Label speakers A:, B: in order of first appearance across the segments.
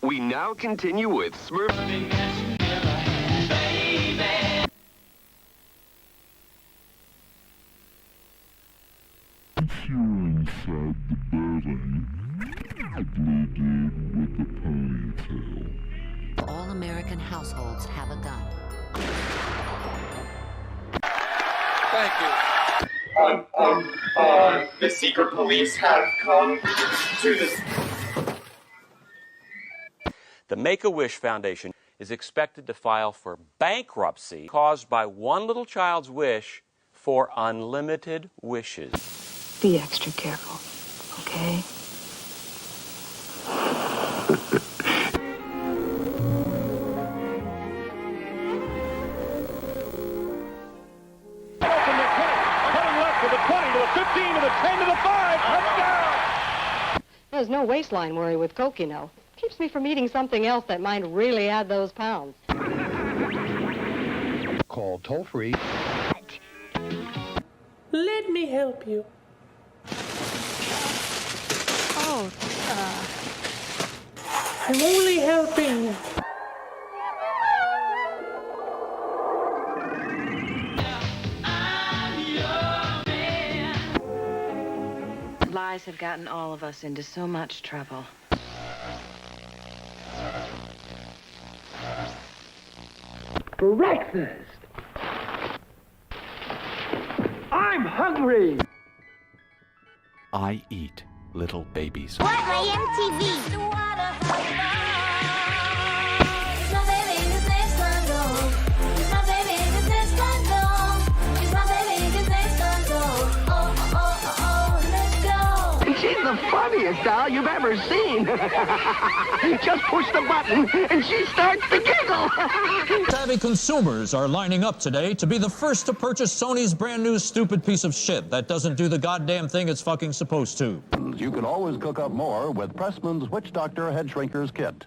A: We now continue with Smurf.
B: If you're inside the building, the blue dude with the ponytail.
C: All American households have a gun.
D: Thank you.
E: The secret police have come to this.
F: The Make-A-Wish Foundation is expected to file for bankruptcy caused by one little child's wish for unlimited wishes.
G: Be extra careful, okay?
H: There's no waistline worry with Coke, you know. Keeps me from eating something else that might really add those pounds.
I: Call toll-free.
J: Let me help you.
H: Oh,
J: I'm only helping you.
K: Lies have gotten all of us into so much trouble.
E: Breakfast! I'm hungry!
I: I eat little babies.
L: What my MTV?
E: She's the funniest doll you've ever seen. Just push the button and she starts to giggle.
M: Savvy consumers are lining up today to be the first to purchase Sony's brand new stupid piece of shit that doesn't do the goddamn thing it's fucking supposed to.
N: You can always cook up more with Pressman's Witch Doctor Head Shrinkers Kit.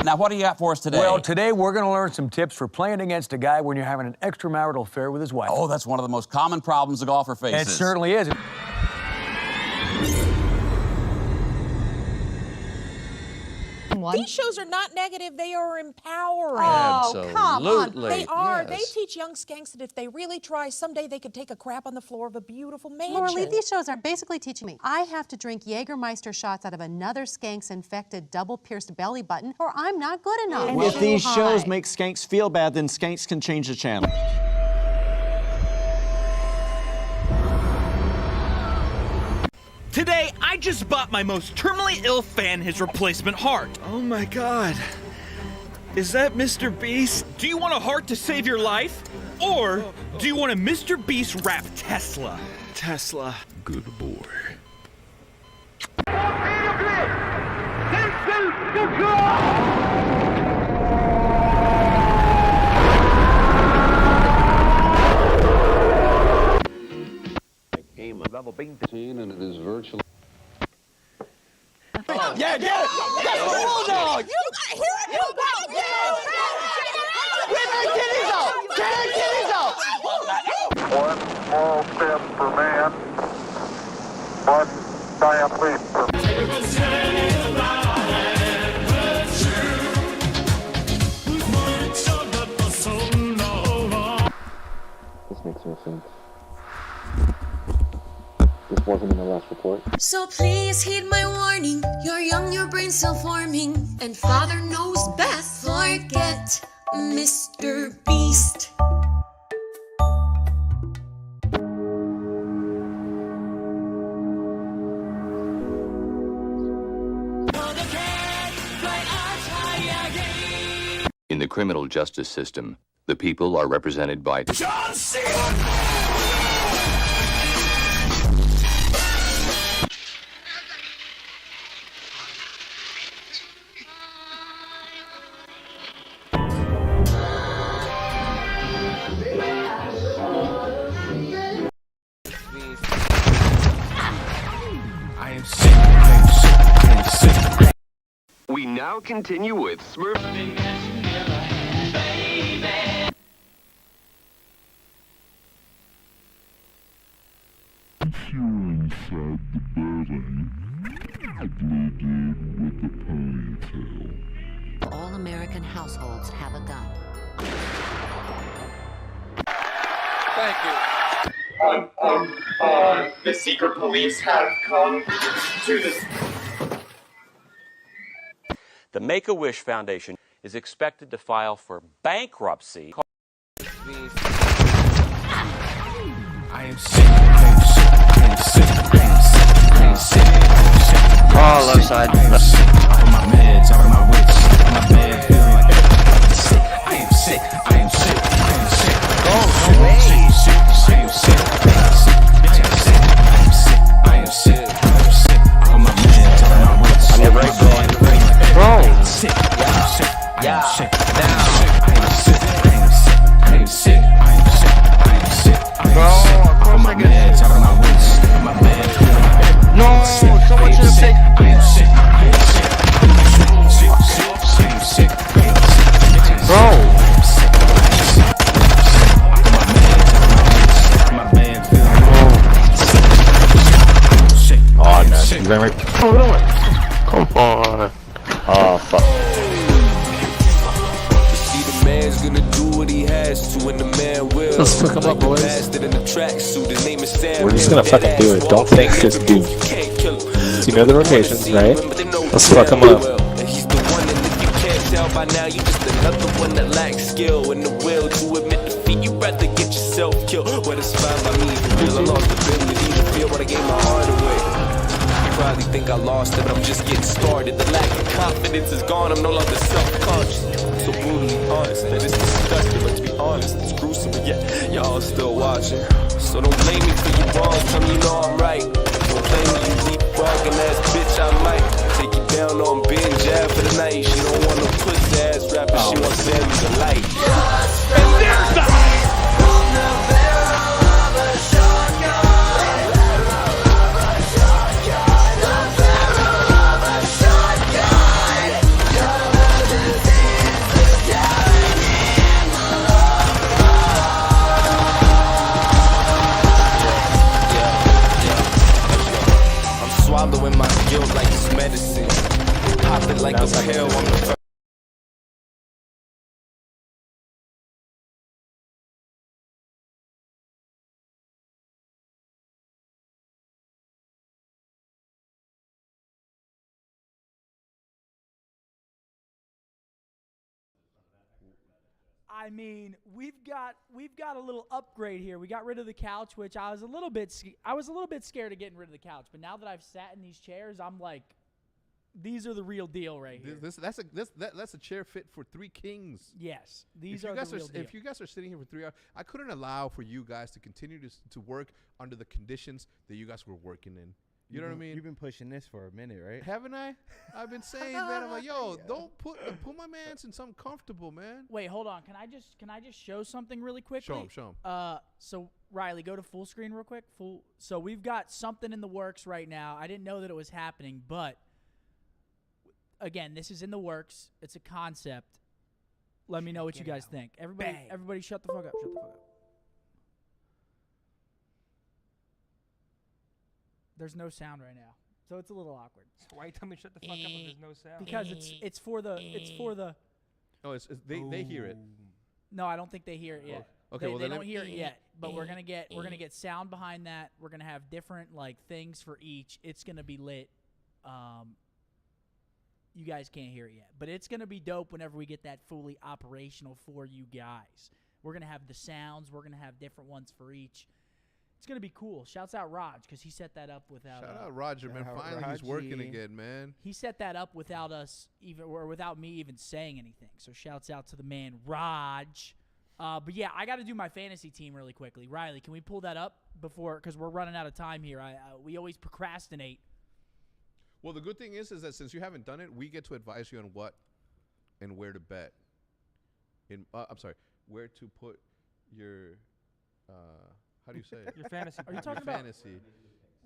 D: Now, what do you got for us today?
O: Well, today we're going to learn some tips for playing against a guy when you're having an extramarital affair with his wife.
D: Oh, that's one of the most common problems a golfer faces.
O: It certainly is.
P: These shows are not negative, they are empowering.
D: Oh, come on.
P: They are.
D: Yes.
P: They teach young skanks that if they really try, someday they could take a crap on the floor of a beautiful mansion.
Q: Laura, these shows are basically teaching me I have to drink Jägermeister shots out of another skank's infected double-pierced belly button, or I'm not good enough.
R: Well, if these shows make skanks feel bad, then skanks can change the channel.
S: Today, I just bought my most terminally ill fan his replacement heart. Oh my god. Is that Mr. Beast? Do you want a heart to save your life? Or do you want a Mr. Beast rap Tesla? Tesla.
B: Good boy.
I: Level 15, and it is virtually.
E: Yeah, get it! Get the bulldog!
P: You gotta hear it!
E: Get the kitties out! Get the kitties out!
B: One small step for man, one giant leap for
I: This makes no sense. This wasn't in the last report.
L: So please heed my warning. You're young, your brain's still forming, and Father knows best. Forget Mr. Beast.
A: In the criminal justice system, the people are represented by John Cena. We now continue with Smurf.
B: If you're blue dude with the ponytail.
C: All American households have a gun.
D: Thank you.
T: The secret police have come to this.
F: The Make-A-Wish Foundation is expected to file for bankruptcy.
T: I am sick. I am sick. I am sick. I am sick. I am sick. Oh, left side. I am sick. On my meds, out of my wits. On my bed, feeling like sick. I am sick. I am sick. I am sick. Oh, no way. Sick. I am sick. I am sick. I am sick. I am sick. I am sick. I am sick. On my meds, out of my wits. On your right, bro. I am sick. I am sick. I am sick. Now. I am sick. I am sick. I am sick. I am sick. I am sick. Bro, of course I get out of my wits. My bed. No, someone should have said I am sick. I am sick. I am sick. I am sick. I am sick. Bro.
I: Oh, no. You going right? Come on. Oh, fuck.
T: Man's gonna do what he has to, and the man will.
I: Let's fuck him up, boys.
T: We're
I: just gonna fucking do it. Don't think, just do. So you know the rotations, right? Let's fuck him up.
T: He's the one, and if you can't tell by now, you just another one that lacks skill and the will to admit defeat. You rather get yourself killed. What is fine by me? Feel I lost the ability to feel what I gave my heart away. Probably think I lost it, but I'm just getting started. The lack of confidence is gone, I'm no longer self-conscious. I'm so brutally honest that it's disgusting, but to be honest, it's gruesome, but yet y'all still watching. So don't blame me for your wrongs, tell me you know I'm right. Don't blame me, you leapfrogging ass bitch, I might take you down on binge jab for the night. She don't want no pussy ass rapper, she wants Sammy the light. And there's the swallowing my guilt like it's medicine. Popping like a pill on the
U: I mean, we've got a little upgrade here. We got rid of the couch, which I was a little bit scared of getting rid of the couch. But now that I've sat in these chairs, I'm like, these are the real deal right here.
V: That's a chair fit for 3 kings.
U: Yes, these are the real deal.
V: If you guys are sitting here for 3 hours, I couldn't allow for you guys to continue to work under the conditions that you guys were working in. You know what I mean?
W: You've been pushing this for a minute, right?
V: Haven't I? I've been saying, man. I'm like, yo, don't put my man's in something comfortable, man.
U: Wait, hold on. Can I just show something really quickly?
V: Show him.
U: So Riley, go to full screen real quick. So we've got something in the works right now. I didn't know that it was happening, but again, this is in the works. It's a concept. Let me know what you guys think. Everybody, shut the fuck up. Shut the fuck up. There's no sound right now, so it's a little awkward.
X: So why you tell me shut the fuck up if there's no sound?
U: Because it's for the.
V: Oh, they hear it.
U: No, I don't think they hear it yet.
V: Okay,
U: they don't hear it yet, but we're gonna get sound behind that. We're gonna have different like things for each. It's gonna be lit. You guys can't hear it yet, but it's gonna be dope whenever we get that fully operational for you guys. We're gonna have the sounds. We're gonna have different ones for each. It's going to be cool. Shouts out Raj because he set that up without
V: Shout out Roger, man. Finally, he's working again, man.
U: He set that up without us even, or without me even saying anything. So shouts out to the man, Raj. But yeah, I got to do my fantasy team really quickly. Riley, can we pull that up before, because we're running out of time here. We always procrastinate.
V: Well, the good thing is that since you haven't done it, we get to advise you on what and where to bet. I'm sorry, where to put your how do you say it?
X: Your fantasy.
U: Are you talking about
V: fantasy?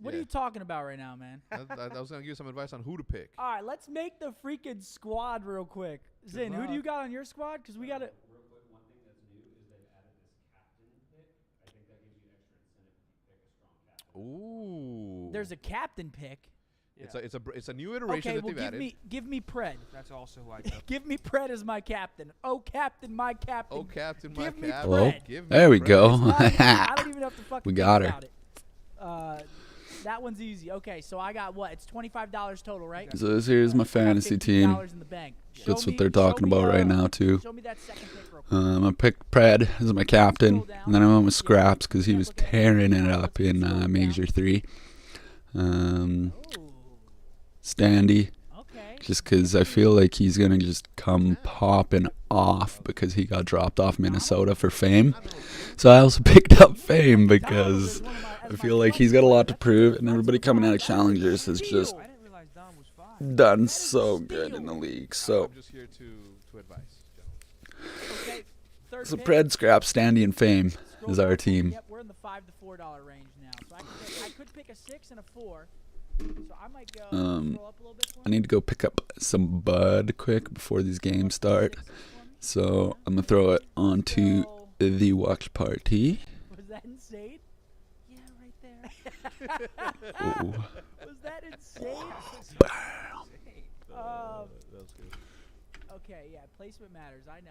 U: What are you talking about right now, man?
V: I was going to give you some advice on who to pick.
U: All right, let's make the freaking squad real quick. Zin, who do you got on your squad? Because we got to...
Y: Real quick, one thing that's new is they've added this captain pick. I think that gives you extra incentive if you pick a strong captain.
V: Ooh.
U: There's a captain pick.
V: It's a new iteration that they've added.
U: Give me Pred.
X: That's also who I took.
U: Give me Pred as my captain. Oh, captain, my captain.
V: Oh, captain, my
U: Give me
V: captain.
U: Pred.
V: Give me
I: There we
V: Pred.
I: go.
U: I don't even have to fucking
I: We got
U: think
I: her.
U: about it. That one's easy. Okay, so I got what? It's $25 total, right?
I: So here's my fantasy team.
U: $50 in the bank.
I: That's what they're talking about right now too.
U: Show me that second pick real quick.
I: I picked Pred as my captain, and then I went with Scraps because he was tearing it up in Major 3. Standy, just because I feel like he's going to just come popping off because he got dropped off Minnesota for Fame. So I also picked up Fame because I feel like he's got a lot to prove, and everybody coming out of Challengers has just done so good in the league. So,
V: I'm just here to advise.
I: so Pred, Scraps, Standy, and Fame is our team.
U: Yep, we're in the $5 to $4 range now. So I could pick a 6 and a 4. So I might go scroll up a little bit for
I: I need to go pick up some bud quick before these games start. So I'm going to throw it onto the watch party.
U: Was that insane? Yeah, right there.
I: Ooh.
U: Was that insane?
V: That's good.
U: Okay, yeah, placement matters. I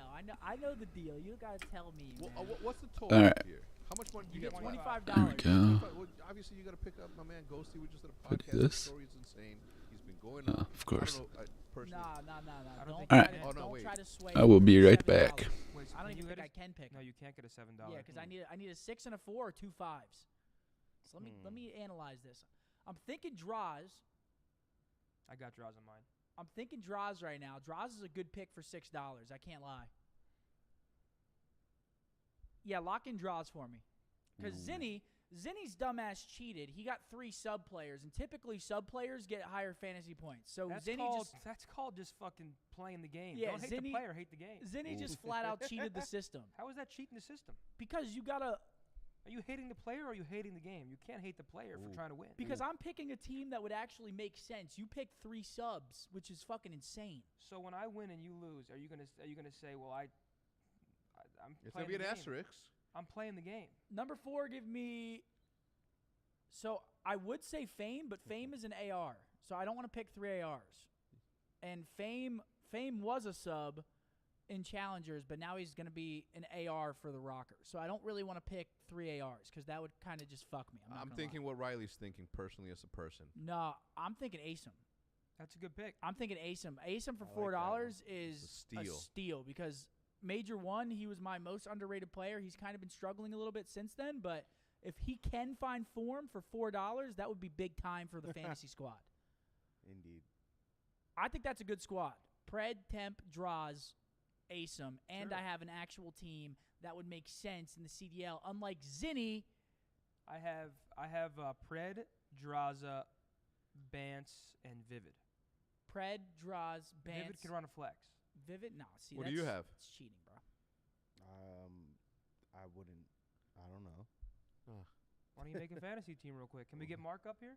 U: know the deal. You gotta tell me.
V: What's the total
I: All right.
V: here? How much money do you get?
U: $25.
I: There we go.
V: Well, obviously, you got to pick up my man Ghosty. We just did a
I: What is
V: podcast.
I: this?
V: His story is insane. He's been going
I: Oh,
V: up.
I: of course.
V: I don't know, personally.
U: Nah. Don't
I: All right.
U: try to sway.
I: I will be right
U: $7.
I: back.
X: Wait, so
U: I don't
X: can
U: even
X: you
U: think I
X: get
U: can pick.
X: No, you can't get a $7.
U: Yeah, because I need a 6 and a 4 or 2 5s. So let me analyze this. I'm thinking draws.
X: I got draws on mine.
U: I'm thinking draws right now. Draws is a good pick for $6. I can't lie. Yeah, lock in draws for me. Because Zinny's dumbass cheated. He got 3 sub players, and typically sub players get higher fantasy points. So
X: That's called just fucking playing the game.
U: Yeah,
X: Don't hate the player, hate the game.
U: Zinny just flat out cheated the system.
X: How is that cheating the system?
U: Because you gotta.
X: Are you hating the player or are you hating the game? You can't hate the player for trying to win.
U: Because I'm picking a team that would actually make sense. You picked 3 subs, which is fucking insane.
X: So when I win and you lose, are you gonna say, well, I'm
V: It's
X: playing
V: gonna be
X: the
V: an
X: game.
V: asterisk.
X: I'm playing the game.
U: Number 4, give me. So I would say Fame, but Fame is an AR, so I don't want to pick 3 ARs. And Fame was a sub in Challengers, but now he's going to be an AR for the Rockers. So I don't really want to pick 3 ARs because that would kind of just fuck me.
V: I'm thinking what Riley's thinking personally as a person.
U: No, I'm thinking Asim.
X: That's a good pick.
U: I'm thinking Asim. Asim for $4 is a steal because Major 1, he was my most underrated player. He's kind of been struggling a little bit since then, but if he can find form for $4, that would be big time for the fantasy squad.
V: Indeed.
U: I think that's a good squad. Pred, Temp, Draws, Asim, and I have an actual team that would make sense in the CDL. Unlike Zinny,
X: I have Pred, Draza, Bance, and Vivid.
U: Pred, Draws, Bance.
X: Vivid can run a flex.
U: Vivid? No, see,
V: what do you have?
U: It's cheating, bro.
W: I wouldn't. I don't know.
X: Why don't you make a fantasy team real quick? Can we get Mark up here?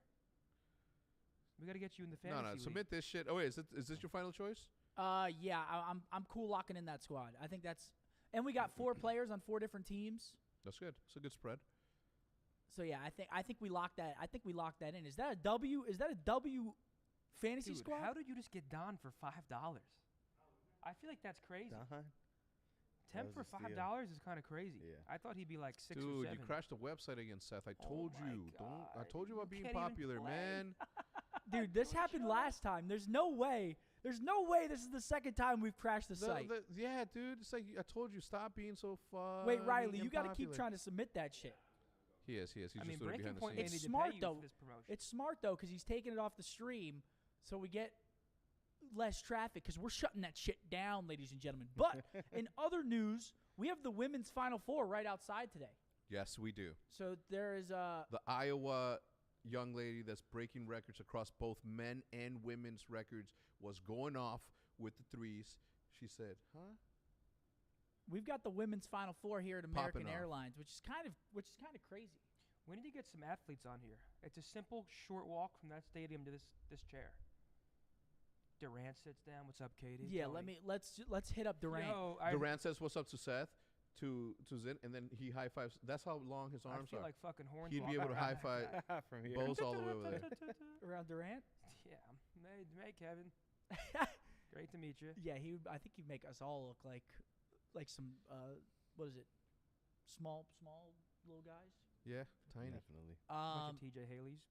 X: We got to get you in the fantasy league.
V: Submit this shit. Oh wait, is this your final choice?
U: Yeah, I'm cool locking in that squad. I think that's, and we got 4 players on 4 different teams.
V: That's good. It's a good spread.
U: So yeah, I think we locked that. I think we locked that in. Is that a W? Is that a W fantasy
X: Dude,
U: squad?
X: how did you just get Don for $5? I feel like that's crazy. Temp for $5 is kind of crazy. Yeah. I thought he'd be like 6 or 7.
V: Dude, you crashed the website again, Seth. I told you. I told you about being popular, man.
U: Dude, this happened last time. There's no way this is the second time we've crashed the site.
V: Yeah, dude. It's like I told you, stop being so fun.
U: Wait, Riley, you got to keep trying to submit that shit.
V: He is. He's just doing it behind the scenes.
U: It's smart though. It's smart though because he's taking it off the stream, so we get less traffic because we're shutting that shit down, ladies and gentlemen. But in other news, we have the women's Final Four right outside today.
V: Yes, we do.
U: So there is
V: the Iowa young lady that's breaking records across both men and women's records was going off with the threes. She said, "Huh?"
U: We've got the women's Final Four here at American Airlines, which is kind of crazy.
X: We need to get some athletes on here. It's a simple, short walk from that stadium to this chair. Durant sits down. What's up, Katie?
U: Yeah, let's hit up Durant.
V: Durant says, "What's up" to Seth, to Zin, and then he high fives. That's how long his arms
X: I feel
V: are.
X: like fucking horns.
V: He'd be able to high five
W: from here.
V: Bo's all the way over there.
U: Around Durant.
X: Hey, Kevin. Great to meet you.
U: Yeah, I think he'd make us all look like some what is it? Small little guys.
V: Yeah, tiny.
W: Definitely.
X: Bunch of TJ Haley's.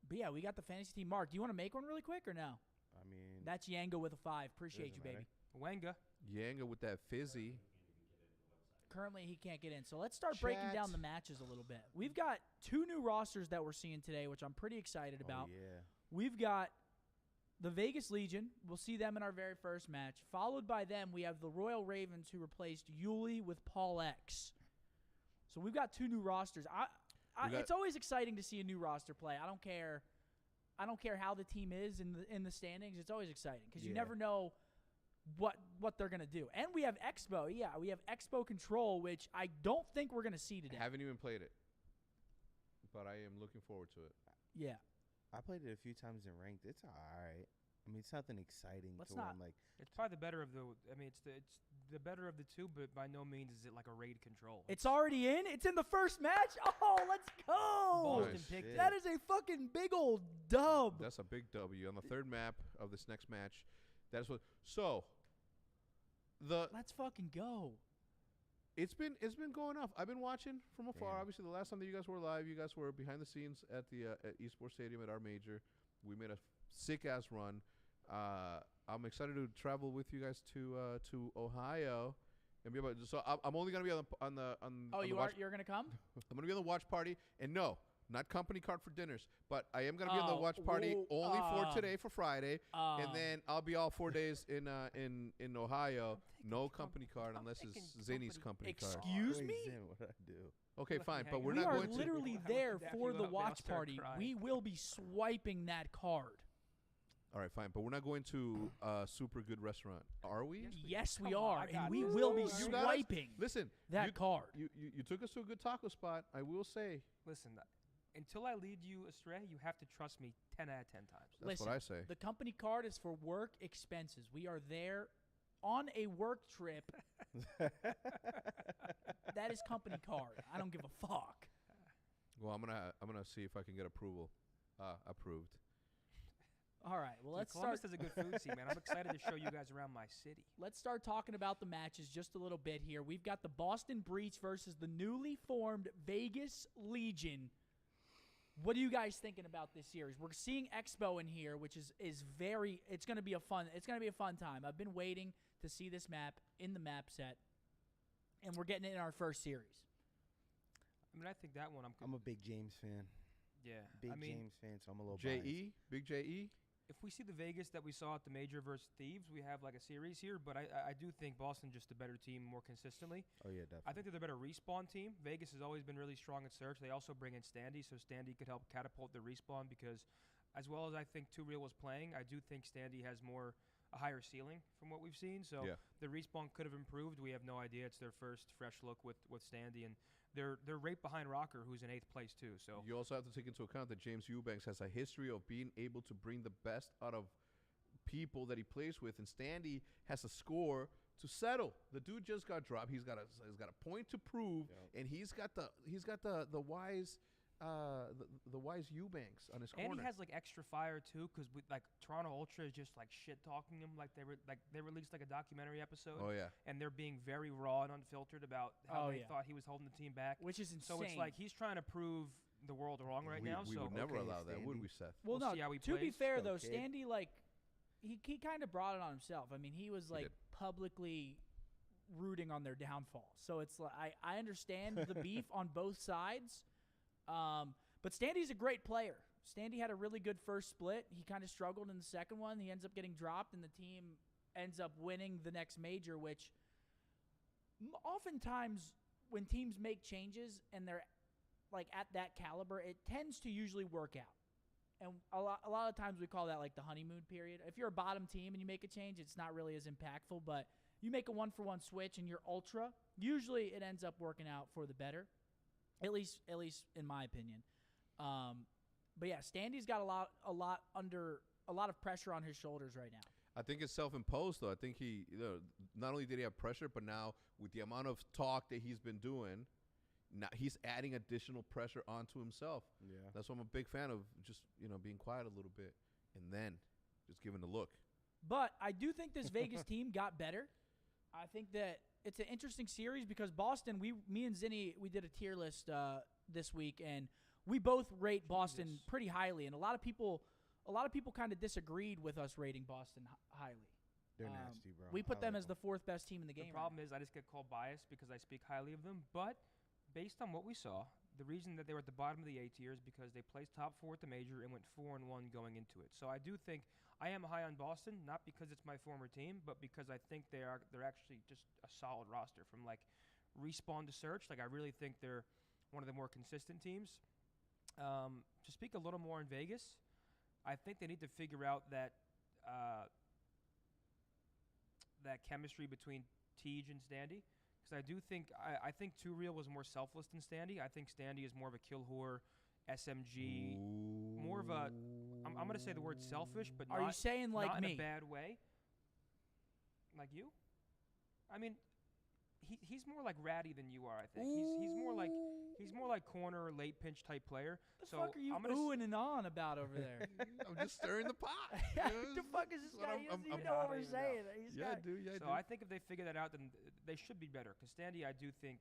U: But yeah, we got the fantasy team. Mark, do you want to make one really quick or no?
W: I mean,
U: That's Yanga with a 5. Appreciate you, baby.
X: Wenga.
V: Yanga with that fizzy.
U: Currently, he can't get in. So let's start breaking down the matches a little bit. We've got 2 new rosters that we're seeing today, which I'm pretty excited about.
W: Yeah.
U: We've got the Vegas Legion. We'll see them in our very first match. Followed by them, we have the Royal Ravens, who replaced Yuli with Paul X. So we've got 2 new rosters. It's always exciting to see a new roster play. I don't care how the team is in the standings. It's always exciting because you never know what they're going to do. And we have Expo. Yeah, we have Expo Control, which I don't think we're going to see today.
V: Haven't even played it, but I am looking forward to it.
U: Yeah.
W: I played it a few times in ranked. It's all right. I mean, it's nothing exciting.
U: Let's
W: where
U: not-
W: I'm like,
X: It's probably the better of the. I mean, it's the better of the 2, but by no means is it like a raid control.
U: It's already in. It's in the first match. Oh, let's go!
X: Boston
V: Nice.
X: picked it.
U: That is a fucking big old dub.
V: That's a big W on the 3rd map of this next match. That's what. So
U: Let's fucking go.
V: It's been going off. I've been watching from afar. Obviously, the last time that you guys were live, you guys were behind the scenes at the at Esports Stadium at our major. We made a sick ass run. I'm excited to travel with you guys to Ohio and be able. So I'm only gonna be on the.
U: Oh, you're gonna come?
V: I'm gonna be on the watch party, and no, not company card for dinners, but I am gonna be on the watch party only for today for Friday, and then I'll be all 4 days in Ohio. No company card unless it's Zany's company card.
U: Excuse me?
W: what I do.
V: Okay, fine, but we're
U: We
V: not
U: are
V: going to.
U: literally there
X: Daphne
U: for
X: went
U: the
X: up there, I'll
U: watch
X: start
U: party.
X: crying.
U: We will be swiping that card.
V: All right, fine, but we're not going to a super good restaurant, are we?
U: Yes, we
X: Come on,
U: are,
X: I
U: and
X: got
U: we
X: this.
U: will be
V: You got us?
U: swiping
V: Listen,
U: that card.
V: You took us to a good taco spot. I will say.
X: Listen, until I lead you astray, you have to trust me 10 out of 10 times.
V: That's
U: Listen,
V: what I say.
U: The company card is for work expenses. We are there on a work trip. That is company card. I don't give a fuck.
V: Well, I'm gonna see if I can get approval. Approved.
U: All right, well, let's
X: Columbus
U: start.
X: has a good food scene, man. I'm excited to show you guys around my city.
U: Let's start talking about the matches just a little bit here. We've got the Boston Breach versus the newly formed Vegas Legion. What are you guys thinking about this series? We're seeing Expo in here, which is very. It's gonna be a fun time. I've been waiting to see this map in the map set, and we're getting it in our first series.
X: I mean, I think that one
W: I'm a big James fan.
X: Yeah.
W: Big
X: I mean,
W: James fan, so I'm a little
V: JE, big JE.
X: if we see the Vegas that we saw at the Major versus Thieves, we have like a series here. But I do think Boston just a better team more consistently.
W: Oh, yeah, definitely.
X: I think they're the better respawn team. Vegas has always been really strong at search. They also bring in Standy, so Standy could help catapult the respawn because as well as I think Two Real was playing, I do think Standy has a higher ceiling from what we've seen. So
V: Yeah.
X: the respawn could have improved. We have no idea. It's their first fresh look with Standy, and they're right behind Rocker, who's in 8th place too. So
V: You also have to take into account that James Eubanks has a history of being able to bring the best out of people that he plays with, and Standy has a score to settle. The dude just got dropped. He's got a point to prove, and he's got the wise. The wise Eubanks on his corner.
X: And he has like extra fire too, because like Toronto Ultra is just like shit talking him, like they released like a documentary episode.
V: Oh, yeah.
X: And they're being very raw and unfiltered about how they
U: yeah.
X: thought he was holding the team back,
U: Which is
X: So it's
U: insane.
X: like he's trying to prove the world wrong right now.
V: We
X: so
V: would never
W: Okay,
V: allow that, would
W: Standy.
V: we, Seth?
U: Well,
X: We'll
U: no.
X: see how he
U: To be
X: plays.
U: fair, though,
W: Okay.
U: Standy he kind of brought it on himself. I mean, he was like
V: did.
U: publicly rooting on their downfall. So it's like I understand the beef on both sides, but Standy's a great player. Standy had a really good first split. He kind of struggled in the second one. He ends up getting dropped, and the team ends up winning the next major, which oftentimes when teams make changes and they're like at that caliber, it tends to usually work out. And a lot of times we call that like the honeymoon period. If you're a bottom team and you make a change, it's not really as impactful, but you make a 1-for-1 switch and you're ultra, usually it ends up working out for the better, at least in my opinion. But yeah, Standy's got a lot of pressure on his shoulders right now.
V: I think it's self-imposed, though. I think he, not only did he have pressure, but now with the amount of talk that he's been doing, now he's adding additional pressure onto himself.
W: Yeah.
V: That's why I'm a big fan of just being quiet a little bit, and then just giving the look.
U: But I do think this Vegas team got better. I think that it's an interesting series because Boston, me and Zinni, we did a tier list this week, and we both rate Boston pretty highly. And a lot of people kind of disagreed with us rating Boston highly.
W: They're nasty, bro.
U: We put them as the 4th best team in the game.
X: The problem is I just get called biased because I speak highly of them. But based on what we saw, the reason that they were at the bottom of the A tier is because they placed top 4 at the major and went 4-1 going into it. So I do think I am high on Boston, not because it's my former team, but because I think they're actually just a solid roster from like Respawn to Search. Like I really think they're one of the more consistent teams. To speak a little more in Vegas, I think they need to figure out that that chemistry between Tej and Standy. Because I do think I think Too Real was more selfless than Standy. I think Standy is more of a kill whore, SMG, more of a. I'm going to say the word selfish, but
U: are you saying like
X: not
U: me?
X: In a bad way. Like you? I mean, he's more like ratty than you are. I think he's more like corner late pinch type player.
U: The fuck are you oohing and on about over there?
V: I'm just stirring the pot.
U: The fuck is this guy? He doesn't even know what we're saying.
X: So I think if they figure that out, then they should be better. Because Standy, I do think,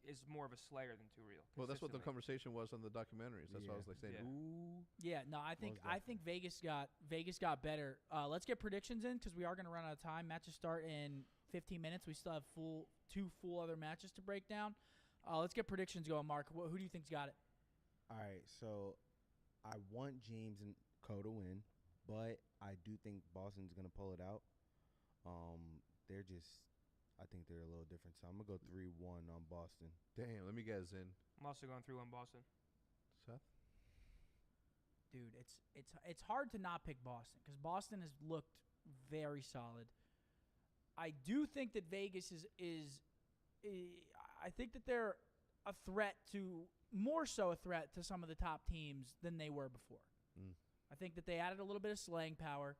X: is more of a slayer than Too Real.
V: Well, that's what the conversation was on the documentaries. That's why I was like saying, ooh.
U: Yeah, no, I think Vegas got better. Let's get predictions in because we are going to run out of time. Matches start in 15 minutes. We still have two full other matches to break down. Let's get predictions going, Mark. Who do you think's got it?
W: All right, so I want James and Co to win, but I do think Boston's gonna pull it out. I think they're a little different. So I'm gonna go 3-1 on Boston.
V: Damn, let me guess in.
X: I'm also going 3-1 Boston.
V: Seth?
U: Dude, it's hard to not pick Boston because Boston has looked very solid. I do think that Vegas is I think that they're a threat to more so a threat to some of the top teams than they were before. I think that they added a little bit of slaying power.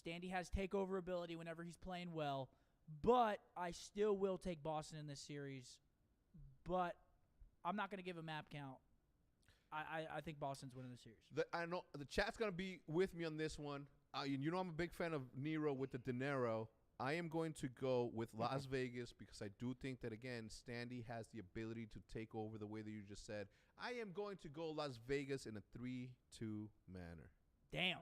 U: Standy has takeover ability whenever he's playing well, but I still will take Boston in this series. But I'm not going to give a map count. I think Boston's winning the series.
V: I know the chat's gonna be with me on this one. You know I'm a big fan of Nero with the dinero. I am going to go with Las Vegas because I do think that, again, Standy has the ability to take over the way that you just said. I am going to go Las Vegas in a 3-2 manner.
U: Damn.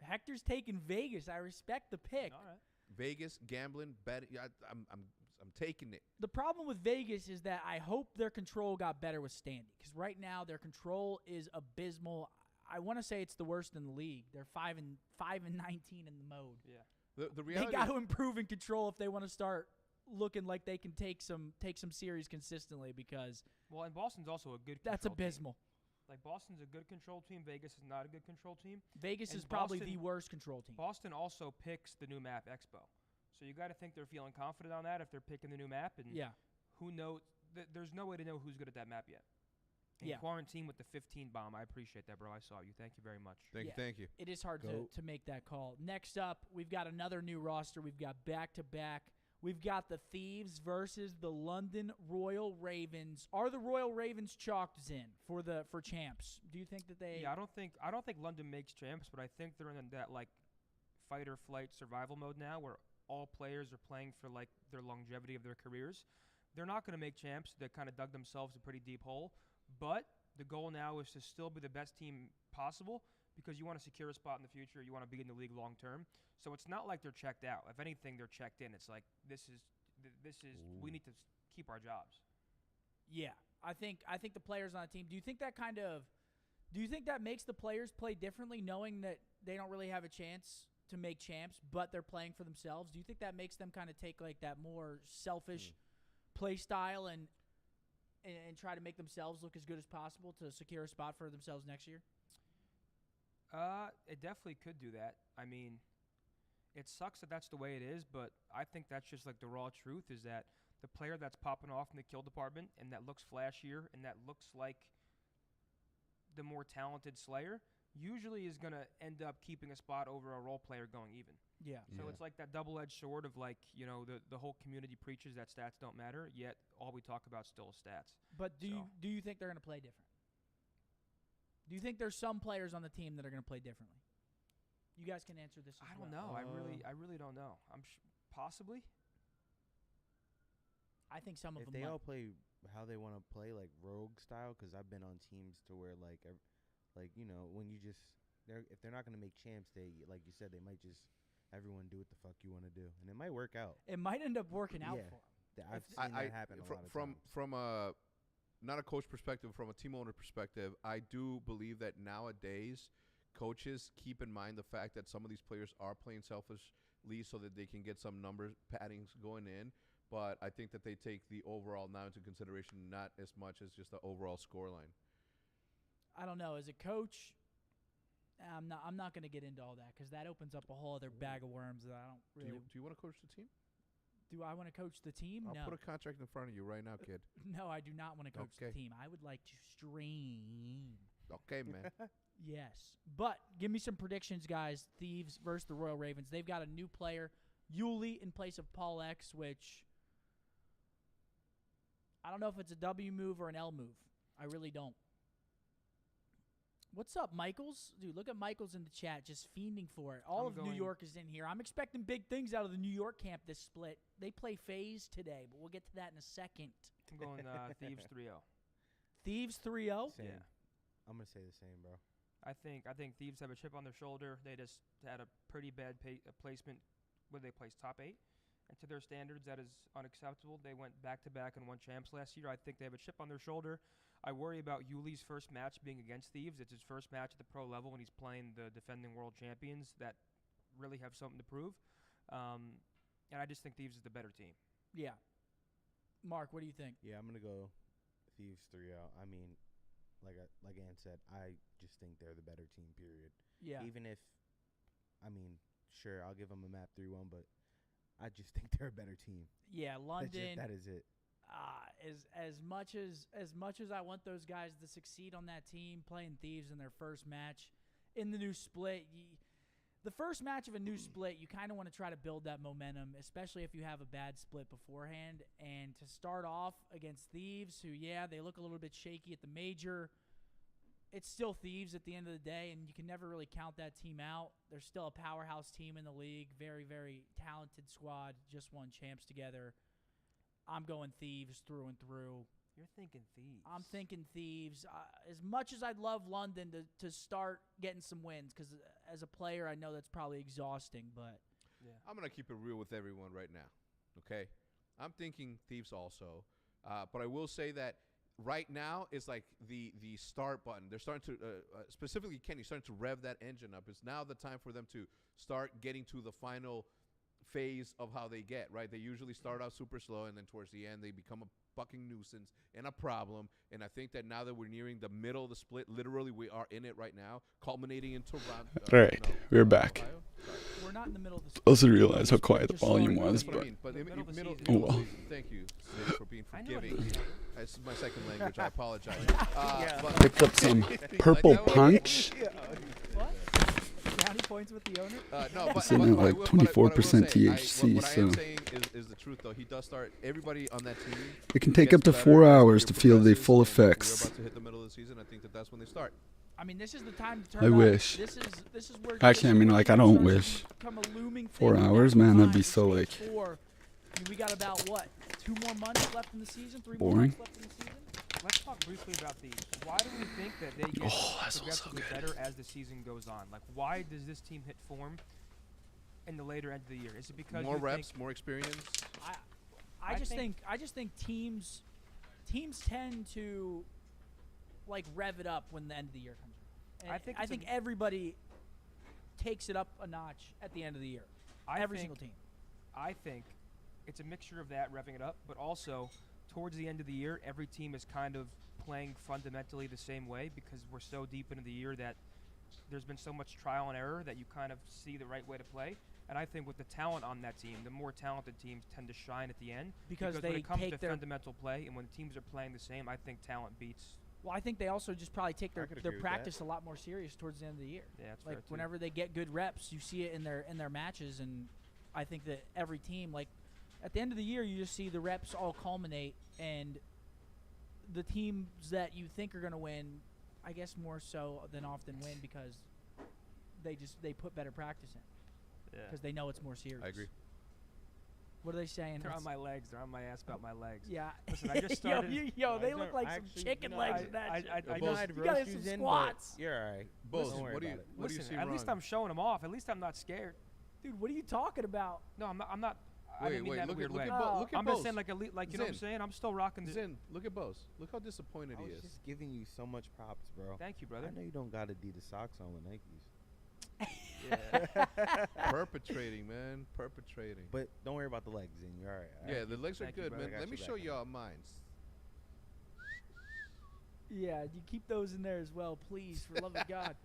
U: Hector's taking Vegas. I respect the pick.
X: All right.
V: Vegas, gambling, betting. I'm taking it.
U: The problem with Vegas is that I hope their control got better with Standy because right now their control is abysmal. I want to say it's the worst in the league. They're 5-19 in the mode.
X: Yeah.
V: The reality
U: they got to improve in control if they want to start looking like they can take some series consistently because
X: and Boston's also a good
U: that's
X: control
U: abysmal.
X: Team. Like Boston's a good control team. Vegas is not a good control team.
U: Vegas is probably the worst control team.
X: Boston also picks the new map Expo. So you got to think they're feeling confident on that if they're picking the new map. And who knows? There's no way to know who's good at that map yet. In quarantine with the 15 bomb. I appreciate that, bro. I saw you. Thank you very much.
V: Thank you.
U: It is hard to make that call. Next up, we've got another new roster. We've got back-to-back. We've got the Thieves versus the London Royal Ravens. Are the Royal Ravens chalked in for champs? Do you think that they?
X: Yeah, I don't think London makes champs, but I think they're in that like fight or flight survival mode now, where all players are playing for like their longevity of their careers. They're not going to make champs. They kind of dug themselves a pretty deep hole. But the goal now is to still be the best team possible because you want to secure a spot in the future. You want to be in the league long term. So it's not like they're checked out. If anything, they're checked in. It's like this is we need to keep our jobs.
U: Yeah, I think the players on the team. Do you think that makes the players play differently, knowing that they don't really have a chance to make champs, but they're playing for themselves? Do you think that makes them kind of take like that more selfish play style and try to make themselves look as good as possible to secure a spot for themselves next year?
X: It definitely could do that. I mean, it sucks that that's the way it is, but I think that's just like the raw truth is that the player that's popping off in the kill department and that looks flashier and that looks like the more talented Slayer usually is going to end up keeping a spot over a role player going even.
U: Yeah.
X: So it's like that double-edged sword of like, you know, the whole community preaches that stats don't matter, yet all we talk about still is stats.
U: But do you think they're going to play different? Do you think there's some players on the team that are going to play differently? You guys can answer this.
X: I don't know. I really don't know. Possibly.
U: I think some of them.
W: If they all play how they want to play, like rogue style, because I've been on teams to where like you know, when you just if they're not gonna make champs, they like you said, they might just everyone do what the fuck you want to do, and it might work out.
U: It might end up working out for them.
W: I've seen that happen a lot of times.
V: From a not a coach perspective, from a team owner perspective, I do believe that nowadays coaches keep in mind the fact that some of these players are playing selfishly so that they can get some numbers paddings going in. But I think that they take the overall now into consideration, not as much as just the overall scoreline.
U: I don't know. As a coach, I'm not going to get into all that because that opens up a whole other bag of worms that I don't really.
V: Do you want to coach the team?
U: Do I want to coach the team?
V: I'll
U: No.
V: put a contract in front of you right now, kid.
U: No, I do not want to coach the team. I would like to stream.
V: Okay, man.
U: Yes. But give me some predictions, guys. Thieves versus the Royal Ravens. They've got a new player, Yuli, in place of Paul X, which I don't know if it's a W move or an L move. I really don't. What's up, Michaels? Dude, look at Michaels in the chat, just fiending for it. All of New York is in here. I'm expecting big things out of the New York camp this split. They play FaZe today, but we'll get to that in a second.
X: I'm going Thieves 3-0.
U: Thieves 3-0?
W: Same.
X: Yeah.
W: I'm gonna say the same, bro.
X: I think Thieves have a chip on their shoulder. They just had a pretty bad placement where they placed top 8. And to their standards, that is unacceptable. They went back-to-back and won champs last year. I think they have a chip on their shoulder. I worry about Yuli's first match being against Thieves. It's his first match at the pro level, and he's playing the defending world champions that really have something to prove. And I just think Thieves is the better team.
U: Yeah. Mark, what do you think?
W: Yeah, I'm gonna go Thieves 3-0. I mean, like Ann said, I just think they're the better team. Period.
U: Yeah.
W: Even if, I mean, sure, I'll give them a map 3-1, but I just think they're a better team.
U: Yeah, London.
W: That is it.
U: As much as I want those guys to succeed on that team, playing Thieves in their first match in the new split, the first match of a new split, you kind of want to try to build that momentum, especially if you have a bad split beforehand. And to start off against Thieves, who, yeah, they look a little bit shaky at the major, it's still Thieves at the end of the day, and you can never really count that team out. They're still a powerhouse team in the league, very, very talented squad, just won champs together. I'm going Thieves through and through.
X: You're thinking Thieves.
U: I'm thinking Thieves. As much as I'd love London to start getting some wins, because as a player, I know that's probably exhausting, but
X: yeah.
V: I'm going to keep it real with everyone right now, okay? I'm thinking Thieves also, but I will say that right now is like the start button. They're starting to, specifically Kenny, starting to rev that engine up. It's now the time for them to start getting to the final phase of how they get, right? They usually start out super slow, and then towards the end, they become a fucking nuisance and a problem. And I think that now that we're nearing the middle of the split, literally we are in it right now, culminating in Toronto.
I: All right, we're back.
U: We're not in the middle of the split.
I: I also realized how quiet the volume was, but
V: oh well. Thank you for being forgiving. It's my second language. I apologize.
I: Picked up some purple punch.
U: What? Brownie points with the owner?
V: No, but
I: sitting at like 24% THC.
V: What I am
I: So
V: saying is the truth, though. He does start. Everybody on that team.
I: it can take up to 4 hours to feel the full effects.
V: We're about to hit the middle of the season. I think that's when they start.
U: I mean, this is the time to turn
I: I
U: up.
I: wish.
U: This is where.
I: Actually, I mean, like, I don't wish. 4 hours, man. That'd be so like
U: We got about what? 2 more months left in the season. 3
I: boring.
U: more months left in the season.
X: Let's talk briefly about these. Why do we think that they get progressively better as the season goes on? Like, why does this team hit form in the later end of the year? Is it because
V: more reps, more experience?
U: I just think teams tend to like rev it up when the end of the year comes around. And I think everybody takes it up a notch at the end of the year. Every single team.
X: I think it's a mixture of that, revving it up, but also towards the end of the year, every team is kind of playing fundamentally the same way because we're so deep into the year that there's been so much trial and error that you kind of see the right way to play. And I think with the talent on that team, the more talented teams tend to shine at the end
U: because
X: when it comes to fundamental play and when teams are playing the same, I think talent beats.
U: Well, I think they also just probably take their practice a lot more serious towards the end of the year.
X: Yeah, that's
U: like
X: fair too.
U: Whenever they get good reps, you see it in their matches, and I think that every team, like at the end of the year, you just see the reps all culminate, and the teams that you think are going to win, I guess more so than often win because they put better practice in
X: Yeah.
U: because they know it's more serious.
V: I agree.
U: What are they saying?
X: They're on my legs. They're on my ass about my legs.
U: Yeah.
X: Listen, I just started.
U: They look like some chicken legs in that shit.
W: I know how to
U: You gotta
W: roast
U: have some
W: you in,
U: squats.
W: but you're all right.
V: Bose,
W: Don't worry
V: what do you
W: about it.
V: what do you
X: Listen,
V: see
X: at
V: wrong?
X: least I'm showing them off. At least I'm not scared.
U: Dude, what are you talking about?
X: No, I'm not. I didn't mean
V: wait,
X: that in
V: look
X: a weird
V: at
X: way.
V: look at
X: I'm
V: Bose.
X: just saying like you know what I'm
V: Zin.
X: saying. I'm still rocking the.
V: Zin, look at Bose. Look how disappointed
W: I
V: he
W: was
V: is.
W: just giving you so much props, bro.
X: Thank you, brother.
W: I know you don't got Adidas socks on with Nikes.
V: Perpetrating, man. Perpetrating.
W: But don't worry about the legs, Zin. You're all right.
V: Yeah, the legs are
X: Thank you,
V: good,
X: brother.
V: man.
W: I got
V: Let me
W: your
V: show
W: back,
V: y'all mines.
U: Yeah, you keep those in there as well, please, for love of God.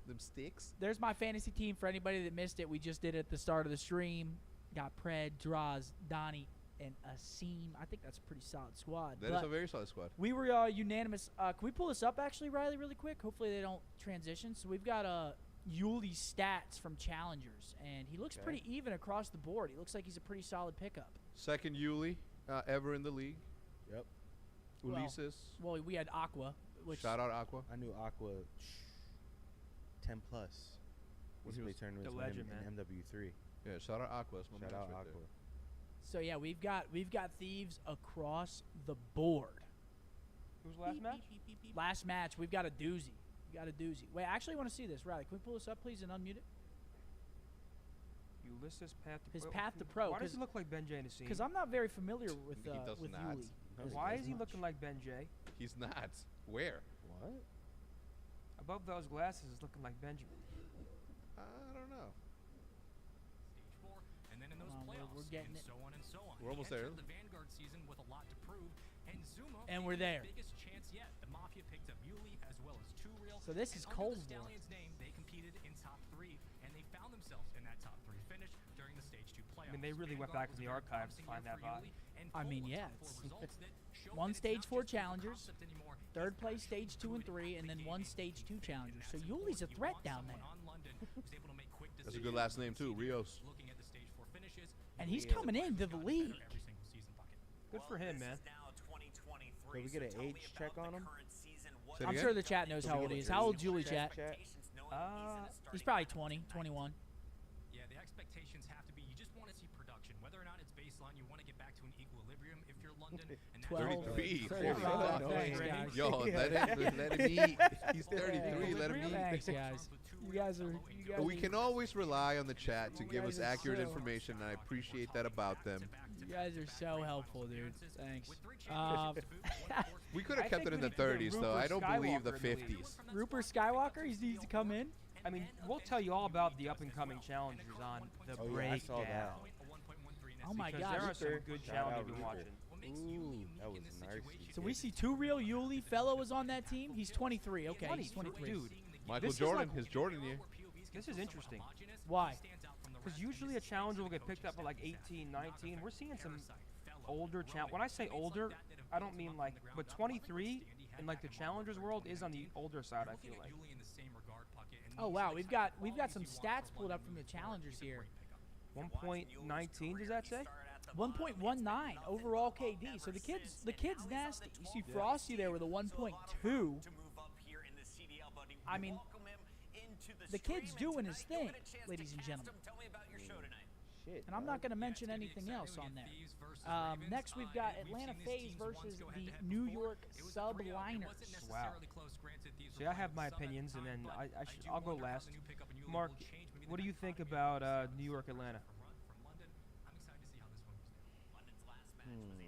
V: Them sticks.
U: There's my fantasy team for anybody that missed it. We just did it at the start of the stream. Got Pred, Draws, Donnie, and Asim. I think that's a pretty solid squad.
V: That is a very solid squad.
U: We were unanimous. Can we pull this up, actually, Riley, really quick? Hopefully they don't transition. So we've got Yuli's stats from Challengers, and he looks pretty even across the board. He looks like he's a pretty solid pickup.
V: Second Yuli ever in the league.
W: Yep.
V: Ulises.
U: Well, we had Aqua. Which
V: Shout out Aqua.
W: I knew Aqua 10 plus.
V: When
W: He's
V: he
W: played
V: was
W: tournaments
X: the
W: with
X: legend,
W: him in MW3.
V: Yeah, shout out Aqua. That's my
W: Shout
V: man
W: out
V: right
W: Aqua.
V: there.
U: So yeah, we've got thieves across the board.
X: Who's last match?
U: Last match, we've got a doozy. Wait, I actually want to see this. Riley, can we pull this up, please, and unmute it?
X: Ulysses Path to
U: His
X: Pro.
U: Path to Pro.
X: Why does he look like Ben J and Asim?
U: Because I'm not very familiar with
V: He does
U: with
V: not.
U: Yuli.
X: Why is he looking like Ben J?
V: He's not. Where?
W: What?
X: Above those glasses is looking like Benjamin.
V: I don't know.
G: And then in those
U: We're getting it.
G: so on and so on.
V: We're almost there.
G: The Vanguard season with a lot to prove, and Zuma
U: And we're there.
G: biggest chance yet. The Mafia picked up Yuli as well as Two Real.
U: So this is
G: and under
U: Cold
G: the
U: War.
G: Stallions' name, they competed in top 3, and they found themselves in that top 3 finish during the stage 2 playoffs.
X: I mean, they really went back in the archives to find that bot.
U: I mean, yeah. One stage 4 challengers, third place stage 2 and 3, and then one stage 2 challengers. So Yuli's a threat down there.
V: That's a good last name too, Rios.
U: And he's coming into the league.
X: Good for him, man.
W: Can we get an age check on him?
U: I'm sure the chat knows how old he is. How old is Yuli, chat? He's probably 20, 21.
G: Yeah, the expectations have to be, you just want to see production. Whether or not it's baseline, you want to get back to an equilibrium if you're London. And
V: 33.
U: 35. Thanks, guys.
V: Yo, let him eat. He's 33. Let him eat.
U: Thanks, guys. You guys are.
V: But we can always rely on the chat to give us accurate information, and I appreciate that about them.
U: You guys are so helpful, dude. Thanks.
V: We could have kept it in the 30s, though. I don't believe the 50s.
U: Rupert Skywalker, he needs to come in.
X: I mean, we'll tell you all about the up-and-coming challengers on the breakdown.
W: I saw that.
U: Oh my
X: Because
U: God.
X: there are some good
W: Shout
X: challengers
W: out
X: we've been
W: Rupert.
X: watching.
W: Ooh, that was nice.
U: So we see Two Real Yuli. Fellow was on that team. He's 23. Okay, he's 23.
X: Dude,
V: Michael
X: this is
V: Jordan,
X: like-
V: his Jordan year.
X: This is interesting.
U: Why?
X: Because usually a challenger will get picked up at like 18, 19. We're seeing some older When I say older, I don't mean like, but 23 in like the challengers world is on the older side. I feel like.
U: Oh wow, we've got some stats pulled up from the challengers here.
X: 1.19, does that say?
U: 1.19 overall KD. So the kid's nasty. You see Frosty there with a 1.2. I mean, the kid's doing his thing, ladies and gentlemen.
W: Shit.
U: And I'm not going to mention anything else on there. Next, we've got Atlanta FaZe versus the New York Subliners.
X: Wow. See, I have my opinions, and then I'll go last. Mark, what do you think about New York Atlanta?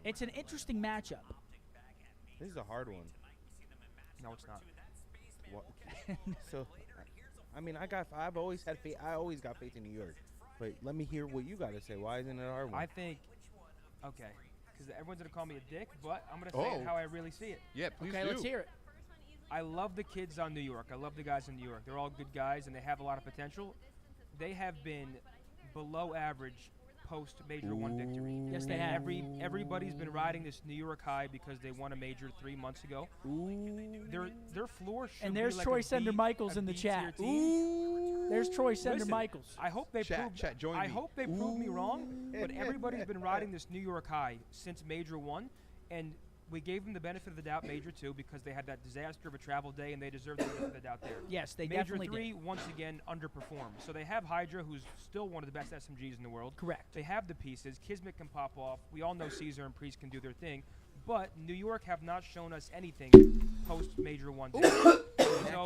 U: It's an interesting matchup.
W: This is a hard one.
X: No, it's not.
W: What? So, I mean, I've always had faith. I always got faith in New York. But let me hear what you got to say. Why isn't it a hard one?
X: I think, okay, because everyone's going to call me a dick, but I'm going to say it how I really see it.
V: Yeah, please
U: Okay,
V: do.
U: let's hear it.
X: I love the kids on New York. I love the guys in New York. They're all good guys, and they have a lot of potential. They have been below average post Major 1 victory.
U: Yes, they have.
X: Everybody's been riding this New York high because they won a Major 3 months ago. Their floor should
U: And there's
X: be like
U: Troy
X: a
U: Sender
X: B-
U: Michaels
X: a
U: in the
X: B-tier
U: chat.
X: team.
U: There's Troy Sender
X: Listen,
U: Michaels.
X: I hope they
V: Join
X: I
V: me.
X: hope they prove me wrong, but everybody's been riding this New York high since Major 1, and we gave them the benefit of the doubt, Major 2, because they had that disaster of a travel day, and they deserve the benefit of the doubt there.
U: Yes, they
X: Major
U: definitely
X: 3,
U: did.
X: once again, underperformed. So they have Hydra, who's still one of the best SMGs in the world.
U: Correct.
X: They have the pieces. Kismet can pop off. We all know Caesar and Priest can do their thing. But New York have not shown us anything post-Major 1.
W: That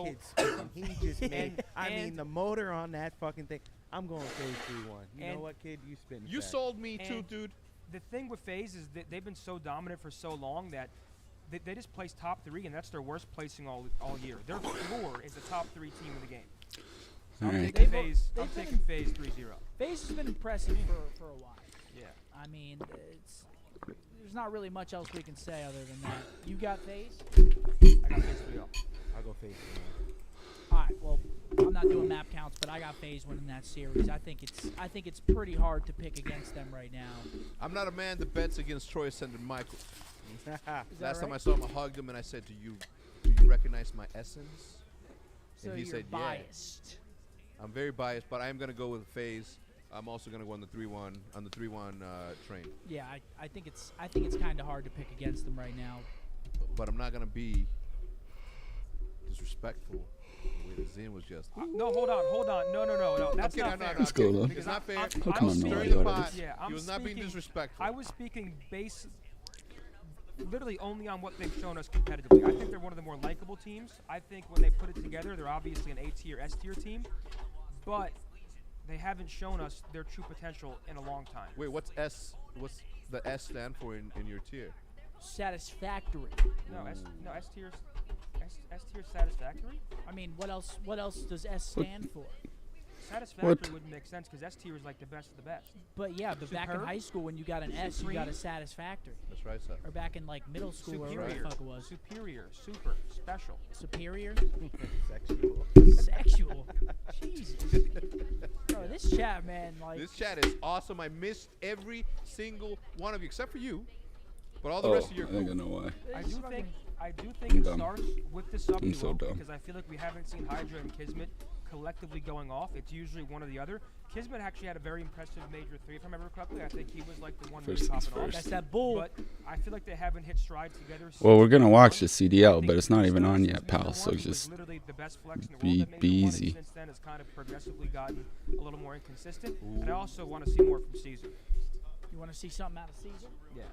W: kid's spinning. He just made. I mean, the motor on that fucking thing. I'm going phase 3-1. You know what, kid? You spin.
V: You sold me too, dude.
X: The thing with FaZe is that they've been so dominant for so long that they just placed top 3, and that's their worst placing all year. Their floor is the top 3 team in the game. So I'm taking FaZe 3-0.
U: FaZe has been impressive for a while.
X: Yeah.
U: I mean, there's not really much else we can say other than that. You got FaZe?
X: I got FaZe 3-0.
W: I'll go phase 3-0.
U: All right. Well, I'm not doing map counts, but I got FaZe winning that series. I think it's pretty hard to pick against them right now.
V: I'm not a man that bets against Troy Ascendant Michael. Last time
U: right?
V: I saw him, I hugged him and I said, do you recognize my essence?
U: So
V: and he
U: you're
V: said,
U: biased.
V: Yeah. I'm very biased, but I am going to go with FaZe. I'm also going to go on the 3-1 train.
U: Yeah, I think it's kind of hard to pick against them right now.
V: But I'm not going to be disrespectful the way that Zen was just.
X: No, hold on. No. That's not fair.
I: What's going on?
V: It's not fair.
I: How come I'm not
V: Stirring the
I: audio
V: pot.
I: this?
X: Yeah,
V: He was not being disrespectful.
X: I was speaking literally only on what they've shown us competitively. I think they're one of the more likable teams. I think when they put it together, they're obviously an A-tier, S-tier team. But they haven't shown us their true potential in a long time.
V: Wait, what's S? What's the S stand for in your tier?
U: Satisfactory.
X: No, S-tier's satisfactory?
U: I mean, what else does S stand for?
X: Satisfactory wouldn't make sense because S-tier is like the best of the best.
U: But yeah, but back in high school when you got an S, you got a satisfactory.
V: That's right, sir.
U: Or back in like middle school or whatever the fuck it was.
X: Superior, super, special.
U: Superior?
W: Sexual.
U: Sexual. Jesus. Bro, this chat, man, like.
V: This chat is awesome. I missed every single one of you except for you. But all the rest of your
I: I think I know why.
X: I do think it
I: dumb.
X: starts with the sub
I: I'm so dumb.
X: because I feel like we haven't seen Hydra and Kismet collectively going off. It's usually one or the other. Kismet actually had a very impressive Major 3, if I remember correctly. I think he was like the one really popping off.
U: That's that bull.
X: But I feel like they haven't hit stride together.
I: Well, we're gonna watch the CDL, but it's not even on yet, pal. So just be easy.
X: Since then, has kind of progressively gotten a little more inconsistent. And I also want to see more from Caesar.
U: You want to see something out of Caesar?
X: Yeah.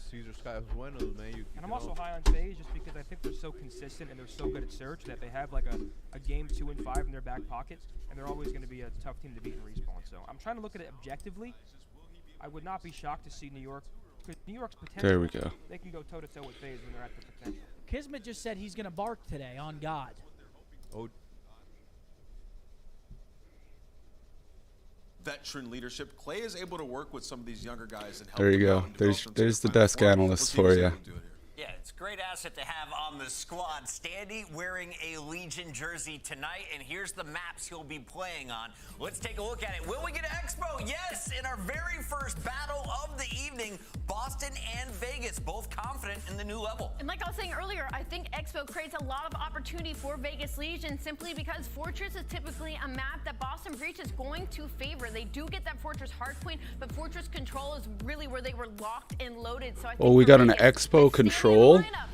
V: Caesar Sky Buenos, man.
X: And I'm also high on FaZe just because I think they're so consistent and they're so good at search that they have like a game 2 and 5 in their back pocket, and they're always going to be a tough team to beat in Respawn. So I'm trying to look at it objectively. I would not be shocked to see New York, because New York's potential.
I: There we go.
X: They can go toe to toe with FaZe when they're at their potential.
U: Kismet just said he's going to bark today on God.
V: Oh.
H: Veteran leadership. Clay is able to work with some of these younger guys and help
I: There you
H: them
I: go.
H: out and develop them to
I: There's the
H: their
I: desk
H: platform.
I: analyst
H: We'll see if
I: for
H: he's
I: you.
H: able to do it here.
J: Yeah, it's a great asset to have on the squad. Standy wearing a Legion jersey tonight, and here's the maps he'll be playing on. Let's take a look at it. Will we get Expo? Yes, in our very first battle of the evening, Boston and Vegas, both confident in the new level.
K: And like I was saying earlier, I think Expo creates a lot of opportunity for Vegas Legion simply because Fortress is typically a map that Boston Breach is going to favor. They do get that Fortress hardpoint, but Fortress Control is really where they were locked and loaded. So I think
I: Oh, we got an
K: Vegas,
I: Expo control.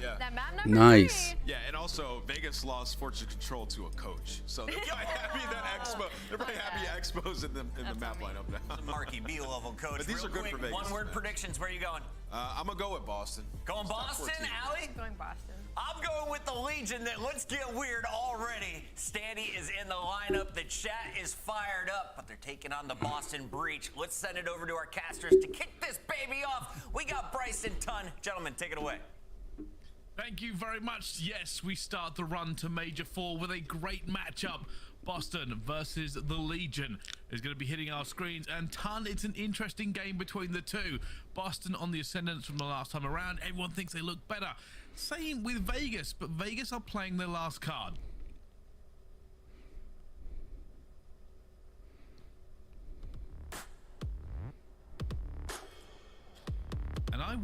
H: Yeah.
K: that map number
I: Nice.
K: 3.
H: Yeah, and also Vegas lost Fortress Control to a coach, so they're probably happy that Expo. They're probably happy Expo's in the map lineup now.
J: The Marky B level coach.
H: But these
J: Real
H: are good
J: quick,
H: for Vegas.
J: One-word predictions. Where are you going?
H: I'm gonna go with Boston.
J: Going Boston, Allie?
K: Going Boston.
J: I'm going with the Legion. That let's get weird already. Standy is in the lineup. The chat is fired up, but they're taking on the Boston Breach. Let's send it over to our casters to kick this baby off. We got Bryson Tunn. Gentlemen, take it away.
M: Thank you very much. Yes, we start the run to Major 4 with a great matchup. Boston versus the Legion is going to be hitting our screens, and Ton, it's an interesting game between the two. Boston on the ascendance from the last time around. Everyone thinks they look better. Same with Vegas, but Vegas are playing their last card. And I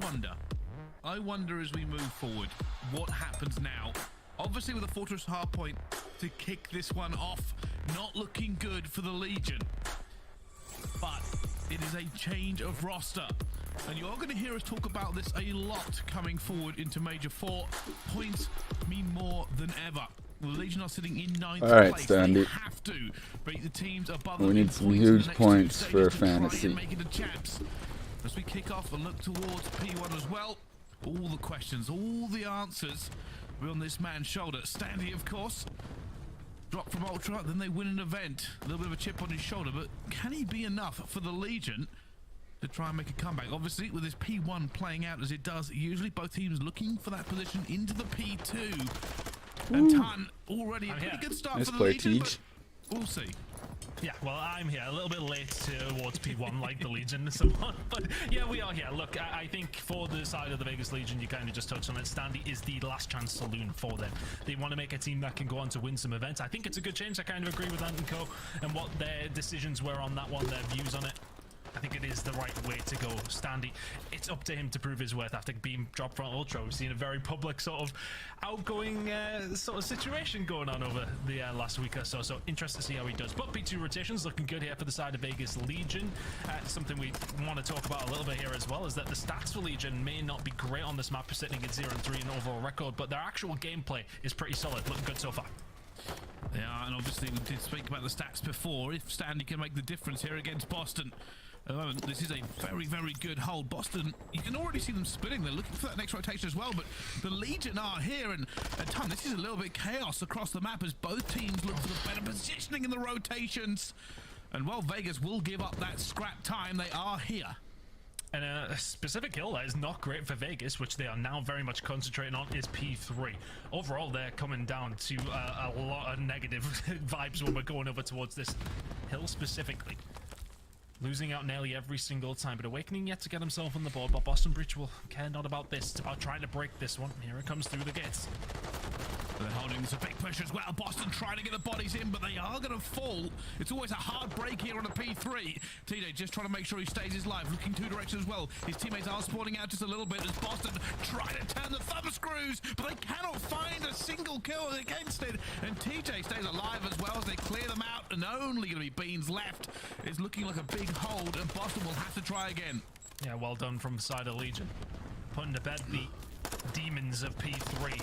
M: wonder as we move forward, what happens now? Obviously with a Fortress hardpoint to kick this one off, not looking good for the Legion. But it is a change of roster. And you are going to hear us talk about this a lot coming forward into Major 4. Points mean more than ever. The Legion are sitting in 9th place.
I: Standy.
M: They have to beat the teams above them.
I: We need some huge points for fantasy.
M: Make it a champs. As we kick off and look towards P1 as well, all the questions, all the answers will be on this man's shoulder. Standy, of course, drop from Ultra, then they win an event. A little bit of a chip on his shoulder, but can he be enough for the Legion to try and make a comeback? Obviously, with this P1 playing out as it does, usually both teams looking for that position into the P2. And Tan already a pretty good start for the Legion, but we'll see.
N: Yeah, well, I'm here a little bit late towards P1 like the Legion somewhat, but yeah, we are here. Look, I think for the side of the Vegas Legion, you kind of just touched on it. Standy is the last chance saloon for them. They want to make a team that can go on to win some events. I think it's a good change. I kind of agree with Ant and Co. and what their decisions were on that one, their views on it. I think it is the right way to go. Standy, it's up to him to prove his worth after being dropped from Ultra. We've seen a very public sort of outgoing sort of situation going on over the last week or so. So interested to see how he does. But P2 rotations looking good here for the side of Vegas Legion. Something we want to talk about a little bit here as well is that the stats for Legion may not be great on this map, sitting at 0-3 in overall record, but their actual gameplay is pretty solid. Looking good so far.
M: They are, and obviously we did speak about the stats before. If Standy can make the difference here against Boston, at the moment, this is a very, very good hold. Boston, you can already see them spinning. They're looking for that next rotation as well, but the Legion are here, and Tom, this is a little bit chaos across the map as both teams look for the better positioning in the rotations. And while Vegas will give up that scrap time, they are here.
N: And a specific hill that is not great for Vegas, which they are now very much concentrating on, is P3. Overall, they're coming down to a lot of negative vibes when we're going over towards this hill specifically. Losing out nearly every single time, but Awakening yet to get himself on the board, but Boston Breach will care not about this. It's about trying to break this one. Here it comes through the gates.
M: They're holding this a big pressure as well. Boston trying to get the bodies in, but they are going to fall. It's always a hard break here on a P3. TJ just trying to make sure he stays his life, looking two directions as well. His teammates are spawning out just a little bit as Boston try to turn the thumb screws, but they cannot find a single kill against it. And TJ stays alive as well as they clear them out, and only going to be Beans left. It's looking like a big hold, and Boston will have to try again.
N: Yeah, well done from the side of Legion. Putting to bed the demons of P3.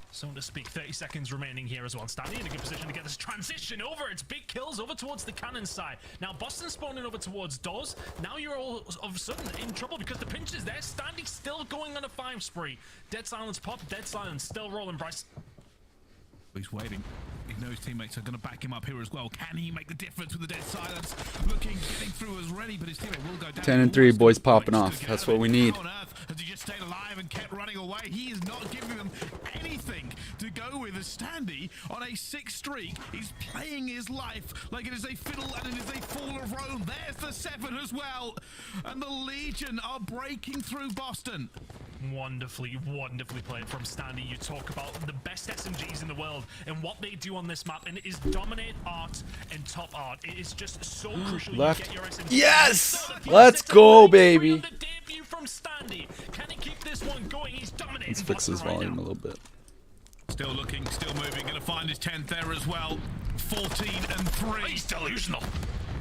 N: So to speak, 30 seconds remaining here as well. Standy in a good position to get this transition over. It's big kills over towards the cannon side. Now Boston spawning over towards Doors. Now you're all of a sudden in trouble because the pinch is there. Standy still going on a 5 spree. Dead silence pop, dead silence still rolling, Bryce.
M: He's waiting. He knows his teammates are going to back him up here as well. Can he make the difference with the dead silence? Looking, getting through as ready, but his teammate will go down.
I: 10-3, boys popping off. That's what we need.
M: Has he just stayed alive and kept running away? He is not giving them anything to go with. As Standy on a 6 streak, he's playing his life like it is a fiddle and it is a fall of Rome. There's the 7 as well. And the Legion are breaking through Boston.
N: Wonderfully, wonderfully played from Standy. You talk about the best SMGs in the world and what they do on this map, and it is dominate art and top art. It is just so crucial.
I: Left.
N: You get your SMG.
I: Yes! Let's go, baby.
N: The debut from Standy. Can he keep this one going? He's dominating.
I: Let's fix this volume a little bit.
M: Still looking, still moving. Going to find his 10th there as well. 14-3.
N: He's delusional.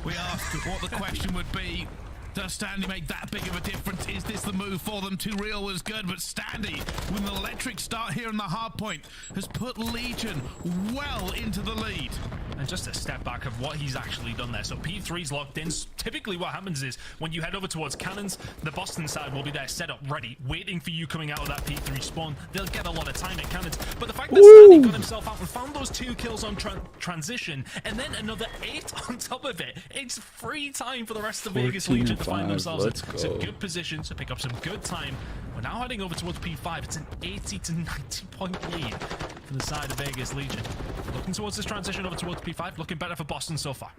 M: We asked what the question would be. Does Standy make that big of a difference? Is this the move for them? 2 real was good, but Standy, with an electric start here in the hard point, has put Legion well into the lead.
N: And just a step back of what he's actually done there. So P3's locked in. Typically what happens is when you head over towards cannons, the Boston side will be there set up ready, waiting for you coming out of that P3 spawn. They'll get a lot of time at cannons. But the fact that Standy got himself out and found those 2 kills on transition, and then another 8 on top of it, it's free time for the rest of Vegas Legion to find themselves in some good positions to pick up some good time. We're now heading over towards P5. It's an 80 to 90 point lead for the side of Vegas Legion. Looking towards this transition over towards P5, looking better for Boston so far.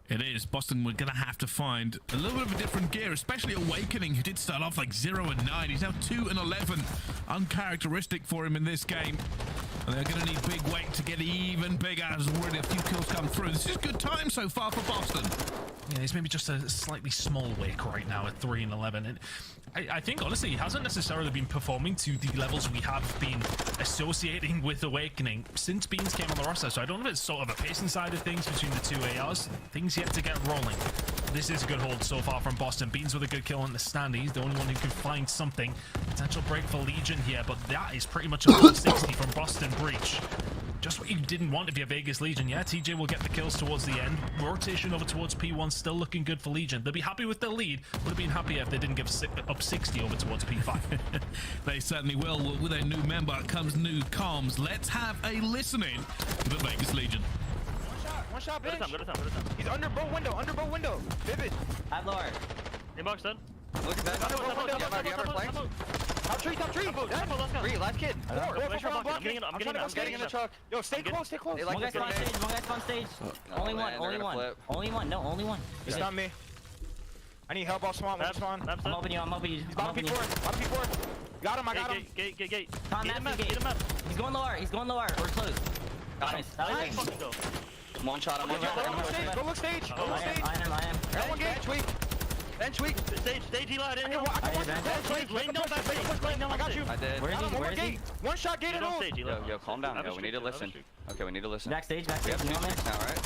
M: It is. Boston, we're going to have to find a little bit of a different gear, especially Awakening, who did start off like 0-9. He's now 2-11. Uncharacteristic for him in this game. And they're going to need big weight to get even bigger. There's already a few kills come through. This is good time so far for Boston.
N: Yeah, he's maybe just a slightly small wake right now at 3-11. And I think, honestly, he hasn't necessarily been performing to the levels we have been associating with Awakening since Beans came on the roster. So I don't know if it's sort of a pacing side of things between the 2 ARs. Things yet to get rolling. This is a good hold so far from Boston. Beans with a good kill on the stand. He's the only one who can find something. Potential break for Legion here, but that is pretty much a full 60 from Boston Breach. Just what you didn't want if you're Vegas Legion. Yeah, TJ will get the kills towards the end. Rotation over towards P1, still looking good for Legion. They'll be happy with their lead. Would have been happier if they didn't give up 60 over towards P5.
M: They certainly will. With a new member comes new comms. Let's have a listening to the Vegas Legion.
O: One shot, bitch. He's under bow window. Vivid.
P: I've lowered.
O: Inbox done.
P: Looking back.
O: Top tree. Three, last kid. Four. I'm getting in the truck. Yo, stay close.
P: One guy's on stage. Only one. No, only one.
O: It's not me. I need help off spawn.
P: I'm helping you.
O: He's bottom P4. Got him.
Y: Gate.
P: Tom,
Y: Get him up.
P: He's going lower. We're close.
Y: Nice.
P: One shot.
O: Go look stage.
P: I am.
O: Got one gate. Bench weak.
Y: Stage heal out in.
O: I got you.
P: I did. Where is he?
O: One shot gate at all.
P: Yo, calm down. Yo, we need to listen. Okay, we need to listen. Backstage.
Y: We
P: have 2 minutes now, right?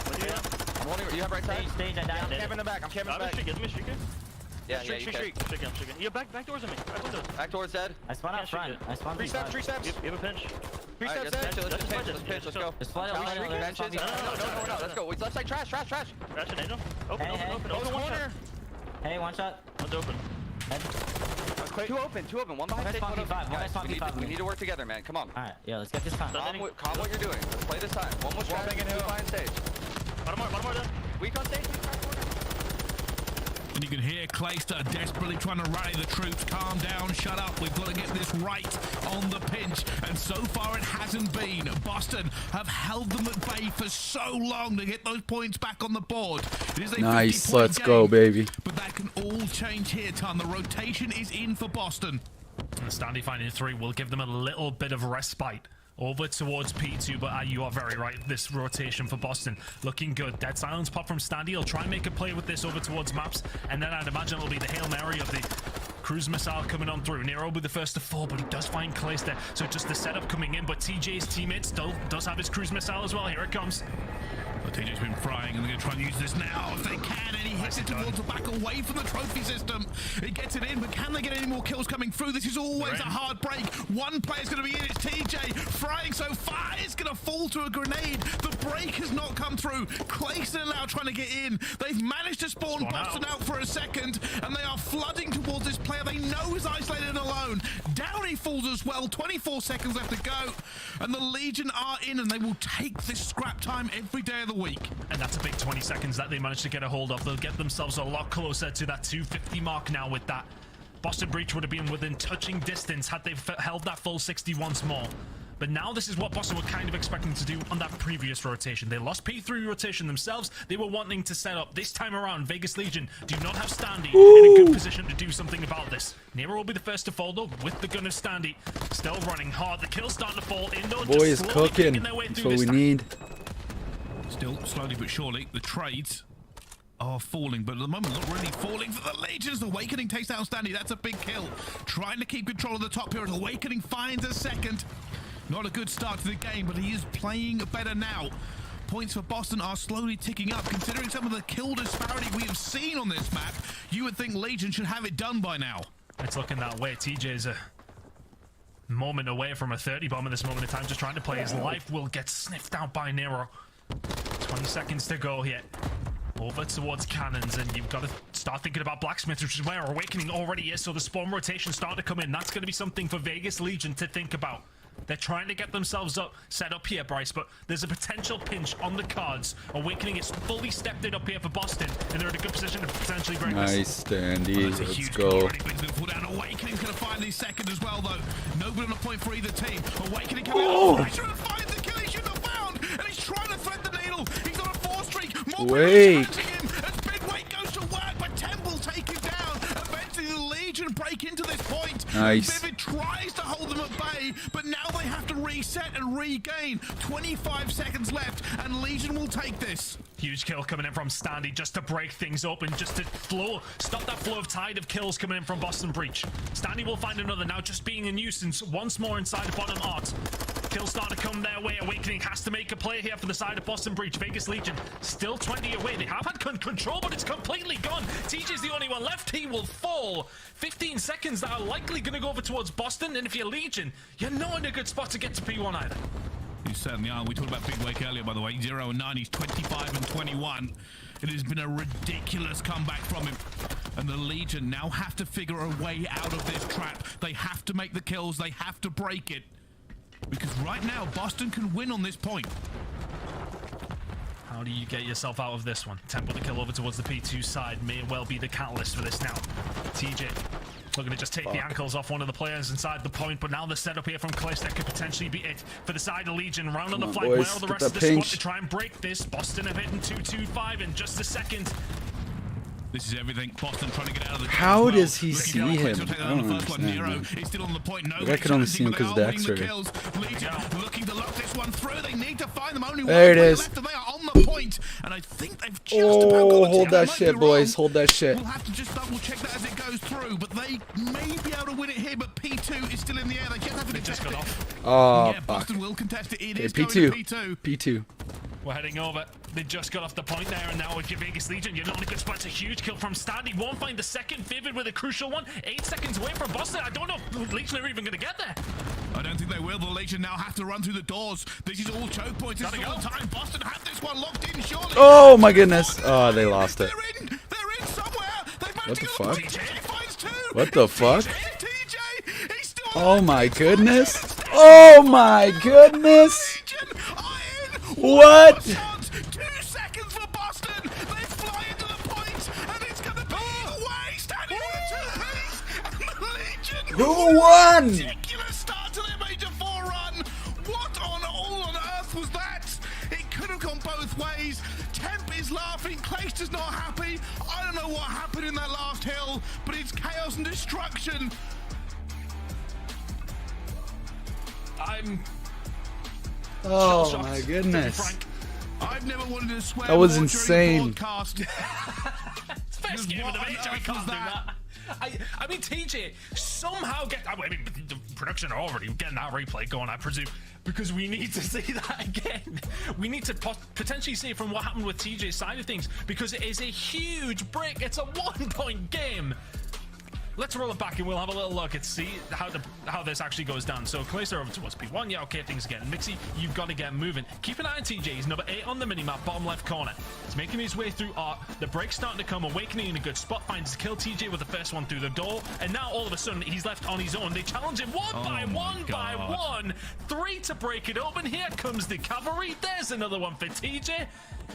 O: I'm holding. You have right side.
P: Stage. I died.
O: I'm camping in the back.
Y: Give me a streaker.
O: Yeah, you can.
Y: I'm shaking. You're back doors on me.
O: Back doors dead.
P: I spawned out front.
O: Three steps.
Y: You have a pinch.
O: 3 steps dead.
Y: Let's
O: Let's go.
P: Just flood out.
O: Benches. No. Let's go. Left side trash.
Y: Trash and Angel. Open.
O: Corner.
P: Hey, one shot.
Y: One's open.
O: Two open. One behind stage.
P: We
O: need to work together, man. Come on.
P: Alright, yeah, let's get this time.
O: Calm what you're doing. Let's play this time. One more shot. Two behind stage.
Y: Bottom more then.
O: Weak on stage.
M: And you can hear Clayster desperately trying to rally the troops. Calm down, shut up. We've got to get this right on the pinch. And so far it hasn't been. Boston have held them at bay for so long to get those points back on the board. It is a
I: Nice,
M: 50-point
I: let's
M: game,
I: go, baby.
M: But that can all change here, Tom. The rotation is in for Boston.
N: And Standy finding 3 will give them a little bit of respite over towards P2, but you are very right. This rotation for Boston looking good. Dead silence pop from Standy. He'll try and make a play with this over towards maps, and then I'd imagine it'll be the Hail Mary of the cruise missile coming on through. Nero will be the first to fall, but he does find Clayster. So just the setup coming in, but TJ's teammate still does have his cruise missile as well. Here it comes.
M: Well, TJ's been frying, and they're going to try and use this now if they can, and he hits it towards the back away from the trophy system. He gets it in, but can they get any more kills coming through? This is always a hard break. One player's going to be in. It's TJ. Frying so far, it's going to fall to a grenade. The break has not come through. Clayson now trying to get in. They've managed to spawn Boston out for a second, and they are flooding towards this player they know is isolated and alone. Down he falls as well. 24 seconds left to go, and the Legion are in, and they will take this scrap time every day of the week.
N: And that's a big 20 seconds that they managed to get a hold of. They'll get themselves a lot closer to that 250 mark now with that. Boston Breach would have been within touching distance had they held that full 60 once more. But now this is what Boston were kind of expecting to do on that previous rotation. They lost P3 rotation themselves. They were wanting to set up. This time around, Vegas Legion do not have Standy in a good position to do something about this. Nero will be the first to fall though with the gun of Standy. Still running hard. The kill's starting to fall. Indo
I: Boy is cooking. That's what we need.
M: Still, slowly but surely, the trades are falling, but at the moment, not really falling for the Legions. Awakening takes down Standy. That's a big kill. Trying to keep control of the top here as Awakening finds a second. Not a good start to the game, but he is playing better now. Points for Boston are slowly ticking up. Considering some of the kill disparity we have seen on this map, you would think Legion should have it done by now.
N: It's looking that way. TJ's a moment away from a 30 bomb at this moment in time, just trying to play his life. Will get sniffed out by Nero. 20 seconds to go here. Over towards cannons, and you've got to start thinking about blacksmith, which is where Awakening already is. So the spawn rotation starting to come in. That's going to be something for Vegas Legion to think about. They're trying to get themselves set up here, Bryce, but there's a potential pinch on the cards. Awakening is fully stepped it up here for Boston, and they're in a good position to potentially break this.
I: Nice, Standy. Let's go.
M: Awakening's going to find his second as well, though. Nobody on the point for either team. Awakening coming out. He's trying to find the kill he should have found, and he's trying to thread the needle. He's on a 4 streak.
I: Wait.
M: As Big Weight goes to work, but Temple take him down. Eventually, the Legion break into this point.
I: Nice.
M: Vivid tries to hold them at bay, but now they have to reset and regain. 25 seconds left, and Legion will take this.
N: Huge kill coming in from Standy just to break things open, just to stop that flow of tide of kills coming in from Boston Breach. Standy will find another now, just being a nuisance once more inside the bottom art. kills start to come their way. Awakening has to make a play here for the side of Boston Breach. Vegas Legion still 20 away. They have had control, but it's completely gone. TJ's the only one left. He will fall. 15 seconds that are likely going to go over towards Boston, and if you're Legion, you're not in a good spot to get to P1 either.
M: You certainly are. We talked about Big Wake earlier, by the way. 0 and 9. He's 25 and 21. It has been a ridiculous comeback from him. And the Legion now have to figure a way out of this trap. They have to make the kills. They have to break it. Because right now, Boston can win on this point.
N: How do you get yourself out of this one? Tempo the kill over towards the P2 side may well be the catalyst for this now. TJ looking to just take the ankles off one of the players inside the point, but now the setup here from Calista could potentially be it for the side of Legion. Round on the flank, where are the rest of the squad to try and break this? Boston have hit in 2-2-5 in just a second.
M: This is everything. Boston trying to get out of the
I: How does he see him? I don't understand, man. I can only see him because of the X-ray.
M: Looking to lock this one through. They need to find them. Only
I: there it is.
M: Left and they are on the point. And I think they've just
I: hold that shit, boys. Hold that shit.
M: We'll have to just double check that as it goes through. But they may be able to win it here. But P2 is still in the air. They just have to contest it.
I: Oh,
M: yeah, Boston will contest it. It is
I: P2.
M: going to P2.
I: P2.
N: We're heading over. They just got off the point there, and now if you're Vegas Legion, you're not in a good spot. It's a huge kill from Standy. Won't find the second. Vivid with a crucial one. 8 seconds away from Boston. I don't know if Legion are even going to get there.
M: I don't think they will. The Legion now have to run through the doors. This is all choke points. This is all time. Boston have this one locked in, surely.
I: Oh my goodness. Oh, they lost it.
M: They're in somewhere.
I: What the fuck? What the fuck? Oh my goodness. Oh my goodness. What?
M: 2 seconds for Boston. They fly into the point, and it's going to be away. Standing on 2 and the Legion.
I: Who won?
M: Ridiculous start to their Major 4 run. What on earth was that? It could have gone both ways. Temp is laughing. Clayster's not happy. I don't know what happened in that last hill, but it's chaos and destruction.
I: Oh my goodness.
M: I've never wanted to swear.
I: That was insane.
N: First game of the major, we can't do that. I mean, TJ somehow get. I mean, the production are already getting that replay going, I presume, because we need to see that again. We need to potentially see it from what happened with TJ's side of things, because it is a huge break. It's a 1-point game. Let's roll it back and we'll have a little look and see how this actually goes down. So Clayster over towards P1. Yeah, okay, things are getting mixy. You've got to get moving. Keep an eye on TJ. He's number 8 on the minimap, bottom left corner. He's making his way through art. The break's starting to come. Awakening in a good spot. Finds to kill TJ with the first one through the door. And now all of a sudden he's left on his own. They challenge him one by one. 3 to break it open. Here comes the cavalry. There's another one for TJ.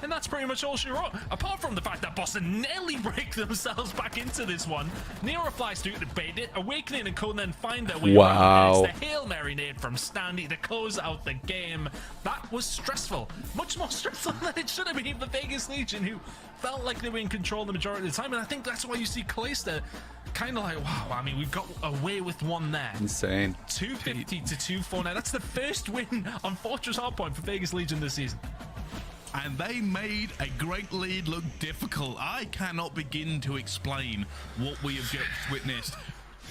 N: And that's pretty much all she wrote. Apart from the fact that Boston nearly break themselves back into this one. Nero flies through to bait it. Awakening and Co then find their way around. It's the Hail Mary nade from Standy to close out the game. That was stressful. Much more stressful than it should have been for Vegas Legion, who felt like they were in control the majority of the time. And I think that's why you see Clayster kind of like, wow, I mean, we've got away with one there.
I: Insane.
N: 250 to 249. That's the first win on Fortress Hardpoint for Vegas Legion this season.
M: And they made a great lead look difficult. I cannot begin to explain what we have just witnessed.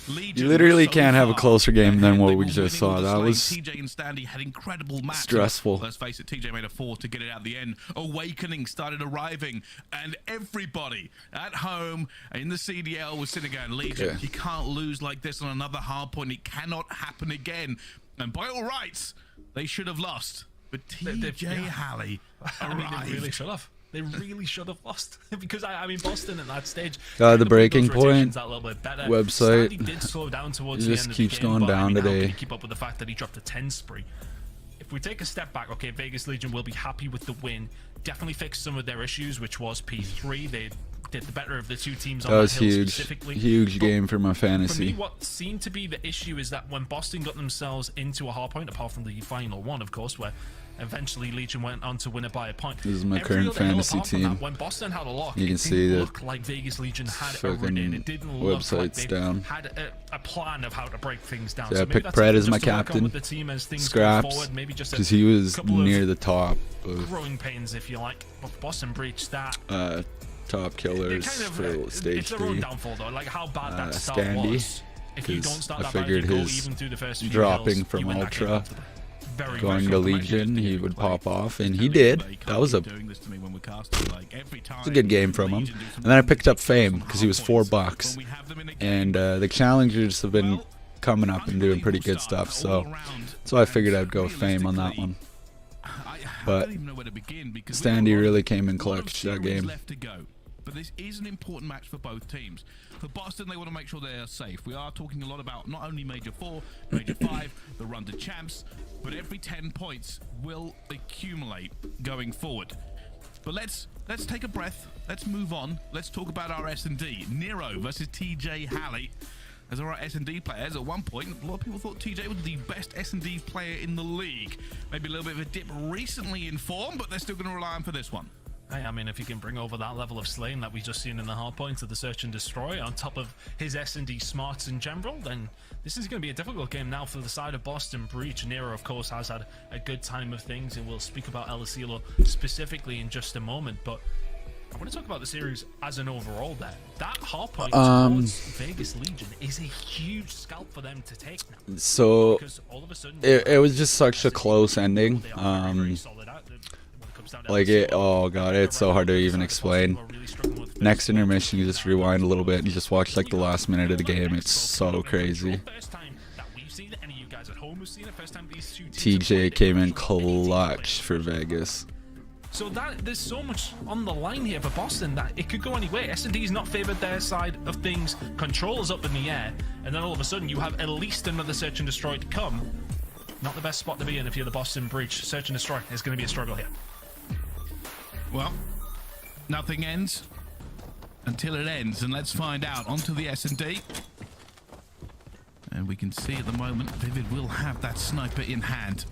M: Legion
I: you literally
M: so
I: can't have a closer game than what we
M: were
I: just saw. That was
M: TJ and Standy had incredible matches.
I: Stressful.
M: Let's face it, TJ made a 4 to get it at the end. Awakening started arriving, and everybody at home in the CDL was sitting going, Legion, you can't lose like this on another hard point. It cannot happen again. And by all rights, they should have lost. But TJ Halley
N: they really should have. They really should have lost. Because, I mean, Boston at that stage...
I: the breaking point
N: that little bit better.
I: Website.
N: Standy did slow down towards
I: it
N: the
I: just
N: end
I: keeps
N: of the game,
I: going
N: but,
I: down
N: I mean,
I: today.
N: How can you keep up with the fact that he dropped a 10 spree? If we take a step back, okay, Vegas Legion will be happy with the win. Definitely fixed some of their issues, which was P3. They did the better of the two teams on
I: that was
N: that hill
I: huge.
N: specifically.
I: Huge game for my fantasy.
N: For me, what seemed to be the issue is that when Boston got themselves into a hard point, apart from the final one, of course, where eventually Legion went on to win it by a point.
I: This is my current fantasy team.
N: That, when Boston had a lock,
I: you can
N: it
I: see
N: didn't
I: that
N: look like Vegas Legion had a run in. It didn't look like they had a plan of how to break things down.
I: So I picked Pred as my captain. Scraps, because he was near the top of
N: growing pains, if you like. But Boston breached that.
I: Top killers for stage
N: it's
I: 3.
N: It's their own downfall, though. Like how bad that start
I: Standy,
N: was. If you don't start
I: I
N: that
I: figured
N: bad, you
I: his
N: go even through the first few
I: dropping
N: hills,
I: from Ultra going to Legion, he would pop off, and he did. That was a good game from him. And then I picked up Fame because he was $4, and the challengers have been coming up and doing pretty good stuff. So I figured I'd go with Fame on that one. But Standy really came in clutch that game.
M: But this is an important match for both teams. For Boston, they want to make sure they are safe. We are talking a lot about not only Major 4, Major 5, the run to champs, but every 10 points will accumulate going forward. But let's take a breath. Let's move on. Let's talk about our S&D. Nero versus TJ Halley. As our S&D players, at one point, a lot of people thought TJ was the best S&D player in the league. Maybe a little bit of a dip recently in form, but they're still going to rely on for this one.
N: I mean, if you can bring over that level of slaying that we just seen in the hard points of the Search and Destroy on top of his S&D smarts in general, then this is going to be a difficult game now for the side of Boston Breach. Nero, of course, has had a good time of things, and we'll speak about El Asilo specifically in just a moment, but I want to talk about the series as an overall there. That hard point towards Vegas Legion is a huge scalp for them to take now.
I: So
N: all of a sudden,
I: it was just such a close ending. Like oh god, it's so hard to even explain. Next intermission, you just rewind a little bit and you just watch like the last minute of the game. It's so crazy. TJ came in clutch for Vegas.
N: So there's so much on the line here for Boston that it could go anywhere. S&D's not favored their side of things. Control's up in the air, and then all of a sudden you have at least another Search and Destroy to come. Not the best spot to be in if you're the Boston Breach. Search and Destroy is going to be a struggle here.
M: Well, nothing ends until it ends, and let's find out. Onto the S&D. And we can see at the moment, Vivid will have that sniper in hand.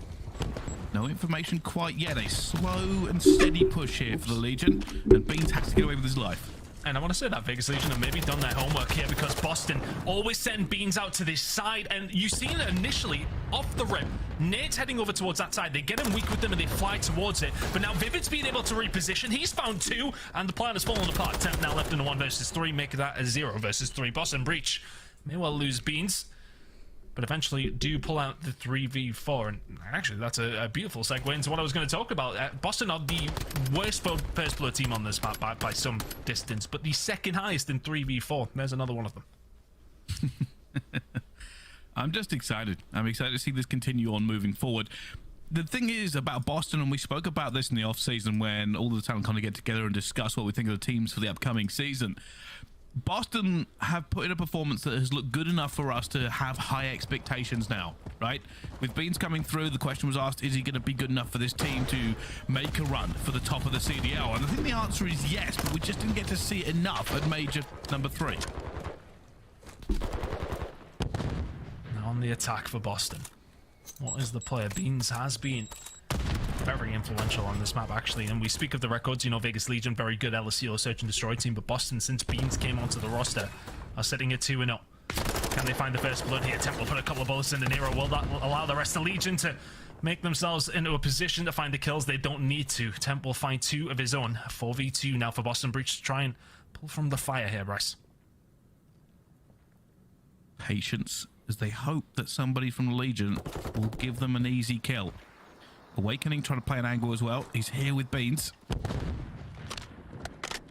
M: No information quite yet. A slow and steady push here for the Legion, and Beans has to get away with his life.
N: And I want to say that Vegas Legion have maybe done their homework here, because Boston always send Beans out to this side, and you see it initially off the rip. Nade's heading over towards that side. They get him weak with them and they fly towards it. But now Vivid's being able to reposition. He's found 2, and the plan has fallen apart. Temp now left in a 1 versus 3, making that a 0 versus 3. Boston Breach may well lose Beans, but eventually do pull out the 3v4. And actually, that's a beautiful segue into what I was going to talk about. Boston are the worst first blood team on this map by some distance, but the second highest in 3v4. There's another one of them.
M: I'm just excited. I'm excited to see this continue on moving forward. The thing is about Boston, and we spoke about this in the off-season when all the talent kind of get together and discuss what we think of the teams for the upcoming season. Boston have put in a performance that has looked good enough for us to have high expectations now, right? With Beans coming through, the question was asked, is he going to be good enough for this team to make a run for the top of the CDL? And I think the answer is yes, but we just didn't get to see it enough at Major number 3.
N: Now on the attack for Boston. What is the player? Beans has been very influential on this map, actually, and we speak of the records, you know, Vegas Legion, very good LSCO Search and Destroy team, but Boston, since Beans came onto the roster, are sitting at 2-0. Can they find the first blood here? Temp will put a couple of bullets in the Nero. Will that allow the rest of Legion to make themselves into a position to find the kills? They don't need to. Temp will find 2 of his own. 4v2 now for Boston Breach to try and pull from the fire here, Bryce.
M: Patience, as they hope that somebody from the Legion will give them an easy kill. Awakening trying to play an angle as well. He's here with Beans.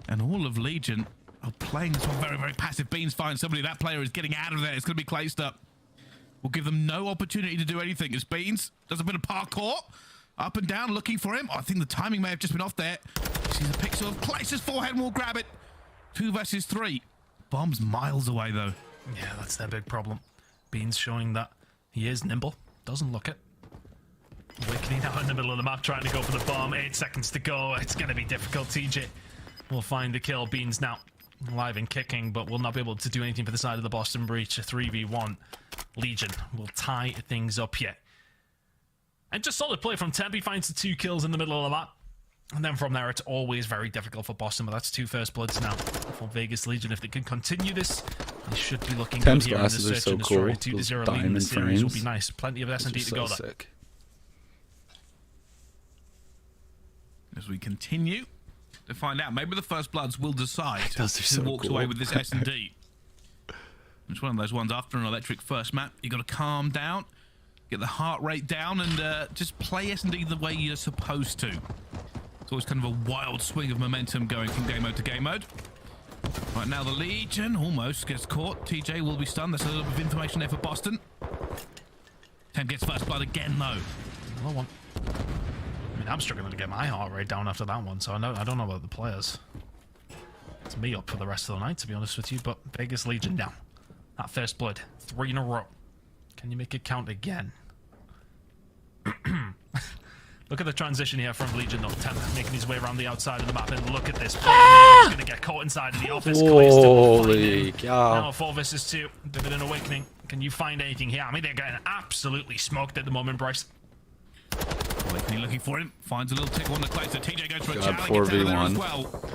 M: And all of Legion are playing this one very, very passive. Beans finds somebody. That player is getting out of there. It's going to be Clayst up. We'll give them no opportunity to do anything as Beans does a bit of parkour. Up and down looking for him. I think the timing may have just been off there. Sees a pixel of Clayster's forehead and will grab it. 2 versus 3. Bomb's miles away though.
N: Yeah, that's their big problem. Beans showing that he is nimble. Doesn't look it. Awakening out in the middle of the map, trying to go for the bomb. 8 seconds to go. It's going to be difficult. TJ will find the kill. Beans now alive and kicking, but will not be able to do anything for the side of the Boston Breach. A 3v1. Legion will tie things up here. And just solid play from Temp. He finds the 2 kills in the middle of the map. And then from there, it's always very difficult for Boston, but that's 2 first bloods now for Vegas Legion. If they can continue this, they should be looking good here in the Search and Destroy. 2-0 lead in the series will be nice. Plenty of S&D to go there.
M: As we continue to find out, maybe the first bloods will decide who walks away with this S&D. It's one of those ones after an electric first map. You got to calm down, get the heart rate down, and just play S&D the way you're supposed to. It's always kind of a wild swing of momentum going from game mode to game mode. Right now, the Legion almost gets caught. TJ will be stunned. There's a little bit of information there for Boston. Temp gets first blood again, though.
N: Another one. I mean, I'm struggling to get my heart rate down after that one, so I don't know about the players. It's me up for the rest of the night, to be honest with you, but Vegas Legion down. That first blood. 3 in a row. Can you make it count again? Look at the transition here from Legion, though. Temp making his way around the outside of the map, and look at this. He's going to get caught inside of the office.
I: Holy cow.
N: Now 4 versus 2. Dividend Awakening. Can you find anything here? I mean, they're getting absolutely smoked at the moment, Bryce.
M: Awakening looking for him. Finds a little tick on the place. So TJ goes for a
I: God,
M: challenge.
I: 4v1.
M: Well.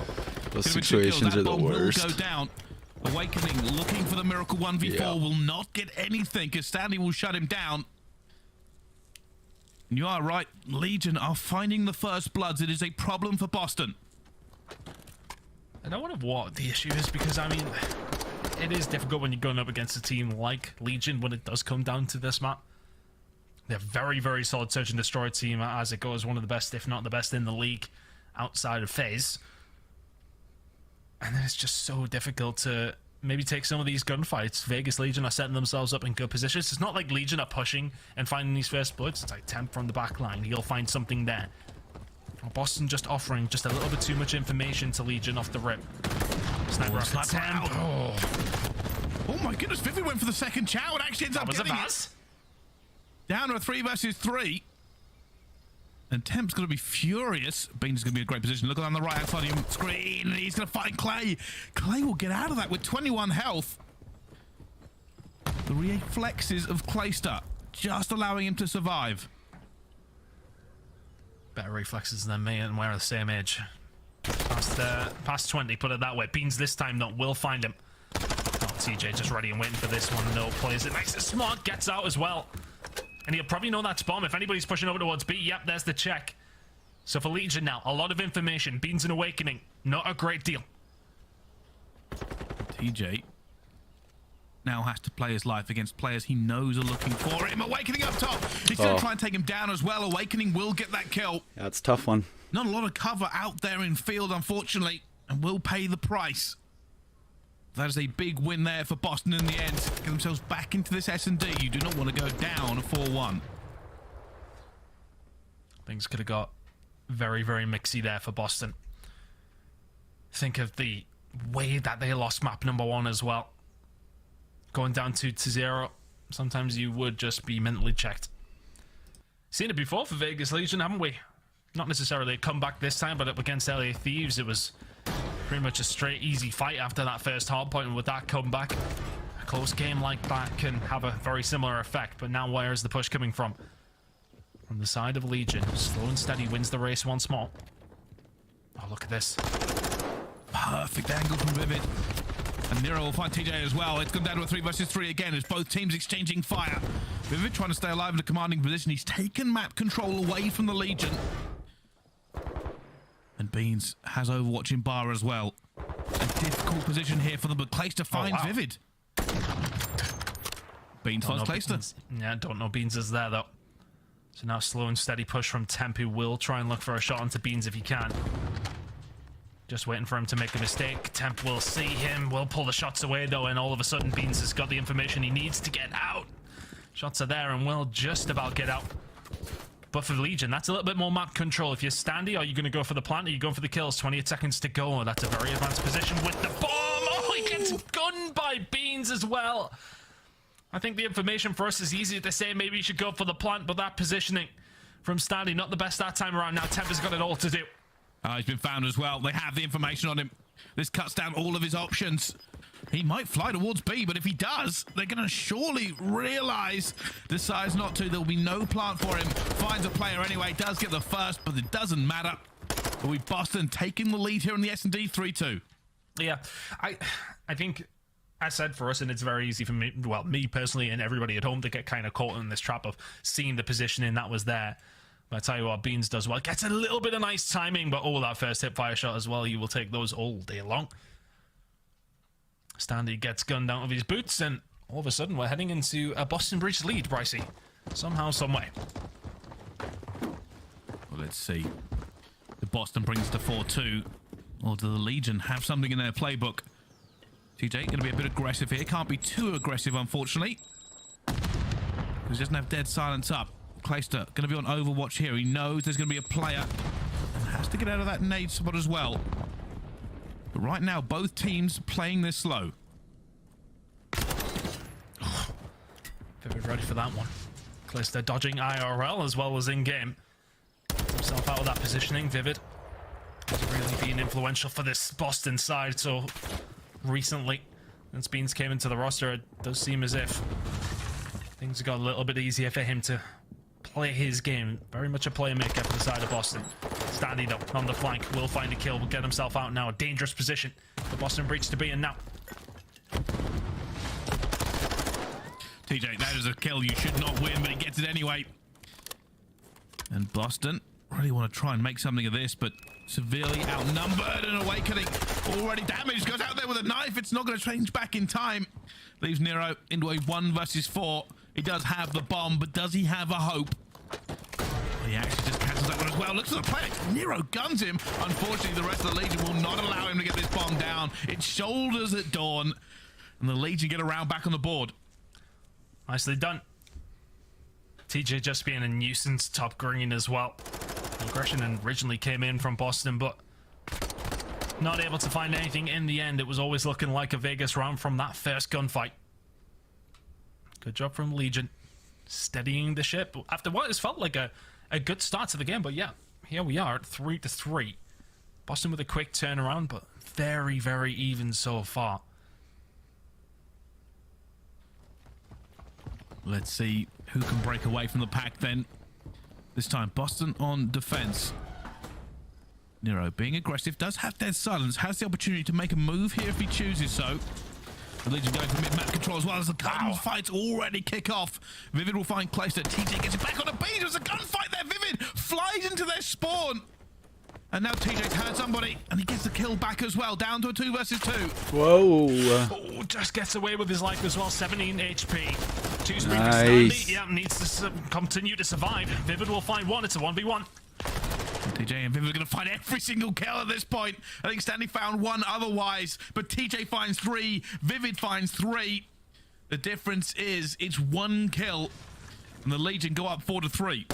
I: Those situations are the worst.
M: Will go down. Awakening looking for the miracle 1v4 will not get anything because Stanley will shut him down. And you are right. Legion are finding the first bloods. It is a problem for Boston.
N: I don't wonder what the issue is, because, I mean, it is difficult when you're going up against a team like Legion when it does come down to this map. They're a very, very solid search and destroy team as it goes. One of the best, if not the best, in the league outside of FaZe. And then it's just so difficult to maybe take some of these gunfights. Vegas Legion are setting themselves up in good positions. It's not like Legion are pushing and finding these first bloods. It's like Temp from the back line. He'll find something there. Boston just offering just a little bit too much information to Legion off the rip. Sniper off the Temp.
M: Oh my goodness, Vivi went for the second chow and actually ends up getting it. Down to a 3 versus 3. And Temp's going to be furious. Bean's going to be in a great position. Look on the right-hand side of your screen. And he's going to find Clay. Clay will get out of that with 21 health. The reflexes of Clayster just allowing him to survive.
N: Better reflexes than me, and we're the same age. Past 20, put it that way. Beans this time, though, will find him. Oh, TJ just ready and waiting for this one. No, plays it nice and smart. Gets out as well. And he'll probably know that's bomb. If anybody's pushing over towards B, yep, there's the check. So for Legion now, a lot of information. Beans and Awakening, not a great deal.
M: TJ now has to play his life against players he knows are looking for him. Awakening up top. He's going to try and take him down as well. Awakening will get that kill.
I: Yeah, it's a tough one.
M: Not a lot of cover out there in field, unfortunately, and will pay the price. That is a big win there for Boston in the end. Get themselves back into this S&D. You do not want to go down 4-1.
N: Things could have got very, very mixy there for Boston. Think of the way that they lost map number 1 as well. Going down 2-0. Sometimes you would just be mentally checked. Seen it before for Vegas Legion, haven't we? Not necessarily a comeback this time, but up against LA Thieves, it was pretty much a straight, easy fight after that first hard point. And with that comeback, a close game like that can have a very similar effect. But now where is the push coming from? From the side of Legion. Slow and steady wins the race once more. Oh, look at this.
M: Perfect angle from Vivid. And Nero will find TJ as well. It's gone down to a 3 versus 3 again as both teams exchanging fire. Vivid trying to stay alive in a commanding position. He's taken map control away from the Legion. And Beans has Overwatch in bar as well. A difficult position here for them, but Clayster finds Vivid. Beans finds Clayster.
N: Yeah, don't know Beans is there though. So now slow and steady push from Temp, who will try and look for a shot onto Beans if he can. Just waiting for him to make a mistake. Temp will see him, will pull the shots away though, and all of a sudden Beans has got the information he needs to get out. Shots are there and will just about get out. But for Legion, that's a little bit more map control. If you're standy, are you going to go for the plant? Are you going for the kills? 28 seconds to go. That's a very advanced position with the bomb. Oh, he gets gunned by Beans as well. I think the information for us is easier to say. Maybe you should go for the plant, but that positioning from standy, not the best that time around. Now Temp has got it all to do.
M: He's been found as well. They have the information on him. This cuts down all of his options. He might fly towards B, but if he does, they're going to surely realize, decides not to. There'll be no plant for him. Finds a player anyway, does get the first, but it doesn't matter. But we've Boston taking the lead here in the S&D 3-2.
N: Yeah, I think, as said for us, and it's very easy for me, well, me personally and everybody at home to get kind of caught in this trap of seeing the positioning that was there. But I tell you what, Beans does well. Gets a little bit of nice timing, but that first hip fire shot as well, you will take those all day long. Standy gets gunned out of his boots, and all of a sudden we're heading into a Boston Breach lead, Brycey. somehow, someway.
M: Well, let's see. The Boston brings to 4-2. Or do the Legion have something in their playbook? TJ going to be a bit aggressive here. Can't be too aggressive, unfortunately. Because he doesn't have dead silence up. Clayster going to be on Overwatch here. He knows there's going to be a player. And has to get out of that nade spot as well. But right now, both teams playing this slow.
N: Vivid ready for that one. Clayster dodging IRL as well as in-game. Himself out of that positioning. Vivid has really been influential for this Boston side so recently. Since Beans came into the roster, it does seem as if things have got a little bit easier for him to play his game. Very much a playmaker for the side of Boston. Standing though on the flank, will find a kill, will get himself out now. A dangerous position for Boston Breach to be in now.
M: TJ, that is a kill you should not win, but he gets it anyway. And Boston really want to try and make something of this, but severely outnumbered, and Awakening already damaged. Goes out there with a knife. It's not going to change back in time. Leaves Nero into a 1 versus 4. He does have the bomb, but does he have a hope? Well, he actually just cancels that one as well. Looks at the play. Nero guns him. Unfortunately, the rest of the Legion will not allow him to get this bomb down. It's shoulders at dawn, and the Legion get around back on the board.
N: Nicely done. TJ just being a nuisance top green as well. The aggression originally came in from Boston, but not able to find anything in the end. It was always looking like a Vegas round from that first gunfight. Good job from Legion. Steadying the ship after what has felt like a good start to the game, but yeah, here we are at 3-3. Boston with a quick turnaround, but very, very even so far.
M: Let's see who can break away from the pack then. This time, Boston on defense. Nero being aggressive, does have dead silence, has the opportunity to make a move here if he chooses so. The Legion going for mid-map control as well as the gunfights already kick off. Vivid will find Clayster. TJ gets it back on the beat. There's a gunfight there. Vivid flies into their spawn. And now TJ's heard somebody, and he gets the kill back as well, down to a 2 versus 2.
I: Whoa.
N: Oh, just gets away with his life as well, 17 HP. 2 spree
I: Nice.
N: for Stanley. Yeah, needs to continue to survive. Vivid will find one, it's a 1v1.
M: TJ and Vivid are going to find every single kill at this point. I think Stanley found 1 otherwise, but TJ finds 3, Vivid finds 3. The difference is it's 1 kill, and the Legion go up 4-3.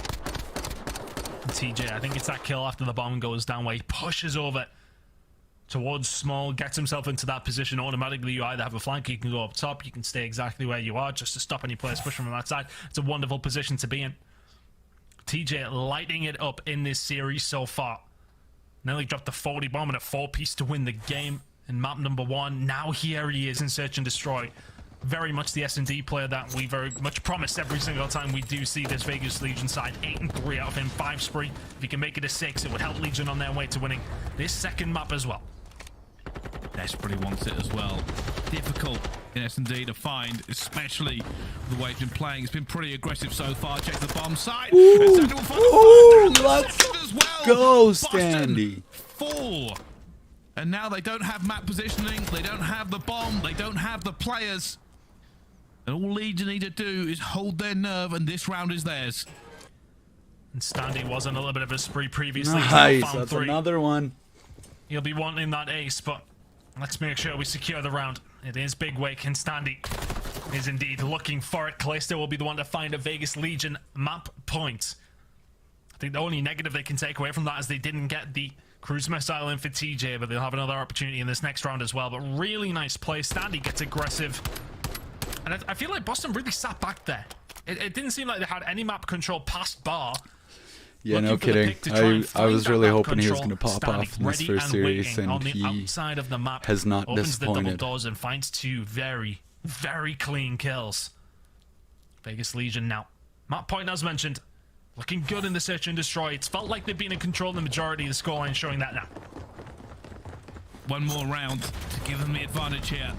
N: TJ, I think it's that kill after the bomb goes down where he pushes over towards Small, gets himself into that position. Automatically, you either have a flank, you can go up top, you can stay exactly where you are just to stop any players pushing from that side. It's a wonderful position to be in. TJ lighting it up in this series so far. Nearly dropped the 40 bomb and a 4-piece to win the game in map number 1. Now here he is in Search and Destroy. Very much the S&D player that we very much promised every single time we do see this Vegas Legion side. 8-3 out of him, 5 spree. If he can make it a 6, it would help Legion on their way to winning this second map as well.
M: Desperately wants it as well. Difficult in S&D to find, especially the way it's been playing. It's been pretty aggressive so far. Check the bomb side.
I: Ooh, let's go, Standy.
M: 4. And now they don't have map positioning. They don't have the bomb. They don't have the players. And all Legion need to do is hold their nerve, and this round is theirs.
N: And Standy was on a little bit of a spree previously.
I: Nice, that's
N: 3.
I: another one.
N: He'll be wanting that ace, but let's make sure we secure the round. It is Big Wake, and Standy is indeed looking for it. Clayster will be the one to find a Vegas Legion map point. I think the only negative they can take away from that is they didn't get the cruise missile in for TJ, but they'll have another opportunity in this next round as well. But really nice play. Standy gets aggressive. And I feel like Boston really sat back there. It didn't seem like they had any map control past bar.
I: Yeah, no kidding. I was really hoping he was going to pop off in this first series, and he
N: of the map,
I: has not
N: opens the double
I: disappointed.
N: doors and finds 2 very, very clean kills. Vegas Legion now. Map point as mentioned. Looking good in the Search and Destroy. It's felt like they've been in control of the majority of the scoreline, showing that now.
M: 1 more round to give them the advantage here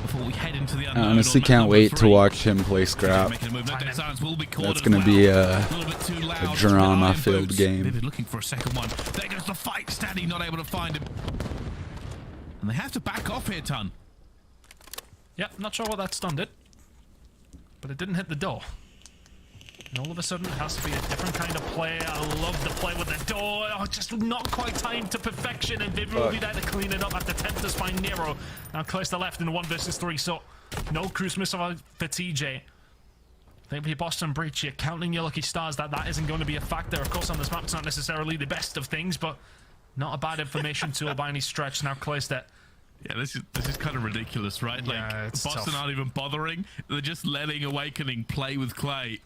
M: before we head into the
I: I
M: unknown.
I: honestly can't wait to watch him play Scrap. That's going to be a drama-filled game.
M: Vivid looking for a second one. There goes the fight. Standy not able to find him. And they have to back off here, Ton.
N: Yeah, not sure what that stun did, but it didn't hit the door. And all of a sudden, it has to be a different kind of play. I love the play with the door. Oh, just not quite timed to perfection. And Vivid will be there to clean it up at the 10th to find Nero. Now close to left in the 1 versus 3. So no cruise missile for TJ. I think for your Boston Breach, you're counting your lucky stars that isn't going to be a factor. Of course, on this map, it's not necessarily the best of things, but not a bad information tool by any stretch. Now close that.
M: Yeah, this is kind of ridiculous, right?
N: Yeah,
M: like,
N: it's
M: Boston
N: tough.
M: aren't even bothering. They're just letting Awakening play with Clay.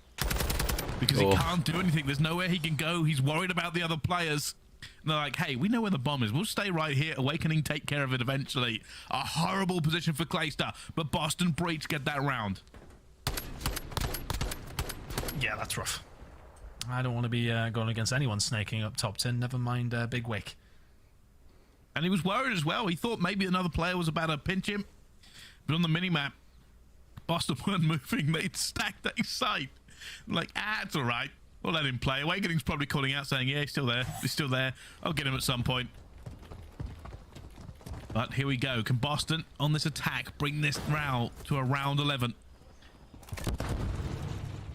M: Because he can't do anything. There's nowhere he can go. He's worried about the other players. And they're like, hey, we know where the bomb is. We'll stay right here. Awakening take care of it eventually. A horrible position for Clayster, but Boston Breach get that round.
N: Yeah, that's rough. I don't want to be going against anyone snaking up top 10. Never mind Big Wick.
M: And he was worried as well. He thought maybe another player was about to pinch him. But on the minimap, Boston weren't moving. They'd stacked a site. Like, it's all right. We'll let him play. Awakening's probably calling out saying, yeah, he's still there. He's still there. I'll get him at some point. But here we go. Can Boston, on this attack, bring this round to a round 11?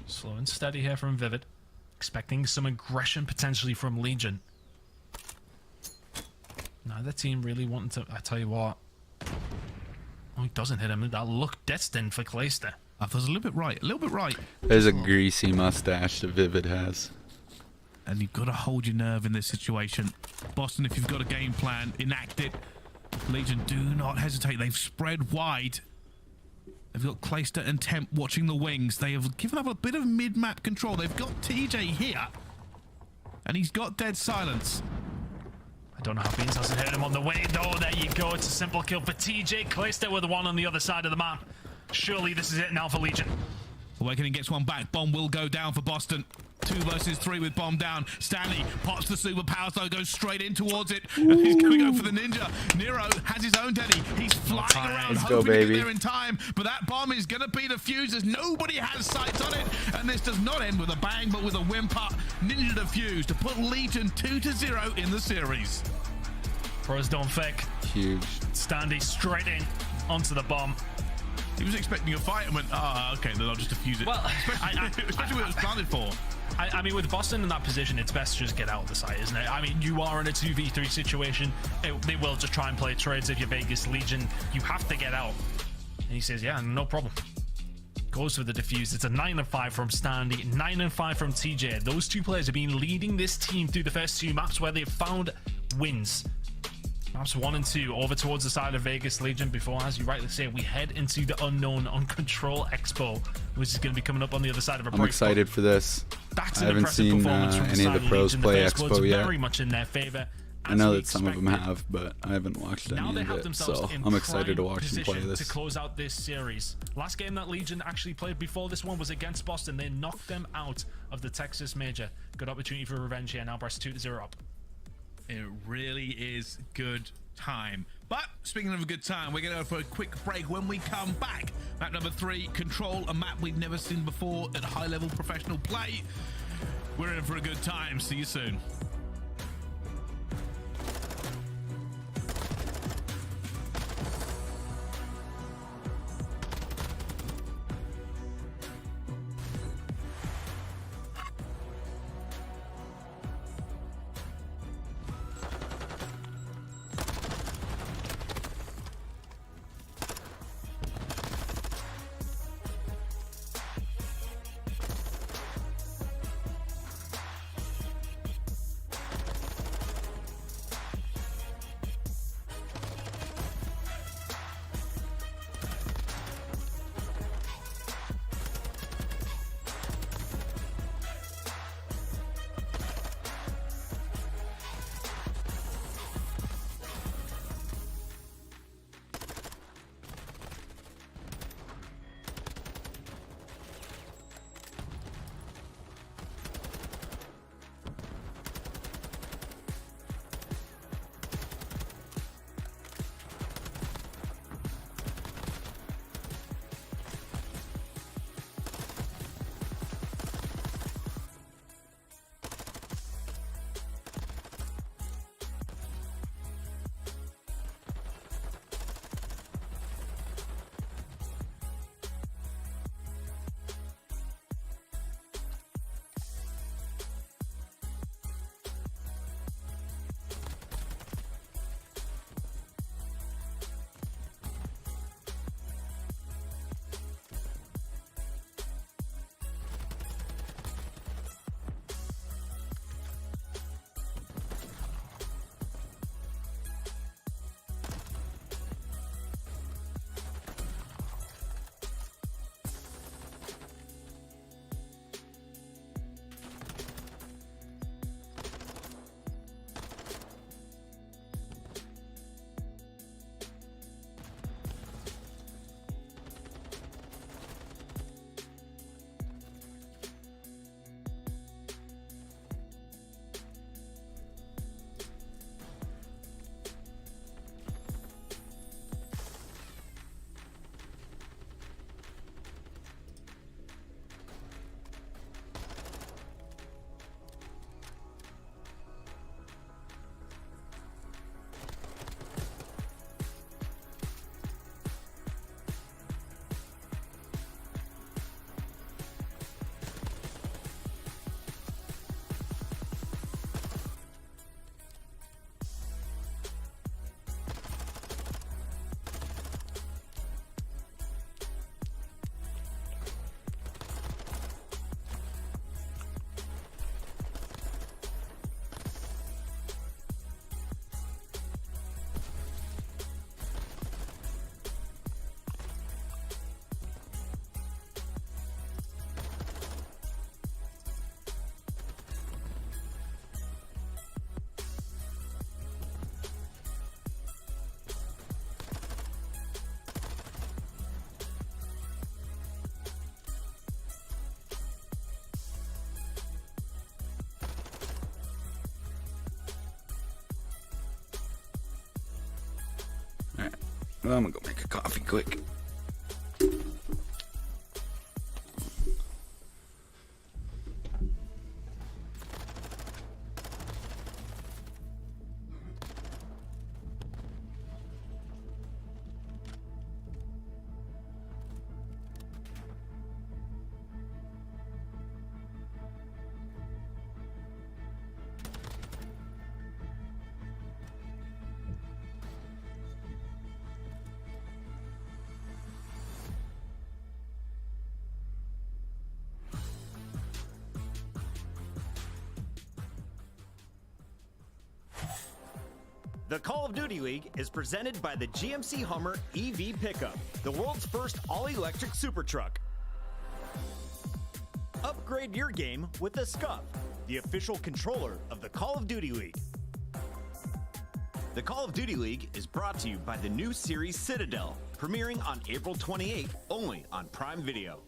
N: Slow and steady here from Vivid. Expecting some aggression potentially from Legion. Neither team really wanting to... I tell you what. Oh, he doesn't hit him. That looked destined for Clayster.
M: I thought it was a little bit right. A little bit right.
I: There's a greasy mustache that Vivid has.
M: And you've got to hold your nerve in this situation. Boston, if you've got a game plan, enact it. Legion, do not hesitate. They've spread wide. They've got Clayster and Temp watching the wings. They have given up a bit of mid-map control. They've got TJ here. And he's got dead silence.
N: I don't know how Beans hasn't hit him on the way, though. There you go. It's a simple kill for TJ. Clayster with one on the other side of the map. Surely this is it now for Legion.
M: Awakening gets one back. Bomb will go down for Boston. 2 versus 3 with bomb down. Stanley pops the superpower, so goes straight in towards it. And he's going to go for the ninja. Nero has his own Teddy. He's flying around, hoping to get there in time. But that bomb is going to be defused as nobody has sights on it. And this does not end with a bang, but with a whimper. Ninja defused to put Legion 2-0 in the series.
N: Pros don't fake.
I: Huge.
N: Standy straight in onto the bomb.
M: He was expecting a fight and went, okay, then I'll just defuse it. Well, especially what it was planted for.
N: I mean, with Boston in that position, it's best to just get out of the site, isn't it? I mean, you are in a 2v3 situation. They will just try and play trades if you're Vegas Legion. You have to get out. And he says, yeah, no problem. Goes for the defuse. It's a 9-5 from Standy, 9-5 from TJ. Those two players have been leading this team through the first 2 maps where they've found wins. Maps 1 and 2 over towards the side of Vegas Legion before, as you rightly say, we head into the unknown on Control Expo, which is going to be coming up on the other side of a break.
I: I'm excited for this.
N: That's
I: I haven't seen any of the pros play Expo yet.
N: Very much in their favor.
I: I know that some of them have, but I haven't watched any of it, so I'm excited to watch them play this.
N: To close out this series. Last game that Legion actually played before this one was against Boston. They knocked them out of the Texas Major. Good opportunity for revenge here. Now Breast 2-0 up.
M: It really is good time. But speaking of a good time, we're going to go for a quick break. When we come back, map number 3, Control, a map we've never seen before at high-level professional play. We're in for a good time. See you soon.
I: I'm gonna go make a coffee quick.
E: The Call of Duty League is presented by the GMC Hummer EV Pickup, the world's first all-electric super truck. Upgrade your game with the Scuff, the official controller of the Call of Duty League. The Call of Duty League is brought to you by the new series Citadel, premiering on April 28th only on Prime Video.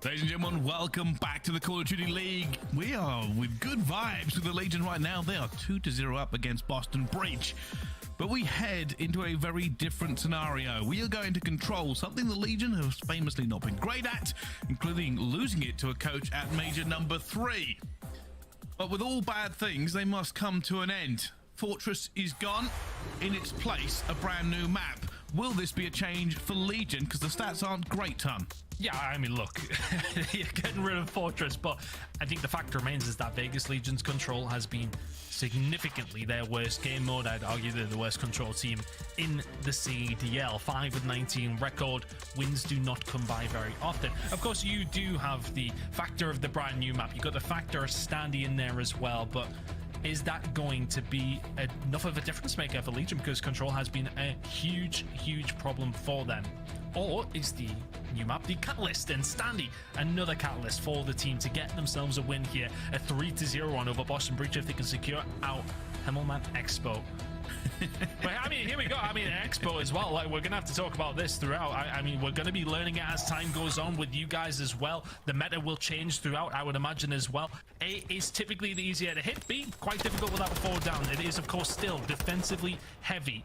M: Ladies and gentlemen, welcome back to the Call of Duty League. We are with good vibes with the Legion right now. They are 2-0 up against Boston Breach. But we head into a very different scenario. We are going to control something the Legion has famously not been great at, including losing it to a coach at Major number 3. But with all bad things, they must come to an end. Fortress is gone. In its place, a brand new map. Will this be a change for Legion? Because the stats aren't great, Ton.
N: Yeah, I mean, look, you're getting rid of Fortress, but I think the fact remains is that Vegas Legion's control has been significantly their worst game mode. I'd argue they're the worst control team in the CDL. 5-19 record. Wins do not come by very often. Of course, you do have the factor of the brand new map. You've got the factor of Standy in there as well, but is that going to be enough of a difference maker for Legion? Because control has been a huge, huge problem for them. Or is the new map the catalyst? And Standy, another catalyst for the team to get themselves a win here. A 3-0 run over Boston Breach if they can secure out Himmelman Expo. But I mean, here we go. I mean, Expo as well. Like, we're gonna have to talk about this throughout. I mean, we're gonna be learning it as time goes on with you guys as well. The meta will change throughout, I would imagine as well. A is typically the easier to hit. B, quite difficult without the forward down. It is, of course, still defensively heavy.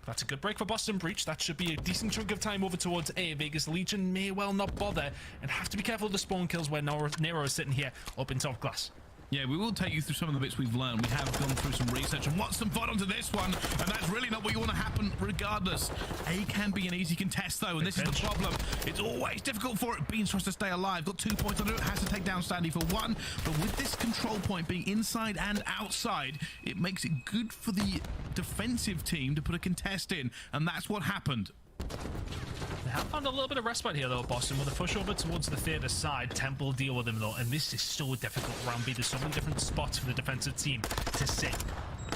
N: That's a good break for Boston Breach. That should be a decent chunk of time over towards A. Vegas Legion may well not bother and have to be careful of the spawn kills where Nero is sitting here up in top class.
M: Yeah, we will take you through some of the bits we've learned. We have gone through some research and watched some fun onto this one, and that's really not what you want to happen regardless. A can be an easy contest, though, and this is the problem. It's always difficult for it. Beans tries to stay alive. Got 2 points on it. Has to take down Standy for 1. But with this control point being inside and outside, it makes it good for the defensive team to put a contest in, and that's what happened.
N: They have found a little bit of respite here, though, Boston, with a push over towards the theater side. Temple deal with him, though, and this is so difficult round B. There's so many different spots for the defensive team to sit.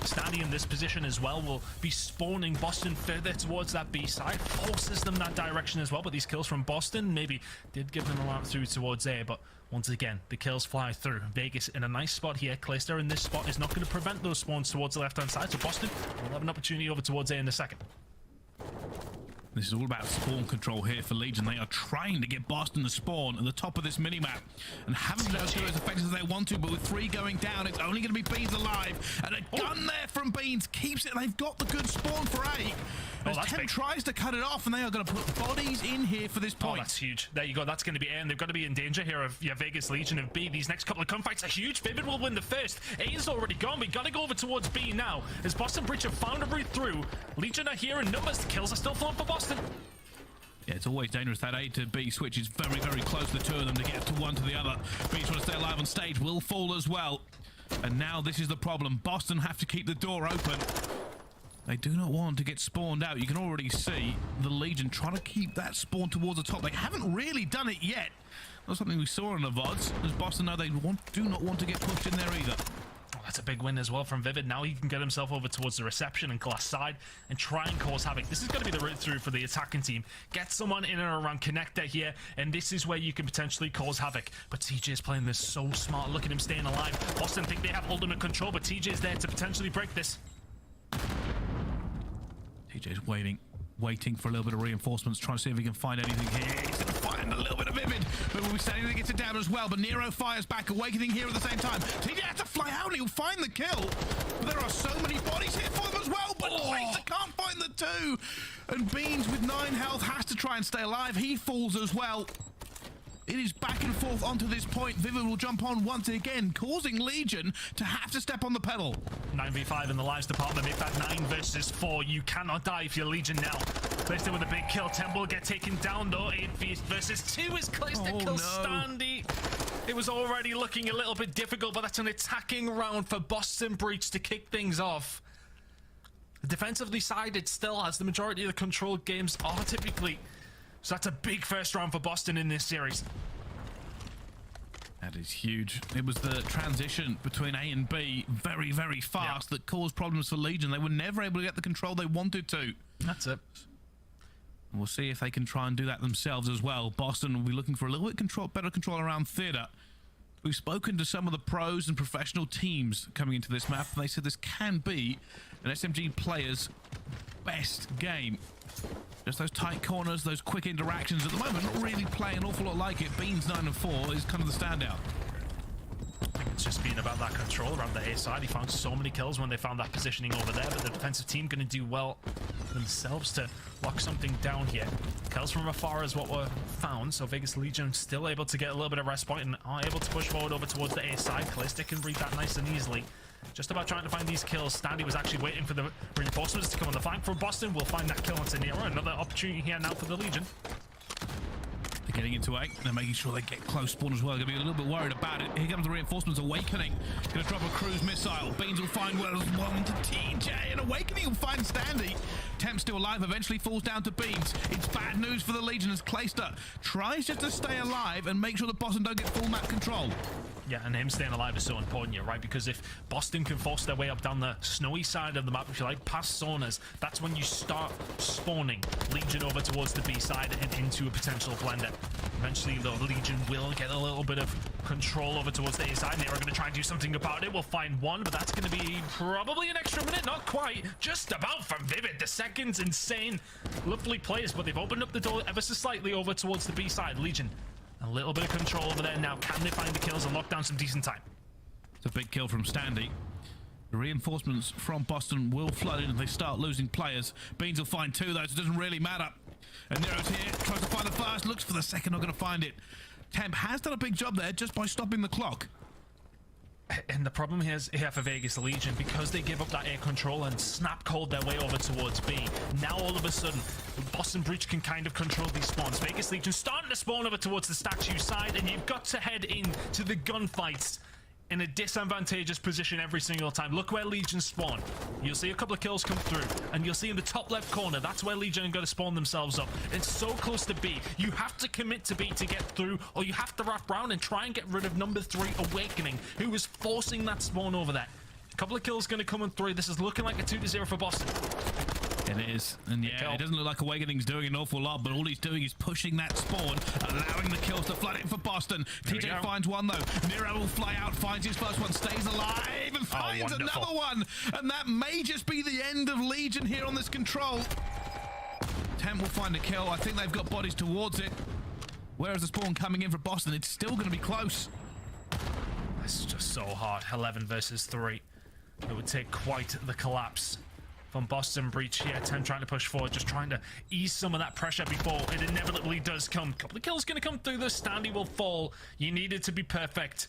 N: Standing in this position as well will be spawning Boston further towards that B side, forces them that direction as well. But these kills from Boston maybe did give them a route through towards A, but once again, the kills fly through. Vegas in a nice spot here. Clayster in this spot is not going to prevent those spawns towards the left-hand side, so Boston will have an opportunity over towards A in a second.
M: This is all about spawn control here for Legion. They are trying to get Boston to spawn at the top of this minimap and haven't been able to go as effective as they want to, but with 3 going down, it's only going to be Beans alive. And a gun there from Beans keeps it. They've got the good spawn for A. As Tem tries to cut it off, and they are going to put bodies in here for this point.
N: Oh, that's huge. There you go. That's going to be A, and they've got to be in danger here of Vegas Legion of B. These next couple of gunfights are huge. Vivid will win the first. A is already gone. We got to go over towards B now. As Boston Breach have found a route through. Legion are here in numbers. The kills are still flowing for Boston.
M: Yeah, it's always dangerous. That A to B switch is very, very close, the two of them, to get to one to the other. Beach want to stay alive on stage, will fall as well. And now this is the problem. Boston have to keep the door open. They do not want to get spawned out. You can already see the Legion trying to keep that spawn towards the top. They haven't really done it yet. Not something we saw in the VODs. As Boston know, they do not want to get pushed in there either.
N: Oh, that's a big win as well from Vivid. Now he can get himself over towards the reception and glass side and try and cause havoc. This is going to be the route through for the attacking team. Get someone in and around connector here, and this is where you can potentially cause havoc. But TJ is playing this so smart. Look at him staying alive. Boston think they have ultimate control, but TJ is there to potentially break this.
M: TJ's waiting for a little bit of reinforcements, trying to see if he can find anything here. He's going to find a little bit of Vivid, but will be standing to get it down as well. But Nero fires back, Awakening here at the same time. TJ has to fly out and he'll find the kill. But there are so many bodies here for them as well, but Racer can't find the two. And Beans with 9 health has to try and stay alive. He falls as well. It is back and forth onto this point. Vivid will jump on once again, causing Legion to have to step on the pedal.
N: 9v5 in the lives department. Make that 9 versus 4. You cannot die if you're Legion now. Clayster with a big kill. Temple get taken down though. 8 versus 2 is Clayster kills Standy. It was already looking a little bit difficult, but that's an attacking round for Boston Breach to kick things off. Defensively sided still, as the majority of the controlled games are typically. So that's a big first round for Boston in this series.
M: That is huge. It was the transition between A and B very, very fast that caused problems for Legion. They were never able to get the control they wanted to.
N: That's it.
M: We'll see if they can try and do that themselves as well. Boston will be looking for a little bit better control around theater. We've spoken to some of the pros and professional teams coming into this map, and they said this can be an SMG player's best game. Just those tight corners, those quick interactions. At the moment, not really playing an awful lot like it. Beans 9 and 4 is kind of the standout.
N: I think it's just been about that control around the A side. He found so many kills when they found that positioning over there, but the defensive team going to do well themselves to lock something down here. Kills from afar is what were found, so Vegas Legion still able to get a little bit of rest point and are able to push forward over towards the A side. Callisto can read that nice and easily. Just about trying to find these kills. Standy was actually waiting for the reinforcements to come on the flank from Boston. We'll find that kill onto Nero. Another opportunity here now for the Legion.
M: They're getting into A. They're making sure they get close spawn as well. They're going to be a little bit worried about it. Here comes the reinforcements. Awakening. Going to drop a cruise missile. Beans will find one to TJ. And Awakening will find Standy. Temp still alive. Eventually falls down to Beans. It's bad news for the Legion as Clayster tries just to stay alive and make sure that Boston don't get full map control.
N: Yeah, and him staying alive is so important here, right? Because if Boston can force their way up down the snowy side of the map, if you like, past saunas, that's when you start spawning Legion over towards the B side and into a potential blender. Eventually, the Legion will get a little bit of control over towards the A side. They are going to try and do something about it. We'll find one, but that's going to be probably an extra minute. Not quite. Just about from Vivid. The second's insane. Lovely plays, but they've opened up the door ever so slightly over towards the B side. Legion. A little bit of control over there now. Can they find the kills and lock down some decent time?
M: It's a big kill from Standy. The reinforcements from Boston will flood in if they start losing players. Beans will find 2 though, so it doesn't really matter. And Nero's here, tries to find the first, looks for the second, not going to find it. Temp has done a big job there just by stopping the clock.
N: And the problem here for Vegas Legion, because they give up that air control and snap cold their way over towards B, now all of a sudden Boston Breach can kind of control these spawns. Vegas Legion starting to spawn over towards the statue side, and you've got to head in to the gunfights in a disadvantageous position every single time. Look where Legion spawn. You'll see a couple of kills come through, and you'll see in the top left corner, that's where Legion are going to spawn themselves up. It's so close to B. You have to commit to B to get through, or you have to wrap around and try and get rid of number 3, Awakening, who is forcing that spawn over there. A couple of kills going to come in 3. This is looking like a 2-0 for Boston.
M: It is, and yeah, it doesn't look like Awakening's doing an awful lot, but all he's doing is pushing that spawn, allowing the kills to flood in for Boston. TJ finds one though. Nero will fly out, finds his first one, stays alive, and finds another one. And that may just be the end of Legion here on this control. Temp will find a kill. I think they've got bodies towards it. Whereas the spawn coming in for Boston, it's still going to be close.
N: That's just so hard. 11 versus 3. It would take quite the collapse from Boston Breach here. Temp trying to push forward, just trying to ease some of that pressure before it inevitably does come. Couple of kills going to come through. The Standy will fall. You need it to be perfect.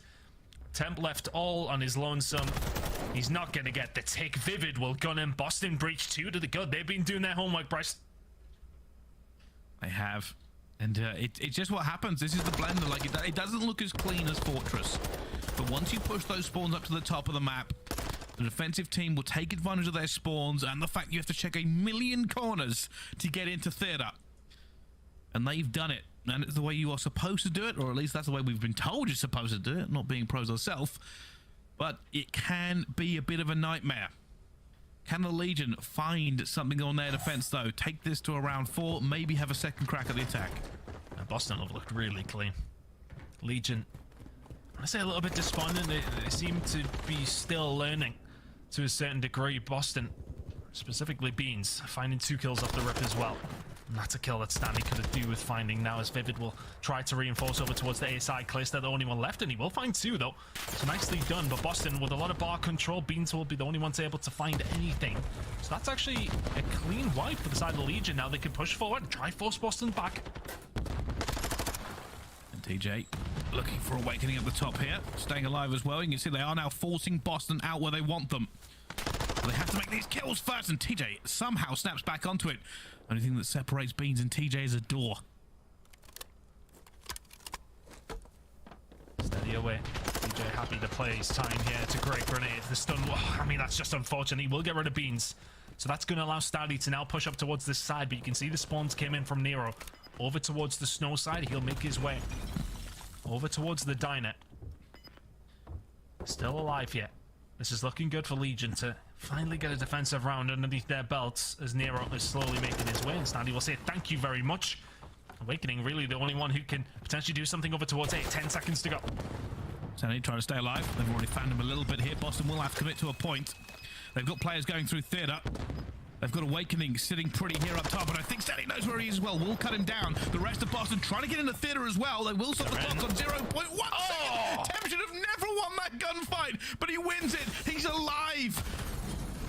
N: Temp left all on his lonesome. He's not going to get the tick. Vivid will gun him. Boston Breach 2 to the good. They've been doing their homework, Bryce.
M: They have. And it's just what happens. This is the blender. Like, it doesn't look as clean as Fortress. But once you push those spawns up to the top of the map, the defensive team will take advantage of their spawns and the fact you have to check 1,000,000 corners to get into theater. And they've done it. And it's the way you are supposed to do it, or at least that's the way we've been told you're supposed to do it, not being pros ourselves. But it can be a bit of a nightmare. Can the Legion find something on their defense, though? Take this to around 4, maybe have a second crack at the attack.
N: And Boston have looked really clean. Legion, I say a little bit despondent. They seem to be still learning to a certain degree. Boston, specifically Beans, finding 2 kills off the rip as well. And that's a kill that Stanley could have do with finding now, as Vivid will try to reinforce over towards the A side. Clay's the only one left, and he will find 2 though. So nicely done, but Boston with a lot of bar control. Beans will be the only ones able to find anything. So that's actually a clean wipe for the side of the Legion. Now they can push forward and try force Boston back.
M: And TJ looking for Awakening at the top here, staying alive as well. You can see they are now forcing Boston out where they want them. But they have to make these kills first, and TJ somehow snaps back onto it. Only thing that separates Beans and TJ is a door.
N: Steady away. TJ happy to play his time here. It's a great grenade. The stun, I mean, that's just unfortunate. He will get rid of Beans. So that's going to allow Stouty to now push up towards this side, but you can see the spawns came in from Nero. Over towards the snow side, he'll make his way. Over towards the diner. Still alive yet. This is looking good for Legion to finally get a defensive round underneath their belts as Nero is slowly making his way. And Standy will say thank you very much. Awakening really the only one who can potentially do something over towards 8. 10 seconds to go.
M: Standy trying to stay alive. They've already found him a little bit here. Boston will have to commit to a point. They've got players going through theater. They've got Awakening sitting pretty here up top, but I think Standy knows where he is as well. We'll cut him down. The rest of Boston trying to get into theater as well. They will stop the clock on 0.1 second. Tem should have never won that gunfight, but he wins it. He's alive.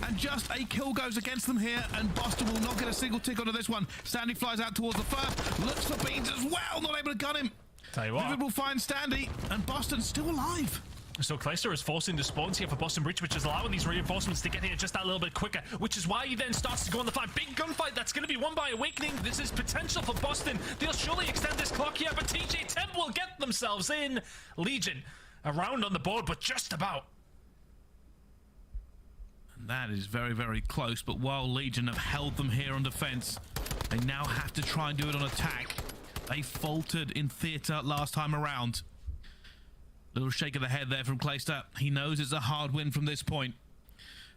M: And just a kill goes against them here, and Boston will not get a single tick onto this one. Standy flies out towards the first, looks for Beans as well, not able to gun him.
N: Tell you what.
M: Vivid will find Standy, and Boston's still alive.
N: So Clayster is forcing the spawns here for Boston Breach, which is allowing these reinforcements to get here just that little bit quicker, which is why he then starts to go on the fight. Big gunfight that's going to be won by Awakening. This is potential for Boston. They'll surely extend this clock here, but TJ Temp will get themselves in. Legion around on the board, but just about.
M: And that is very, very close, but while Legion have held them here on defense, they now have to try and do it on attack. They faltered in theater last time around. Little shake of the head there from Clayster. He knows it's a hard win from this point.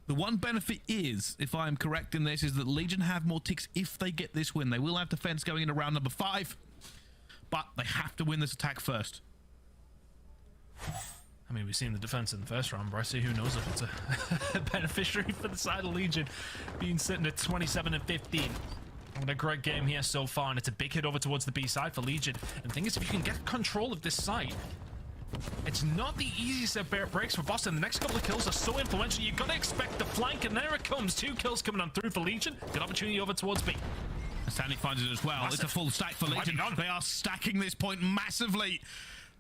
M: The one benefit is, if I'm correct in this, is that Legion have more ticks if they get this win. They will have defense going into round number 5, but they have to win this attack first.
N: I mean, we've seen the defense in the first round, Bryce. Who knows if it's a beneficiary for the side of Legion, being sitting at 27 and 15. What a great game here so far, and it's a big hit over towards the B side for Legion. And the thing is, if you can get control of this side, it's not the easiest of breaks for Boston. The next couple of kills are so influential. You've got to expect the flank, and there it comes. 2 kills coming on through for Legion. Good opportunity over towards B.
M: Stanley finds it as well.
N: Massive.
M: It's a full stack for Legion. They are stacking this point massively.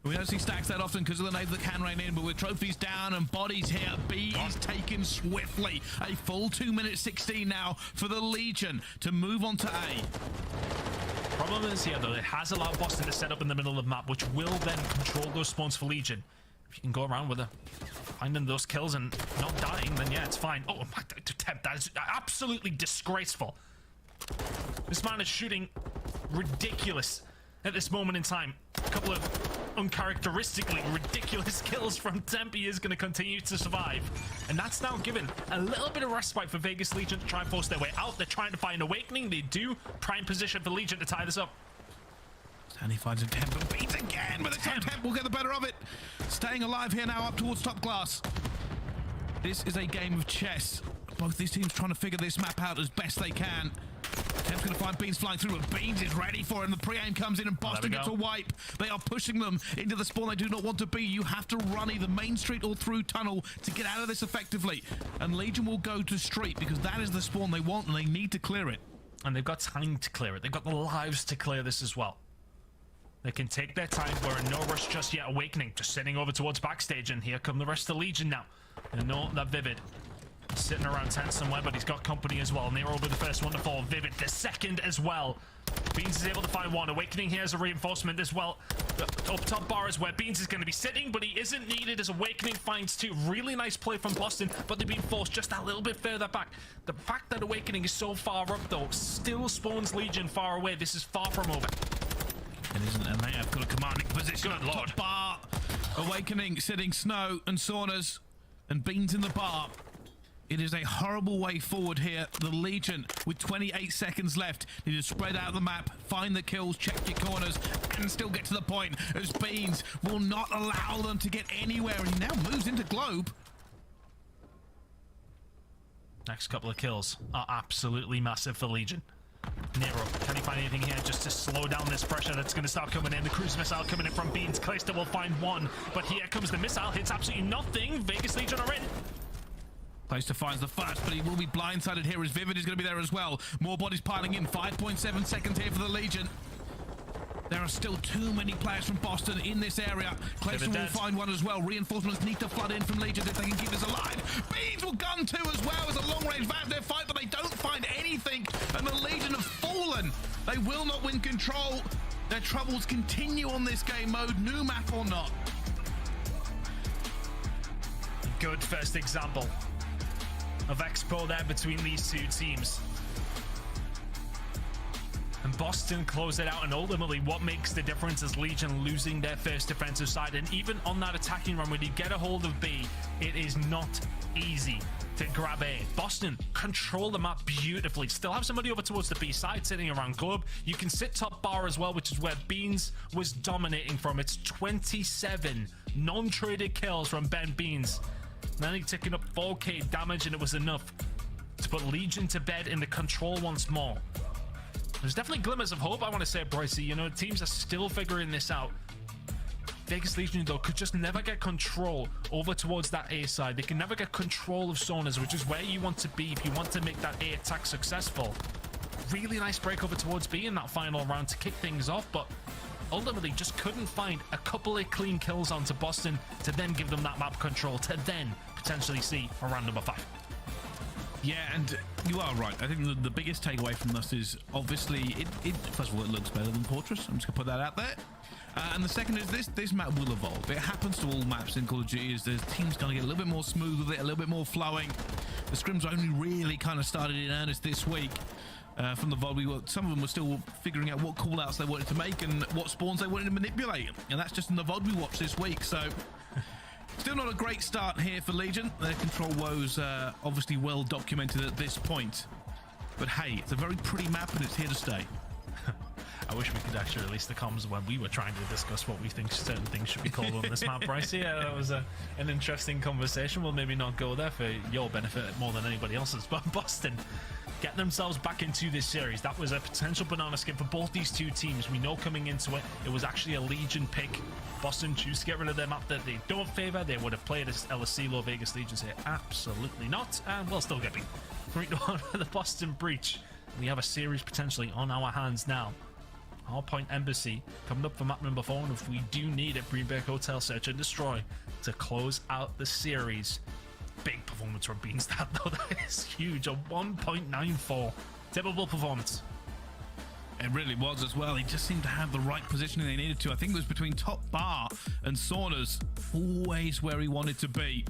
M: We don't see stacks that often because of the nades that can rain in, but with trophies down and bodies here, B is taken swiftly. A full 2 minutes 16 now for the Legion to move on to A.
N: Problem is here, though, it has allowed Boston to set up in the middle of the map, which will then control those spawns for Legion. If you can go around with finding those kills and not dying, then yeah, it's fine. Oh my, that is absolutely disgraceful. This man is shooting ridiculous at this moment in time. A couple of uncharacteristically ridiculous kills from Tempe is going to continue to survive. And that's now given a little bit of respite for Vegas Legion to try and force their way out. They're trying to find Awakening. They do. Prime position for Legion to tie this up.
M: Stanley finds a Temp and beats again, but the Temp will get the better of it. Staying alive here now up towards top glass. This is a game of chess. Both these teams trying to figure this map out as best they can. Temp's going to find Beans flying through, but Beans is ready for him. The pre-aim comes in and Boston gets a wipe. They are pushing them into the spawn they do not want to be. You have to run either main street or through tunnel to get out of this effectively. And Legion will go to street because that is the spawn they want and they need to clear it.
N: And they've got time to clear it. They've got the lives to clear this as well. They can take their time. We're in no rush just yet. Awakening just sitting over towards backstage, and here come the rest of the Legion now. They know that Vivid Sitting around 10 somewhere, but he's got company as well. Nero will be the first one to fall. Vivid the second as well. Beans is able to find one. Awakening here as a reinforcement as well. Up top bar is where Beans is going to be sitting, but he isn't needed as Awakening finds two. Really nice play from Boston, but they've been forced just a little bit further back. The fact that Awakening is so far up, though, still spawns Legion far away. This is far from over.
M: It isn't, and they have got a commanding position. Good Lord. Top bar. Awakening sitting Snow and Saunders and Beans in the bar. It is a horrible way forward here. The Legion, with 28 seconds left, need to spread out the map, find the kills, check your corners, and still get to the point, as Beans will not allow them to get anywhere, and he now moves into Globe.
N: Next couple of kills are absolutely massive for Legion. Nero, can he find anything here just to slow down this pressure that's going to start coming in? The cruise missile coming in from Beans. Clayster will find one, but here comes the missile. Hits absolutely nothing. Vegas Legion are in.
M: Clayster finds the first, but he will be blindsided here as Vivid is going to be there as well. More bodies piling in. 5.7 seconds here for the Legion. There are still too many players from Boston in this area. Clayster will find one as well. Reinforcements need to flood in from Legion if they can keep this alive. Beans will gun two as well as a long-range Vazdev fight, but they don't find anything. And the Legion have fallen. They will not win control. Their troubles continue on this game mode, new map or not.
N: Good first example of Expo there between these two teams. And Boston close it out, and ultimately what makes the difference is Legion losing their first defensive side. And even on that attacking run, when you get a hold of B, it is not easy to grab A. Boston control the map beautifully. Still have somebody over towards the B side sitting around Globe. You can sit top bar as well, which is where Beans was dominating from. It's 27 non-traded kills from Ben Beans. Now he's taking up 4k damage, and it was enough to put Legion to bed in the control once more. There's definitely glimmers of hope, I want to say, Brycey. You know, teams are still figuring this out. Vegas Legion, though, could just never get control over towards that A side. They can never get control of Sonas, which is where you want to be if you want to make that A attack successful. Really nice break over towards B in that final round to kick things off, but ultimately just couldn't find a couple of clean kills onto Boston to then give them that map control, to then potentially see a round number 5.
M: Yeah, and you are right. I think the biggest takeaway from this is obviously first of all, it looks better than Fortress. I'm just gonna put that out there. And the second is this map will evolve. It happens to all maps in Call of Duty. Is the team's gonna get a little bit more smooth with it, a little bit more flowing. The scrims only really kind of started in earnest this week. From the VOD, some of them were still figuring out what callouts they wanted to make and what spawns they wanted to manipulate, and that's just in the VOD we watched this week. So still not a great start here for Legion. Their control woes obviously well documented at this point, but hey, it's a very pretty map and it's here to stay.
N: I wish we could actually release the comms when we were trying to discuss what we think certain things should be called on this map, Bryce. Yeah, that was an interesting conversation. We'll maybe not go there for your benefit more than anybody else's, but Boston get themselves back into this series. That was a potential banana skin for both these two teams. We know coming into it, it was actually a Legion pick. Boston choose to get rid of their map that they don't favor. They would have played as LSC low. Vegas Legion say absolutely not, and we'll still get beat 3-1 for the Boston Breach. We have a series potentially on our hands now. Hardpoint Embassy coming up for map number 4, and if we do need it, Greenberg Hotel Search and Destroy to close out the series. Big performance from Beanstad though, that is huge, a 1.94. Typical performance.
M: It really was as well. He just seemed to have the right positioning they needed to. I think it was between top bar and Saunders, always where he wanted to be.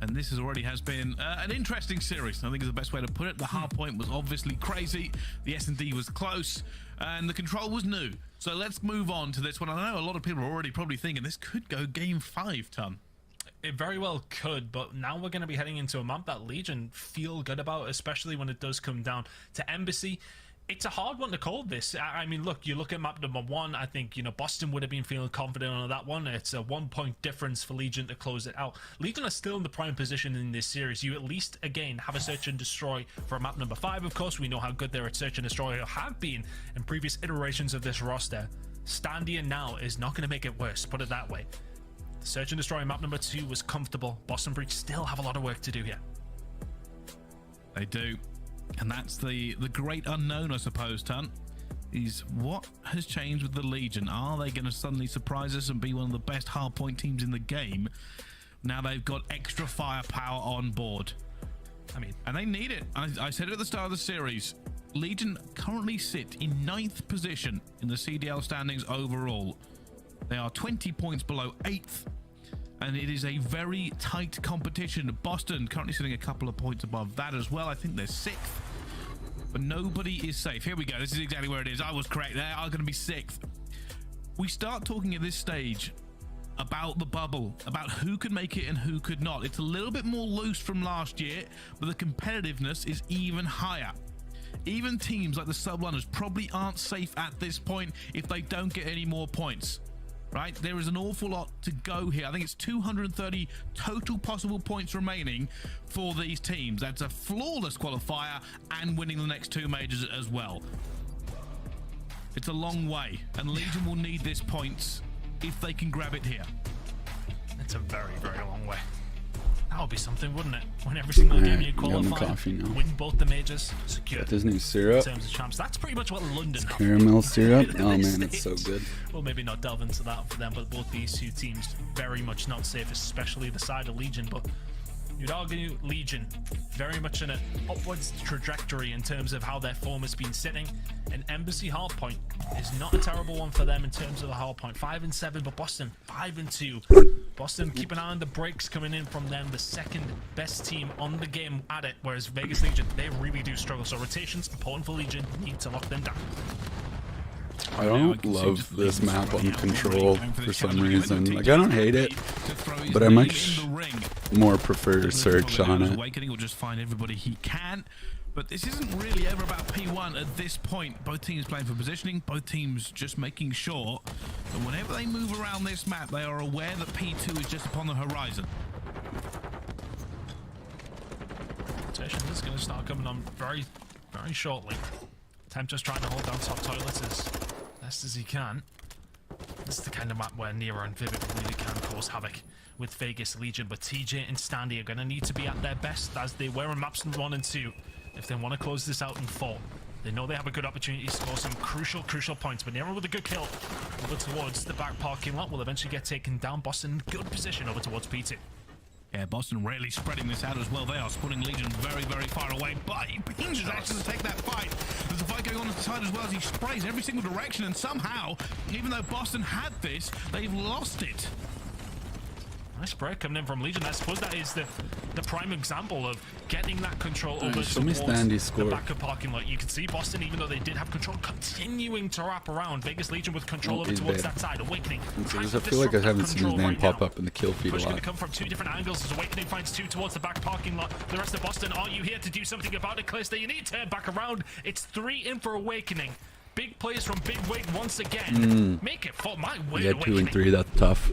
M: And this has been an interesting series, I think is the best way to put it. The hard point was obviously crazy, the S&D was close, and the control was new. So let's move on to this one. I know a lot of people are already probably thinking this could go game 5, Ton.
N: It very well could, but now we're going to be heading into a map that Legion feel good about, especially when it does come down to Embassy. It's a hard one to call this. I mean, look, you look at map number 1, I think, you know, Boston would have been feeling confident on that one. It's a 1-point difference for Legion to close it out. Legion are still in the prime position in this series. You at least, again, have a search and destroy for map number 5, of course. We know how good they're at search and destroy, or have been in previous iterations of this roster. Standing now is not going to make it worse, put it that way. The search and destroy map number 2 was comfortable. Boston Breach still have a lot of work to do here.
M: They do. And that's the great unknown, I suppose, Ton, is what has changed with the Legion. Are they going to suddenly surprise us and be one of the best hardpoint teams in the game? Now they've got extra firepower on board. And they need it. I said it at the start of the series. Legion currently sit in 9th position in the CDL standings overall. They are 20 points below 8th. And it is a very tight competition. Boston currently sitting a couple of points above that as well. I think they're 6th. But nobody is safe. Here we go. This is exactly where it is. I was correct. They are going to be 6th. We start talking at this stage about the bubble, about who could make it and who could not. It's a little bit more loose from last year, but the competitiveness is even higher. Even teams like the Subliners probably aren't safe at this point if they don't get any more points, right? There is an awful lot to go here. I think it's 230 total possible points remaining for these teams. That's a flawless qualifier and winning the next 2 majors as well. It's a long way, and Legion will need this points if they can grab it here.
N: It's a very, very long way. That would be something, wouldn't it? Win every single game you qualify, win both the majors, secure.
I: Got this new syrup.
N: In terms of champs, that's pretty much what London have.
I: Caramel syrup. Oh man, it's so good.
N: Well, maybe not delve into that for them, but both these two teams very much not safe, especially the side of Legion. But you'd argue Legion very much in an upwards trajectory in terms of how their form has been sitting. And Embassy hardpoint is not a terrible one for them in terms of the hardpoint. 5-7, but Boston 5-2. Boston keep an eye on the breaks coming in from them, the second best team on the game at it, whereas Vegas Legion, they really do struggle. So rotations important for Legion, need to lock them down.
I: I don't love this map on control for some reason. Like, I don't hate it, but I much more prefer Search on it.
M: Awakening will just find everybody he can. But this isn't really ever about P1 at this point. Both teams playing for positioning, both teams just making sure that whenever they move around this map, they are aware that P2 is just upon the horizon.
N: Rotation is going to start coming on very, very shortly. Temp just trying to hold down top toilets as best as he can. This is the kind of map where Nero and Vivid really can cause havoc with Vegas Legion, but TJ and Standy are going to need to be at their best as they were in maps 1 and 2 if they want to close this out in 4. They know they have a good opportunity to score some crucial points, but Nero with a good kill over towards the back parking lot will eventually get taken down. Boston in good position over towards P2.
M: Yeah, Boston really spreading this out as well. They are spawning Legion very, very far away, but Beans is actually to take that fight. There's a fight going on the side as well as he sprays every single direction, and somehow, even though Boston had this, they've lost it.
N: Nice break coming in from Legion. I suppose that is the prime example of getting that control over towards the back of parking lot. You can see Boston, even though they did have control, continuing to wrap around. Vegas Legion with control over towards that side. Awakening.
I: I feel like I haven't seen his name pop up in the kill feed a lot.
N: Push going to come from 2 different angles as Awakening finds 2 towards the back parking lot. The rest of Boston, are you here to do something about it, Calista? You need to turn back around. It's 3 in for Awakening. Big plays from Big Wig once again. Make it for my way.
I: Yeah, 2 and 3, that's tough.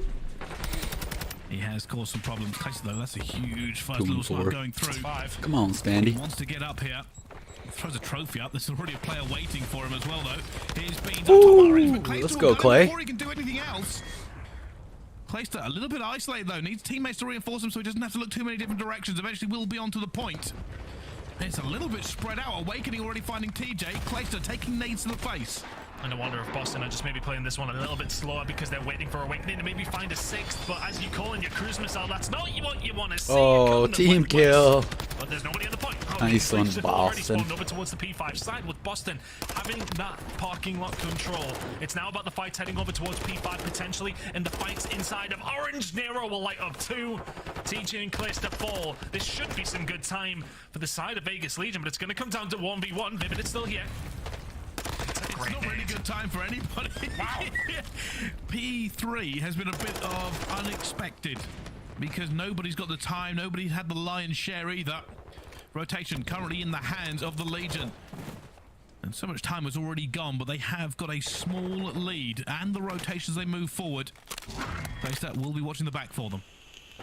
M: He has caused some problems. Though that's a huge first little slot going through.
N: 5.
I: Come on, Standy.
M: He wants to get up here. Throws a trophy up. There's already a player waiting for him as well, though. Here's Beans.
I: Let's go, Clay.
M: Before he can do anything else. Clayster a little bit isolated, though. Needs teammates to reinforce him so he doesn't have to look too many different directions. Eventually will be onto the point. It's a little bit spread out. Awakening already finding TJ. Clayster taking nades to the face.
N: And I wonder if Boston are just maybe playing this one a little bit slower because they're waiting for Awakening to maybe find a 6th. But as you call in your cruise missile, that's not what you want to see.
I: Oh, team kill.
N: But there's nobody on the point.
I: Nice one, Boston.
N: Over towards the P5 side with Boston having that parking lot control. It's now about the fight heading over towards P5 potentially, and the fight's inside of Orange. Nero will light up 2. TJ and Calista fall. This should be some good time for the side of Vegas Legion, but it's going to come down to 1v1. Vivid, it's still here.
M: It's not really good time for anybody. Wow. P3 has been a bit of unexpected because nobody's got the time. Nobody had the lion's share either. Rotation currently in the hands of the Legion. And so much time has already gone, but they have got a small lead. And the rotations they move forward, Playstat will be watching the back for them.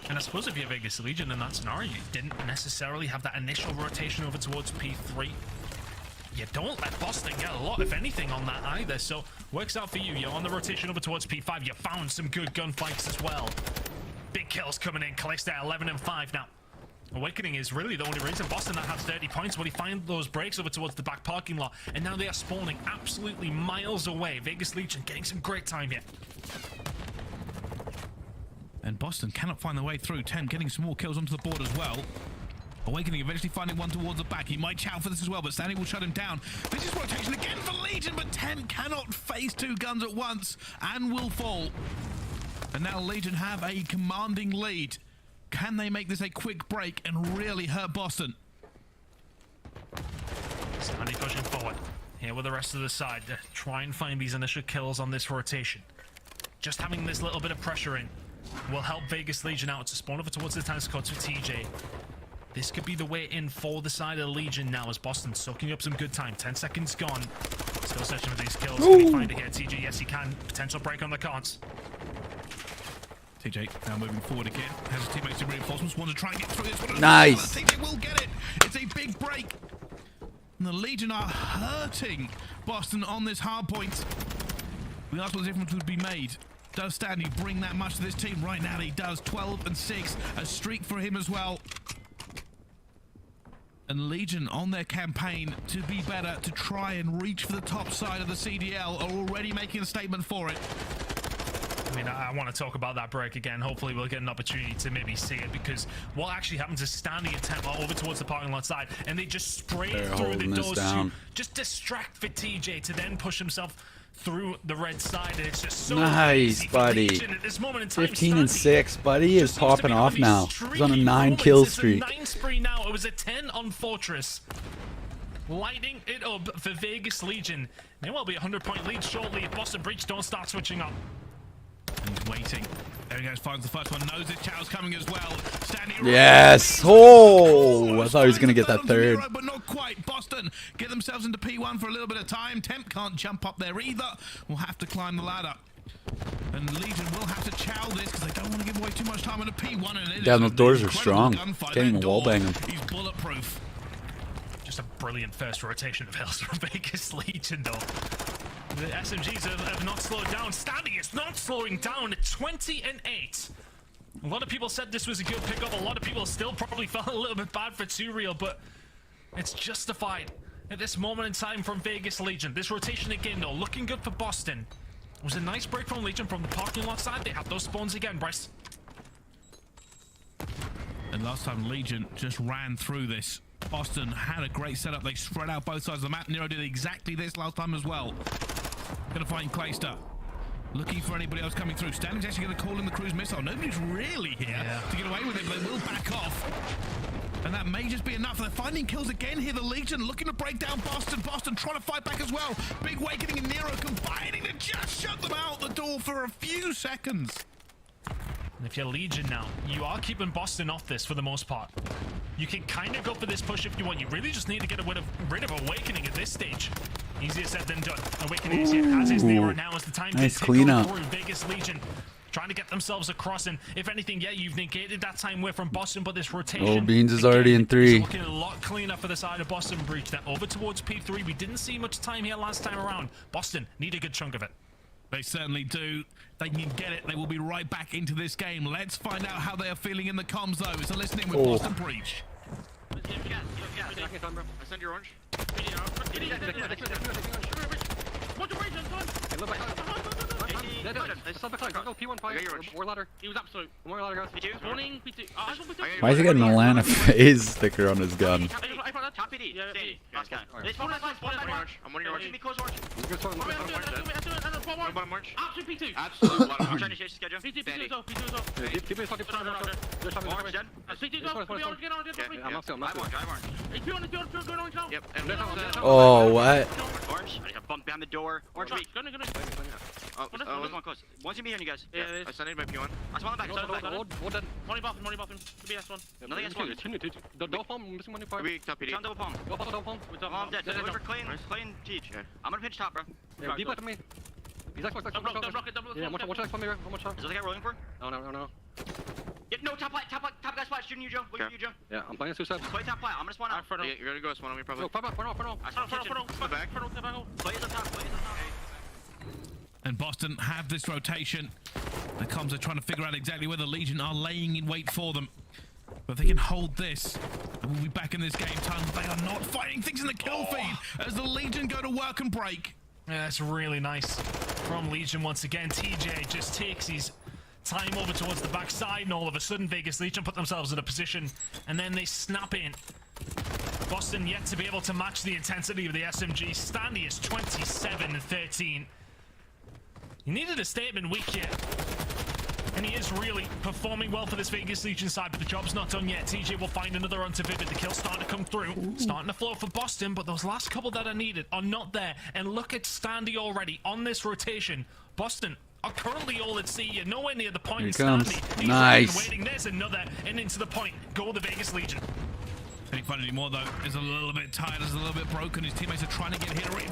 N: And I suppose if you're Vegas Legion in that scenario, you didn't necessarily have that initial rotation over towards P3. You don't let Boston get a lot, if anything, on that either. So, works out for you. You're on the rotation over towards P5. You found some good gunfights as well. Big kills coming in. Calista 11 and 5 now. Awakening is really the only reason Boston that has 30 points. But he finds those breaks over towards the back parking lot. And now they are spawning absolutely miles away. Vegas Legion getting some great time here.
M: And Boston cannot find their way through. 10 getting some more kills onto the board as well. Awakening eventually finding one towards the back. He might chow for this as well, but Stanley will shut him down. This is rotation again for Legion, but Temp cannot face two guns at once and will fall. And now Legion have a commanding lead. Can they make this a quick break and really hurt Boston?
N: Stanley pushing forward. Here with the rest of the side to try and find these initial kills on this rotation. Just having this little bit of pressure in will help Vegas Legion out to spawn over towards the tennis courts for TJ. This could be the way in for the side of the Legion now as Boston soaking up some good time. 10 seconds gone. Still searching for these kills. Can he find it here? TJ, yes he can. Potential break on the cards.
M: TJ now moving forward again. Has his teammates in reinforcements. Want to try and get through this.
I: Nice.
M: TJ will get it. It's a big break. And the Legion are hurting Boston on this hard point. We asked what the difference would be made. Does Stanley bring that much to this team? Right now he does. 12 and 6. A streak for him as well. And Legion on their campaign to be better, to try and reach for the top side of the CDL, are already making a statement for it.
N: I mean, I want to talk about that break again. Hopefully we'll get an opportunity to maybe see it, because what actually happens is Stanley and Temp are over towards the parking lot side, and they just spray through the doors to just distract for TJ to then push himself through the red side, and it's just so
I: nice, buddy.
N: at this moment in time,
I: 15 and 6, buddy is popping off now. He's on a 9-kill streak.
N: It's a 9 spree now. It was a 10 on Fortress. Lighting it up for Vegas Legion. They will be a 100-point lead shortly if Boston Breach don't start switching up.
M: And he's waiting. There he goes, finds the first one. Knows that Chow's coming as well.
I: Yes. Oh, I thought he was going to get that third.
M: But not quite. Boston get themselves into P1 for a little bit of time. Temp can't jump up there either. We'll have to climb the ladder. And Legion will have to chow this because they don't want to give away too much time on a P1. And
I: Yeah, those doors are strong. Can't even wallbang him.
M: He's bulletproof.
N: Just a brilliant first rotation of hills from Vegas Legion, though. The SMGs have not slowed down. Stanley is not slowing down. 20 and 8. A lot of people said this was a good pickup. A lot of people still probably felt a little bit bad for 2Real, but it's justified at this moment in time from Vegas Legion. This rotation again, though, looking good for Boston. It was a nice break from Legion from the parking lot side. They have those spawns again, Bryce.
M: And last time Legion just ran through this. Boston had a great setup. They spread out both sides of the map. Nero did exactly this last time as well. Gonna find Clayster. Looking for anybody else coming through. Stanley's actually gonna call in the cruise missile. Nobody's really here to get away with it, but they will back off. And that may just be enough. They're finding kills again here. The Legion looking to break down Boston. Boston trying to fight back as well. Big Awakening and Nero combining to just shut them out the door for a few seconds.
N: And if you're Legion now, you are keeping Boston off this for the most part. You can kind of go for this push if you want. You really just need to get rid of Awakening at this stage. Easier said than done. Awakening is here, has his Nero. Now is the time
I: nice
N: to
I: clean
N: go
I: up.
N: through. Vegas Legion trying to get themselves across, and if anything, yeah, you've negated that time away from Boston, but this rotation...
I: Oh, Beans is already in 3.
N: Is looking a lot cleaner for the side of Boston Breach. They're over towards P3. We didn't see much time here last time around. Boston need a good chunk of it.
M: They certainly do. They can get it. They will be right back into this game. Let's find out how they are feeling in the comms, though. So listening with Boston Breach.
O: I send you orange.
I: Why is he getting an Atlanta phase sticker on his gun?
O: I'm one of your orange.
I: Oh, what?
O: Orange. I got bumped behind the door. Orange weak. Oh, this one close. One team behind you guys. Yeah, I sent in my P1. I spawned back. Money bathroom. The BS one. Nothing else one. Double palm, missing money part. We top PD. Double palm. Double palm. I'm dead. Deliver clean Teach. I'm gonna pinch top, bro. Yeah, deep left to me. He's Xbox. Yeah, one more for me, bro. One more shot. Is that the guy rolling for? No. Yeah, no, top guy spot. Shooting you, Joe. Look at you, Joe. Yeah, I'm playing suicide. Play top plat. I'm gonna spawn out. Yeah, you're gonna go spawn on me, probably. No, front. Play is up top.
M: And Boston have this rotation. The comms are trying to figure out exactly where the Legion are laying in wait for them. But if they can hold this, and we'll be back in this game time. They are not fighting things in the kill feed as the Legion go to work and break.
N: Yeah, that's really nice from Legion once again. TJ just takes his time over towards the backside, and all of a sudden Vegas Legion put themselves in a position, and then they snap in. Boston yet to be able to match the intensity of the SMG. Standy is 27-13. He needed a statement week here, and he is really performing well for this Vegas Legion side, but the job's not done yet. TJ will find another onto Vivid. The kill's starting to come through. Starting to flow for Boston, but those last couple that are needed are not there. And look at Standy already on this rotation. Boston are currently all at sea. You're nowhere near the point.
I: Here he comes.
N: Standy, he's
I: Nice.
N: waiting. There's another, and into the point. Go the Vegas Legion.
M: Ain't fun anymore though. Is a little bit tired, is a little bit broken. His teammates are trying to get hit. Stays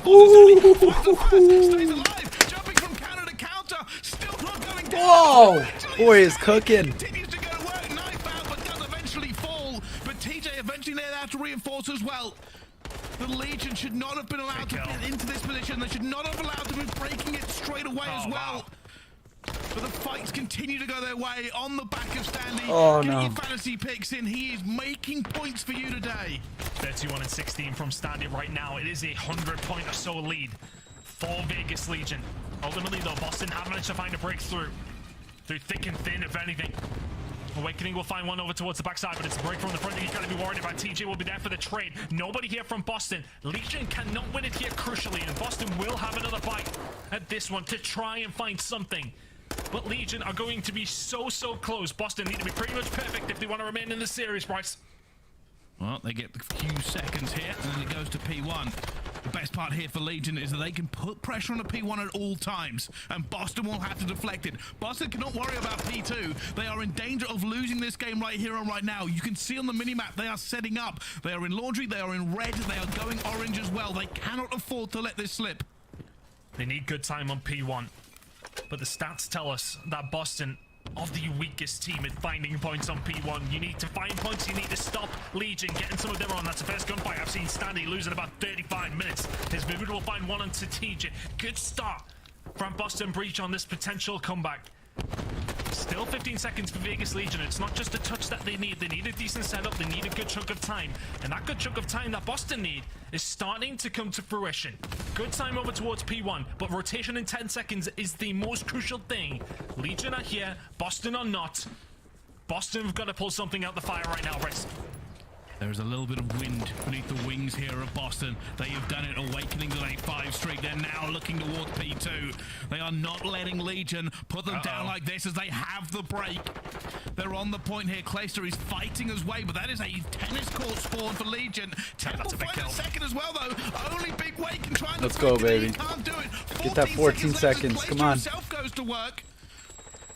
M: alive, jumping from counter to counter, still not going down.
I: Whoa! Boy is cooking.
M: Continues to go to work, knife out, but does eventually fall. But TJ eventually there have to reinforce as well. The Legion should not have been allowed to get into this position. They should not have allowed to be breaking it straight away as well. But the fights continue to go their way on the back of Standy.
I: Oh,
M: Get
I: no.
M: your fantasy picks in. He is making points for you today.
N: 31-16 from Standy right now. It is a 100-point or so lead for Vegas Legion. Ultimately, though, Boston have managed to find a breakthrough through thick and thin, if anything. Awakening will find one over towards the backside, but it's a break from the front that you got to be worried about. TJ will be there for the trade. Nobody here from Boston. Legion cannot win it here crucially, and Boston will have another bite at this one to try and find something. But Legion are going to be so close. Boston need to be pretty much perfect if they want to remain in the series, Bryce.
M: Well, they get a few seconds here, and then it goes to P1. The best part here for Legion is that they can put pressure on the P1 at all times, and Boston will have to deflect it. Boston cannot worry about P2. They are in danger of losing this game right here and right now. You can see on the minimap they are setting up. They are in laundry, they are in red, they are going orange as well. They cannot afford to let this slip.
N: They need good time on P1. But the stats tell us that Boston are the weakest team at finding points on P1. You need to find points, you need to stop Legion getting some of their own. That's the first gunfight I've seen Standy lose in about 35 minutes. His Vivid will find one onto TJ. Good start from Boston Breach on this potential comeback. Still 15 seconds for Vegas Legion. It's not just a touch that they need. They need a decent setup. They need a good chunk of time. And that good chunk of time that Boston need is starting to come to fruition. Good time over towards P1, but rotation in 10 seconds is the most crucial thing. Legion are here. Boston are not. Boston have got to pull something out the fire right now, Bryce.
M: There is a little bit of wind beneath the wings here of Boston. They have done it, awakening to 5 streak. They're now looking towards P2. They are not letting Legion put them down like this as they have the break. They're on the point here. Clayster is fighting his way, but that is a tennis court spawn for Legion. Temple finds a second as well, though. Only Big Wake can try and
I: Let's go, baby.
M: Can't do it.
I: Get that 14 seconds. Come on.
M: Himself goes to work.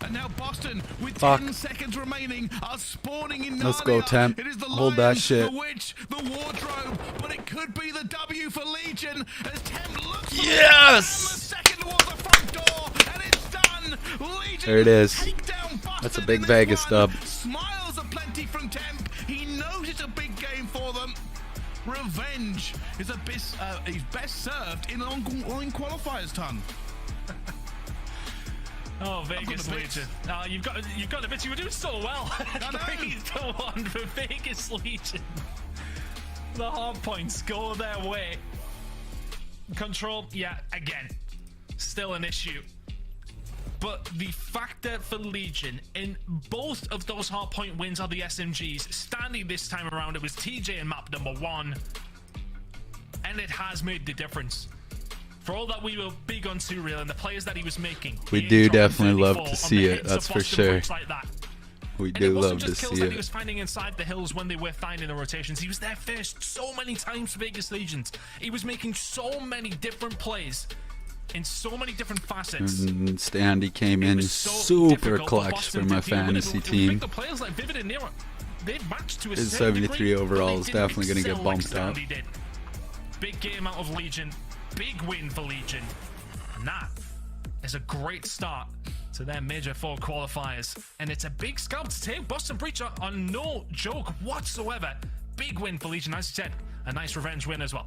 M: And now Boston, with
I: Fuck.
M: 10 seconds remaining, are spawning in Narnia.
I: Let's go, Temp.
M: It is the
I: Hold
M: Lion,
I: that shit.
M: the Witch, the Wardrobe, but it could be the W for Legion as Temp looks for
I: Yes!
M: the second towards the front door, and it's done. Legion
I: There it is.
M: take down Boston.
I: That's a big Vegas dub.
M: Smiles aplenty from Temp. He knows it's a big game for them. Revenge is best served in qualifiers, ton.
N: Oh, Vegas Legion. You've got the bits. You were doing so well. 3-1 for Vegas Legion. The hard points go their way. Control, yeah, again, still an issue. But the factor for Legion in both of those hard point wins are the SMGs. Standing this time around, it was TJ in map number 1. And it has made the difference. For all that we were big on Surreal and the players that he was making,
I: We do definitely love to see it, that's for sure. We do love to see
N: That he
I: it.
N: was finding inside the hills when they were finding the rotations. He was there first so many times for Vegas Legions. He was making so many different plays in so many different facets.
I: And Standy came in super clutch for my fantasy team.
N: The players like Vivid and Nero, they've matched to a
I: His
N: certain
I: 73
N: degree, but
I: overall
N: they
I: is
N: didn't
I: definitely going to get
N: excel like
I: bumped up.
N: Standy did. Big game out of Legion. Big win for Legion. And that is a great start to their Major 4 qualifiers. And it's a big scalp to take. Boston Breach are no joke whatsoever. Big win for Legion. As you said, a nice revenge win as well.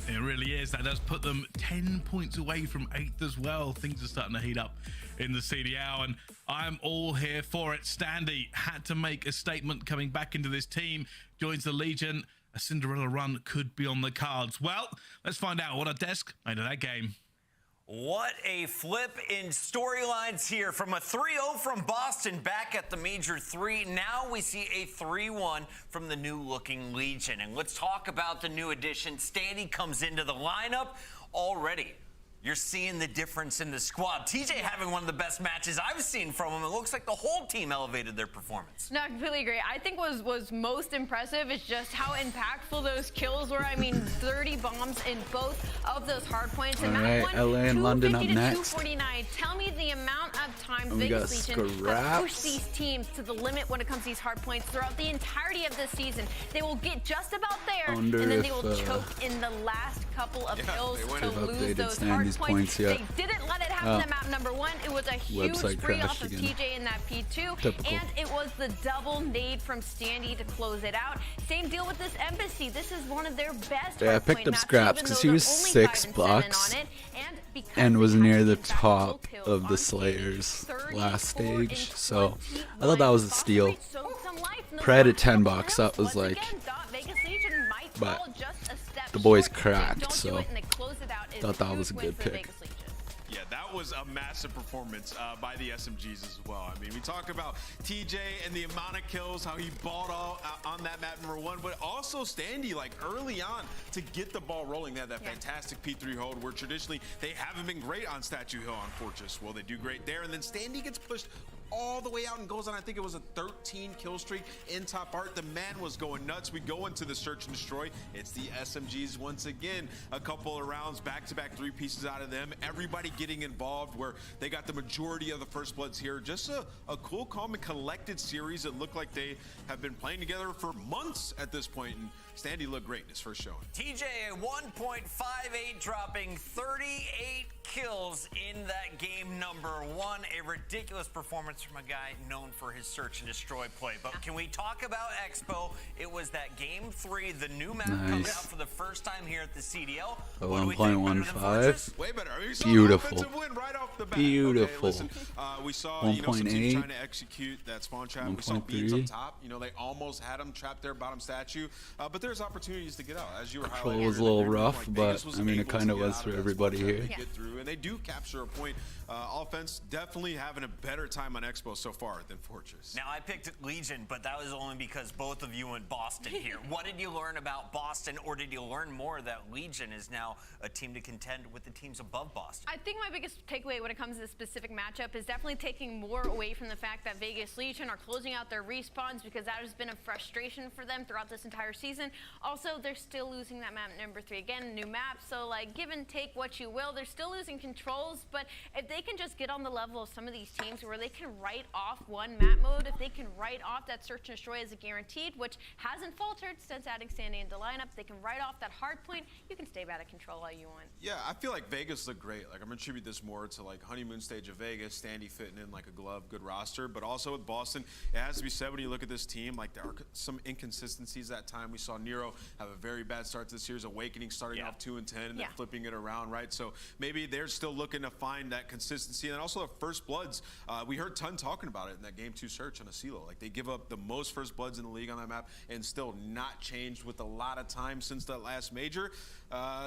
M: It really is. That does put them 10 points away from 8th as well. Things are starting to heat up in the CDL, and I'm all here for it. Standy had to make a statement coming back into this team, joins the Legion. A Cinderella run could be on the cards. Well, let's find out what our desk made of that game.
J: What a flip in storylines here from a 3-0 from Boston back at the Major 3. Now we see a 3-1 from the new-looking Legion. And let's talk about the new addition. Standy comes into the lineup already. You're seeing the difference in the squad. TJ having one of the best matches I've seen from him. It looks like the whole team elevated their performance.
K: No, I completely agree. I think was most impressive is just how impactful those kills were. I mean, 30 bombs in both of those hard points. And
I: All right,
K: that one,
I: LA and London up
K: 250 to
I: next.
K: 249. Tell me the amount of times
I: We got
K: Vegas Legion have
I: scraps.
K: pushed these teams to the limit when it comes to these hard points throughout the entirety of this season. They will get just about there,
I: Wonder
K: and then they
I: if,
K: will choke in the last couple of kills to
I: They've
K: lose
I: updated
K: those hard
I: Standy's
K: points.
I: points yet.
K: They didn't let it happen at map number 1. It was a huge
I: Website
K: spree
I: crashed
K: off of
I: again.
K: TJ in that P2,
I: Typical.
K: and it was the double nade from Standy to close it out. Same deal with this Embassy. This is one of their best.
I: Yeah, I picked up scraps because he was $6 and was near the top of the Slayers last stage. So I thought that was a steal. Pred at $10, that was like, but the boys cracked, so thought that was a good pick.
H: Yeah, that was a massive performance by the SMGs as well. I mean, we talk about TJ and the amount of kills, how he balled all on that map number 1, but also Standy, like early on, to get the ball rolling. They had that fantastic P3 hold where traditionally they haven't been great on Statue Hill on Fortress. Well, they do great there, and then Standy gets pushed all the way out and goes on, I think it was a 13 kill streak in top art. The man was going nuts. We go into the search and destroy. It's the SMGs once again. A couple of rounds, back-to-back 3 pieces out of them. Everybody getting involved where they got the majority of the first bloods here. Just a cool, calm, and collected series. It looked like they have been playing together for months at this point, and Standy looked great in his first showing.
J: TJ a 1.58, dropping 38 kills in that game number 1. A ridiculous performance from a guy known for his search and destroy play. But can we talk about Expo? It was that game 3, the new map coming out for the first time here at the CDL.
I: 1.15.
H: Way better. I mean,
I: Beautiful.
H: Win right off the bat.
I: Beautiful.
H: Okay, listen, we saw some teams
I: 1.8.
H: trying to execute that spawn trap. We saw beams up top. They almost had them trapped there, bottom statue. But there's opportunities to get out. As you were
I: Control
H: highlighting
I: was a
H: earlier,
I: little rough,
H: Vegas
I: but
H: was
I: I mean, it
H: able
I: kind
H: to
I: of
H: get
I: was
H: out
I: for
H: of that
I: everybody
H: spawn trap
I: here.
H: and get through, and they do capture a point. Offense definitely having a better time on Expo so far than Fortress.
J: Now, I picked Legion, but that was only because both of you went Boston here. What did you learn about Boston, or did you learn more that Legion is now a team to contend with the teams above Boston?
K: I think my biggest takeaway when it comes to this specific matchup is definitely taking more away from the fact that Vegas Legion are closing out their respawns, because that has been a frustration for them throughout this entire season. Also, they're still losing that map number 3. Again, new map, so like give and take what you will. They're still losing controls, but if they can just get on the level of some of these teams where they can write off one map mode, if they can write off that search and destroy as a guaranteed, which hasn't faltered since adding Standy into lineup, they can write off that hard point, you can stay out of control all you want.
H: Yeah, I feel like Vegas looked great. Like, I'm gonna attribute this more to like honeymoon stage of Vegas, Standy fitting in like a glove, good roster, but also with Boston, it has to be said when you look at this team, like there are some inconsistencies that time. We saw Nero have a very bad start to this year's Awakening, starting off 2-10 and then flipping it around, right? So maybe they're still looking to find that consistency. And then also the first bloods, we heard Ton talking about it in that game 2 search on Asilo. Like, they give up the most first bloods in the league on that map and still not changed with a lot of time since that last major.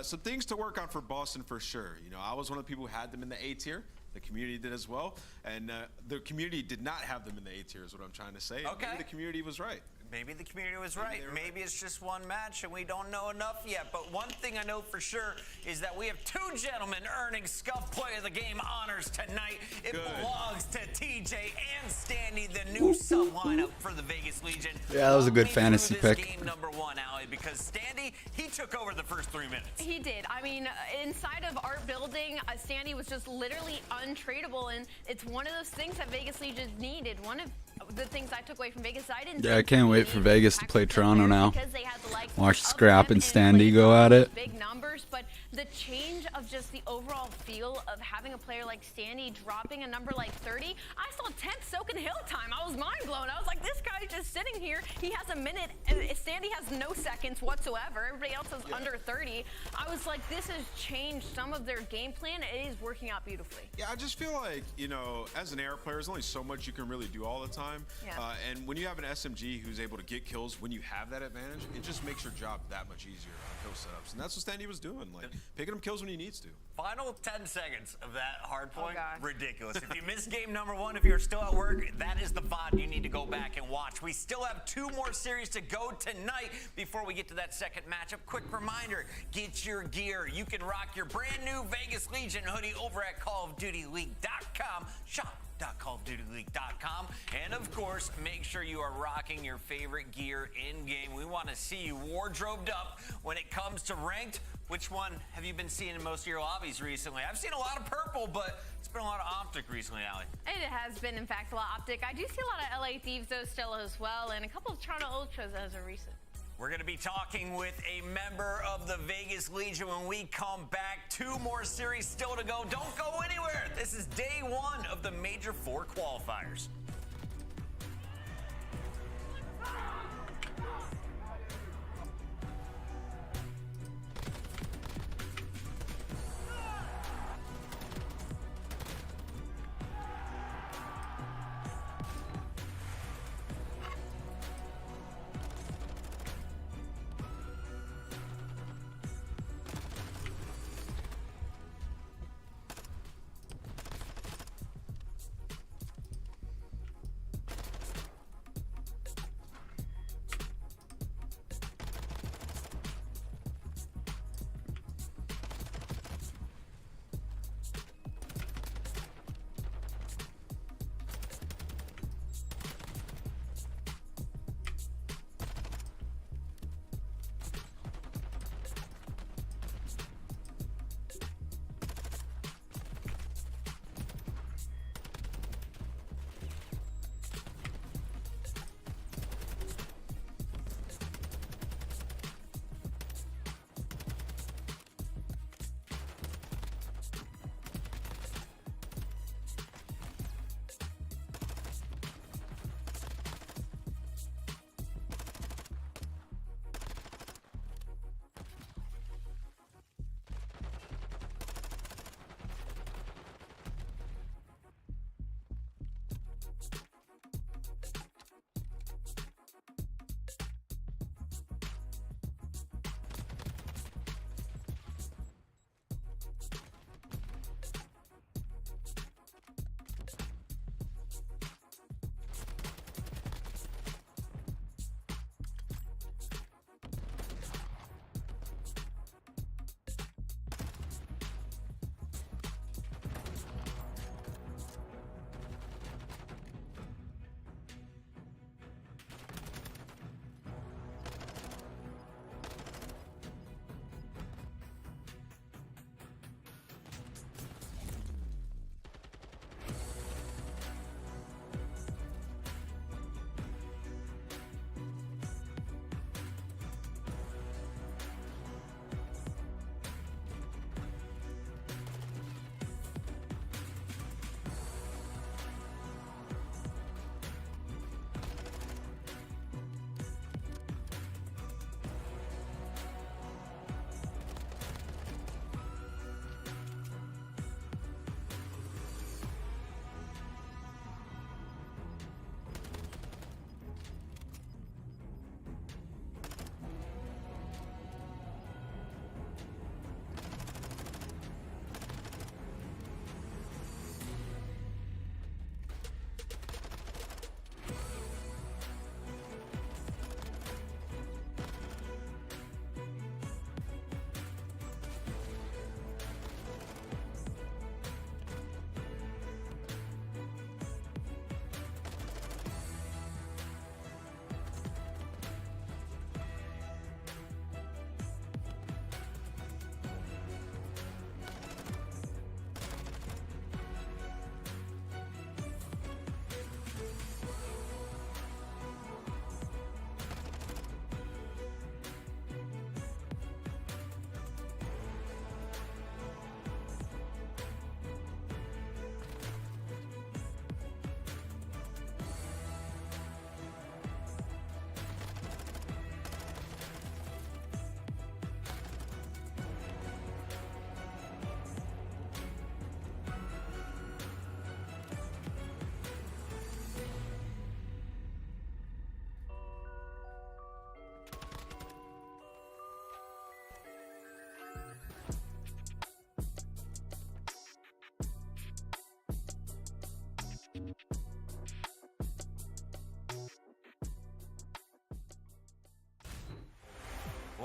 H: Some things to work on for Boston for sure. I was one of the people who had them in the A tier. The community did as well, and the community did not have them in the A tier is what I'm trying to say.
J: Okay.
H: Maybe the community was right.
J: Maybe the community was right. Maybe it's just one match and we don't know enough yet. But one thing I know for sure is that we have 2 gentlemen earning Scuff Play of the Game honors tonight. It belongs to TJ and Standy, the new sub lineup for the Vegas Legion.
I: Yeah, that was a good fantasy pick.
J: Game number 1, Allie, because Standy, he took over the first 3 minutes.
K: He did. I mean, inside of art building, Standy was just literally untradeable, and it's one of those things that Vegas Legion needed. One of the things I took away from Vegas, I didn't.
I: Yeah, I can't wait for Vegas to play Toronto now. Watch Scrap and Standy go at it.
K: Big numbers, but the change of just the overall feel of having a player like Standy dropping a number like 30, I saw 10th soaking hill time. I was mind blown. I was like, this guy's just sitting here. He has a minute, and Standy has no seconds whatsoever. Everybody else is under 30. I was like, this has changed some of their game plan. It is working out beautifully.
H: Yeah, I just feel like, as an air player, there's only so much you can really do all the time. And when you have an SMG who's able to get kills when you have that advantage, it just makes your job that much easier on kill setups. And that's what Standy was doing. Like, picking up kills when he needs to.
J: Final 10 seconds of that hard point.
K: God.
J: Ridiculous. If you missed game number 1, if you're still at work, that is the VOD you need to go back and watch. We still have 2 more series to go tonight before we get to that second matchup. Quick reminder, get your gear. You can rock your brand new Vegas Legion hoodie over at CallOfDutyLeague.com. shop.callofdutyleague.com. And of course, make sure you are rocking your favorite gear in-game. We want to see you wardrobed up when it comes to ranked. Which one have you been seeing in most of your lobbies recently? I've seen a lot of purple, but it's been a lot of optic recently, Allie.
K: It has been, in fact, a lot of optic. I do see a lot of LA Thieves, though, still as well, and a couple of Toronto Ultras as of recent.
J: We're going to be talking with a member of the Vegas Legion when we come back. 2 more series still to go. Don't go anywhere. This is day 1 of the Major 4 qualifiers.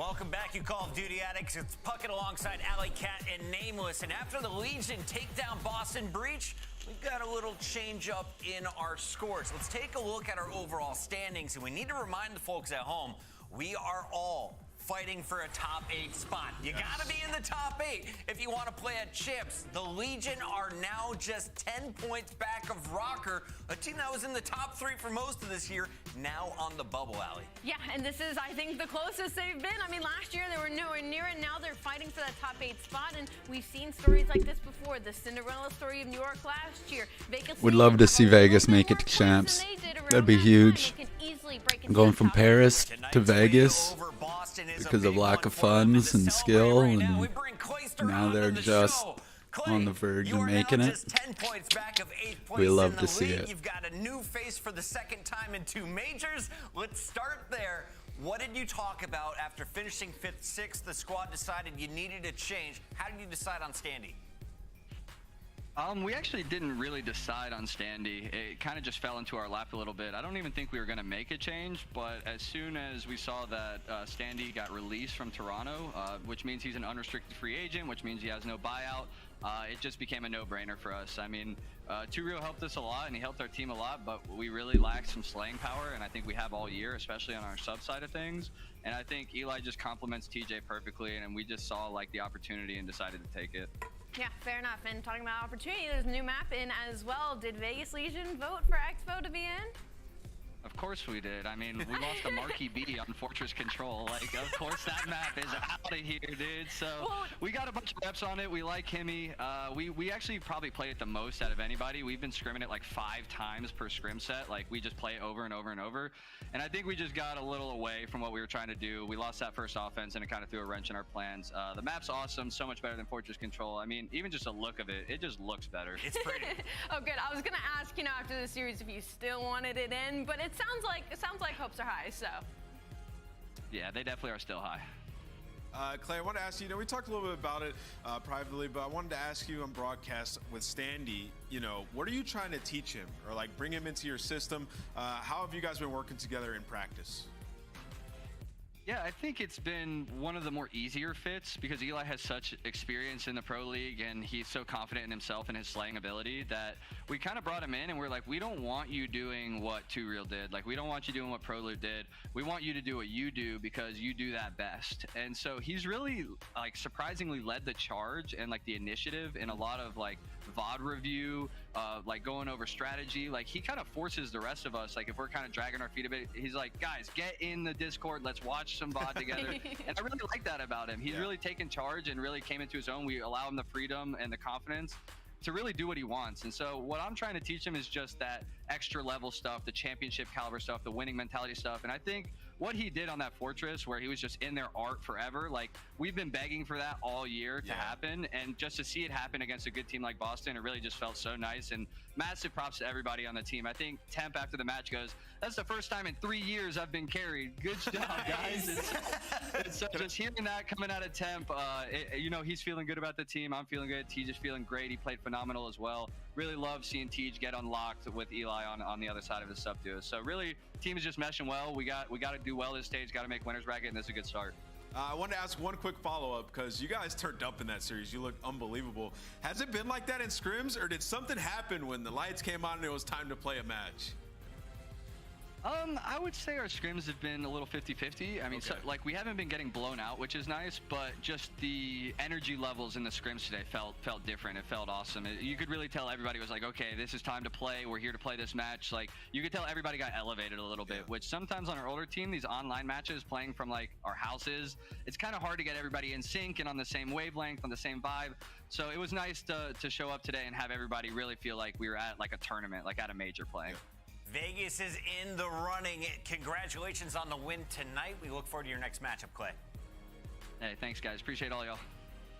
J: Welcome back, you Call of Duty addicts. It's Puckett alongside Alley Cat and Nameless. And after the Legion take down Boston Breach, we've got a little change up in our scores. Let's take a look at our overall standings. And we need to remind the folks at home, we are all fighting for a top 8 spot. You gotta be in the top 8 if you want to play at Chips. The Legion are now just 10 points back of Rocker, a team that was in the top 3 for most of this year, now on the bubble, Alley.
K: Yeah, and this is, I think, the closest they've been. I mean, last year they were nowhere near it. Now they're fighting for that top 8 spot, and we've seen stories like this before. The Cinderella story of New York last year. Vegas
I: Would love to see Vegas make it to champs. That'd be huge. Going from Paris to Vegas because of lack of funds and skill, and now they're just on the verge of making it. We love to see it.
J: You've got a new face for the second time in 2 majors. Let's start there. What did you talk about after finishing 5th, 6th? The squad decided you needed a change. How did you decide on Standy?
A: We actually didn't really decide on Standy. It kind of just fell into our lap a little bit. I don't even think we were going to make a change, but as soon as we saw that Standy got released from Toronto, which means he's an unrestricted free agent, which means he has no buyout, it just became a no-brainer for us. I mean, Two Real helped us a lot, and he helped our team a lot, but we really lacked some slaying power, and I think we have all year, especially on our sub side of things. And I think Eli just complements TJ perfectly, and we just saw like the opportunity and decided to take it.
K: Yeah, fair enough. And talking about opportunity, there's a new map in as well. Did Vegas Legion vote for Expo to be in?
A: Of course we did. I mean, we lost a marquee B on Fortress Control. Like, of course that map is out of here, dude. So we got a bunch of reps on it. We like Himmy. We actually probably played it the most out of anybody. We've been scrimming it like 5 times per scrim set. Like, we just play it over and over and over. And I think we just got a little away from what we were trying to do. We lost that first offense, and it kind of threw a wrench in our plans. The map's awesome, so much better than Fortress Control. I mean, even just a look of it, it just looks better.
J: It's pretty.
K: Oh, good. I was gonna ask, you know, after the series if you still wanted it in, but it sounds like hopes are high. So.
A: Yeah, they definitely are still high.
H: Clay, I want to ask you, we talked a little bit about it privately, but I wanted to ask you on broadcast with Standy, what are you trying to teach him or like bring him into your system? How have you guys been working together in practice?
A: Yeah, I think it's been one of the more easier fits because Eli has such experience in the Pro League and he's so confident in himself and his slaying ability that we kind of brought him in and we're like, we don't want you doing what Two Real did. Like, we don't want you doing what Pro League did. We want you to do what you do because you do that best. And so he's really like surprisingly led the charge and like the initiative in a lot of like VOD review, like going over strategy. Like, he kind of forces the rest of us, like if we're kind of dragging our feet a bit, he's like, guys, get in the Discord, let's watch some VOD together. And I really like that about him. He's really taken charge and really came into his own. We allow him the freedom and the confidence to really do what he wants. And so what I'm trying to teach him is just that extra level stuff, the championship caliber stuff, the winning mentality stuff. And I think what he did on that Fortress where he was just in their art forever, like we've been begging for that all year to happen, and just to see it happen against a good team like Boston, it really just felt so nice. And massive props to everybody on the team. I think Temp after the match goes, that's the first time in 3 years I've been carried. Good job, guys. It's so just hearing that coming out of Temp, he's feeling good about the team. I'm feeling good. Tej is feeling great. He played phenomenal as well. Really love seeing Tej get unlocked with Eli on the other side of his sub duo. So really, team is just meshing well. We got to do well this stage. Got to make winners bracket, and this is a good start.
H: I wanted to ask one quick follow-up because you guys turned up in that series. You looked unbelievable. Has it been like that in scrims, or did something happen when the lights came on and it was time to play a match?
A: I would say our scrims have been a little 50-50. I mean, so, like, we haven't been getting blown out, which is nice, but just the energy levels in the scrims today felt different. It felt awesome. You could really tell everybody was like, okay, this is time to play. We're here to play this match. Like, you could tell everybody got elevated a little bit, which sometimes on our older team, these online matches playing from, like, our houses, it's kind of hard to get everybody in sync and on the same wavelength, on the same vibe. So it was nice to show up today and have everybody really feel like we were at, like, a tournament, like at a major play.
J: Vegas is in the running. Congratulations on the win tonight. We look forward to your next matchup, Clay.
A: Hey, thanks, guys. Appreciate all y'all.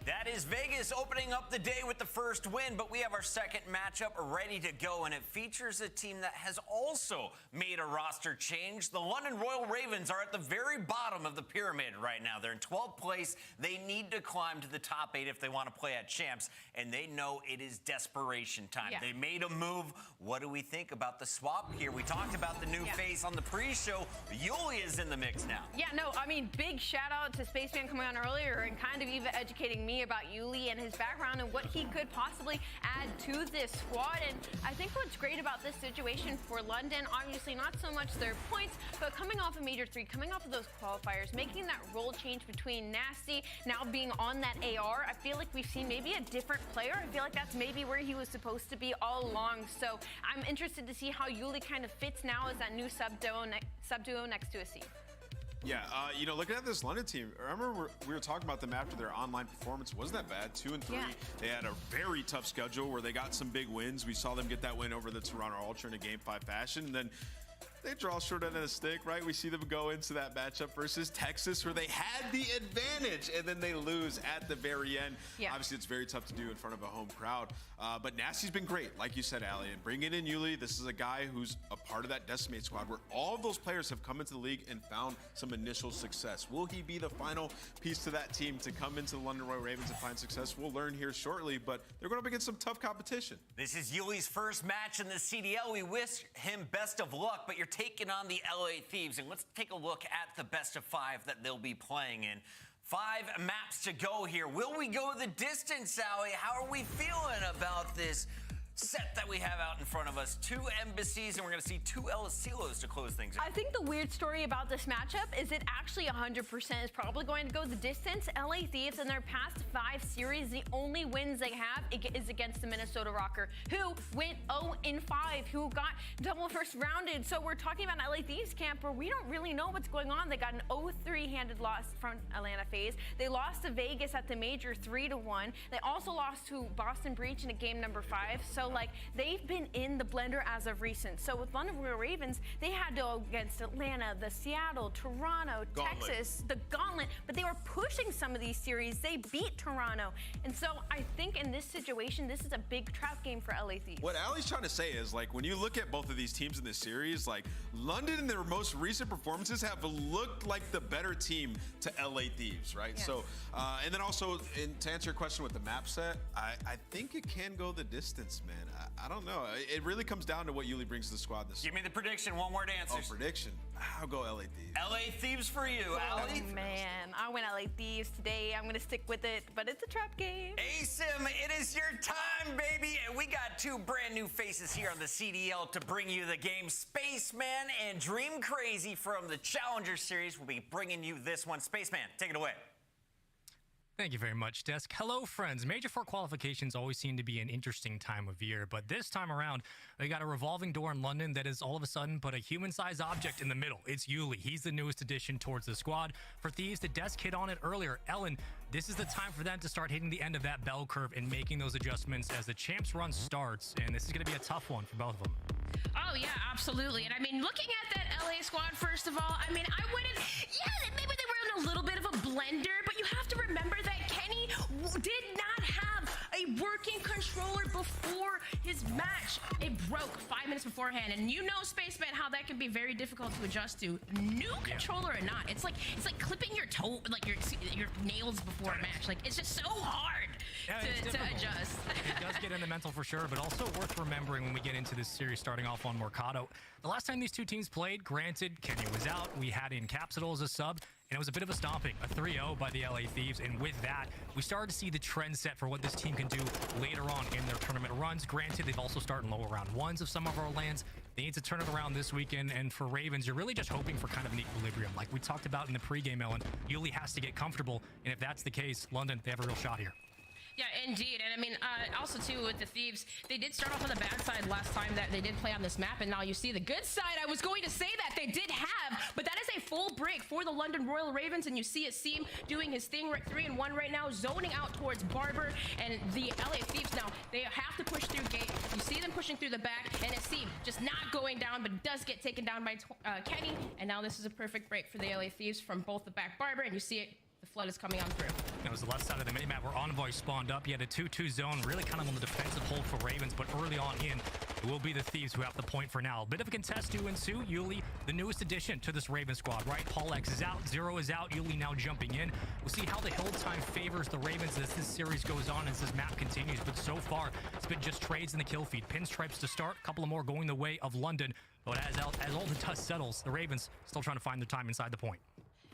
J: That is Vegas opening up the day with the first win, but we have our second matchup ready to go, and it features a team that has also made a roster change. The London Royal Ravens are at the very bottom of the pyramid right now. They're in 12th place. They need to climb to the top 8 if they want to play at champs, and they know it is desperation time.
K: Yeah.
J: They made a move. What do we think about the swap here? We talked about the new face on the pre-show. Yuli is in the mix now.
K: Yeah, no, I mean, big shout out to Spaceman coming on earlier and kind of even educating me about Yuli and his background and what he could possibly add to this squad. And I think what's great about this situation for London, obviously not so much their points, but coming off a Major 3, coming off of those qualifiers, making that role change between Nasty now being on that AR, I feel like we've seen maybe a different player. I feel like that's maybe where he was supposed to be all along. So I'm interested to see how Yuli kind of fits now as that new sub-duo next to a C.
H: Yeah, looking at this London team, remember we were talking about them after their online performance wasn't that bad, 2 and 3.
K: Yeah.
H: They had a very tough schedule where they got some big wins. We saw them get that win over the Toronto Ultra in a Game 5 fashion. And then they draw short end of the stick, right? We see them go into that matchup versus Texas where they had the advantage and then they lose at the very end.
K: Yeah.
H: Obviously, it's very tough to do in front of a home crowd. But Nasty's been great, like you said, Allie. And bringing in Yuli, this is a guy who's a part of that Decimate squad where all of those players have come into the league and found some initial success. Will he be the final piece to that team to come into the London Royal Ravens and find success? We'll learn here shortly, but they're going to be against some tough competition.
J: This is Yuli's first match in the CDL. We wish him best of luck, but you're taking on the LA Thieves, and let's take a look at the best of 5 that they'll be playing in. 5 maps to go here. Will we go the distance, Sally? How are we feeling about this set that we have out in front of us? 2 embassies, and we're going to see 2 El Silos to close things out.
K: I think the weird story about this matchup is it actually 100% is probably going to go the distance. LA Thieves in their past 5 series, the only wins they have is against the Minnesota Rocker, who went 0-5, who got double first rounded. So we're talking about LA Thieves camp where we don't really know what's going on. They got an 0-3 handed loss from Atlanta FaZe. They lost to Vegas at the Major 3-1. They also lost to Boston Breach in a game number 5. So like they've been in the blender as of recent. So with London Royal Ravens, they had to go against Atlanta, the Seattle, Toronto, Texas, the Gauntlet, but they were pushing some of these series. They beat Toronto. And so I think in this situation, this is a big trap game for LA Thieves.
H: What Allie's trying to say is, like, when you look at both of these teams in this series, like, London in their most recent performances have looked like the better team to LA Thieves, right?
K: Yeah.
H: So, and then also, to answer your question with the map set, I think it can go the distance, man. I don't know. It really comes down to what Yuli brings to the squad this
J: Give me the prediction, one-word answers.
H: Oh, prediction. I'll go LA Thieves.
J: LA Thieves for you, Allie.
K: Oh, man, I went LA Thieves today. I'm going to stick with it, but it's a trap game.
J: ASIM, it is your time, baby. And we got 2 brand new faces here on the CDL to bring you the game. Spaceman and Dream Crazy from the Challenger Series will be bringing you this one. Spaceman, take it away.
G: Thank you very much, Desk. Hello, friends. Major 4 qualifications always seem to be an interesting time of year, but this time around, they got a revolving door in London that is all of a sudden put a human-sized object in the middle. It's Yuli. He's the newest addition towards the squad. For Thieves, the Desk hit on it earlier. Ellen, this is the time for them to start hitting the end of that bell curve and making those adjustments as the champs run starts, and this is going to be a tough one for both of them.
B: Oh, yeah, absolutely. And I mean, looking at that LA squad, first of all, I mean, I wouldn't, yeah, maybe they were in a little bit of a blender, but you have to remember that Kenny did not have a working controller before his match. It broke 5 minutes beforehand, and you know, Spaceman, how that can be very difficult to adjust to. New controller or not, it's like clipping your toe, like your nails before a match. Like, it's just so hard to adjust.
G: It does get in the mental for sure, but also worth remembering when we get into this series starting off on Mercado. The last time these 2 teams played, granted, Kenny was out. We had in Capsule as a sub, and it was a bit of a stomping, a 3-0 by the LA Thieves. And with that, we started to see the trend set for what this team can do later on in their tournament runs. Granted, they've also started lower round 1s of some of our lands. They need to turn it around this weekend. And for Ravens, you're really just hoping for kind of an equilibrium. Like we talked about in the pregame, Ellen, Yuli has to get comfortable. And if that's the case, London, they have a real shot here.
B: Yeah, indeed. And I mean, also too with the Thieves, they did start off on the bad side last time that they did play on this map, and now you see the good side. I was going to say that they did have, but that is a full break for the London Royal Ravens, and you see Asim doing his thing, 3-1 right now, zoning out towards Barber, and the LA Thieves now, they have to push through gate. You see them pushing through the back, and Asim just not going down, but does get taken down by Kenny, and now this is a perfect break for the LA Thieves from both the back Barber, and you see it, the flood is coming on through.
G: It was the left side of the minimap where Envoy spawned up. He had a 2-2 zone, really kind of on the defensive hold for Ravens, but early on in, it will be the Thieves who have the point for now. A bit of a contest to ensue. Yuli, the newest addition to this Raven squad, right? Paul X is out, Zero is out, Yuli now jumping in. We'll see how the hill time favors the Ravens as this series goes on, as this map continues, but so far, it's been just trades in the kill feed. Pinstripes to start, a couple of more going the way of London, but as all the dust settles, the Ravens still trying to find their time inside the point.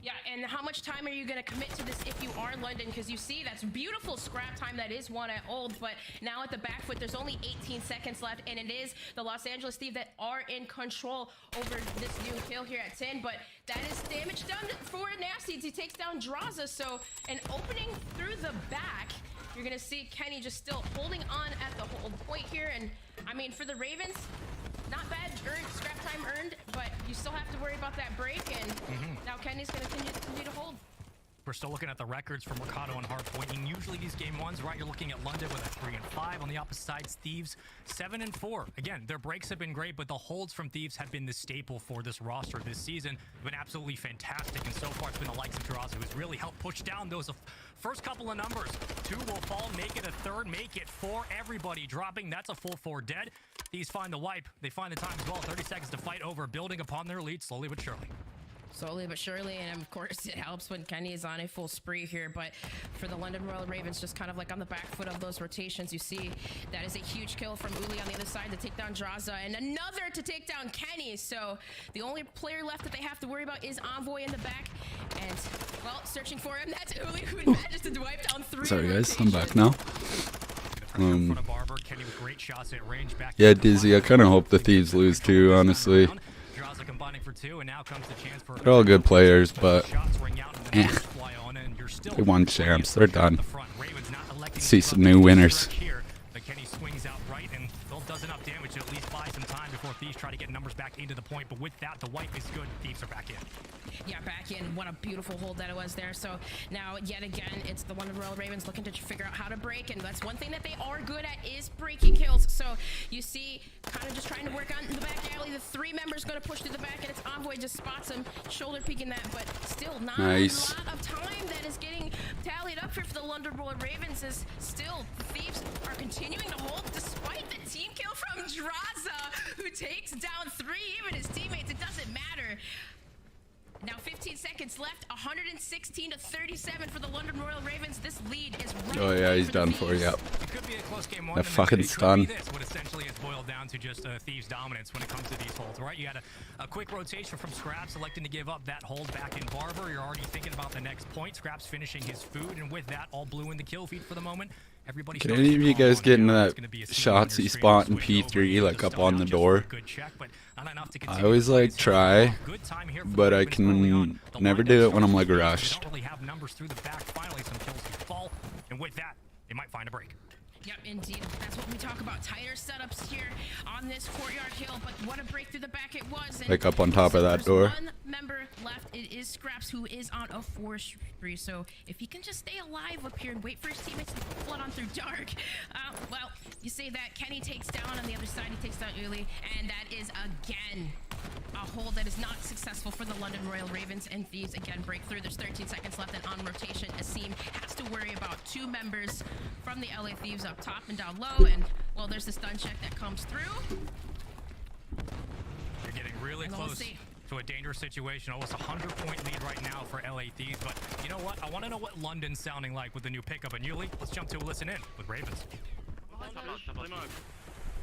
B: Yeah, and how much time are you going to commit to this if you are London? Because you see, that's beautiful scrap time that is won at Old, but now at the back foot, there's only 18 seconds left, and it is the Los Angeles Thieves that are in control over this new kill here at 10, but that is damage done for Nasty. He takes down Draza, so an opening through the back. You're going to see Kenny just still holding on at the hold point here, and I mean, for the Ravens, not bad scrap time earned, but you still have to worry about that break, and now Kenny's going to continue to hold.
G: We're still looking at the records for Mercado and Hardpoint, and usually these game ones, right, you're looking at London with a 3-5. On the opposite side, Thieves 7-4. Again, their breaks have been great, but the holds from Thieves have been the staple for this roster this season. They've been absolutely fantastic, and so far it's been the likes of Draza who's really helped push down those first couple of numbers. 2 will fall, make it a third, make it 4. Everybody dropping. That's a full 4 dead. These find the wipe. They find the time as well. 30 seconds to fight over, building upon their lead slowly but surely.
B: Slowly but surely, and of course it helps when Kenny is on a full spree here, but for the London Royal Ravens, just kind of like on the back foot of those rotations, you see that is a huge kill from Uli on the other side to take down Draza, and another to take down Kenny, so the only player left that they have to worry about is Envoy in the back, and, well, searching for him, that's Uli who manages to wipe down 3
I: Sorry guys,
B: rotations.
I: I'm back now. Yeah, Dizzy, I kind of hope the Thieves lose too, honestly. They're all good players, but they won champs. They're done. See some new winners.
G: Kenny swings out right, and Phil does enough damage to at least buy some time before Thieves try to get numbers back into the point. But with that, the wipe is good. Thieves are back in.
B: Yeah, back in. What a beautiful hold that it was there. So now, yet again, it's the London Royal Ravens looking to figure out how to break, and that's one thing that they are good at is breaking kills. So you see, kind of just trying to work on the back alley. The 3 members going to push through the back, and it's Envoy just spots him, shoulder peeking that, but still not a lot of time that is getting tallied up here for the London Royal Ravens. Is still the Thieves are continuing to hold despite the team kill from Draza, who takes down 3, even his teammates. It doesn't matter. Now 15 seconds left, 116-37 for the London Royal Ravens. This lead is right.
I: Oh yeah, he's done for you. That fucking stun.
G: What essentially is boiled down to just Thieves' dominance when it comes to these holds, right? You had a quick rotation from Scraps electing to give up that hold back in Barber. You're already thinking about the next point. Scraps finishing his food, and with that, all blue in the kill feed for the moment. Everybody.
I: Can any of you guys get into that Shotsy spot in P3, like up on the door? I always like try, but I can never do it when I'm like rushed.
G: Don't really have numbers through the back. Finally, some kills to fall, and with that, they might find a break.
B: Yep, indeed. That's what we talk about. Tighter setups here on this courtyard hill, but what a break through the back it was. And
I: like up on top of that door.
B: One member left. It is Scraps, who is on a 4 spree. So if he can just stay alive up here and wait for his teammates to flood on through dark, well, you say that Kenny takes down on the other side. He takes down Uli, and that is again a hold that is not successful for the London Royal Ravens, and Thieves again break through. There's 13 seconds left, and on rotation, Asim has to worry about 2 members from the LA Thieves up top and down low, and well, there's the stun check that comes through.
G: You're getting really close to a dangerous situation. Almost a 100-point lead right now for LA Thieves, but you know what? I want to know what London's sounding like with the new pickup, and Yuli, let's jump to a listen in with Ravens.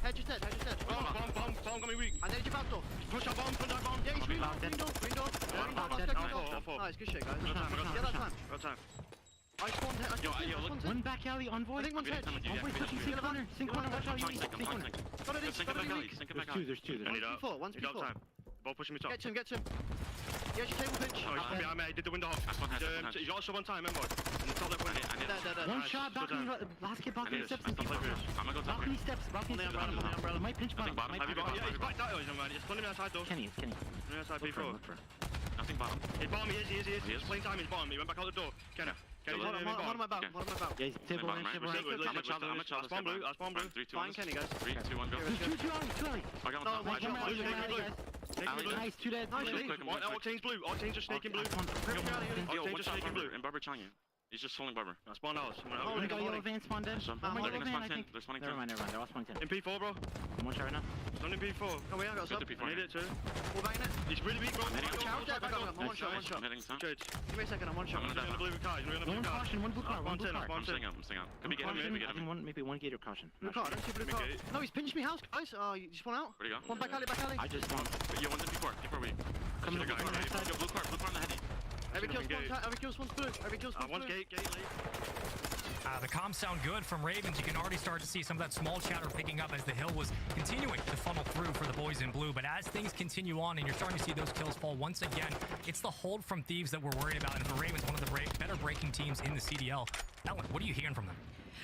O: Head just dead. Bomb got me weak. And then you back door. Push that bomb. Yeah, he's green door. Nice, good shit, guys. Get that time. Got time. I spawned head. Yo, look. One back alley, Envoy. I think one's head. Envoy pushing sink corner. Watch out, you. Sink corner. Got it in. There's two. One's P4. Both pushing me top. Get to him. Yeah, she table pinch. I did the window hop. You got to shove on time, Envoy.
P: One shot, balcony, last kid, balcony steps and people. Balcony steps, umbrella. Might pinch bottom.
O: Yeah, he's back that way, man. He's pulling me outside though.
P: Kenny.
O: Outside P4. Nothing bottom. He's bottom, he is. He's playing time, he's bottom. He went back out the door. Kenny. One on my back.
P: Yeah, he's table.
O: I'm a child. That's bomb blue.
F: Fine,
O: Kenny, guys.
F: 3, 2, 1, go.
P: Two alley.
O: I got one.
P: Nice, 2 dead.
O: Nice, Octane's blue. Octane's just snaking blue. Octane's just snaking blue. And Barber challenging. He's just soloing Barber. Spawn house.
P: Oh, we got yellow van spawned in.
O: They're spawning 10. They're spawning 10.
P: Never mind. They all spawned 10.
O: In P4, bro.
P: I'm one shot right now.
O: Don't in P4.
P: Oh, wait, I got sub.
O: I need it too.
P: We're banging it.
O: He's really weak, bro.
P: I'm one shot.
O: I'm hitting some. Give
P: me a second, I'm one shot.
O: I'm gonna blue car.
P: One caution, one blue car.
O: I'm staying up. Can we get him?
P: Maybe one gate or caution.
O: Blue car, don't see blue car.
P: No, he's pinched me house, guys. You spawn out.
O: Where'd he go?
P: One back alley.
O: I just want. Yeah, one's in P4. P4 weak.
P: Coming
O: Blue car on the heady.
P: Every kill spawns blue. Every kill spawns blue.
O: One's gate late.
G: The comms sound good from Ravens. You can already start to see some of that small chatter picking up as the hill was continuing to funnel through for the boys in blue. But as things continue on and you're starting to see those kills fall once again, it's the hold from Thieves that we're worried about. And for Ravens, one of the better breaking teams in the CDL. Ellen, what are you hearing from them?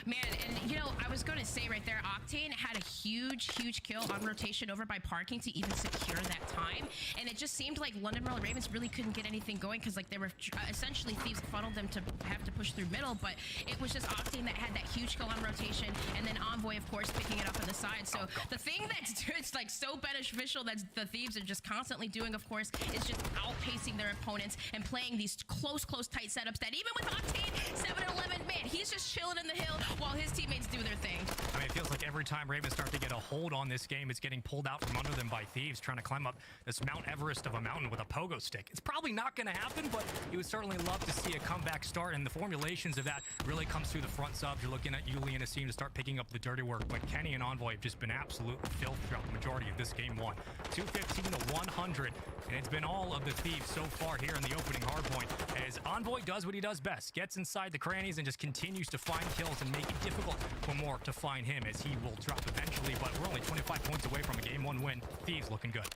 B: Man, and you know, I was going to say right there, Octane had a huge kill on rotation over by parking to even secure that time. And it just seemed like London Royal Ravens really couldn't get anything going because like they were essentially Thieves funneled them to have to push through middle, but it was just Octane that had that huge kill on rotation, and then Envoy, of course, picking it up on the side. So the thing that's like so beneficial that the Thieves are just constantly doing, of course, is just outpacing their opponents and playing these close, tight setups that even with Octane 7-11, man, he's just chilling in the hill while his teammates do their thing.
G: I mean, it feels like every time Ravens start to get a hold on this game, it's getting pulled out from under them by Thieves trying to climb up this Mount Everest of a mountain with a pogo stick. It's probably not going to happen, but you would certainly love to see a comeback start, and the formulations of that really comes through the front subs. You're looking at Yuli and Asim to start picking up the dirty work, but Kenny and Envoy have just been absolute filth throughout the majority of this game one. 215 to 100, and it's been all of the Thieves so far here in the opening hardpoint, as Envoy does what he does best, gets inside the crannies and just continues to find kills and make it difficult for more to find him, as he will drop eventually, but we're only 25 points away from a game one win. Thieves looking good.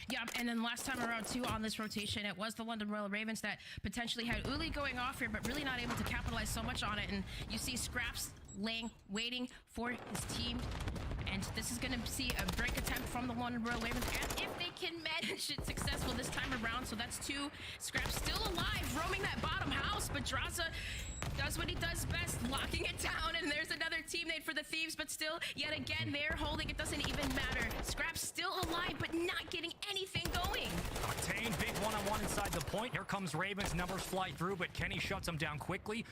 B: Yeah, and then last time around too on this rotation, it was the London Royal Ravens that potentially had Uli going off here, but really not able to capitalize so much on it. And you see Scraps waiting for his team, and this is going to see a break attempt from the London Royal Ravens, and if they can manage it successful this time around. So that's 2 Scraps still alive, roaming that bottom house, but Draza does what he does best, locking it down, and there's another teammate for the Thieves, but still, yet again, they're holding. It doesn't even matter. Scraps still alive, but not getting anything going.
G: Octane, big one-on-one inside the point. Here comes Ravens. Numbers fly through, but Kenny shuts them down quickly.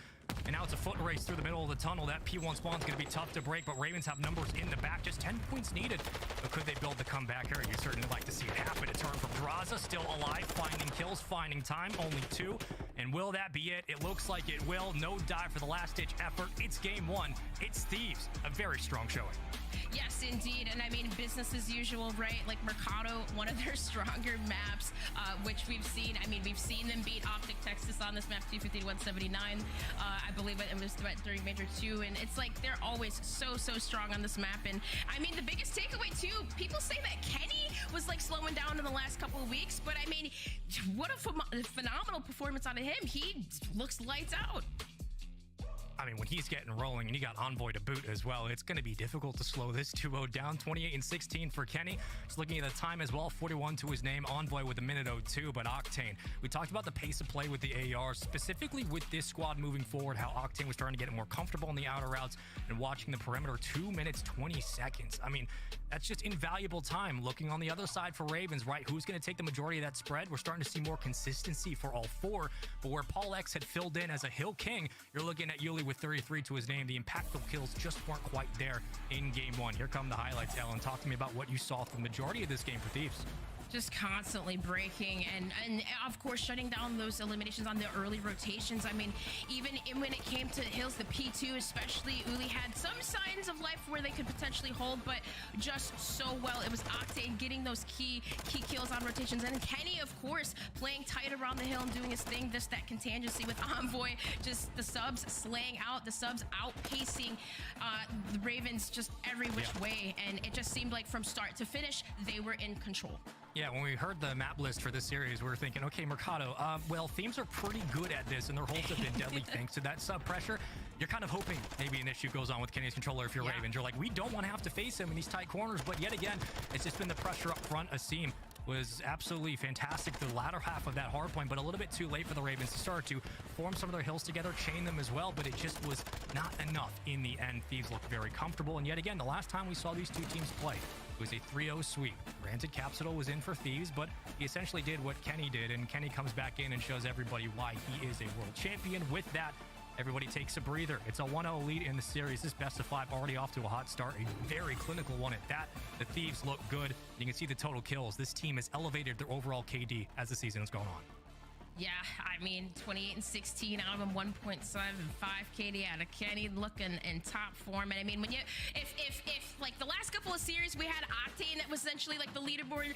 G: And now it's a foot race through the middle of the tunnel. That P1 spawn's going to be tough to break, but Ravens have numbers in the back. Just 10 points needed. But could they build the comeback here? You certainly like to see it happen. A turn from Draza, still alive, finding kills, finding time. Only 2. And will that be it? It looks like it will. No dive for the last-ditch effort. It's game one. It's Thieves. A very strong showing.
B: Yes, indeed. And I mean, business as usual, right? Like Mercado, one of their stronger maps, which we've seen. I mean, we've seen them beat Optic Texas on this map, 250 to 179. I believe it was during Major 2. And it's like they're always so strong on this map. And I mean, the biggest takeaway, too, people say that Kenny was like slowing down in the last couple of weeks. But I mean, what a phenomenal performance out of him. He looks lights out.
G: I mean, when he's getting rolling and you got Envoy to boot as well, it's going to be difficult to slow this 2-0 down. 28 and 16 for Kenny. Just looking at the time as well, 41 to his name. Envoy with a minute 02, but Octane. We talked about the pace of play with the AR, specifically with this squad moving forward, how Octane was starting to get more comfortable in the outer routes and watching the perimeter. 2 minutes, 20 seconds. I mean, that's just invaluable time. Looking on the other side for Ravens, right? Who's going to take the majority of that spread? We're starting to see more consistency for all 4, but where Paul X had filled in as a Hill King, you're looking at Yuli with 33 to his name. The impactful kills just weren't quite there in game one. Here come the highlights. Ellen, talk to me about what you saw through the majority of this game for Thieves.
B: Just constantly breaking and of course shutting down those eliminations on the early rotations. I mean, even when it came to Hills, the P2 especially, Uli had some signs of life where they could potentially hold, but just so well. It was Octane getting those key kills on rotations, and Kenny, of course, playing tight around the hill and doing his thing. Just that contingency with Envoy, just the subs slaying out, the subs outpacing the Ravens just every which way, and it just seemed like from start to finish they were in control.
G: Yeah, when we heard the map list for this series, we were thinking, okay, Mercado, well, Thieves are pretty good at this, and their holds have been deadly thanks to that sub pressure. You're kind of hoping maybe an issue goes on with Kenny's controller if you're Ravens. You're like, we don't want to have to face him in these tight corners, but yet again, it's just been the pressure up front. Asim was absolutely fantastic the latter half of that hard point, but a little bit too late for the Ravens to start to form some of their hills together, chain them as well, but it just was not enough in the end. Thieves looked very comfortable, and yet again, the last time we saw these two teams play, It was a 3-0 sweep. Granted, Capsule was in for Thieves, but he essentially did what Kenny did, and Kenny comes back in and shows everybody why he is a world champion. With that, everybody takes a breather. It's a 1-0 lead in the series. This best of 5 already off to a hot start. A very clinical one at that. The Thieves look good. You can see the total kills. This team has elevated their overall KD as the season has gone on.
B: Yeah, I mean, 28 and 16 out of them, 1.7 and 5 KD out of Kenny, looking in top form. And I mean, when you, if like the last couple of series, we had Octane that was essentially like the leaderboard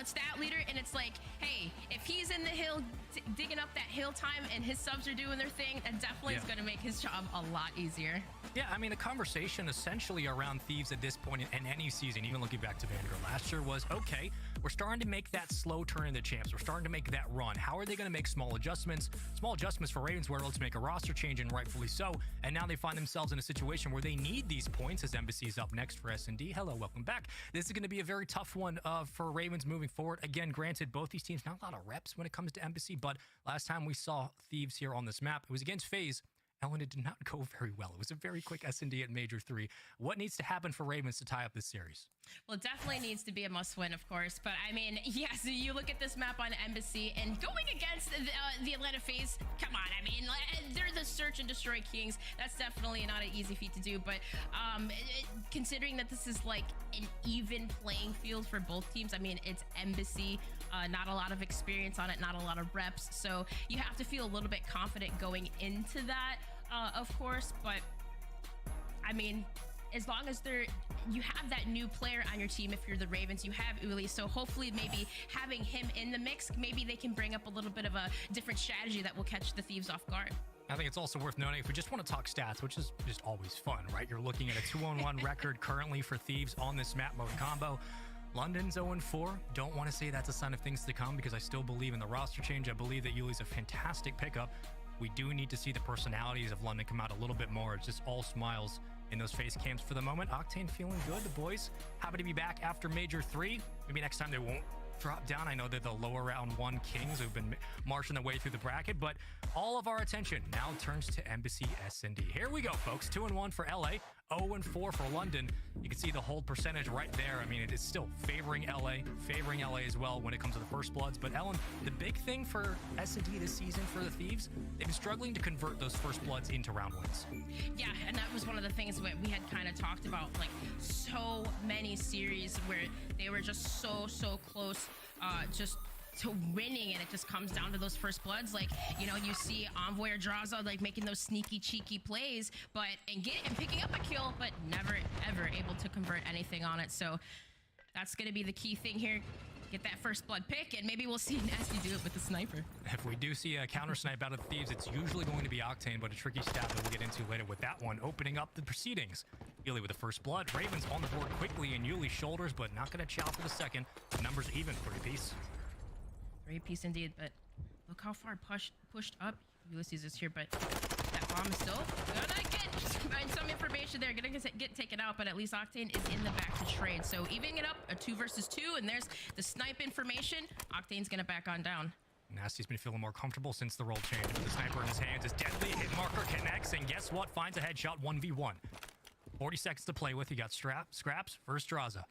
B: stat leader, and it's like, hey, if he's in the hill digging up that hill time and his subs are doing their thing, that definitely is going to make his job a lot easier.
G: Yeah, I mean, the conversation essentially around Thieves at this point in any season, even looking back to Vanguard last year, was, okay, we're starting to make that slow turn into champs. We're starting to make that run. How are they going to make small adjustments? Small adjustments for Ravens were able to make a roster change, and rightfully so. And now they find themselves in a situation where they need these points as Embassy's up next for S&D. Hello, welcome back. This is going to be a very tough one for Ravens moving forward. Again, granted, both these teams, not a lot of reps when it comes to Embassy, but last time we saw Thieves here on this map, it was against FaZe. Ellen, it did not go very well. It was a very quick S&D at Major 3. What needs to happen for Ravens to tie up this series?
B: Well, it definitely needs to be a must-win, of course. But, I mean, yes, you look at this map on Embassy, and going against the Atlanta FaZe, come on, I mean, they're the search and destroy kings. That's definitely not an easy feat to do. But considering that this is, like, an even playing field for both teams, I mean, it's Embassy, not a lot of experience on it, not a lot of reps. So you have to feel a little bit confident going into that. Of course, but I mean, as long as you have that new player on your team, if you're the Ravens, you have Uli, so hopefully maybe having him in the mix, maybe they can bring up a little bit of a different strategy that will catch the Thieves off guard.
G: I think it's also worth noting, if we just want to talk stats, which is just always fun, right? You're looking at a 2-on-1 record currently for Thieves on this map mode combo. London's 0-4. Don't want to say that's a sign of things to come, because I still believe in the roster change. I believe that Yuli's a fantastic pickup. We do need to see the personalities of London come out a little bit more. It's just all smiles in those face cams for the moment. Octane feeling good. The boys happy to be back after Major 3. Maybe next time they won't drop down. I know they're the lower round 1 kings who've been marching their way through the bracket, but all of our attention now turns to Embassy S&D. Here we go, folks. 2-1 for LA, 0-4 for London. You can see the hold percentage right there. I mean, it is still favoring LA as well when it comes to the first bloods. But Ellen, the big thing for S&D this season for the Thieves, they've been struggling to convert those first bloods into round wins.
B: Yeah, and that was one of the things we had kind of talked about, like so many series where they were just so close just to winning, and it just comes down to those first bloods. Like, you know, you see Envoy or Draza like making those sneaky cheeky plays, and picking up a kill, but never ever able to convert anything on it. So that's going to be the key thing here. Get that first blood pick, and maybe we'll see Nasty do it with the sniper.
G: If we do see a counter snipe out of the Thieves, it's usually going to be Octane, but a tricky stat that we'll get into later with that one, opening up the proceedings. Yuli with the first blood. Ravens on the board quickly in Yuli's shoulders, but not going to chow for the second. The numbers even, 3-piece.
B: 3-piece indeed, but look how far pushed up Ulysses is here, but that bomb is still gonna get some information there, gonna get taken out, but at least Octane is in the back to trade. So evening it up, a 2 versus 2, and there's the snipe information. Octane's gonna back on down.
G: Nasty's been feeling more comfortable since the role change. With the sniper in his hands, his deadly hit marker connects, and guess what? Finds a headshot, 1v1. 40 seconds to play with. He got scraps, first Draza.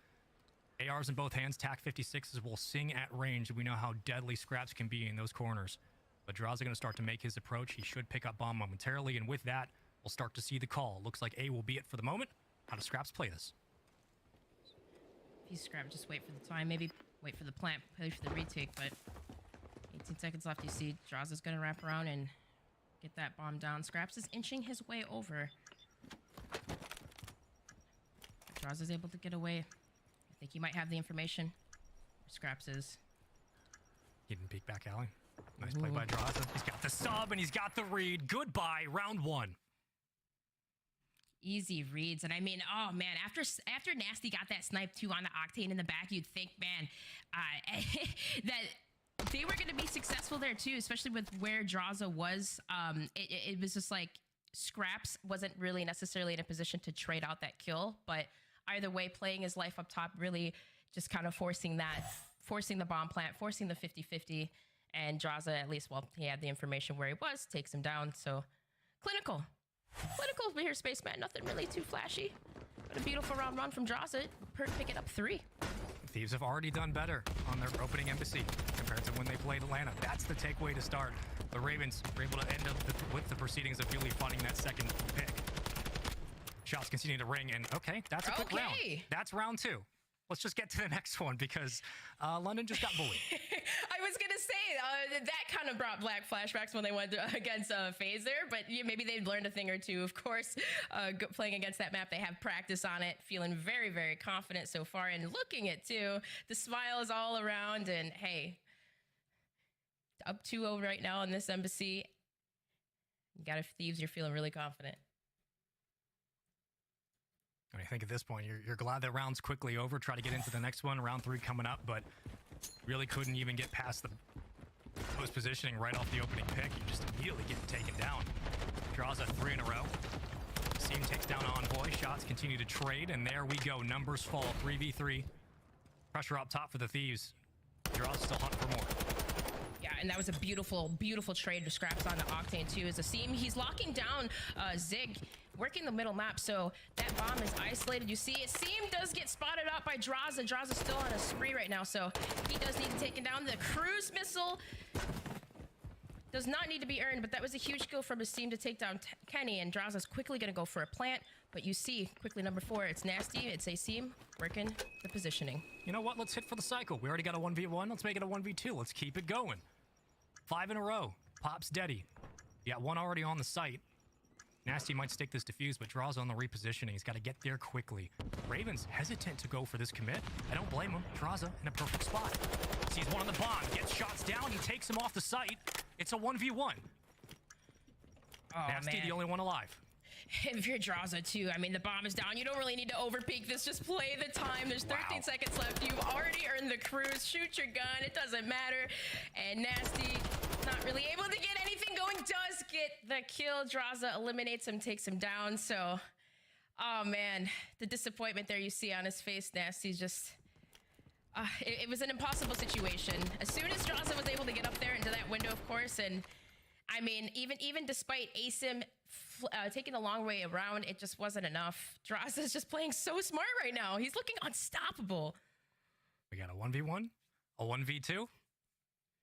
G: ARs in both hands, TAC 56s will sing at range. We know how deadly scraps can be in those corners. But Draza going to start to make his approach. He should pick up bomb momentarily, and with that, we'll start to see the call. Looks like A will be it for the moment. How does Scraps play this?
B: If he's Scrap, just wait for the time. Maybe wait for the plant, play for the retake, but 18 seconds left. You see Draza's going to wrap around and get that bomb down. Scraps is inching his way over. Draza's able to get away. I think he might have the information. Scraps is.
G: He didn't peek back alley. Nice play by Draza. He's got the sub and he's got the read. Goodbye, round 1.
B: Easy reads. And I mean, oh man, after Nasty got that snipe too on the Octane in the back, you'd think, man, that they were going to be successful there too, especially with where Draza was. It was just like Scraps wasn't really necessarily in a position to trade out that kill, but either way, playing his life up top, really just kind of forcing the bomb plant, forcing the 50-50, and Draza, at least, well, he had the information where he was, takes him down. So clinical. Clinical here, Spaceman. Nothing really too flashy. But a beautiful round run from Draza. Picking up 3.
G: Thieves have already done better on their opening embassy compared to when they played Atlanta. That's the takeaway to start. The Ravens were able to end up with the proceedings of really finding that second pick. Shots continue to ring, and okay, that's a quick round. That's round 2. Let's just get to the next one because London just got bullied.
B: I was going to say, that kind of brought black flashbacks when they went against FaZe there, but maybe they've learned a thing or two. Of course, playing against that map, they have practice on it, feeling very, very confident so far, and looking it too. The smile is all around, and hey, up 2-0 right now in this embassy. You got Thieves, you're feeling really confident.
G: I think at this point, you're glad that round's quickly over. Try to get into the next one, round 3 coming up, but really couldn't even get past the post positioning right off the opening pick. You just immediately get taken down. Draws a 3 in a row. Seam takes down Envoy. Shots continue to trade, and there we go. Numbers fall. 3v3. Pressure up top for the Thieves. Draws still hunt for more.
B: Yeah, and that was a beautiful, beautiful trade to Scraps on the Octane too. As a Seam, he's locking down Zig, working the middle map, so that bomb is isolated. You see it. Seam does get spotted out by Draza. Draza's still on a spree right now, so he does need to take him down. The cruise missile does not need to be earned, but that was a huge kill from his team to take down Kenny, and Draza's quickly going to go for a plant, but you see, quickly number 4, it's Nasty, it's a Seam, working the positioning.
G: You know what? Let's hit for the cycle. We already got a 1v1. Let's make it a 1v2. Let's keep it going. 5 in a row. Pops Deddy. You got 1 already on the site. Nasty might stick this defuse, but Draws on the repositioning. He's got to get there quickly. Ravens hesitant to go for this commit. I don't blame him. Draza in a perfect spot. Sees one on the bomb. Gets shots down. He takes him off the site. It's a 1v1.
B: Oh,
G: Nasty,
B: man.
G: the only one alive.
B: If you're Draza too, I mean, the bomb is down. You don't really need to overpeak this. Just play the time. There's 13 seconds left. You've already earned the cruise. Shoot your gun. It doesn't matter. And Nasty, not really able to get anything going, does get the kill. Draza eliminates him, takes him down. So, oh man, the disappointment there you see on his face. Nasty's just... it was an impossible situation. As soon as Draza was able to get up there into that window, of course, and I mean, even despite ASIM taking the long way around, it just wasn't enough. Draza's just playing so smart right now. He's looking unstoppable.
G: We got a 1v1, a 1v2,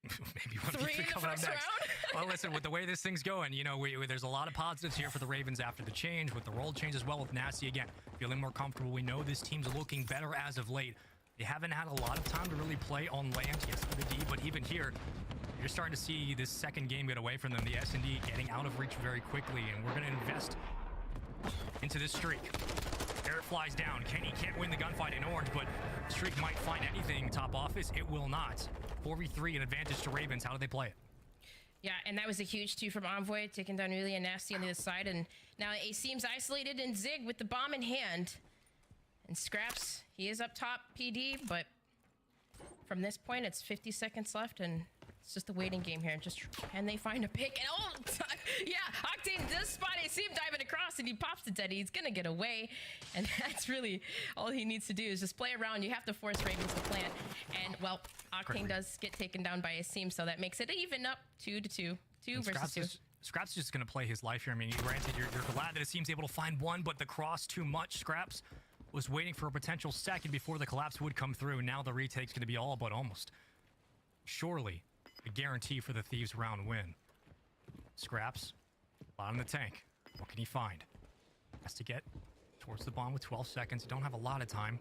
G: maybe 1v3 coming up next. Well, listen, with the way this thing's going, you know, there's a lot of positives here for the Ravens after the change, with the role change as well with Nasty again. Feeling more comfortable. We know this team's looking better as of late. They haven't had a lot of time to really play on land. Yes, the D, but even here, you're starting to see this second game get away from them. The S&D getting out of reach very quickly, and we're going to invest into this streak. There it flies down. Kenny can't win the gunfight in orange, but streak might find anything top office. It will not. 4v3, an advantage to Ravens. How do they play it?
B: Yeah, and that was a huge 2 from Envoy, taking down really and Nasty on the other side. And now A seems isolated, and Zig with the bomb in hand. And Scraps, he is up top, PD, but from this point, it's 50 seconds left, and it's just a waiting game here. Just can they find a pick? And oh, yeah, Octane does spot A Seam diving across, and he pops to Deddy. He's gonna get away, and that's really all he needs to do is just play around. You have to force Ravens to plant, and well, Octane does get taken down by A Seam, so that makes it even up 2-2, 2 versus 2.
G: Scraps is just gonna play his life here. I mean, granted, you're glad that A Seam's able to find one, but the cross too much. Scraps was waiting for a potential second before the collapse would come through. Now the retake's going to be all but almost surely a guarantee for the Thieves round win. Scraps, a lot in the tank. What can he find? Has to get towards the bomb with 12 seconds. Don't have a lot of time.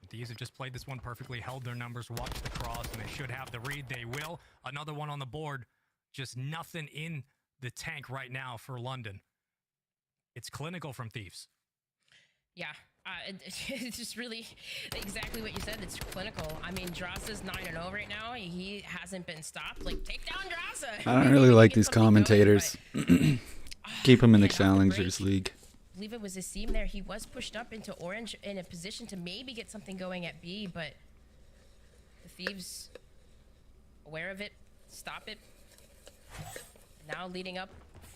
G: The Thieves have just played this one perfectly, held their numbers, watched the cross, and they should have the read. They will. Another one on the board. Just nothing in the tank right now for London. It's clinical from Thieves.
B: Yeah, it's just really exactly what you said. It's clinical. I mean, Draza's 9-0 right now. He hasn't been stopped. Like, take down Draza.
I: I don't really like these commentators. Keep him in the Challengers League.
B: I believe it was a Seam there. He was pushed up into orange in a position to maybe get something going at B, but the Thieves, aware of it, stop it. Now leading up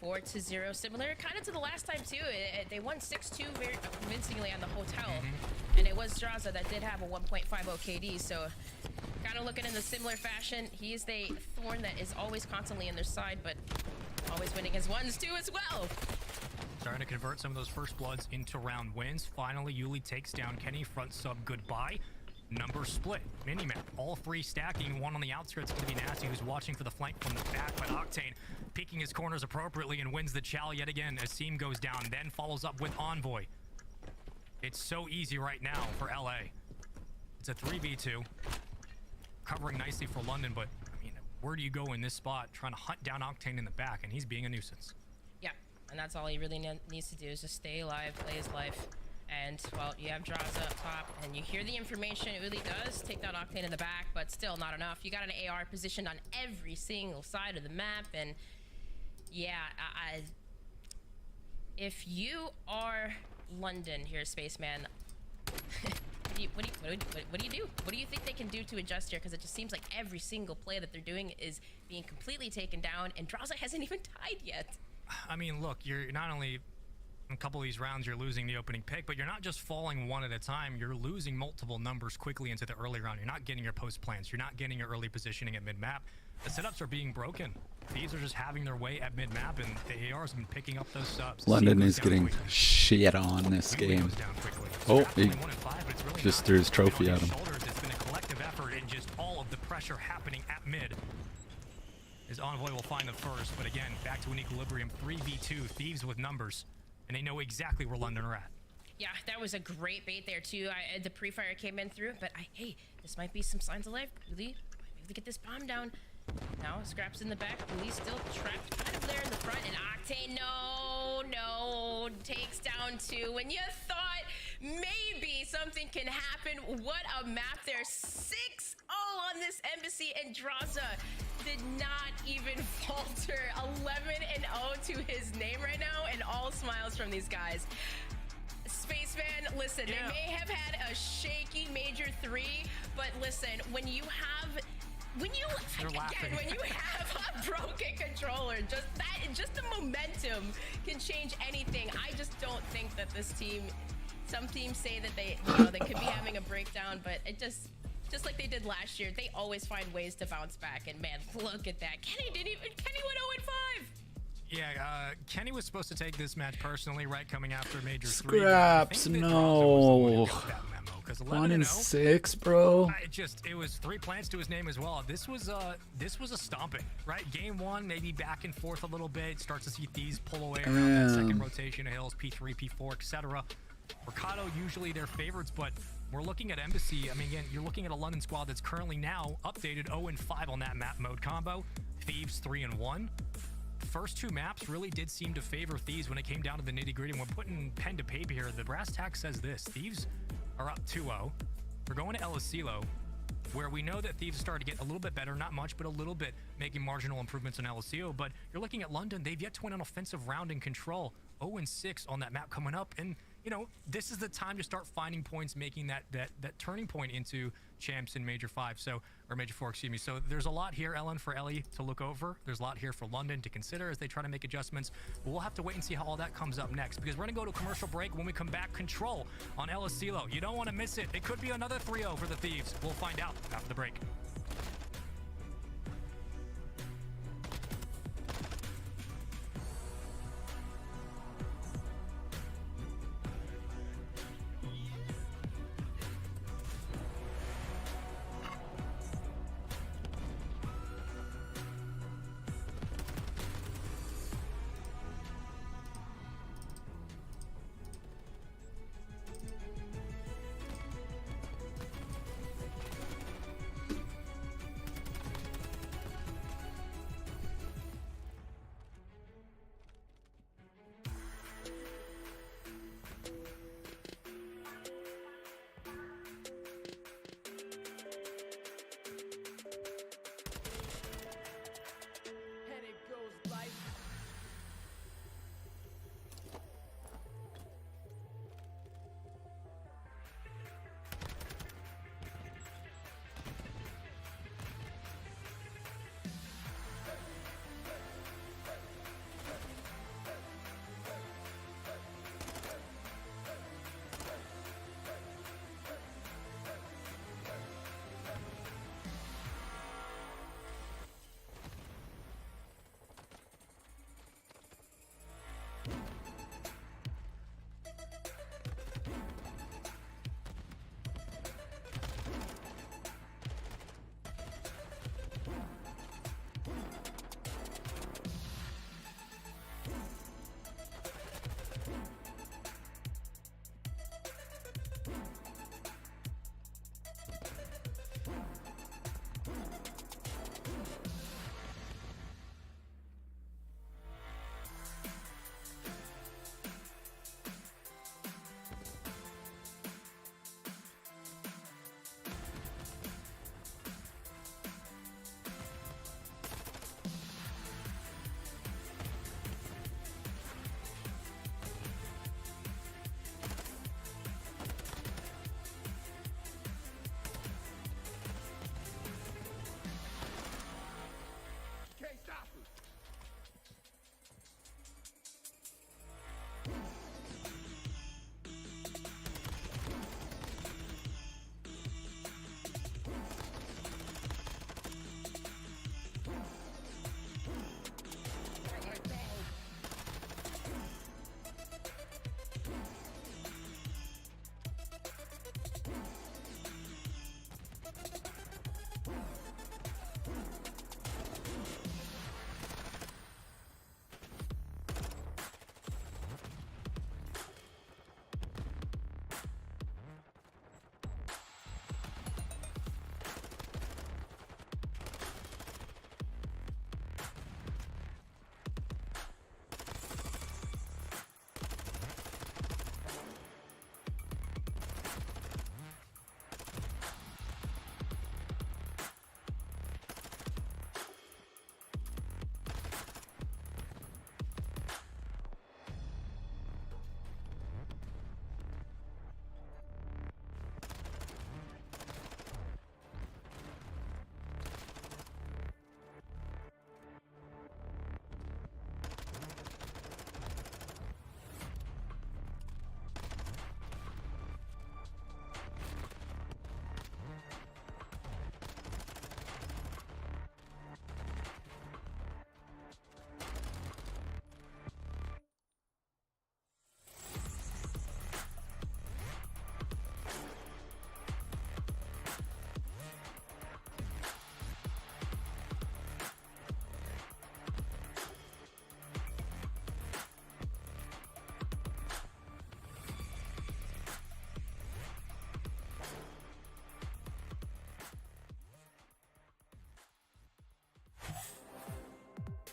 B: 4-0, similar kind of to the last time too. They won 6-2 very convincingly on the hotel, and it was Draza that did have a 1.50 KD, so kind of looking in the similar fashion. He is the thorn that is always constantly in their side, but Always winning his ones too as well.
G: Starting to convert some of those first bloods into round wins. Finally, Yuli takes down Kenny. Front sub goodbye. Number split. Minimap. All three stacking. One on the outskirts going to be Nasty, who's watching for the flank from the back. But Octane peeking his corners appropriately and wins the chow yet again as Seam goes down. Then follows up with Envoy. It's so easy right now for LA. It's a 3v2. Covering nicely for London, but I mean, where do you go in this spot trying to hunt down Octane in the back? And he's being a nuisance.
B: Yeah, and that's all he really needs to do is just stay alive, play his life. And, well, you have Draza up top, and you hear the information. It really does take down Octane in the back, but still not enough. You got an AR positioned on every single side of the map, and yeah, if you are London here, Spaceman, what do you do? What do you think they can do to adjust here? Because it just seems like every single play that they're doing is being completely taken down, and Draza hasn't even tied yet.
G: I mean, look, you're not only in a couple of these rounds, you're losing the opening pick, but you're not just falling one at a time. You're losing multiple numbers quickly into the early round. You're not getting your post plans. You're not getting your early positioning at mid-map. The setups are being broken. Thieves are just having their way at mid-map, and the AR's been picking up those subs.
I: London is getting shit on this game. Oh, he just threw his trophy at him.
G: It's been a collective effort and just all of the pressure happening at mid. His Envoy will find the first, but again, back to an equilibrium. 3v2, Thieves with numbers. And they know exactly where London are at.
B: Yeah, that was a great bait there too. The pre-fire came in through, but hey, this might be some signs of life. Really, maybe to get this bomb down. Now Scraps in the back. Really still trapped kind of there in the front, and Octane, no, takes down two. When you thought maybe something can happen, what a map there! 6-0 on this embassy, and Draza did not even falter. 11-0 to his name right now, and all smiles from these guys. Spaceman, listen, they may have had a shaky major 3, but listen, when you have a broken controller, just the momentum can change anything. I just don't think that this team, some teams say that they could be having a breakdown, but it just like they did last year, they always find ways to bounce back. And man, look at that. Kenny went 0-5.
G: Yeah, Kenny was supposed to take this match personally, right? Coming after Major 3.
I: Scraps, no. 1-6, bro.
G: It was 3 plants to his name as well. This was a stomping, right? Game 1, maybe back and forth a little bit. Starts to see Thieves pull away around that second rotation of Hills, P3, P4, etc. Mercado usually their favorites, but we're looking at Embassy. I mean, again, you're looking at a London squad that's currently now updated 0-5 on that map mode combo. Thieves 3-1. First 2 maps really did seem to favor Thieves when it came down to the nitty-gritty. When we're putting pen to paper here, the brass tack says this: Thieves are up 2-0. We're going to El Asilo, where we know that Thieves started to get a little bit better, not much, but a little bit, making marginal improvements in El Asilo. But you're looking at London, they've yet to win an offensive round in control. 0-6 on that map coming up, and this is the time to start finding points, making that turning point into champs in Major 5, or Major 4, excuse me. So there's a lot here, Ellen, for Ellie to look over. There's a lot here for London to consider as they try to make adjustments. But we'll have to wait and see how all that comes up next, because we're going to go to a commercial break. When we come back, Control on El Asilo. You don't want to miss it. It could be another 3-0 for the Thieves. We'll find out after the break.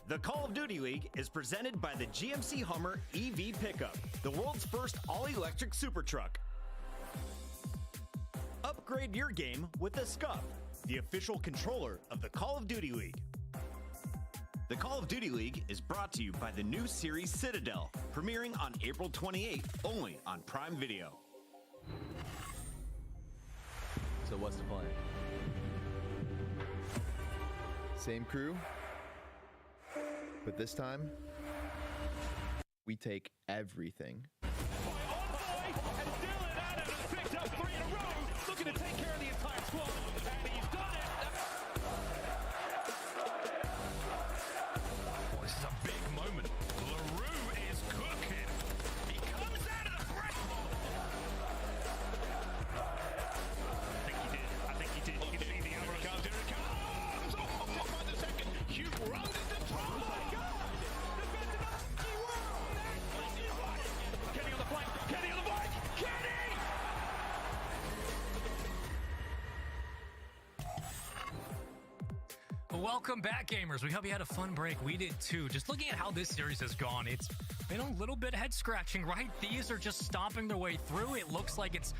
E: The Call of Duty League is presented by the GMC Hummer EV Pickup, the world's first all-electric super truck. Upgrade your game with a SCUF, the official controller of the Call of Duty League. The Call of Duty League is brought to you by the new series Citadel, premiering on April 28th, only on Prime Video.
C: So what's the plan? Same crew, but this time, we take everything.
L: Picked up 3 in a row, looking to take care of the entire squad, and he's done it.
N: Well, this is a big moment. LaRue is cooking. He comes out of the break. I think he did. You can see the arrow comes. Here it comes. Oh, by the second. Hugh runs into trouble. Oh, my God.
L: Kenny on the flank. Kenny on the flank. Kenny!
G: Welcome back, gamers. We hope you had a fun break. We did too. Just looking at how this series has gone, it's been a little bit head-scratching, right? These are just stomping their way through. It looks like it's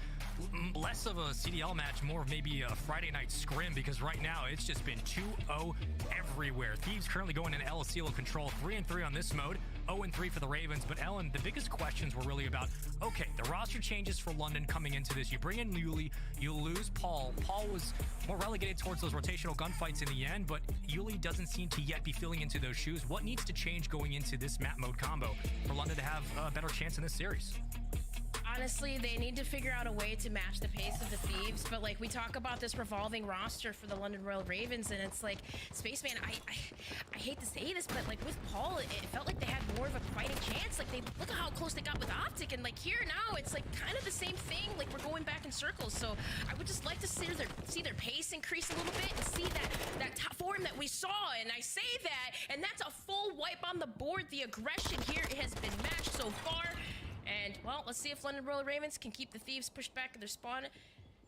G: less of a CDL match, more of maybe a Friday night scrim, because right now it's just been 2-0 everywhere. Thieves currently going in El Cielo control, 3-3 on this mode, 0-3 for the Ravens. But Ellen, the biggest questions were really about, okay, the roster changes for London coming into this. You bring in Yuli, you lose Paul. Paul was more relegated towards those rotational gunfights in the end, but Yuli doesn't seem to yet be filling into those shoes. What needs to change going into this map mode combo for London to have a better chance in this series?
B: Honestly, they need to figure out a way to match the pace of the Thieves, but like we talk about this revolving roster for the London Royal Ravens, and it's like, Spaceman, I hate to say this, but like with Paul, it felt like they had more of a fighting chance. Like, they look at how close they got with Optic, and like here now, it's like kind of the same thing. Like, we're going back in circles. So I would just like to see their pace increase a little bit and see that top form that we saw. And I say that, and that's a full wipe on the board. The aggression here has been matched so far. And, well, let's see if London Royal Ravens can keep the Thieves pushed back in their spawn,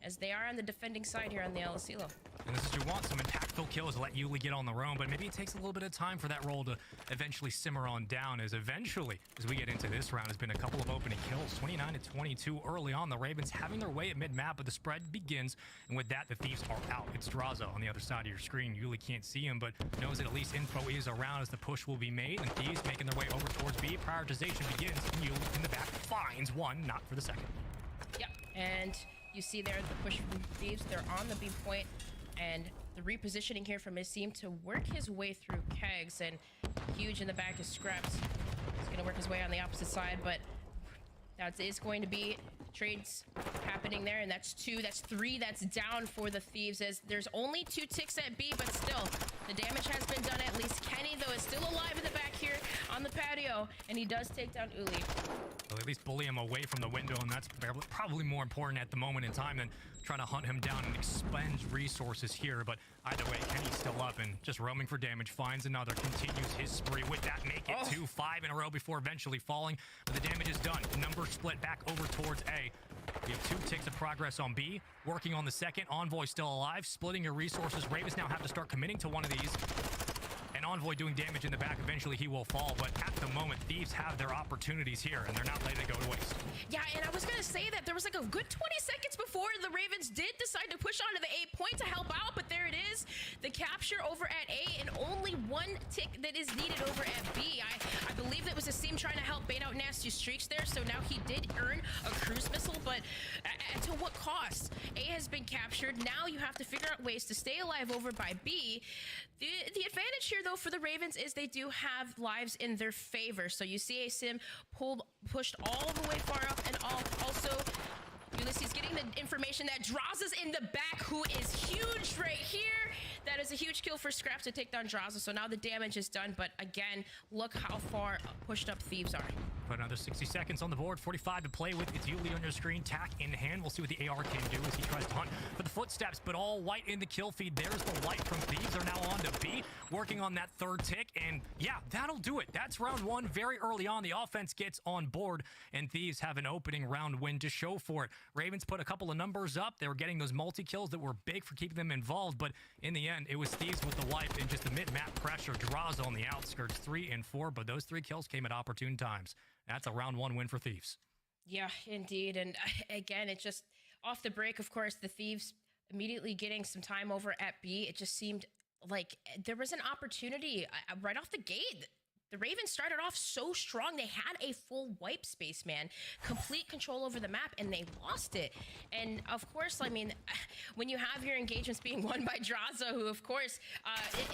B: as they are on the defending side here on the El Cielo.
G: And this is what you want, some impactful kills to let Yuli get on their own, but maybe it takes a little bit of time for that role to eventually simmer on down, as eventually, as we get into this round, has been a couple of opening kills, 29-22 early on. The Ravens having their way at mid-map, but the spread begins, and with that, the Thieves are out. It's Draza on the other side of your screen. Yuli can't see him, but knows that at least info is around as the push will be made, and Thieves making their way over towards B. Prioritization begins, and Yuli in the back finds one, not for the second.
B: Yep, and you see there the push from Thieves. They're on the B point, and the repositioning here from his team to work his way through Kegs, and Huge in the back is Scraps. He's going to work his way on the opposite side, but that is going to be trades happening there, and that's 2, that's 3, that's down for the Thieves, as there's only 2 ticks at B, but still, the damage has been done at least. Kenny, though, is still alive in the back here on the patio, and he does take down Uli.
G: Well, at least bully him away from the window, and that's probably more important at the moment in time than trying to hunt him down and expend resources here. But either way, Kenny's still up and just roaming for damage, finds another, continues his spree. With that, make it 2-5 in a row before eventually falling. But the damage is done. Number split back over towards A. We have 2 ticks of progress on B. Working on the second. Envoy still alive. Splitting your resources. Ravens now have to start committing to one of these. And Envoy doing damage in the back. Eventually he will fall, but at the moment, Thieves have their opportunities here, and they're not letting it go to waste.
B: Yeah, and I was going to say that there was like a good 20 seconds before the Ravens did decide to push onto the A point to help out, but there it is. The capture over at A, and only 1 tick that is needed over at B. I believe that was his team trying to help bait out Nasty Streaks there, so now he did earn a cruise missile, but to what cost? A has been captured. Now you have to figure out ways to stay alive over by B. The advantage here, though, for the Ravens is they do have lives in their favor. So you see A-Sim pushed all the way far up, and also Ulysses getting the information that Draza's in the back, who is huge right here. That is a huge kill for Scraps to take down Draza. So now the damage is done, but again, look how far pushed up Thieves are.
G: Put another 60 seconds on the board, 45 to play with. It's Yuli on your screen, tack in hand. We'll see what the AR can do as he tries to hunt for the footsteps, but all white in the kill feed. There's the light from Thieves. Are now on to B, working on that 3rd tick, and yeah, that'll do it. That's round 1 very early on. The offense gets on board, and Thieves have an opening round win to show for it. Ravens put a couple of numbers up. They were getting those multi-kills that were big for keeping them involved, but in the end, again, it was Thieves with the wipe and just the mid-map pressure. Draws on the outskirts, 3 and 4, but those 3 kills came at opportune times. That's a round 1 win for Thieves.
B: Yeah, indeed. And again, it just off the break, of course, the Thieves immediately getting some time over at B. It just seemed like there was an opportunity right off the gate. The Ravens started off so strong. They had a full wipe space, man. Complete control over the map, and they lost it. And, of course, I mean, when you have your engagements being won by Draza, who, of course,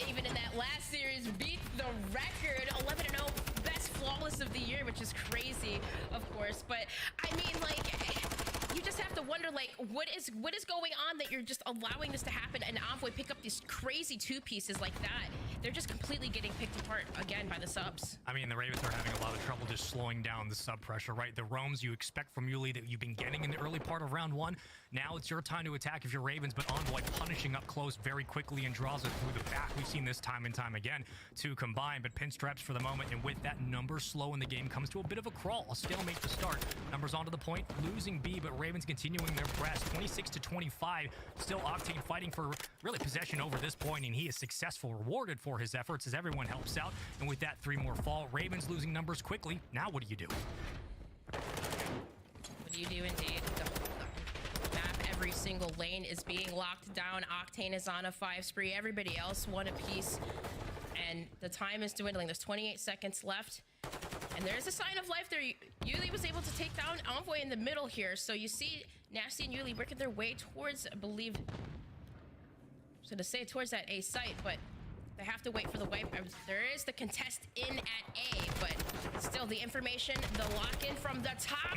B: even in that last series, beat the record, 11-0, best flawless of the year, which is crazy, of course. But, I mean, like, you just have to wonder, like, what is going on that you're just allowing this to happen and Envoy pick up these crazy 2 pieces like that? They're just completely getting picked apart again by the subs.
G: I mean, the Ravens are having a lot of trouble just slowing down the sub pressure, right? The roams you expect from Yuli that you've been getting in the early part of round 1. Now it's your time to attack if you're Ravens, but Envoy punishing up close very quickly and draws it through the back. We've seen this time and time again to combine, but pinstripes for the moment. And with that number slow in the game comes to a bit of a crawl, a stalemate to start. Numbers onto the point, losing B, but Ravens continuing their press, 26-25. Still Octane fighting for really possession over this point, and he is successful, rewarded for his efforts as everyone helps out. And with that 3 more fall, Ravens losing numbers quickly. Now what do you do?
B: What do you do indeed? The map, every single lane is being locked down. Octane is on a 5 spree. Everybody else 1 apiece. And the time is dwindling. There's 28 seconds left. And there's a sign of life there. Yuli was able to take down Envoy in the middle here. So you see Nasty and Yuli working their way towards, I believe, I was going to say towards that A site, but they have to wait for the wipe. There is the contest in at A, but still the information, the lock-in from the top.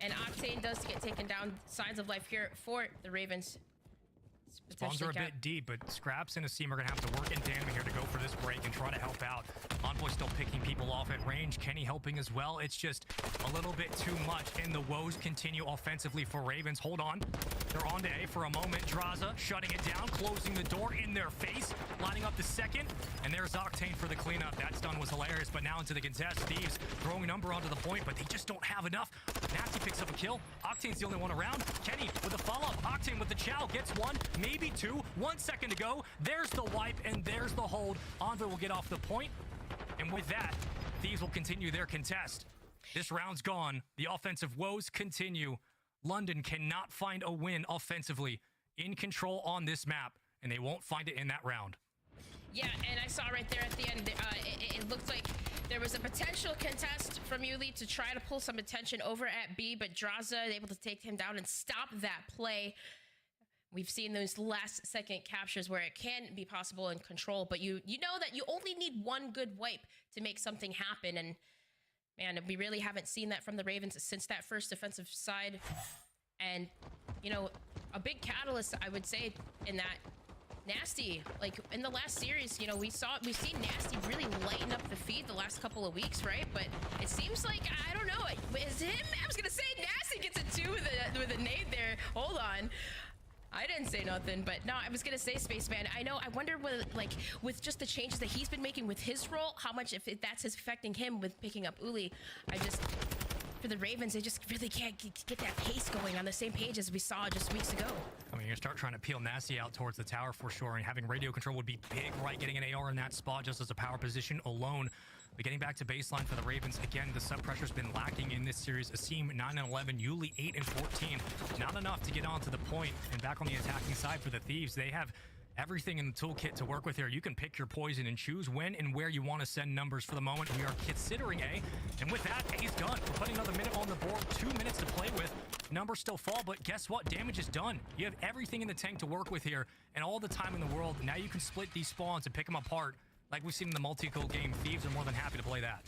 B: And Octane does get taken down. Signs of life here for the Ravens.
G: Spawns are a bit deep, but Scraps and Asim are going to have to work in tandem here to go for this break and try to help out. Envoy still picking people off at range. Kenny helping as well. It's just a little bit too much, and the woes continue offensively for Ravens. Hold on. They're on to A for a moment. Draza shutting it down, closing the door in their face, lining up the second, and there's Octane for the cleanup. That stun was hilarious, but now into the contest. Thieves throwing number onto the point, but they just don't have enough. Nasty picks up a kill. Octane's the only one around. Kenny with the follow-up. Octane with the chow gets 1, maybe 2. 1 second to go. There's the wipe, and there's the hold. Envoy will get off the point, and with that, Thieves will continue their contest. This round's gone. The offensive woes continue. London cannot find a win offensively in control on this map, and they won't find it in that round.
B: Yeah, and I saw right there at the end, it looked like there was a potential contest from Yuli to try to pull some attention over at B, but Draza able to take him down and stop that play. We've seen those last second captures where it can be possible in control, but you know that you only need 1 good wipe to make something happen. And man, we really haven't seen that from the Ravens since that first defensive side. And, you know, a big catalyst, I would say, in that Nasty, like in the last series, you know, we've seen Nasty really lighten up the feed the last couple of weeks, right? But it seems like, I don't know, is him? I was gonna say Nasty gets a 2 with a nade there. Hold on. I didn't say nothing, but no, I was gonna say Spaceman. I wonder whether, like, with just the changes that he's been making with his role, how much if that's affecting him with picking up Uli. For the Ravens, they just really can't get that pace going on the same page as we saw just weeks ago.
G: I mean, you're gonna start trying to peel Nasty out towards the tower for sure, and having radio control would be big, right? Getting an AR in that spot just as a power position alone. But getting back to baseline for the Ravens, again, the sub pressure's been lacking in this series. Asim 9-11, Yuli 8-14. Not enough to get onto the point. And back on the attacking side for the Thieves, they have everything in the toolkit to work with here. You can pick your poison and choose when and where you want to send numbers. For the moment, we are considering A. And with that, A's done. We're putting another minute on the board, 2 minutes to play with. Numbers still fall, but guess what? Damage is done. You have everything in the tank to work with here and all the time in the world. Now you can split these spawns and pick them apart. Like we've seen in the multi-kill game, Thieves are more than happy to play that.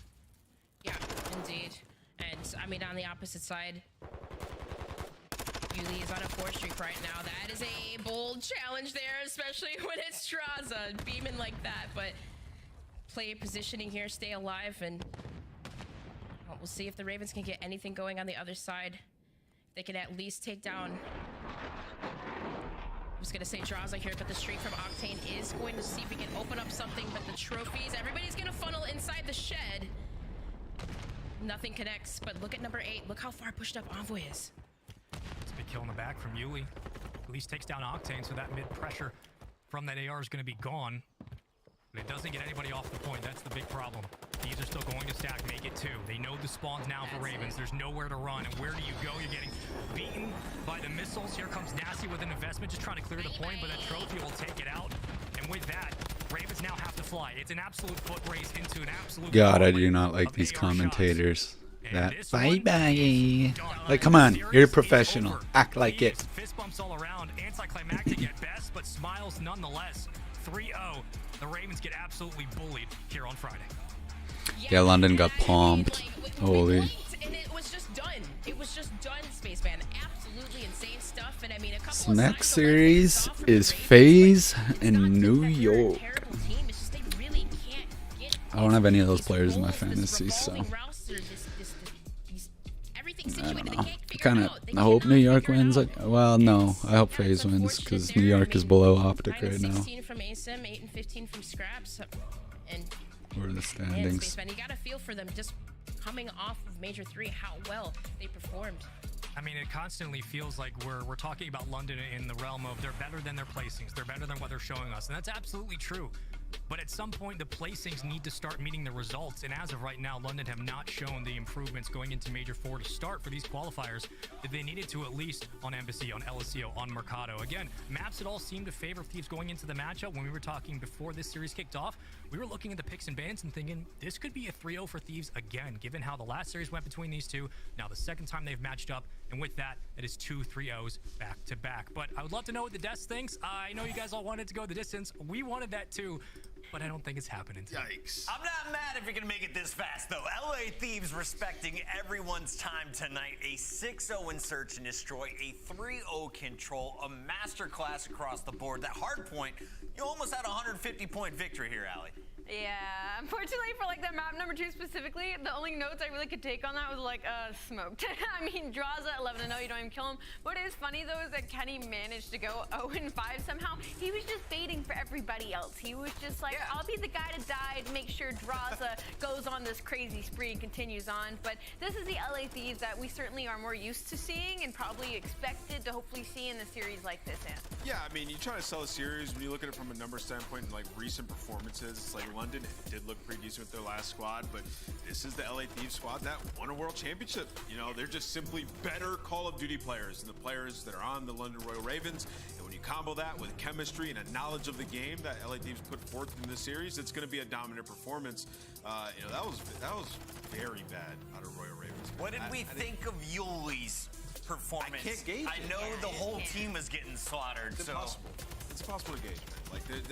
B: Yeah, indeed. And, I mean, on the opposite side, Yuli is on a 4 streak right now. That is a bold challenge there, especially when it's Straza beaming like that. But play positioning here, stay alive, and well, we'll see if the Ravens can get anything going on the other side. If they can at least take down... I was gonna say Draza here, but the streak from Octane is going to see if we can open up something. But the trophies, everybody's gonna funnel inside the shed. Nothing connects, but look at number 8. Look how far pushed up Envoy is.
G: It's a big kill in the back from Yuli. At least takes down Octane, so that mid pressure from that AR is going to be gone. But it doesn't get anybody off the point. That's the big problem. These are still going to stack, make it 2. They know the spawns now for Ravens. There's nowhere to run. And where do you go? You're getting beaten by the missiles. Here comes Nasty with an investment, just trying to clear the point, but that trophy will take it out. And with that, Ravens now have to fly. It's an absolute foot race into an absolute...
I: God, I do not like these commentators. That bye-bye. Like, come on. You're a professional. Act like it.
G: Fist bumps all around. Anticlimactic at best, but smiles nonetheless. 3-0. The Ravens get absolutely bullied here on Friday.
I: Yeah, London got palmed. Holy.
B: And it was just done. It was just done, Spaceman. Absolutely insane stuff. And I mean, a couple
I: This next series is FaZe in New York. I don't have any of those players in my fantasy, so I don't know. I hope New York wins. Well, no, I hope FaZe wins because New York is below Optic right now.
B: 16 from ASIM, 8 and 15 from Scraps. And
I: What are the standings?
B: Spaceman, you got to feel for them just coming off of Major 3, how well they performed.
G: I mean, it constantly feels like we're talking about London in the realm of they're better than their placings. They're better than what they're showing us. And that's absolutely true. But at some point, the placings need to start meeting the results. And as of right now, London have not shown the improvements going into Major 4 to start for these qualifiers that they needed to, at least on Embassy, on LSCO, on Mercado. Again, maps that all seem to favor Thieves going into the matchup. When we were talking before this series kicked off, we were looking at the picks and bans and thinking this could be a 3-0 for Thieves again, given how the last series went between these two. Now the second time they've matched up, and with that, it is 2 3-0s back to back. But I would love to know what the Deaths thinks. I know you guys all wanted to go the distance. We wanted that too, but I don't think it's happening today.
J: Yikes. I'm not mad if you're going to make it this fast, though. LA Thieves respecting everyone's time tonight. A 6-0 in Search and Destroy, a 3-0 control, a masterclass across the board. That hard point, you almost had a 150-point victory here, Allie.
K: Yeah, unfortunately for like the map number 2 specifically, the only notes I really could take on that was like, smoked. I mean, Draza 11-0, you don't even kill him. What is funny though is that Kenny managed to go 0-5 somehow. He was just baiting for everybody else. He was just like, I'll be the guy to die to make sure Draza goes on this crazy spree and continues on. But this is the LA Thieves that we certainly are more used to seeing and probably expected to hopefully see in a series like this, Ant.
H: Yeah, I mean, you try to sell a series when you look at it from a number standpoint, like recent performances, it's like London did look pretty decent with their last squad, but this is the LA Thieves squad that won a world championship. You know, they're just simply better Call of Duty players than the players that are on the London Royal Ravens. And when you combo that with chemistry and a knowledge of the game that LA Thieves put forth in this series, it's going to be a dominant performance. You know, that was very bad out of Royal Ravens.
J: What did we think of Yuli's performance?
H: I can't gauge
J: I know the whole team is getting slaughtered.
H: It's impossible. It's impossible to gauge, man. Like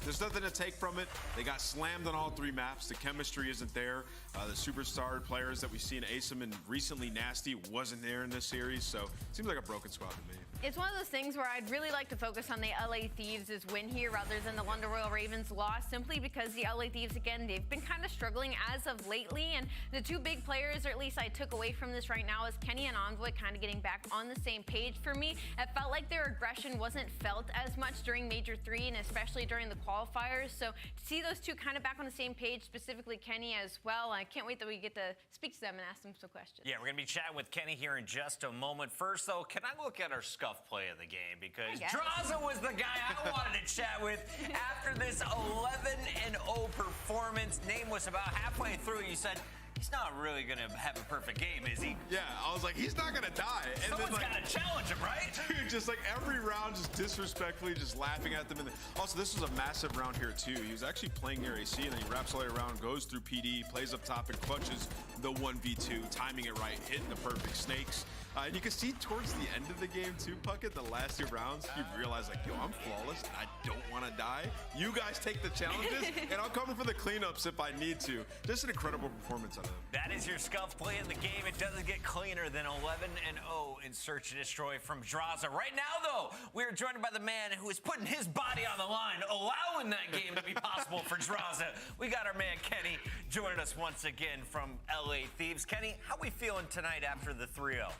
H: there's nothing to take from it. They got slammed on all 3 maps. The chemistry isn't there. The superstar players that we've seen, ASIM and recently Nasty, wasn't there in this series. So it seems like a broken squad to me.
K: It's one of those things where I'd really like to focus on the LA Thieves' win here rather than the London Royal Ravens' loss, simply because the LA Thieves, again, they've been kind of struggling as of lately, and the 2 big players, or at least I took away from this right now, is Kenny and Envoy kind of getting back on the same page for me. It felt like their aggression wasn't felt as much during Major 3 and especially during the qualifiers, so to see those 2 kind of back on the same page, specifically Kenny as well, I can't wait that we get to speak to them and ask them some questions.
J: Yeah, we're going to be chatting with Kenny here in just a moment. First, though, can I look at our scuff play of the game? Because Draza was the guy I wanted to chat with after this 11-0 performance. Name was about halfway through. You said, he's not really going to have a perfect game, is he?
H: Yeah, I was like, he's not going to die. And
J: someone's
H: then, like,
J: got to challenge him, right?
H: Dude, just like every round, just disrespectfully, just laughing at them. And also, this was a massive round here, too. He was actually playing near AC, and then he wraps all the way around, goes through PD, plays up top, and clutches the 1v2, timing it right, hitting the perfect snakes. And you can see towards the end of the game, too, Puckett, the last 2 rounds, you realize, like, yo, I'm flawless. I don't want to die. You guys take the challenges, and I'll come for the cleanups if I need to. Just an incredible performance out of him.
J: That is your scuff play in the game. It doesn't get cleaner than 11-0 in Search and Destroy from Draza. Right now, though, we are joined by the man who is putting his body on the line, allowing that game to be possible for Draza. We got our man Kenny joining us once again from LA Thieves. Kenny, how we feeling tonight after the 3-0?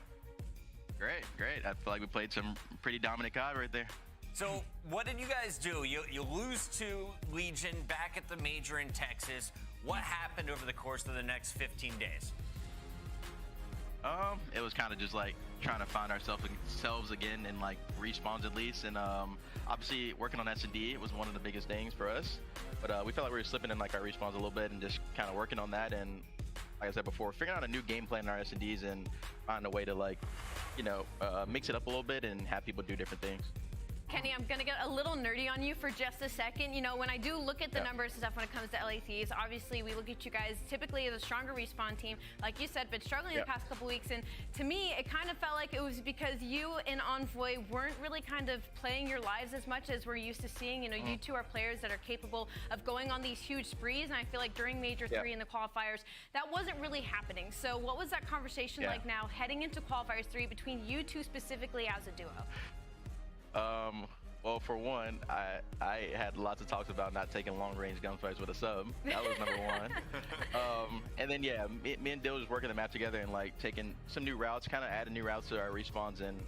D: Great. I feel like we played some pretty dominant COD right there.
J: So what did you guys do? You lose to Legion back at the Major in Texas. What happened over the course of the next 15 days?
D: It was kind of just like trying to find ourselves again and like respawns at least, and obviously working on S&D was one of the biggest things for us. But we felt like we were slipping in like our respawns a little bit and just kind of working on that. And like I said before, figuring out a new game plan in our S&Ds and finding a way to like, mix it up a little bit and have people do different things.
K: Kenny, I'm going to get a little nerdy on you for just a second. You know, when I do look at the numbers and stuff when it comes to LA Thieves, obviously we look at you guys typically as a stronger respawn team, like you said, but struggling the past couple weeks. And to me, it kind of felt like it was because you and Envoy weren't really kind of playing your lives as much as we're used to seeing. You know, you two are players that are capable of going on these huge sprees. And I feel like during Major 3 in the qualifiers, that wasn't really happening. So what was that conversation like now heading into qualifiers 3 between you two specifically as a duo?
D: Well, for one, I had lots of talks about not taking long-range gunfights with a sub. That was number one. And then, me and Dill was working the map together and, like, taking some new routes, kind of adding new routes to our respawns. And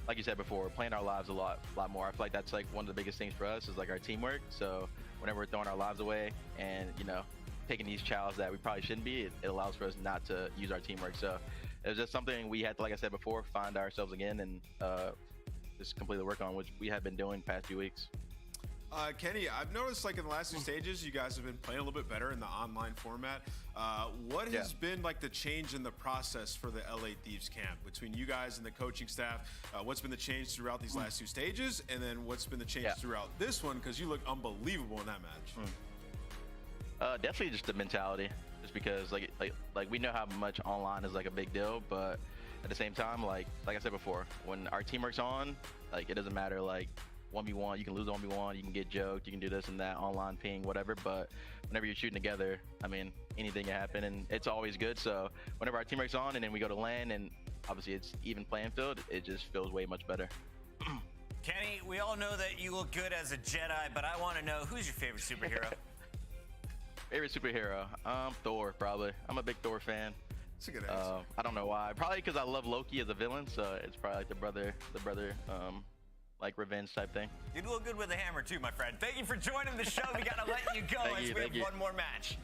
D: like you said before, playing our lives a lot more. I feel like that's, like, one of the biggest things for us is, like, our teamwork. So whenever we're throwing our lives away and, taking these chows that we probably shouldn't be, it allows for us not to use our teamwork. So it was just something we had to, like I said before, find ourselves again and just completely work on, which we have been doing past few weeks.
H: Kenny, I've noticed like in the last 2 stages, you guys have been playing a little bit better in the online format. What has been like the change in the process for the LA Thieves camp between you guys and the coaching staff? What's been the change throughout these last 2 stages? And then what's been the change throughout this one? Because you look unbelievable in that match.
D: Definitely just the mentality, just because like we know how much online is like a big deal, but at the same time, like I said before, when our teamwork's on, like it doesn't matter, like 1v1, you can lose 1v1, you can get joked, you can do this and that, online ping, whatever, but whenever you're shooting together, I mean, anything can happen, and it's always good. So whenever our teamwork's on and then we go to LAN and obviously it's even playing field, it just feels way much better.
J: Kenny, we all know that you look good as a Jedi, but I want to know, who's your favorite superhero?
D: Favorite superhero? Thor, probably. I'm a big Thor fan.
H: That's a good answer.
D: I don't know why. Probably because I love Loki as a villain, so it's probably like the brother, like revenge type thing.
J: You look good with a hammer too, my friend. Thank you for joining the show. We gotta let you go as we have one more match.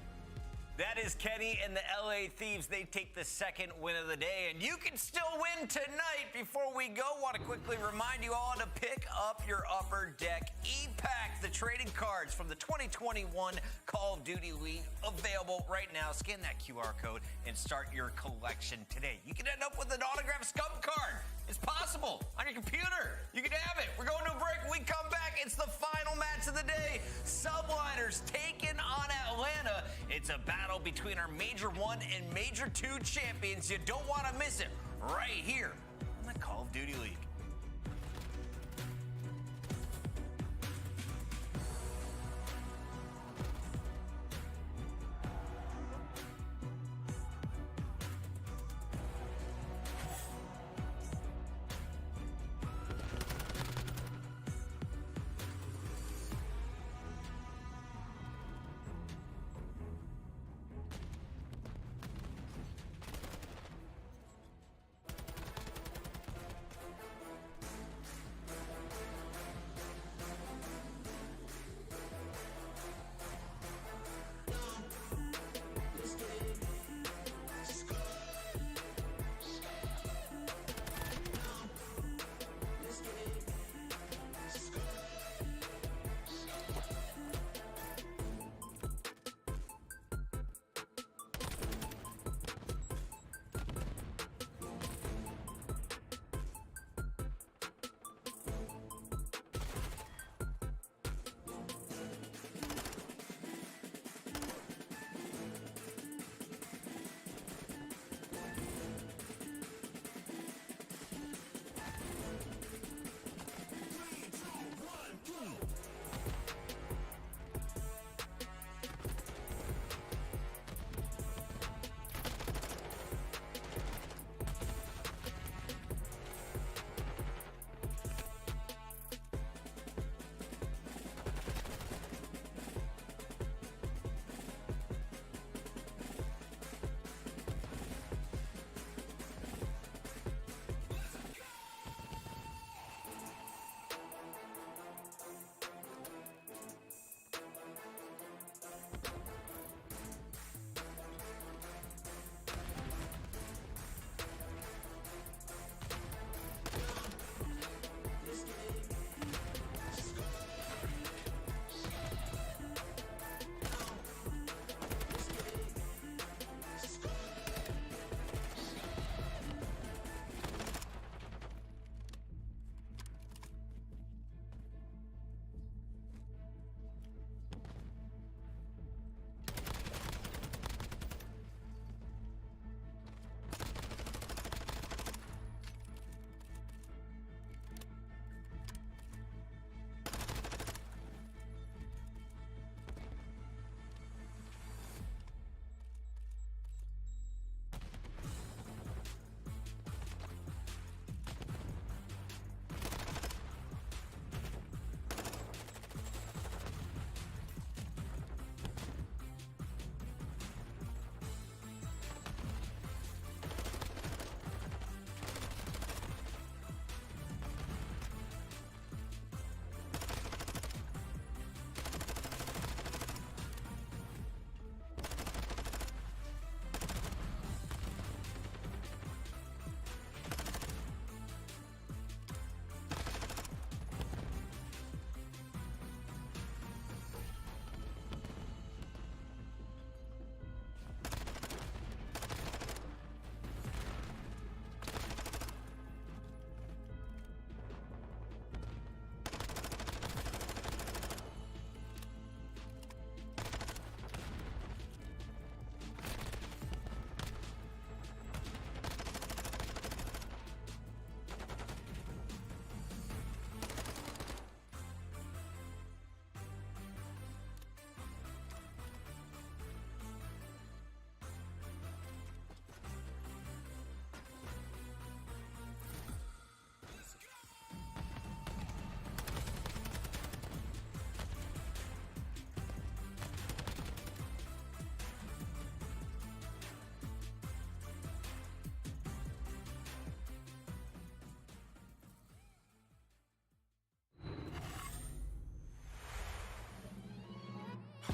J: That is Kenny and the LA Thieves. They take the second win of the day, and you can still win tonight. Before we go, want to quickly remind you all to pick up your Upper Deck E-Pack, the trading cards from the 2021 Call of Duty League, available right now. Scan that QR code and start your collection today. You can end up with an autographed Scum card. It's possible on your computer. You can have it. We're going to a break. When we come back, it's the final match of the day. Subliners taking on Atlanta. It's a battle between our Major 1 and Major 2 champions. You don't want to miss it right here on the Call of Duty League.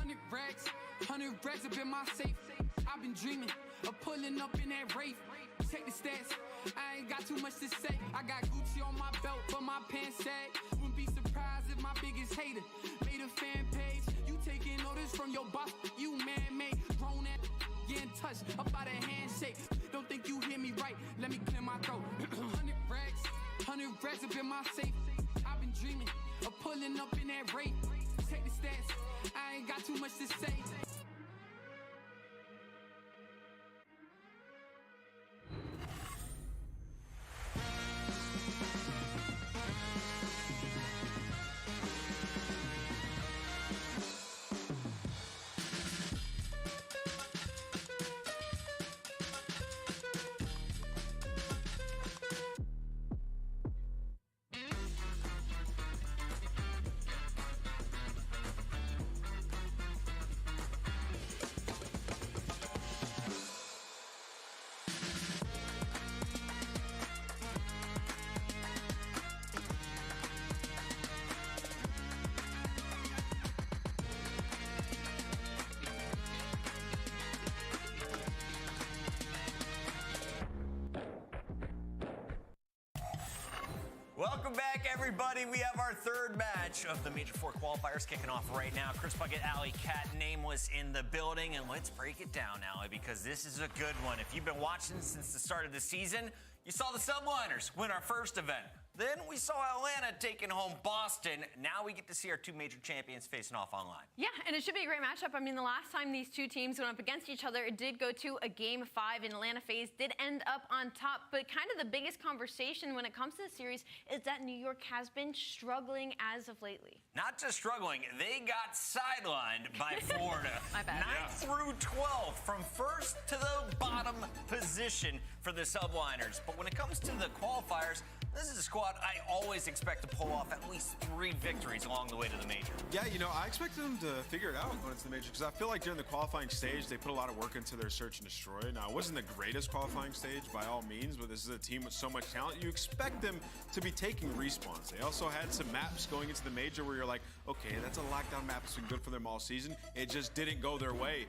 Q: 100 racks up in my safe. I've been dreaming of pulling up in that Wraith. Check the stats, I ain't got too much to say. I got Gucci on my belt, but my pants sag. Wouldn't be surprised if my biggest hater made a fan page. You taking orders from your boss, you man-made. Grown ass, getting touched up by the handshake. Don't think you hear me right, let me clear my throat. 100 racks up in my safe. I've been dreaming of pulling up in that Wraith. Check the stats, I ain't got too much to say.
J: Welcome back, everybody. We have our third match of the Major 4 qualifiers kicking off right now. Chris Bucket, Alley, Cat, Nameless in the building. And let's break it down, Alley, because this is a good one. If you've been watching since the start of the season, you saw the Subliners win our first event. Then we saw Atlanta taking home Boston. Now we get to see our two major champions facing off online.
K: Yeah, and it should be a great matchup. I mean, the last time these two teams went up against each other, it did go to a Game 5, and Atlanta FaZe did end up on top. But kind of the biggest conversation when it comes to the series is that New York has been struggling as of lately.
J: Not just struggling, they got sidelined by Florida.
K: My bad.
J: 9 through 12, from first to the bottom position for the Subliners. But when it comes to the qualifiers, this is a squad I always expect to pull off at least 3 victories along the way to the major.
H: Yeah, you know, I expect them to figure it out going into the major because I feel like during the qualifying stage, they put a lot of work into their search and destroy. Now, it wasn't the greatest qualifying stage by all means, but this is a team with so much talent. You expect them to be taking respawns. They also had some maps going into the major where you're like, okay, that's a lockdown map that's been good for them all season. It just didn't go their way.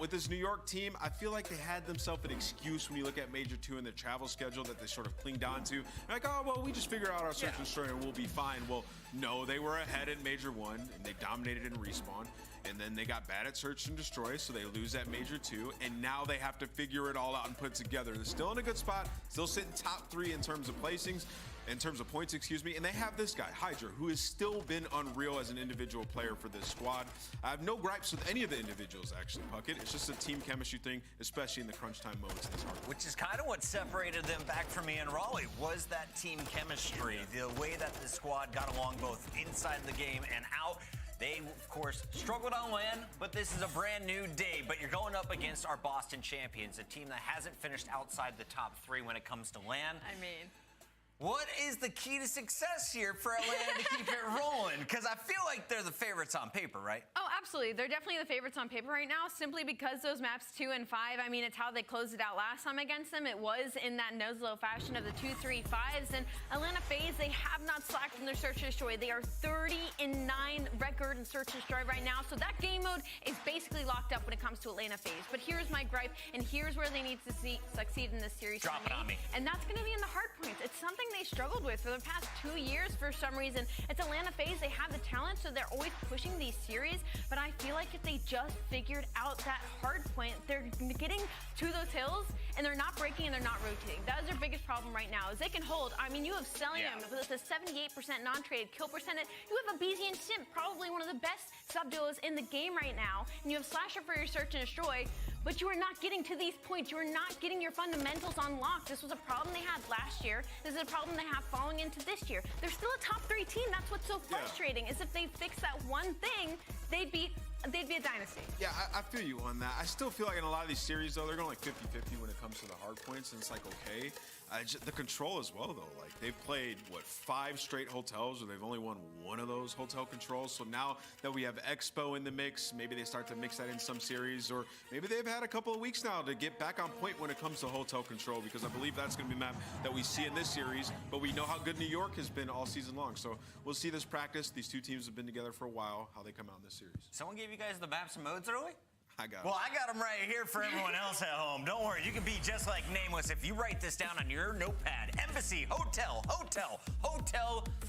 H: With this New York team, I feel like they had themselves an excuse when you look at Major 2 and the travel schedule that they sort of clinged on to. Like, oh, well, we just figure out our search and destroy and we'll be fine. Well, no, they were ahead in Major 1 and they dominated in respawn. And then they got bad at search and destroy, so they lose at Major 2, and now they have to figure it all out and put it together. They're still in a good spot, still sitting top 3 in terms of placings, in terms of points, excuse me, and they have this guy, Hydra, who has still been unreal as an individual player for this squad. I have no gripes with any of the individuals, actually, Puckett. It's just a team chemistry thing, especially in the crunch time modes in this hard.
J: Which is kind of what separated them back from me and Raleigh, was that team chemistry, the way that the squad got along both inside the game and out. They, of course, struggled on land, but this is a brand new day. But you're going up against our Boston champions, a team that hasn't finished outside the top 3 when it comes to land.
K: I mean,
J: what is the key to success here for Atlanta to keep it rolling? Because I feel like they're the favorites on paper, right?
K: oh, absolutely. They're definitely the favorites on paper right now, simply because those maps 2 and 5, I mean, it's how they closed it out last time against them. It was in that nose-low fashion of the 2-3-5s. And Atlanta FaZe, they have not slacked in their search and destroy. They are 30-9 record in search and destroy right now. So that game mode is basically locked up when it comes to Atlanta FaZe. But here's my gripe, and here's where they need to succeed in this series.
J: Drop it on me.
K: And that's going to be in the hard points. It's something they struggled with for the past 2 years for some reason. It's Atlanta FaZe. They have the talent, so they're always pushing these series. But I feel like if they just figured out that hard point, they're getting to those hills, and they're not breaking and they're not rotating. That is their biggest problem right now, is they can hold. I mean, you have Celium with a 78% non-traded kill percentage. You have a BZ and Simp, probably one of the best sub duos in the game right now. And you have Slasher for your search and destroy. But you are not getting to these points. You are not getting your fundamentals unlocked. This was a problem they had last year. This is a problem they have falling into this year. They're still a top 3 team. That's what's so frustrating, is if they fix that one thing, they'd be a dynasty.
H: Yeah, I feel you on that. I still feel like in a lot of these series, though, they're going like 50-50 when it comes to the hard points, and it's like, okay. The control as well, though. Like, they've played, what, 5 straight hotels, or they've only won 1 of those hotel controls. So now that we have Expo in the mix, maybe they start to mix that in some series, or maybe they've had a couple of weeks now to get back on point when it comes to hotel control, because I believe that's going to be a map that we see in this series, but we know how good New York has been all season long. So we'll see this practice. These two teams have been together for a while, how they come out in this series.
J: Someone gave give you guys the maps and modes early?
H: I got
J: Well, I got them right here for everyone else at home. Don't worry, you can be just like Nameless if you write this down on your notepad. Embassy, Hotel,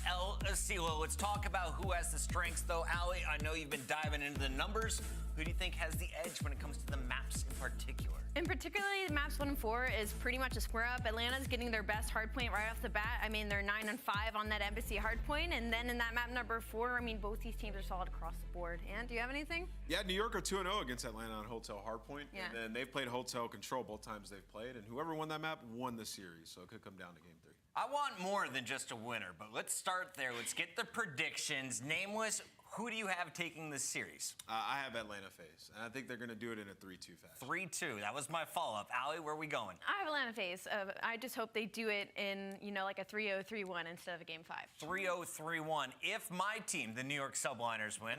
J: El Asilo. Let's talk about who has the strengths, though. Allie, I know you've been diving into the numbers. Who do you think has the edge when it comes to the maps in particular?
K: And particularly maps 1 and 4 is pretty much a square up. Atlanta's getting their best hard point right off the bat. I mean, they're 9 and 5 on that Embassy hard point. And then in that map number 4, I mean, both these teams are solid across the board. And do you have anything?
H: Yeah, New York are 2-0 against Atlanta on Hotel Hardpoint.
K: Yeah.
H: And then they've played Hotel Control both times they've played. And whoever won that map won the series. So it could come down to game 3.
J: I want more than just a winner, but let's start there. Let's get the predictions. Nameless, who do you have taking this series?
H: I have Atlanta FaZe, and I think they're going to do it in a 3-2 fashion.
J: 3-2. That was my follow-up. Allie, where are we going?
K: I have Atlanta FaZe. I just hope they do it in, you know, like a 3-0, 3-1 instead of a game 5.
J: 3-0, 3-1. If my team, the New York Subliners, win,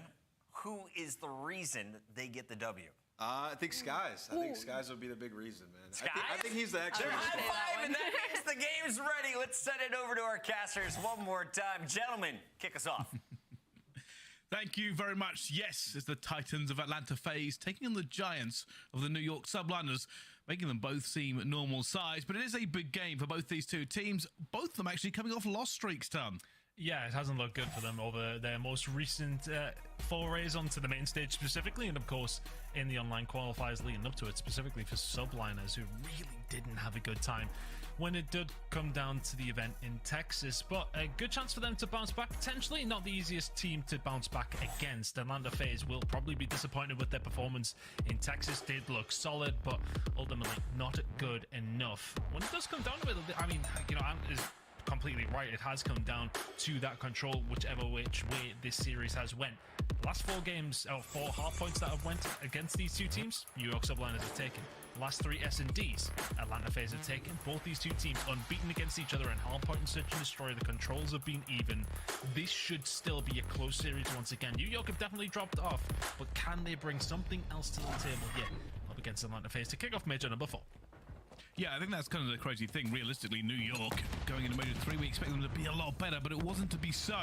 J: who is the reason they get the W?
H: I think Skies. I think Skies will be the big reason, man.
J: Skies?
H: I think he's the X.
J: They're high-five, and that means the game's ready. Let's send it over to our casters one more time. Gentlemen, kick us off.
M: Thank you very much. Yes, it's the Titans of Atlanta FaZe taking on the Giants of the New York Subliners, making them both seem normal size. But it is a big game for both these two teams, both of them actually coming off loss streaks, Tom.
N: Yeah, it hasn't looked good for them over their most recent forays onto the main stage specifically, and of course in the online qualifiers leading up to it, specifically for Subliners, who really didn't have a good time when it did come down to the event in Texas. But a good chance for them to bounce back. Potentially not the easiest team to bounce back against. Atlanta FaZe will probably be disappointed with their performance in Texas. Did look solid, but ultimately not good enough. When it does come down to it, I mean, you know, Ant is completely right. It has come down to that control, whichever which way this series has went. The last 4 games, or 4 hard points that have went against these two teams, New York Subliners have taken. The last 3 S&Ds, Atlanta FaZe have taken. Both these two teams unbeaten against each other in hard point and search and destroy. The controls have been even. This should still be a close series once again. New York have definitely dropped off, but can they bring something else to the table here up against Atlanta FaZe to kick off major number 4?
M: Yeah, I think that's kind of the crazy thing. Realistically, New York going into Major 3, we expect them to be a lot better, but it wasn't to be so.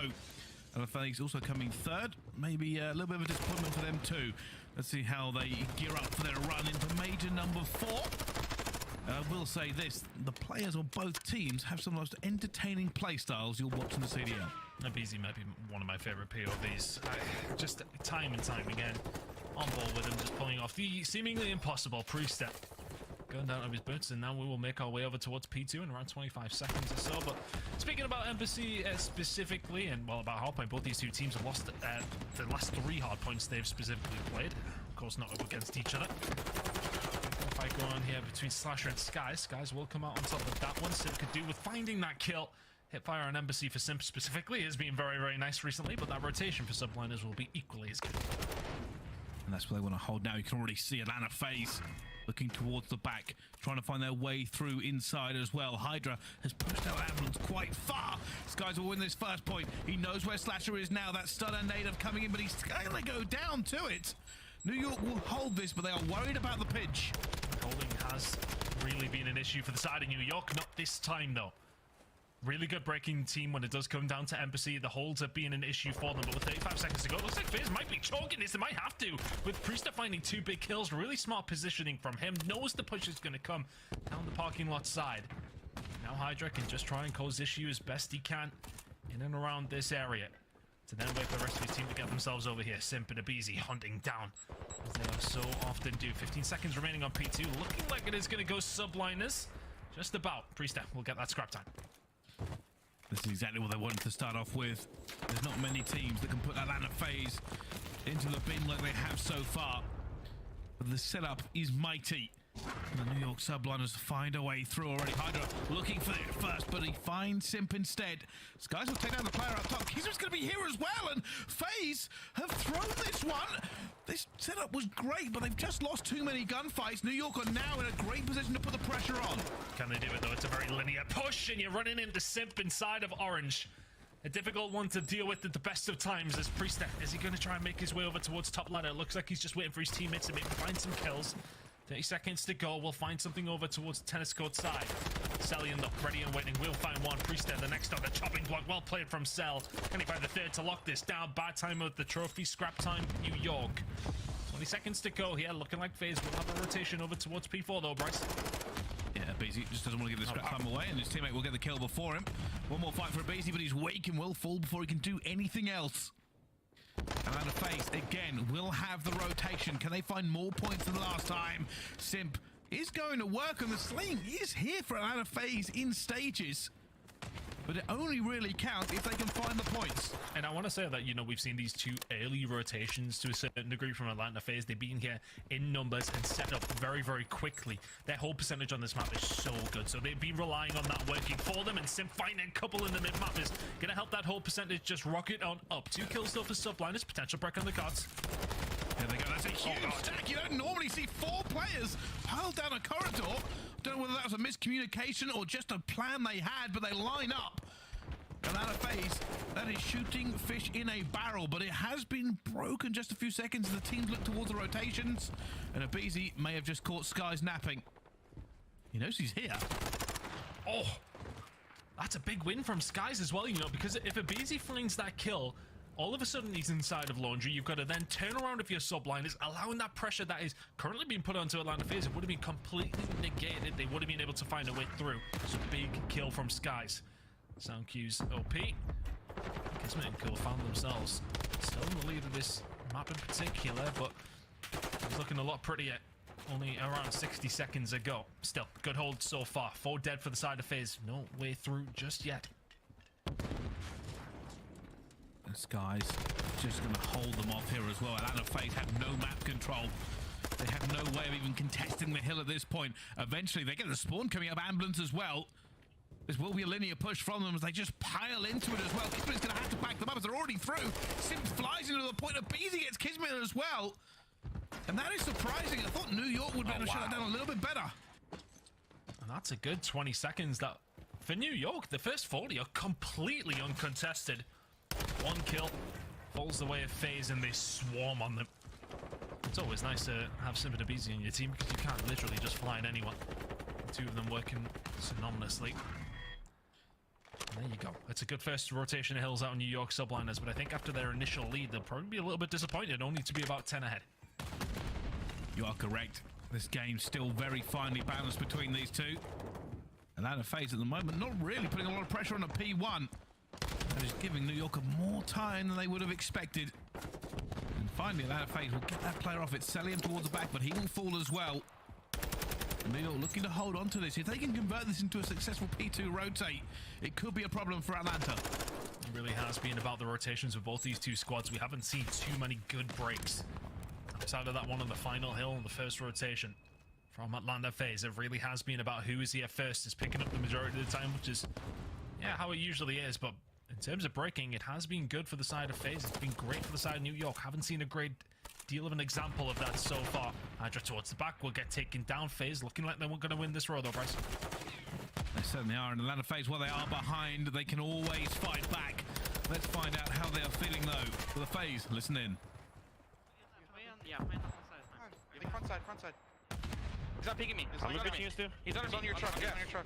M: And the FaZe also coming 3rd. Maybe a little bit of a disappointment for them too. Let's see how they gear up for their run into Major number 4. I will say this, the players on both teams have some of the most entertaining play styles you'll watch in the CDL.
N: BZ might be one of my favorite POVs. Just time and time again, on ball with him, just pulling off the seemingly impossible pre-step. Going down to his boots, and now we will make our way over towards P2 in around 25 seconds or so. But speaking about Embassy specifically, and well, about hardpoint, both these two teams have lost the last 3 hardpoints they've specifically played. Of course, not up against each other. Fight going on here between Slasher and Skies. Skies will come out on top of that one. Simp could do with finding that kill. Hipfire on Embassy for Simp specifically has been very, very nice recently, but that rotation for Subliners will be equally as good.
M: And that's what they want to hold now. You can already see Atlanta FaZe looking towards the back, trying to find their way through inside as well. Hydra has pushed out Ambulance quite far. Skies will win this first point. He knows where Slasher is now. That stunner native coming in, but he's going to go down to it. New York will hold this, but they are worried about the pinch.
N: Holding has really been an issue for the side of New York. Not this time, though. Really good breaking team when it does come down to Embassy. The holds have been an issue for them, but with 35 seconds to go, looks like FaZe might be choking this. They might have to. With Priester finding 2 big kills, really smart positioning from him. Knows the push is going to come down the parking lot side. Now Hydra can just try and cause issue as best he can in and around this area, to then wait for the rest of his team to get themselves over here. Simp and Abizi hunting down, as they have so often do. 15 seconds remaining on P2. Looking like it is going to go Subliners. Just about. Priester will get that scrap time.
M: This is exactly what they wanted to start off with. There's not many teams that can put Atlanta FaZe into the bin like they have so far. But the setup is mighty. The New York Subliners find a way through already. Hydra looking for it first, but he finds Simp instead. Skies will take down the player up top. He's just going to be here as well, and FaZe have thrown this one. This setup was great, but they've just lost too many gunfights. New York are now in a great position to put the pressure on.
N: Can they do it, though? It's a very linear push, and you're running into Simp inside of Orange. A difficult one to deal with at the best of times as Priester. Is he going to try and make his way over towards top ladder? It looks like he's just waiting for his teammates to maybe find some kills. 30 seconds to go. We'll find something over towards the tennis court side. Cellian up, ready and waiting. We'll find one. Priest there, the next on the chopping block. Well played from Cell. Can he find the third to lock this down? Bad time of the trophy. Scrap time, New York. 20 seconds to go here. Looking like FaZe will have a rotation over towards P4 though, Bryce.
M: Yeah, Beezy just doesn't want to give the scrap time away, and his teammate will get the kill before him. One more fight for Beezy, but he's weak and will fall before he can do anything else. Atlanta FaZe, again, will have the rotation. Can they find more points than last time? Simp is going to work on the sling. He is here for Atlanta FaZe in stages. But it only really counts if they can find the points.
N: And I want to say that, you know, we've seen these two early rotations to a certain degree from Atlanta FaZe. They've been here in numbers and set up very, very quickly. Their hold percentage on this map is so good. So they've been relying on that working for them. And Sim finding a couple in the mid-map is going to help that hold percentage just rocket on up. 2 kills still for Subliners. Potential break on the cards.
M: There they go. That's a huge stack. You don't normally see 4 players piled down a corridor. Don't know whether that was a miscommunication or just a plan they had, but they line up. Atlanta FaZe, that is shooting fish in a barrel, but it has been broken just a few seconds as the teams look towards the rotations. And Abizi may have just caught Sky's napping. He knows he's here.
N: Oh, that's a big win from Skies as well, you know, because if Abizi finds that kill, all of a sudden he's inside of Laundry. You've got to then turn around with your subliners, allowing that pressure that is currently being put onto Atlanta FaZe. It would have been completely negated. They would have been able to find a way through. It's a big kill from Skies. Sound cues OP. Kismet and Cool found themselves still in the lead of this map in particular, but it's looking a lot prettier only around 60 seconds ago. Still, good hold so far. 4 dead for the side of FaZe. No way through just yet.
M: And Sky's just going to hold them off here as well. Atlanta FaZe have no map control. They have no way of even contesting the hill at this point. Eventually, they get the spawn coming up, ambulance as well. This will be a linear push from them as they just pile into it as well. Kismet's going to have to back them up as they're already through. Sim flies into the point of Beezy gets Kismet as well. And that is surprising. I thought New York would be able to shut it down a little bit better.
N: And that's a good 20 seconds. That for New York, the first 40 are completely uncontested. 1 kill falls the way of FaZe and they swarm on them. It's always nice to have Simba and Beezy in your team because you can't literally just fly in anyone. The 2 of them working synonymously. And there you go. It's a good first rotation of hills out in New York subliners, but I think after their initial lead, they'll probably be a little bit disappointed, only to be about 10 ahead.
M: You are correct. This game's still very finely balanced between these two. Atlanta FaZe at the moment not really putting a lot of pressure on a P1. That is giving New York more time than they would have expected. And finally, Atlanta FaZe will get that player off. It's Cellian towards the back, but he will fall as well. New York looking to hold on to this. If they can convert this into a successful P2 rotate, it could be a problem for Atlanta.
N: It really has been about the rotations of both these 2 squads. We haven't seen too many good breaks. Outside of that one on the final hill in the first rotation from Atlanta FaZe, it really has been about who is here first, is picking up the majority of the time, which is, yeah, how it usually is. But in terms of breaking, it has been good for the side of FaZe. It's been great for the side of New York. Haven't seen a great deal of an example of that so far. Hydra towards the back will get taken down. FaZe looking like they weren't going to win this row though, Bryce.
M: They certainly are. In Atlanta FaZe, while they are behind, they can always fight back. Let's find out how they are feeling though. For the FaZe, listen in.
O: Yeah, front side. He's not peeking me. I'm pitching you too. He's on your truck. He's on your truck.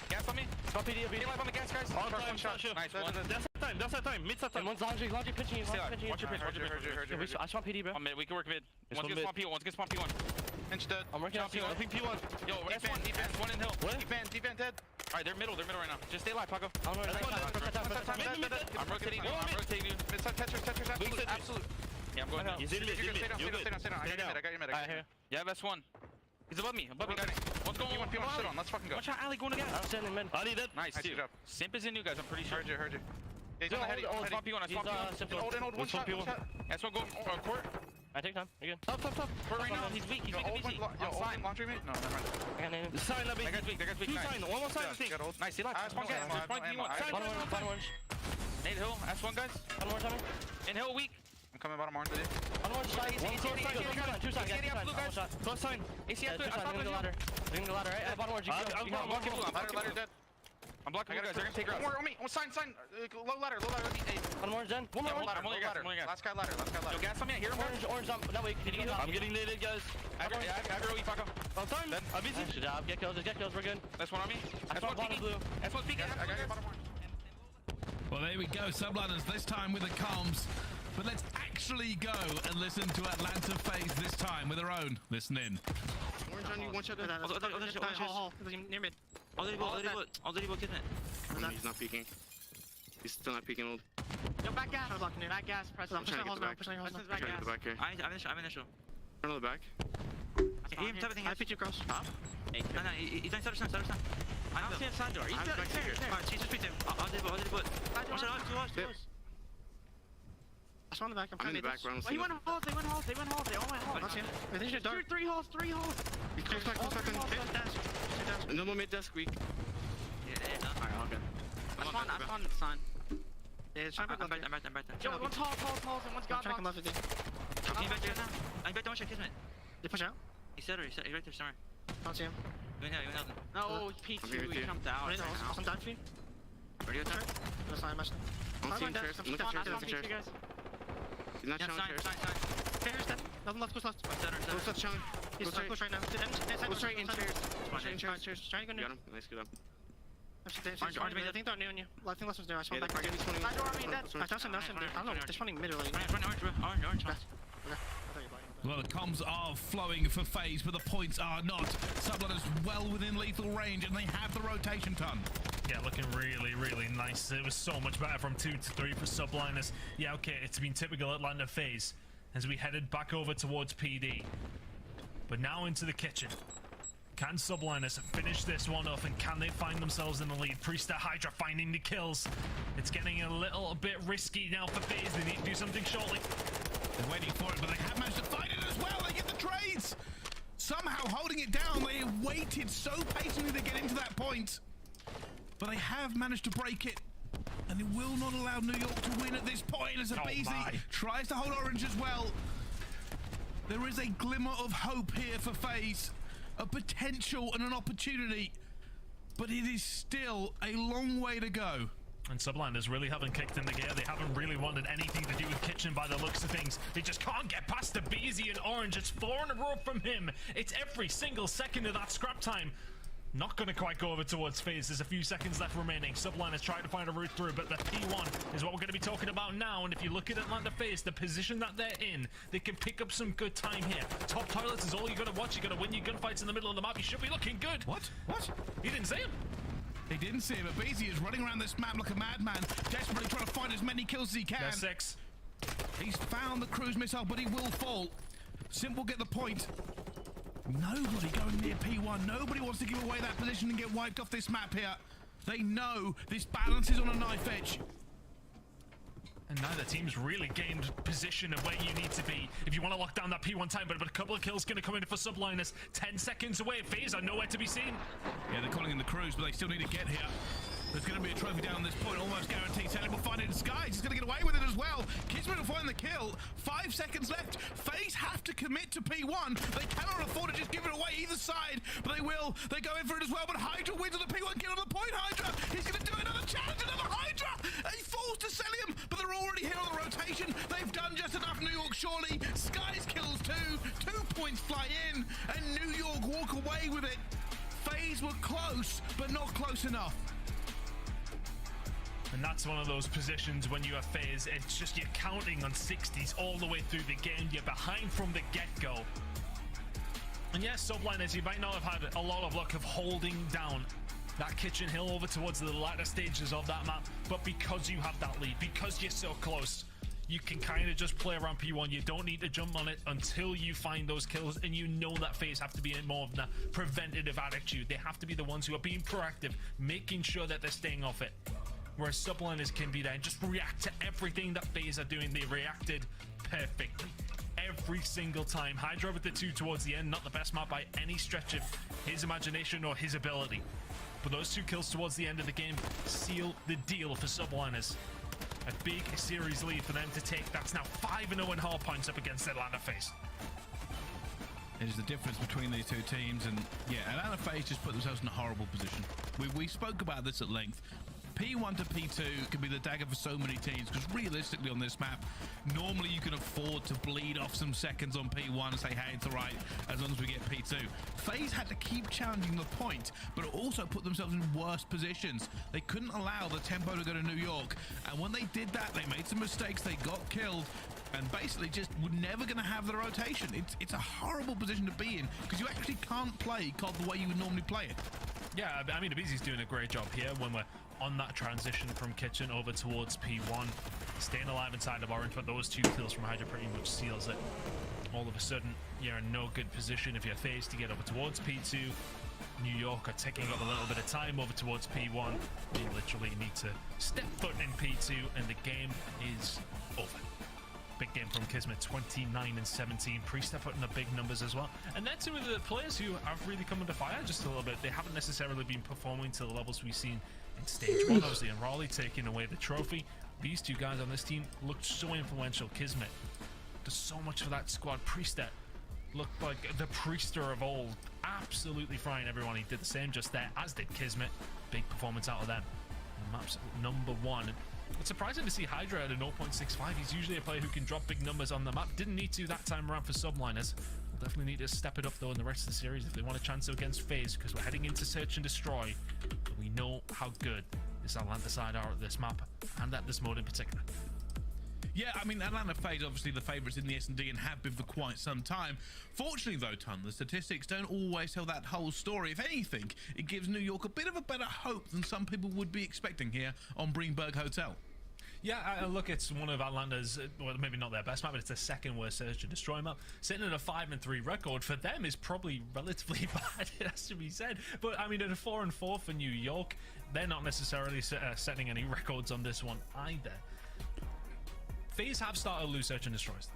O: Gas on me. Stop PD. Get live on the gas, guys. One shot. Nice. That's that time. Mid time. One's laundry pitching you. Watch your pitch. Heard you. I spawn PD, bro. We can work mid. One's gonna spawn P1. Pinch dead. I'm working on P1. I think P1. Yo, defense. One in hill. What? Defense dead. Alright, they're middle right now. Just stay alive, Paco. I'm rotating you. Mid-side Tetris. Absolute. Yeah, I'm going. Stay down. I got your mid. Yeah, that's one. He's above me. Got it. What's going on? P1 shit on. Let's fucking go. Watch out, Ali going again. I'm standing mid. Ali dead. Nice, dude. Simp is in you guys, I'm pretty sure. Heard you. He's on the heady. I spawn P1. Hold, one shot. That's one going court. I take time. You're good. Top. Court right now. He's weak. He's weak. Laundry mate? No, never mind. I got name. Sign, that guy's weak. Nice. One more sign, I think. Nice, he left. I spawn gas. Spawn P1. Bottom orange. Nade hill. That's one, guys. Bottom orange, Tommy. In hill, weak. I'm coming bottom orange with you. Bottom orange side. Two sides. Close sign. AC up. I'm going to the ladder. Right? Bottom orange. Ladder dead. I'm blocking you guys. They're gonna take routes.
R: One more on me. Oh, sign. Low ladder.
O: One more, Jen. One more ladder.
R: Last guy ladder.
O: Yo, gas on me. I hear him. Orange. That way. I'm getting naded, guys. Aggro, Paco. I'm sorry. I'm busy. Good job. Get kills. We're good.
R: That's one on me.
O: That's one bottom blue.
R: That's one peeking. I got your bottom one.
M: Well, there we go. Subliners this time with the comms. But let's actually go and listen to Atlanta FaZe this time with their own. Listen in.
R: Orange on you. One shot.
O: Near mid. All they will get it.
R: He's not peeking. He's still not peeking old.
P: Yo, back gas. Back gas. Press on. Push on holes.
R: Back gas.
O: I'm initial.
R: Turn on the back.
P: I pitch you cross.
O: Stop. No, he's on center stand. I don't see a side door. He's there. Alright, Jesus, beat him. I'll do it. Watch it.
P: I saw on the back. I'm
R: in the back.
P: He went holes. They all went holes. They should dart. Three holes.
R: He close back. No more mid desk weak.
O: Yeah. Alright, all good.
P: I spawned sign. Yeah,
O: I'm right there.
P: Yo, one's holes, and one's god box.
O: I'm back there now. I'm back there. One shot, kismet.
P: They push out?
O: He's right there somewhere.
P: I don't see him.
O: You went out.
P: No, he peeked you. He jumped out. I'm down for you.
O: Ready to turn?
P: That's not much.
R: I'm seeing chairs. I'm looking at chairs. He's not showing chairs.
P: Chairs dead. Nothing left. Goes left.
R: Go left, Sean.
P: He's push right now.
R: Go straight in chairs.
P: Chairs. Trying to go new.
R: Got him. Nice, good up.
P: I think they're new on you. I think last one's there. I saw back.
R: Side
P: door on me dead. I touched him. I don't know. They're spawning mid or late.
O: Orange.
M: Well, the comms are flowing for FaZe, but the points are not. Subliners well within lethal range, and they have the rotation ton.
N: Yeah, looking really nice. It was so much better from 2 to 3 for Subliners. Yeah, okay, it's been typical Atlanta FaZe as we headed back over towards PD. But now into the kitchen. Can Subliners finish this one off, and can they find themselves in the lead? Priester Hydra finding the kills. It's getting a little bit risky now for FaZe. They need to do something shortly.
M: They're waiting for it, but they have managed to find it as well. They get the trades. Somehow holding it down. They waited so patiently to get into that point. But they have managed to break it. And it will not allow New York to win at this point as Abizi tries to hold Orange as well. There is a glimmer of hope here for FaZe. A potential and an opportunity. But it is still a long way to go.
N: And Subliners really haven't kicked in the gear. They haven't really wanted anything to do with Kitchen by the looks of things. They just can't get past Abizi and Orange. It's 4 in a row from him. It's every single second of that scrap time. Not going to quite go over towards FaZe. There's a few seconds left remaining. Subliners trying to find a route through, but the P1 is what we're going to be talking about now. And if you look at Atlanta FaZe, the position that they're in, they can pick up some good time here. Top toilets is all you're going to watch. You're going to win your gunfights in the middle of the map. You should be looking good.
M: What?
N: You didn't see him?
M: They didn't see him. Abizi is running around this map like a madman, desperately trying to find as many kills as he can.
N: There's 6.
M: He's found the cruise missile, but he will fall. Simp will get the point. Nobody going near P1. Nobody wants to give away that position and get wiped off this map here. They know this balance is on a knife edge.
N: And neither team's really gained position of where you need to be if you want to lock down that P1 time, but a couple of kills going to come in for Subliners. 10 seconds away. FaZe are nowhere to be seen.
M: Yeah, they're calling in the cruise, but they still need to get here. There's going to be a trophy down this point, almost guaranteed. Sally will find it in skies. He's going to get away with it as well. Kismet will find the kill. 5 seconds left. FaZe have to commit to P1. They cannot afford to just give it away either side, but they will. They go in for it as well, but Hydra wins on the P1 kill on the point. Hydra, he's going to do another challenge, another Hydra. He falls to Celium, but they're already here on the rotation. They've done just enough, New York, surely. Skies kills 2. 2 points fly in, and New York walk away with it. FaZe were close, but not close enough.
N: And that's one of those positions when you have FaZe, it's just you're counting on 60s all the way through the game. You're behind from the get-go. And yes, Subliners, you might not have had a lot of luck of holding down that kitchen hill over towards the latter stages of that map, but because you have that lead, because you're so close, you can kind of just play around P1. You don't need to jump on it until you find those kills, and you know that FaZe have to be in more of the preventative attitude. They have to be the ones who are being proactive, making sure that they're staying off it. Whereas Subliners can be there and just react to everything that FaZe are doing. They reacted perfectly every single time. Hydra with the 2 towards the end, not the best map by any stretch of his imagination or his ability. But those 2 kills towards the end of the game seal the deal for Subliners. A big series lead for them to take. That's now 5-0 in hard points up against Atlanta FaZe.
M: is the difference between these two teams. And yeah, Atlanta FaZe just put themselves in a horrible position. We spoke about this at length. P1 to P2 can be the dagger for so many teams, because realistically on this map, normally you can afford to bleed off some seconds on P1 and say, hey, it's all right as long as we get P2. FaZe had to keep challenging the point, but also put themselves in worse positions. They couldn't allow the tempo to go to New York, and when they did that, they made some mistakes, they got killed, and basically just were never going to have the rotation. It's a horrible position to be in, because you actually can't play COD the way you would normally play it.
N: Yeah, I mean, Abizi's doing a great job here when we're on that transition from Kitchen over towards P1. Staying alive inside of Orange, but those 2 kills from Hydra pretty much seals it. All of a sudden, you're in no good position if you're FaZe to get over towards P2. New York are taking up a little bit of time over towards P1. You literally need to step foot in P2 and the game is over. Big game from Kismet, 29 and 17. Priest are putting up big numbers as well. And they're two of the players who have really come under fire just a little bit. They haven't necessarily been performing to the levels we've seen in stage 1, obviously, and Raleigh taking away the trophy. These 2 guys on this team looked so influential. Kismet does so much for that squad. Priester looked like the Priester of old, absolutely frying everyone. He did the same just there, as did Kismet. Big performance out of them. And map's #1. It's surprising to see Hydra at a 0.65. He's usually a player who can drop big numbers on the map. Didn't need to that time around for Subliners. We'll definitely need to step it up though in the rest of the series if they want a chance against FaZe, because we're heading into Search and Destroy. But we know how good this Atlanta side are at this map, and at this mode in particular.
M: Yeah, I mean, Atlanta FaZe obviously the favourites in the S&D and have been for quite some time. Fortunately, though, Ton, the statistics don't always tell that whole story. If anything, it gives New York a bit of a better hope than some people would be expecting here on Greenberg Hotel.
N: Yeah, I look, it's one of Atlanta's, well, maybe not their best map, but it's the second worst Search and Destroy map. Sitting at a 5-3 record for them is probably relatively bad, it has to be said. But I mean, at a 4-4 for New York, they're not necessarily setting any records on this one either. FaZe have started to lose Search and Destroys.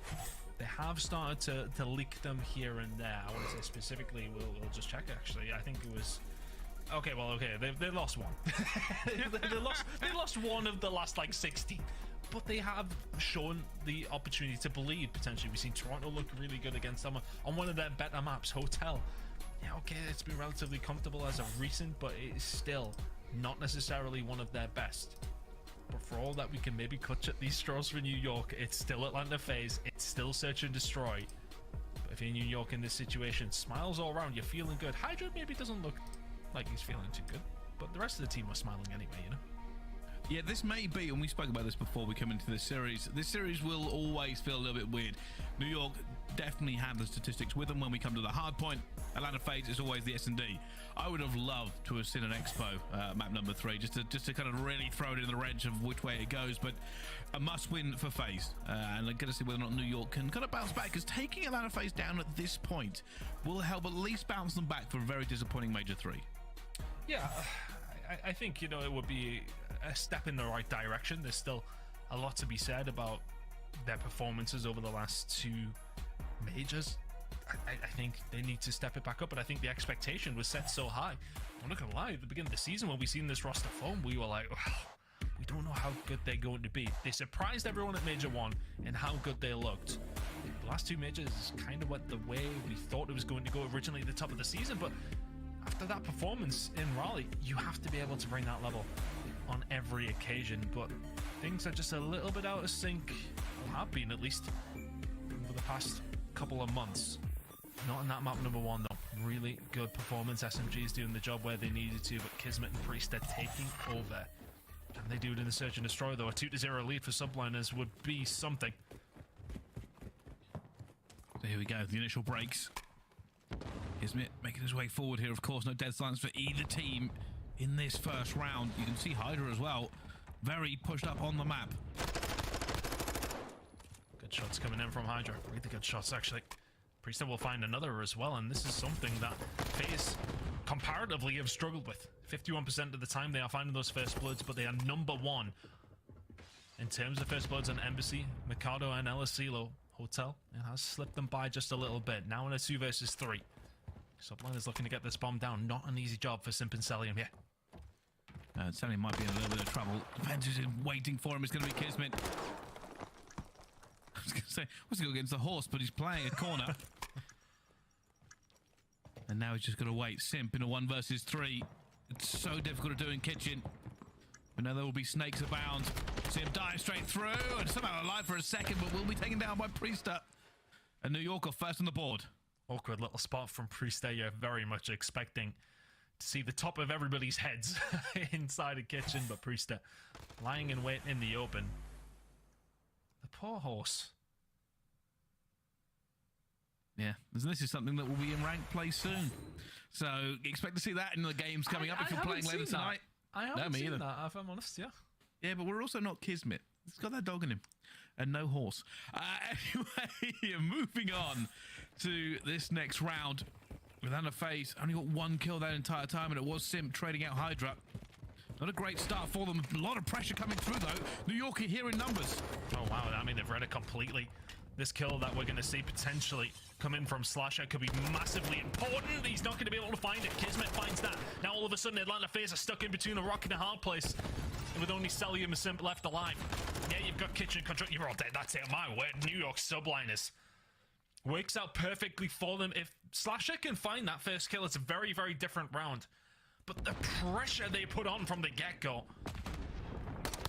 N: They have started to leak them here and there. I want to say specifically, we'll just check actually. I think it was... Okay, well, okay, they lost one. they lost one of the last, like, 60. But they have shown the opportunity to bleed, potentially. We've seen Toronto look really good against them on one of their better maps, Hotel. Yeah, okay, it's been relatively comfortable as of recent, but it is still not necessarily one of their best. But for all that we can maybe clutch at these straws for New York, it's still Atlanta FaZe, it's still Search and Destroy. But if you're New York in this situation, smiles all around, you're feeling good. Hydra maybe doesn't look like he's feeling too good, but the rest of the team was smiling anyway, you know.
M: Yeah, this may be, and we spoke about this before we come into this series will always feel a little bit weird. New York definitely have the statistics with them when we come to the hard point. Atlanta FaZe is always the S&D. I would have loved to have seen an Expo map #3 just to kind of really throw it in the wrench of which way it goes, but a must win for FaZe, and I'm going to see whether or not New York can kind of bounce back, because taking Atlanta FaZe down at this point will help at least bounce them back for a very disappointing Major 3.
N: Yeah, I think, you know, it would be a step in the right direction. There's still a lot to be said about their performances over the last 2 majors. I think they need to step it back up, but I think the expectation was set so high. I'm not gonna lie, at the beginning of the season when we seen this roster form, we were like, oh, we don't know how good they're going to be. They surprised everyone at Major 1 and how good they looked. The last 2 majors kind of went the way we thought it was going to go originally at the top of the season, but after that performance in Raleigh, you have to be able to bring that level on every occasion, but things are just a little bit out of sync, or have been at least over the past couple of months. Not in that map #1 though. Really good performance. SMG is doing the job where they needed to, but Kismet and Priest are taking over. Can they do it in the Search and Destroy though? A 2-0 lead for Subliners would be something.
M: So here we go, the initial breaks. Kismet making his way forward here, of course, no dead silence for either team in this first round. You can see Hydra as well, very pushed up on the map.
N: Good shots coming in from Hydra. Really good shots, actually. Priester will find another as well, and this is something that FaZe comparatively have struggled with. 51% of the time they are finding those first bloods, but they are #1 in terms of first bloods on Embassy, Mikado, and El Asilo. Hotel, it has slipped them by just a little bit. Now in a 2 versus 3. Subline is looking to get this bomb down. Not an easy job for Simp and Celium here.
M: Celium might be in a little bit of trouble. Defense is waiting for him. It's going to be Kismet. I was going to say, what's he go against the horse, but he's playing a corner. And now he's just got to wait. Simp in a 1 versus 3. It's so difficult to do in Kitchen. But now there will be snakes abound. Simp dives straight through and somehow alive for a second, but will be taken down by Priester. And New York are first on the board.
N: Awkward little spot from Priester. You're very much expecting to see the top of everybody's heads inside a Kitchen, but Priester lying in wait in the open. The poor horse.
M: Yeah, this is something that will be in ranked play soon. So expect to see that in the games coming up if you're playing later tonight.
N: I haven't seen that, if I'm honest, yeah.
M: Yeah, but we're also not Kismet. He's got that dog in him. And no horse. Anyway, moving on to this next round. With Anna FaZe, only got 1 kill that entire time, and it was Simp trading out Hydra. Not a great start for them. A lot of pressure coming through, though. New York are here in numbers.
N: Oh, wow. I mean, they've read it completely. This kill that we're going to see potentially come in from Slasher could be massively important. He's not going to be able to find it. Kismet finds that. Now all of a sudden Atlanta FaZe are stuck in between a rock and a hard place. And with only Celium and Simp left alive. Yeah, you've got Kitchen control. You're all dead. That's it. My word. New York subliners. Works out perfectly for them. If Slasher can find that first kill, it's a very, very different round. But the pressure they put on from the get-go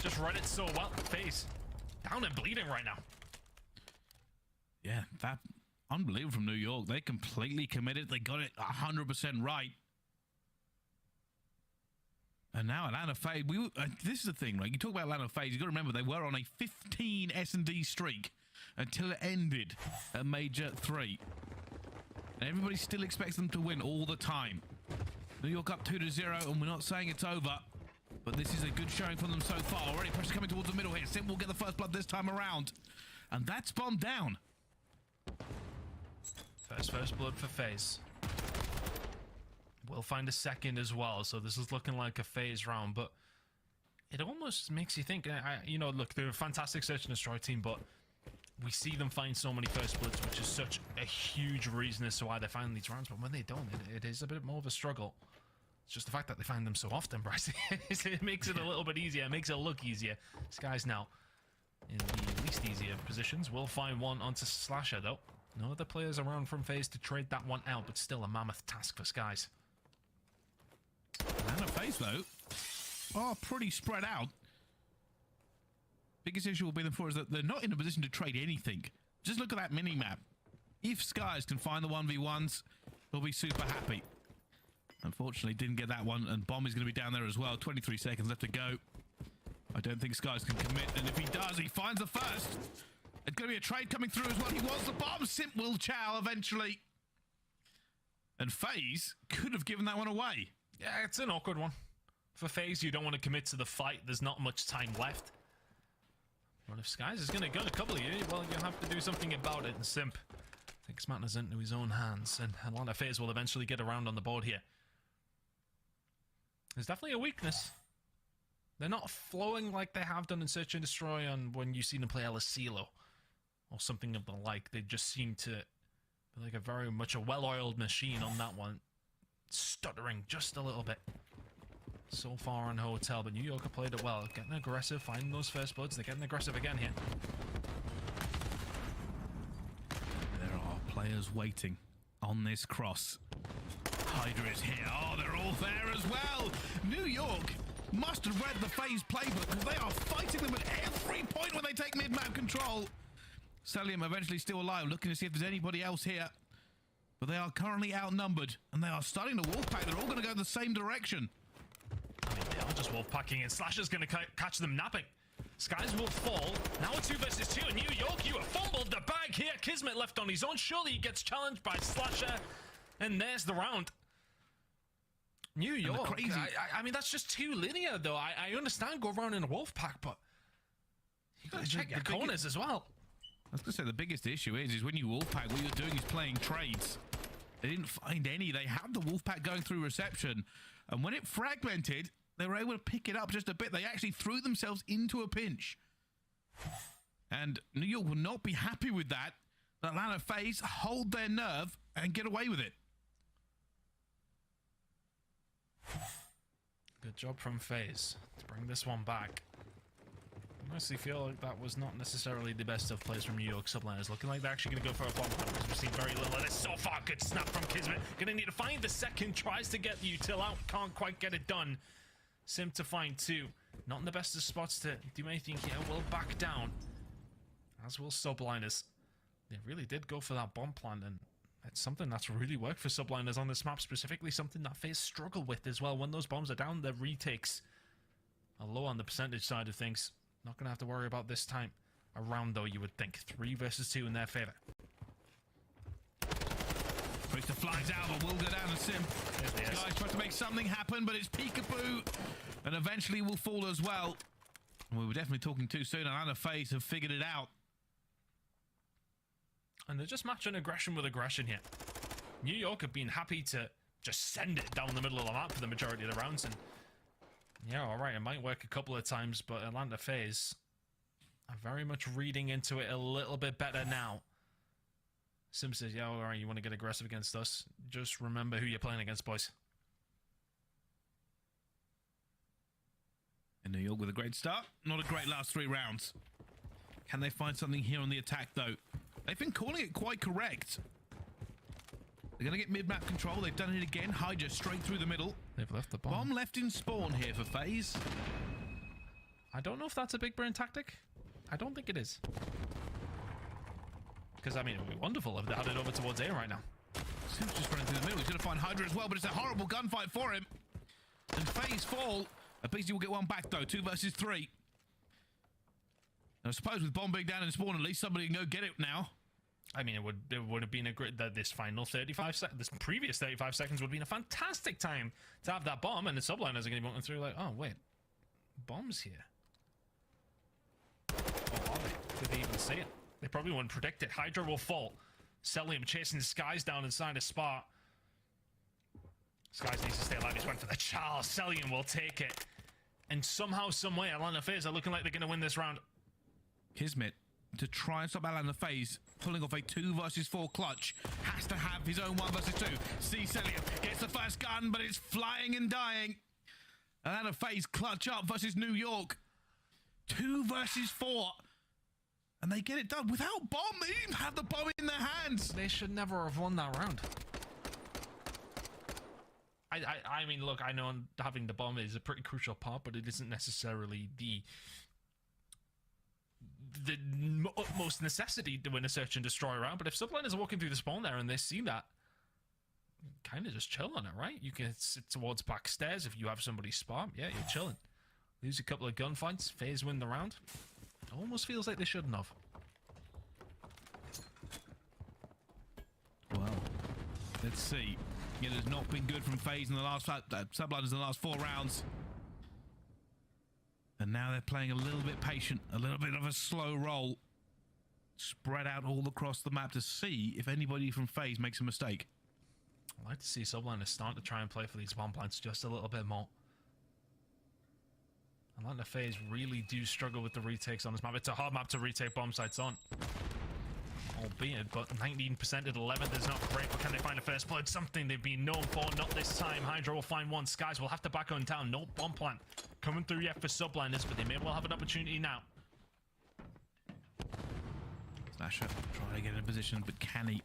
N: just read it so well. FaZe down and bleeding right now.
M: Yeah, that unbelievable from New York. They completely committed. They got it 100% right. And now Atlanta FaZe. This is the thing, right? You talk about Atlanta FaZe. You got to remember they were on a 15 S&D streak until it ended at Major 3. And everybody still expects them to win all the time. New York up 2-0, and we're not saying it's over. But this is a good showing from them so far. Already pressure coming towards the middle here. Simp will get the first blood this time around. And that's bombed down.
N: First blood for FaZe. We'll find a second as well, so this is looking like a FaZe round, but it almost makes you think, you know, look, they're a fantastic search and destroy team, but we see them find so many first bloods, which is such a huge reason as to why they find these rounds, but when they don't, it is a bit more of a struggle. It's just the fact that they find them so often, Bryce. It makes it a little bit easier. It makes it look easier. This guy's now in the least easier positions. We'll find one onto Slasher, though. No other players around from FaZe to trade that one out, but still a mammoth task for Skies.
M: Atlanta FaZe, though, are pretty spread out. Biggest issue will be them for is that they're not in a position to trade anything. Just look at that mini-map. If Skies can find the 1v1s, they'll be super happy. Unfortunately, didn't get that one, and Bomb is going to be down there as well. 23 seconds left to go. I don't think Skies can commit, and if he does, he finds the first. It's going to be a trade coming through as well. He wants the bomb. Simp will chow eventually. And FaZe could have given that one away.
N: Yeah, it's an awkward one. For FaZe, you don't want to commit to the fight. There's not much time left. But if Skies is going to gun a couple of you, well, you'll have to do something about it. And Simp takes matters into his own hands. And Atlanta FaZe will eventually get around on the board here. There's definitely a weakness. They're not flowing like they have done in Search and Destroy on when you see them play Elisilo or something of the like. They just seem to be like a very much a well-oiled machine on that one. Stuttering just a little bit so far on Hotel, but New York have played it well. Getting aggressive, finding those first bloods. They're getting aggressive again here.
M: There are players waiting on this cross. Hydra is here. Oh, they're all there as well. New York must have read the FaZe playbook because they are fighting them at every point when they take mid-map control. Celium eventually still alive, looking to see if there's anybody else here. But they are currently outnumbered, and they are starting to wolfpack. They're all going to go the same direction.
N: I mean, they are just wolfpacking, and Slasher's going to catch them napping. Skies will fall. Now a 2 versus 2 in New York. You have fumbled the bag here. Kismet left on his own. Surely he gets challenged by Slasher. And there's the round. New York. Crazy. I mean, that's just too linear, though. I understand go around in a wolf pack, but you got to check your corners as well.
M: I was going to say the biggest issue is when you wolfpack, what you're doing is playing trades. They didn't find any. They had the wolfpack going through reception, and when it fragmented, they were able to pick it up just a bit. They actually threw themselves into a pinch. And New York will not be happy with that. Atlanta FaZe hold their nerve and get away with it.
N: Good job from FaZe to bring this one back. honestly feel like that was not necessarily the best of plays from New York Subliners. Looking like they're actually going to go for a bomb plant because we've seen very little of this so far. Good snap from Kismet. Going to need to find the second. Tries to get the util out. Can't quite get it done. Sim to find 2. Not in the best of spots to do anything here. Will back down. As will Subliners. They really did go for that bomb plant, and it's something that's really worked for Subliners on this map, specifically something that FaZe struggle with as well. When those bombs are down, the retakes are low on the percentage side of things. Not going to have to worry about this time around, though, you would think. 3 versus 2 in their favor.
M: Brewster flies out, but will go down to Sim. Guys try to make something happen, but it's peekaboo, and eventually will fall as well. We were definitely talking too soon, and FaZe have figured it out.
N: And they're just matching aggression with aggression here. New York have been happy to just send it down the middle of the map for the majority of the rounds, and yeah, alright, it might work a couple of times, but Atlanta FaZe are very much reading into it a little bit better now. Sim says, yeah, alright, you want to get aggressive against us? Just remember who you're playing against, boys.
M: And New York with a great start. Not a great last 3 rounds. Can they find something here on the attack, though? They've been calling it quite correct. They're going to get mid-map control. They've done it again. Hydra straight through the middle.
N: They've left the bomb.
M: Bomb left in spawn here for FaZe.
N: I don't know if that's a big brain tactic. I don't think it is. Because, I mean, it would be wonderful if they had it over towards A right now.
M: Sim's just running through the middle. He's going to find Hydra as well, but it's a horrible gunfight for him. And FaZe fall. BZ will get one back, though. 2 versus 3. And I suppose with bomb being down in spawn, at least somebody can go get it now.
N: I mean, it would have been a great, this final 35 seconds, this previous 35 seconds would have been a fantastic time to have that bomb, and the subliners are going to be walking through like, oh, wait, bombs here. Oh, are they? Did they even see it? They probably wouldn't predict it. Hydra will fall. Celium chasing Skies down inside a spot. Skies needs to stay alive. He's went for the Charles. Celium will take it. And somehow, someway, Atlanta FaZe are looking like they're going to win this round.
M: Kismet, to try and stop Atlanta FaZe, pulling off a 2 versus 4 clutch, has to have his own 1 versus 2. See Celium gets the first gun, but it's flying and dying. Atlanta FaZe clutch up versus New York. 2 versus 4. And they get it done without bomb. They didn't even have the bomb in their hands.
N: They should never have won that round. I mean, look, I know having the bomb is a pretty crucial part, but it isn't necessarily the utmost necessity to win a search and destroy round. But if subliners are walking through the spawn there and they see that, kind of just chill on it, right? You can sit towards back stairs if you have somebody spot. Yeah, you're chilling. Lose a couple of gunfights, FaZe win the round. Almost feels like they shouldn't have.
M: Well, let's see. It has not been good from FaZe in the last subliners in the last 4 rounds. And now they're playing a little bit patient, a little bit of a slow roll. Spread out all across the map to see if anybody from FaZe makes a mistake.
N: I'd like to see subliners start to try and play for these bomb plants just a little bit more. Atlanta FaZe really do struggle with the retakes on this map. It's a hard map to retake bomb sites on. Albeit, but 19% at 11th is not great. But can they find a first blood? Something they've been known for. Not this time. Hydra will find 1. Skies will have to back on down. No bomb plant coming through yet for subliners, but they may well have an opportunity now.
M: Slasher trying to get in a position, but can he?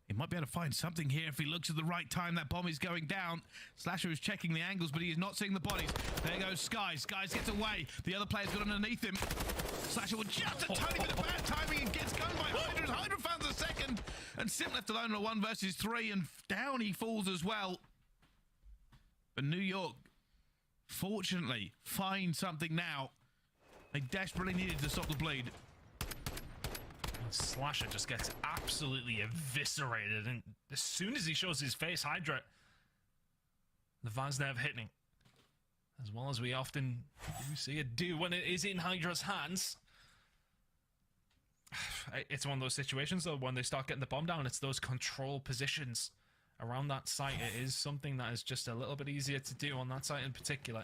M: He might be able to find something here if he looks at the right time. That bomb is going down. Slasher is checking the angles, but he is not seeing the bodies. There goes Skies. Skies gets away. The other player's got underneath him. Slasher with just a tiny bit of bad timing and gets gunned by Hydra. Hydra found the second. And Sim left alone on a 1 versus 3, and down he falls as well. But New York, fortunately, find something now. They desperately needed to stop the bleed.
N: Slasher just gets absolutely eviscerated, and as soon as he shows his face, Hydra, the Vaznev hitting, as well as we often do see it do when it is in Hydra's hands. It's one of those situations, though, when they start getting the bomb down, it's those control positions around that site. It is something that is just a little bit easier to do on that site in particular.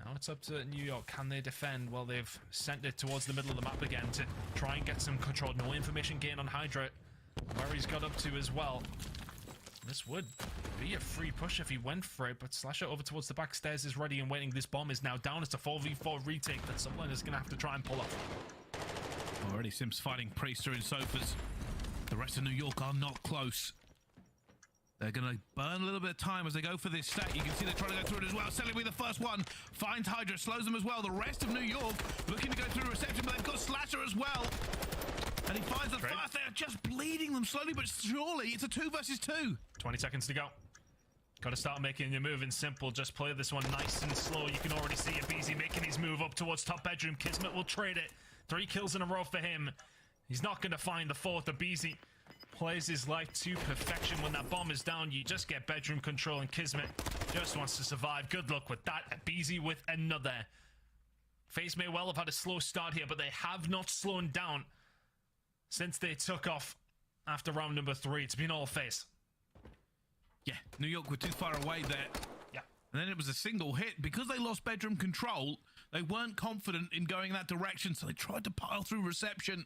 N: Now it's up to New York. Can they defend? Well, they've sent it towards the middle of the map again to try and get some control. No information gain on Hydra, where he's got up to as well. This would be a free push if he went for it, but Slasher over towards the back stairs is ready and waiting. This bomb is now down. It's a 4v4 retake that Sublime is going to have to try and pull off.
M: Already Sims fighting Priester and Sofas. The rest of New York are not close. They're going to burn a little bit of time as they go for this stack. You can see they're trying to go through it as well. Selling with the first one. Finds Hydra, slows them as well. The rest of New York looking to go through reception, but they've got Slasher as well. And he finds the first. They are just bleeding them slowly but surely. It's a 2 versus 2.
N: 20 seconds to go. Got to start making your move in simple. Just play this one nice and slow. You can already see Abizi making his move up towards top bedroom. Kismet will trade it. 3 kills in a row for him. He's not going to find the 4th. Abizi plays his life to perfection. When that bomb is down, you just get bedroom control, and Kismet just wants to survive. Good luck with that. Abizi with another. FaZe may well have had a slow start here, but they have not slowed down since they took off after round number 3. It's been all FaZe.
M: Yeah, New York were too far away there.
N: Yeah.
M: And then it was a single hit. Because they lost bedroom control, they weren't confident in going that direction, so they tried to pile through reception.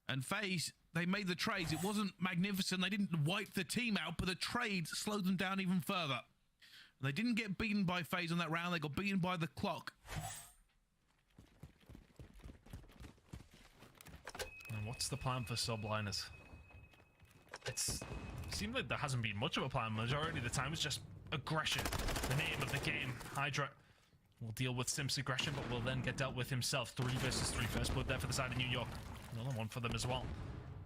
M: And FaZe, they made the trades. It wasn't magnificent. They didn't wipe the team out, but the trades slowed them down even further. They didn't get beaten by FaZe on that round. They got beaten by the clock.
N: And what's the plan for Subliners? It seems like there hasn't been much of a plan. Majority of the time it's just aggression. The name of the game. Hydra will deal with Sim's aggression, but will then get dealt with himself. 3 versus 3. First blood there for the side of New York. Another one for them as well.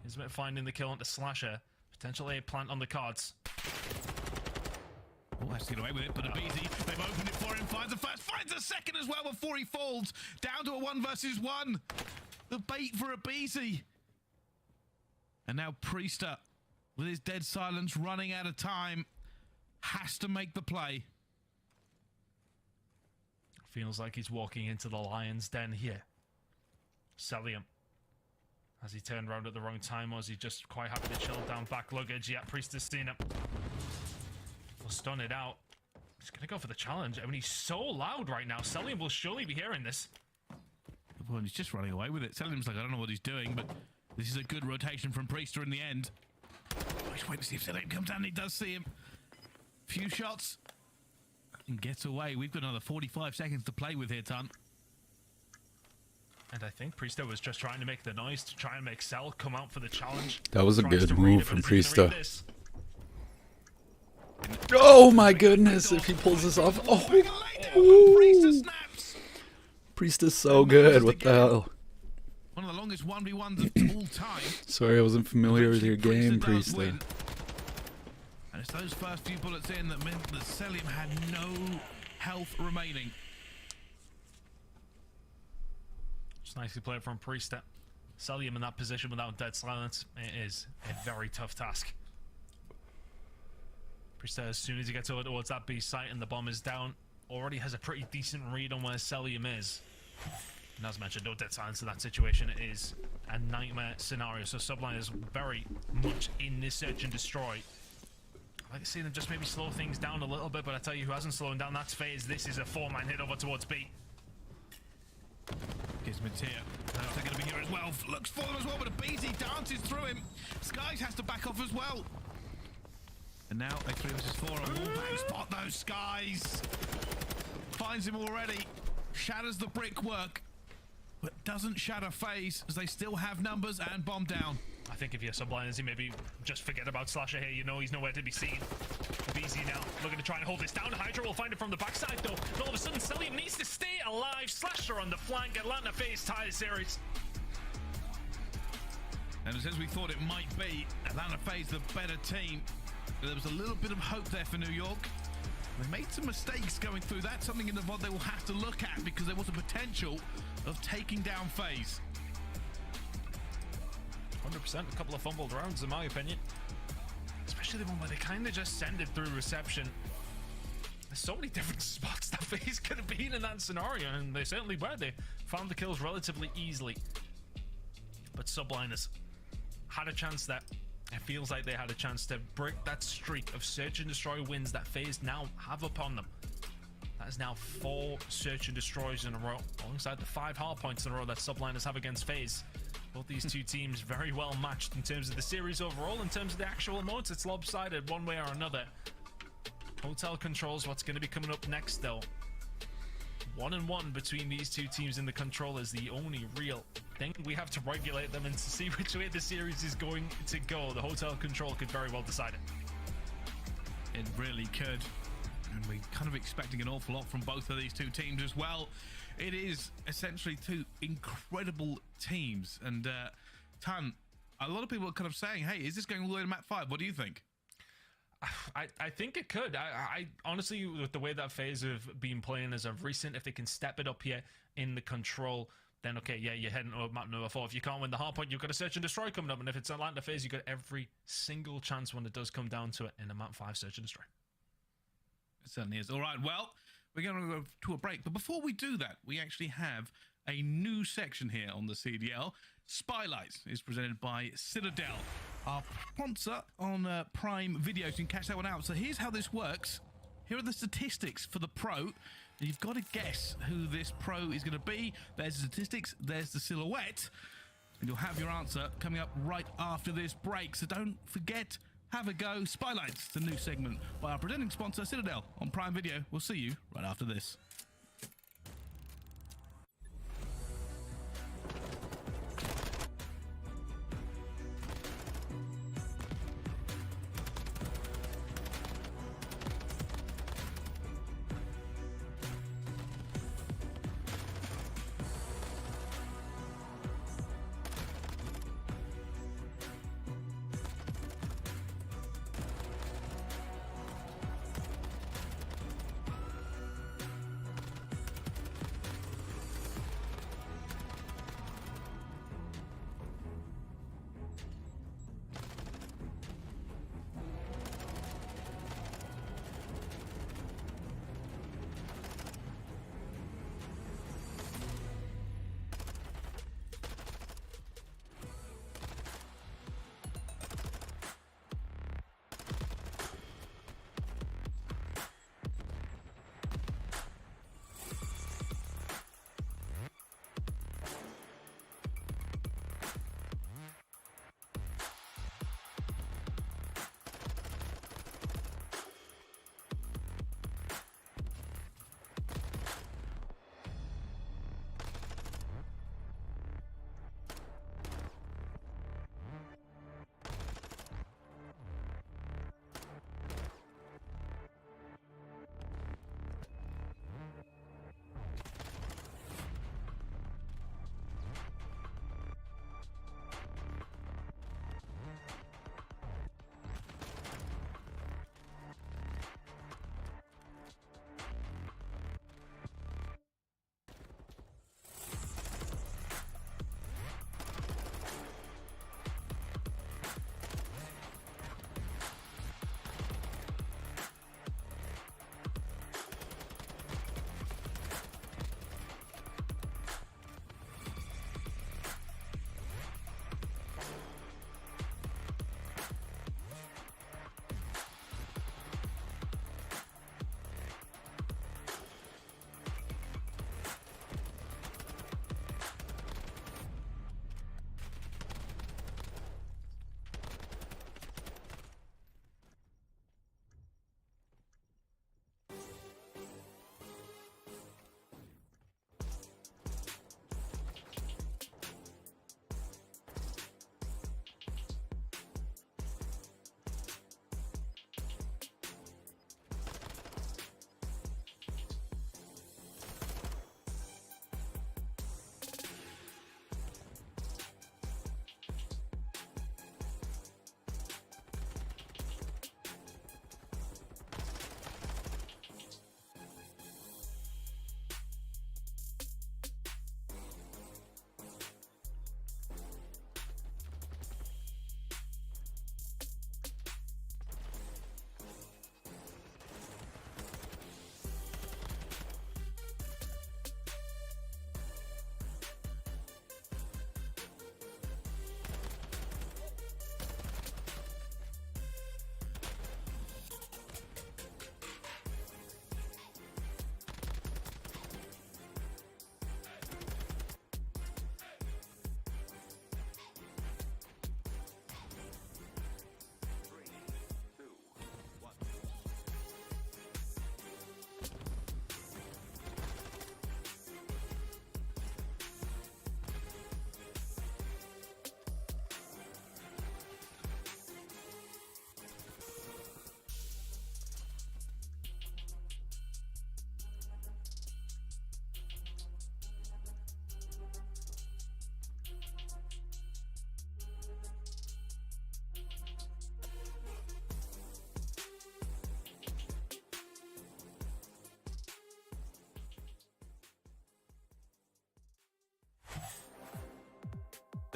N: Kismet finding the kill onto Slasher. Potentially a plant on the cards.
M: Oh, has to get away with it, but Abizi, they've opened it for him. Finds the first, finds the second as well before he falls. Down to a 1 versus 1. The bait for Abizi. And now Priester, with his dead silence running out of time, has to make the play.
N: Feels like he's walking into the lion's den here. Celium. Has he turned around at the wrong time, or is he just quite happy to chill down back luggage? Yeah, Priester's seen him. Will stun it out. He's going to go for the challenge. I mean, he's so loud right now. Celium will surely be hearing this.
M: Well, he's just running away with it. Selim's like, I don't know what he's doing, but this is a good rotation from Priester in the end. Just wait to see if Selim comes down. He does see him. Few shots. And gets away. We've got another 45 seconds to play with here, Ton.
N: And I think Priester was just trying to make the noise to try and make Cell come out for the challenge.
I: That was a good move from Priester. Oh my goodness, if he pulls this off. Oh, Priester's so good. What the hell?
M: One of the longest 1v1s of all time.
I: Sorry, I wasn't familiar with your game, Priester.
M: And it's those first few bullets in that meant that Selim had no health remaining.
N: Just nicely played from Priester. Celium in that position without dead silence. It is a very tough task. Priester, as soon as he gets over towards that B site and the bomb is down, already has a pretty decent read on where Celium is. And as mentioned, no dead silence in that situation. It is a nightmare scenario. So Sublime is very much in this search and destroy. I like to see them just maybe slow things down a little bit, but I tell you who hasn't slowed down, that's FaZe. This is a 4-man hit over towards B.
M: Kismet's here. They're going to be here as well. Looks for them as well, but Abizi dances through him. Skies has to back off as well. And now a 3 versus 4 on Wallbang. Spot those Skies. Finds him already. Shatters the brickwork. But doesn't shatter FaZe as they still have numbers and bomb down.
N: I think if you're Subliners, you maybe just forget about Slasher here. You know he's nowhere to be seen. BZ now looking to try and hold this down. Hydra will find it from the backside though. And all of a sudden, Celium needs to stay alive. Slasher on the flank. Atlanta FaZe tie the series.
M: And as we thought it might be, Atlanta FaZe the better team. But there was a little bit of hope there for New York. They made some mistakes going through. That's something in the VOD they will have to look at because there was a potential of taking down FaZe.
N: 100%. A couple of fumbled rounds in my opinion. Especially the one where they kind of just send it through reception. There's so many different spots that FaZe could have been in that scenario, and they certainly were. They found the kills relatively easily. But Subliners had a chance there. It feels like they had a chance to break that streak of search and destroy wins that FaZe now have upon them. That is now 4 search and destroys in a row, alongside the 5 hard points in a row that Subliners have against FaZe. Both these two teams very well matched in terms of the series overall. In terms of the actual notes, it's lopsided one way or another. Hotel Control's what's going to be coming up next, though. 1-1 between these two teams in the control is the only real thing. We have to regulate them and to see which way the series is going to go. The Hotel Control could very well decide it.
M: It really could. And we're kind of expecting an awful lot from both of these two teams as well. It is essentially two incredible teams. And Tan, a lot of people are kind of saying, hey, is this going all the way to map 5? What do you think?
N: I think it could. I honestly, with the way that phase have been playing as of recent, if they can step it up here in the control, then okay, yeah, you're heading to map number 4. If you can't win the hard point, you've got a search and destroy coming up. And if it's Atlanta phase, you've got every single chance when it does come down to it in a map 5 search and destroy.
M: It certainly is. All right, well, we're going to go to a break. But before we do that, we actually have a new section here on the CDL. Spylights is presented by Citadel, our sponsor on Prime Video. You can catch that one out. So here's how this works. Here are the statistics for the pro. And you've got to guess who this pro is going to be. There's the statistics. There's the silhouette. And you'll have your answer coming up right after this break. So don't forget, have a go. Spylights, the new segment by our presenting sponsor, Citadel, on Prime Video. We'll see you right after this.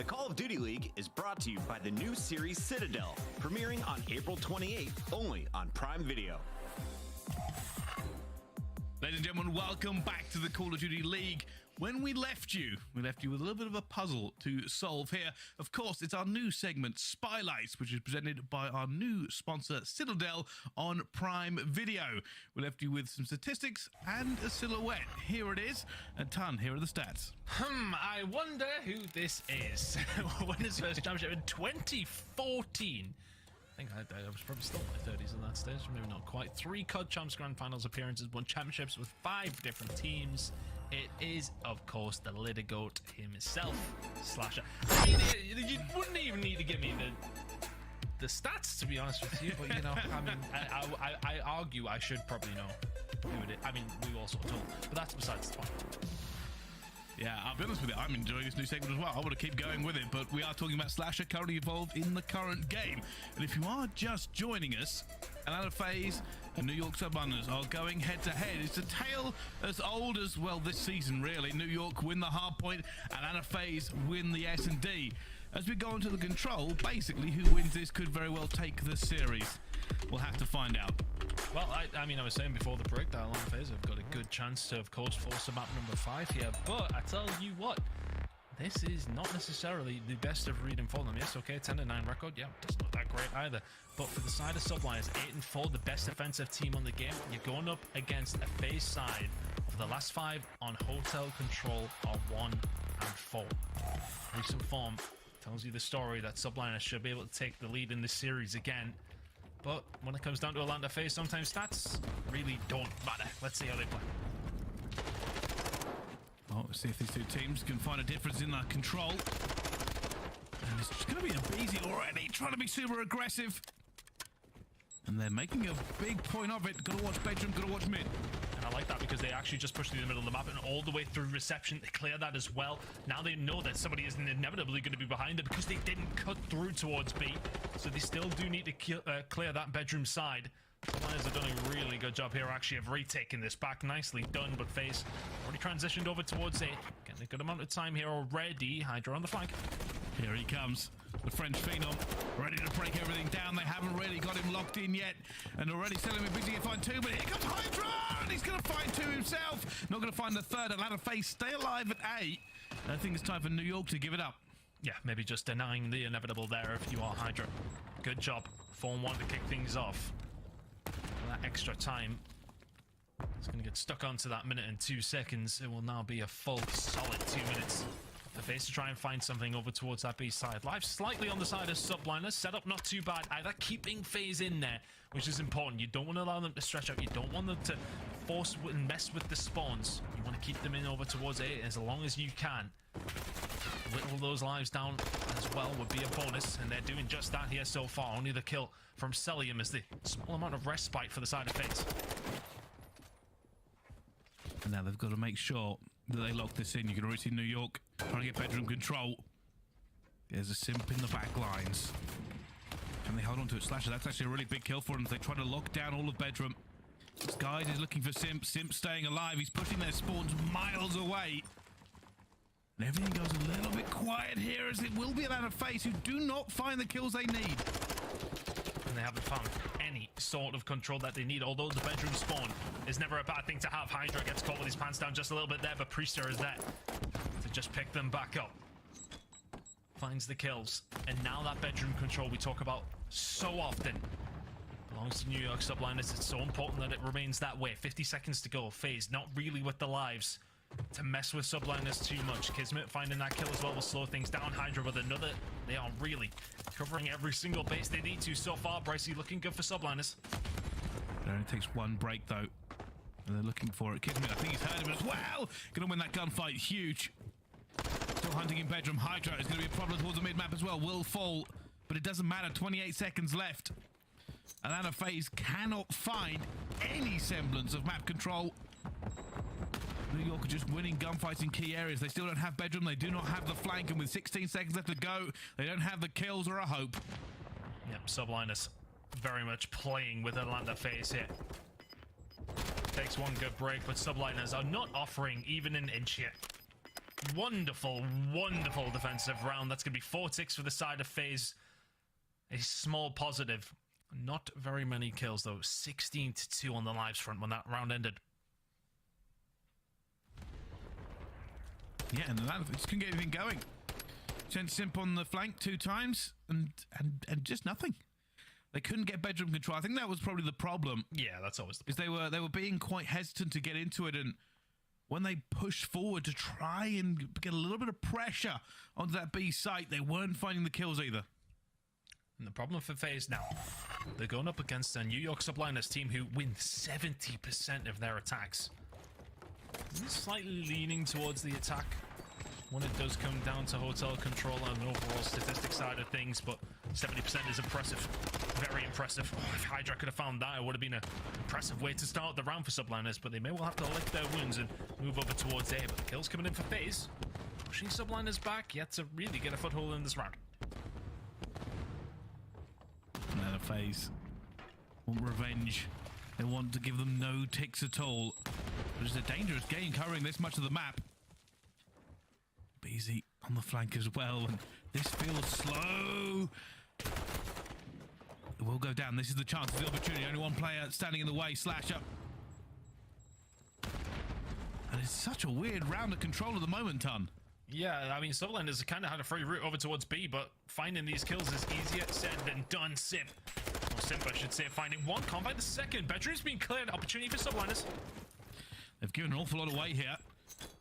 E: Call of Duty League is brought to you by the new series Citadel, premiering on April 28th, only on Prime Video.
M: Ladies and gentlemen, welcome back to the Call of Duty League. When we left you with a little bit of a puzzle to solve here. Of course, it's our new segment, Spylights, which is presented by our new sponsor, Citadel, on Prime Video. We left you with some statistics and a silhouette. Here it is. A ton. Here are the stats.
N: I wonder who this is. Won his first championship in 2014. I think I was probably still in my 30s at that stage, maybe not quite. 3 COD Champs Grand Finals appearances, 1 championships with 5 different teams. It is, of course, the Litter Goat himself, Slasher. I mean, you wouldn't even need to give me the stats, to be honest with you, but, you know, I mean, I argue I should probably know who it is. I mean, we all sort of told, but that's besides the point.
M: Yeah, I'll be honest with you, I'm enjoying this new segment as well. I want to keep going with it, but we are talking about Slasher currently involved in the current game. And if you are just joining us, Atlanta FaZe and New York Subliners are going head-to-head. It's a tale as old as, well, this season, really. New York win the hardpoint, Atlanta FaZe win the S&D. As we go into the control, basically, who wins this could very well take the series. We'll have to find out.
N: Well, I mean, I was saying before the break that Atlanta FaZe have got a good chance to, of course, force a map number 5 here, but I tell you what, this is not necessarily the best of reading for them. Yes, okay, 10-9 record, yeah, doesn't look that great either. But for the side of Subliners, 8-4, the best defensive team on the game, you're going up against a FaZe side of the last 5 on Hotel Control are 1-4. Recent form tells you the story that Subliners should be able to take the lead in this series again. But when it comes down to Atlanta FaZe, sometimes stats really don't matter. Let's see how they play.
M: Well, let's see if these two teams can find a difference in that control. And it's going to be a Beezy already, trying to be super aggressive. And they're making a big point of it. Gotta watch bedroom, gotta watch mid.
N: And I like that because they actually just push through the middle of the map and all the way through reception. They clear that as well. Now they know that somebody is inevitably going to be behind them because they didn't cut through towards B. So they still do need to clear that bedroom side. The Lions have done a really good job here, actually, of retaking this back. Nicely done, but FaZe already transitioned over towards A. Getting a good amount of time here already. Hydra on the flank.
M: Here he comes. The French Phenom, ready to break everything down. They haven't really got him locked in yet. And already selling him a busy to find 2, but here comes Hydra! And he's going to find 2 himself. Not going to find the 3rd. Atlanta FaZe stay alive at A. And I think it's time for New York to give it up.
N: Yeah, maybe just denying the inevitable there if you are Hydra. Good job. 4-1 to kick things off. That extra time. It's going to get stuck onto that minute and 2 seconds. It will now be a full, solid 2 minutes. The FaZe to try and find something over towards that B side. Live slightly on the side of Subliners. Setup not too bad either. Keeping FaZe in there, which is important. You don't want to allow them to stretch out. You don't want them to force and mess with the spawns. You want to keep them in over towards A as long as you can. Whittle those lives down as well would be a bonus, and they're doing just that here so far. Only the kill from Celium is the small amount of respite for the side of FaZe.
M: And now they've got to make sure that they lock this in. You can already see New York trying to get bedroom control. There's a simp in the back lines. Can they hold on to it? Slasher, that's actually a really big kill for them. They try to lock down all of bedroom. Skies is looking for Simp. Simp staying alive. He's pushing their spawns miles away. And everything goes a little bit quiet here, as it will be Atlanta FaZe who do not find the kills they need.
N: And they haven't found any sort of control that they need, although the bedroom spawn is never a bad thing to have. Hydra gets caught with his pants down just a little bit there, but Priester is there to just pick them back up. Finds the kills, and now that bedroom control we talk about so often belongs to New York Subliners. It's so important that it remains that way. 50 seconds to go. FaZe not really with the lives to mess with Subliners too much. Kismet finding that kill as well will slow things down. Hydra with another. They are really covering every single base they need to so far. Bricey looking good for Subliners.
M: It only takes 1 break though, and they're looking for it. Kismet, I think he's heard him as well. Gonna win that gunfight. Huge. Still hunting in bedroom. Hydra is going to be a problem towards the mid-map as well. Will fall, but it doesn't matter. 28 seconds left. Atlanta FaZe cannot find any semblance of map control. New York are just winning gunfights in key areas. They still don't have bedroom. They do not have the flank, and with 16 seconds left to go, they don't have the kills or a hope.
N: Yep, Subliners very much playing with Atlanta FaZe here. Takes 1 good break, but Subliners are not offering even an inch here. Wonderful, wonderful defensive round. That's going to be 4 ticks for the side of FaZe. A small positive. Not very many kills, though. 16-2 on the lives front when that round ended.
M: Yeah, and that just couldn't get anything going. Sent Simp on the flank 2 times, and just nothing. They couldn't get bedroom control. I think that was probably the problem.
N: Yeah, that's always the
M: problem. Is they were being quite hesitant to get into it, and when they pushed forward to try and get a little bit of pressure onto that B site, they weren't finding the kills either.
N: And the problem for FaZe now, they're going up against a New York Subliners team who win 70% of their attacks. Slightly leaning towards the attack when it does come down to hotel control and overall statistic side of things, but 70% is impressive. Very impressive. Oh, if Hydra could have found that, it would have been an impressive way to start the round for Subliners, but they may well have to lick their wounds and move over towards A. But the kills coming in for FaZe, pushing Subliners back, yet to really get a foothold in this round.
M: And then a FaZe want revenge. They want to give them no ticks at all. But it's a dangerous game covering this much of the map. Beezy on the flank as well, and this feels slow. It will go down. This is the chance, the opportunity. Only one player standing in the way. Slash up. And it's such a weird round of control at the moment, Ton.
N: Yeah, I mean, Subliners kind of had a free route over towards B, but finding these kills is easier said than done. Simp. Or Simp, I should say, finding one. Can't find the second. Bedroom's been cleared. Opportunity for Subliners.
M: They've given an awful lot away here.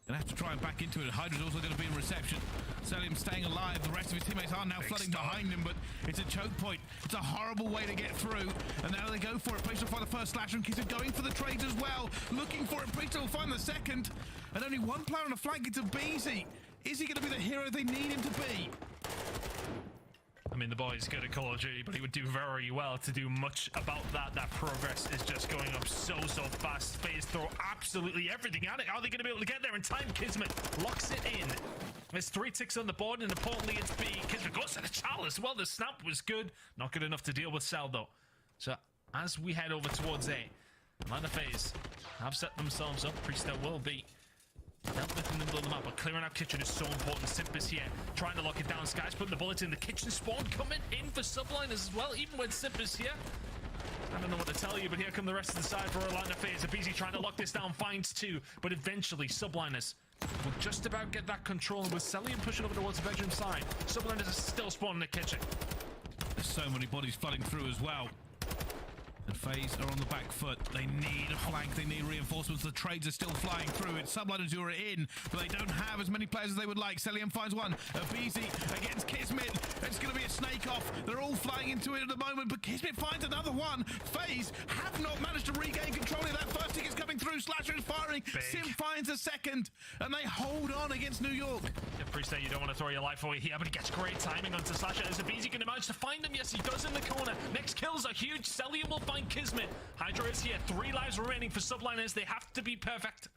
M: Gonna have to try and back into it. Hydra's also going to be in reception. Selim staying alive. The rest of his teammates are now flooding behind him, but it's a choke point. It's a horrible way to get through. And now they go for it. Priest will find the first slasher, and Kiss is going for the trades as well. Looking for it. Priest will find the second. And only one player on the flank. It's a Beezy. Is he going to be the hero they need him to be?
N: I mean, the boy's good at Call of Duty, but he would do very well to do much about that. That progress is just going up so fast. FaZe throw absolutely everything at it. Are they going to be able to get there in time? Kismet locks it in. There's 3 ticks on the board, and importantly, it's B. Kismet goes to the chalice. Well, the snap was good. Not good enough to deal with Cell, though. So, as we head over towards A, Atlanta FaZe have set themselves up. Priest will be dealt with in the middle of the map, but clearing out kitchen is so important. Simp is here, trying to lock it down. Sky's putting the bullets in. The kitchen spawn coming in for Subliners as well, even when Simp is here. I don't know what to tell you, but here come the rest of the side for Atlanta FaZe. Abizi trying to lock this down, finds 2, but eventually Subliners will just about get that control, and with Celium pushing over towards the bedroom side, Subliners is still spawning the kitchen.
M: There's so many bodies flooding through as well. And FaZe are on the back foot. They need a flank. They need reinforcements. The trades are still flying through. It's Subliners who are in, but they don't have as many players as they would like. Celium finds one. Abizi against Kismet. It's going to be a snake off. They're all flying into it at the moment, but Kismet finds another one. FaZe have not managed to regain control of that. First tick is coming through. Slasher is firing. Sim finds a second, and they hold on against New York.
N: I appreciate you don't want to throw your life away here, but he gets great timing onto Slasher. Is Abizi going to manage to find him? Yes, he does in the corner. Next kills are huge. Celium will find Kismet. Hydra is here. 3 lives remaining for Subliners. They have to be perfect.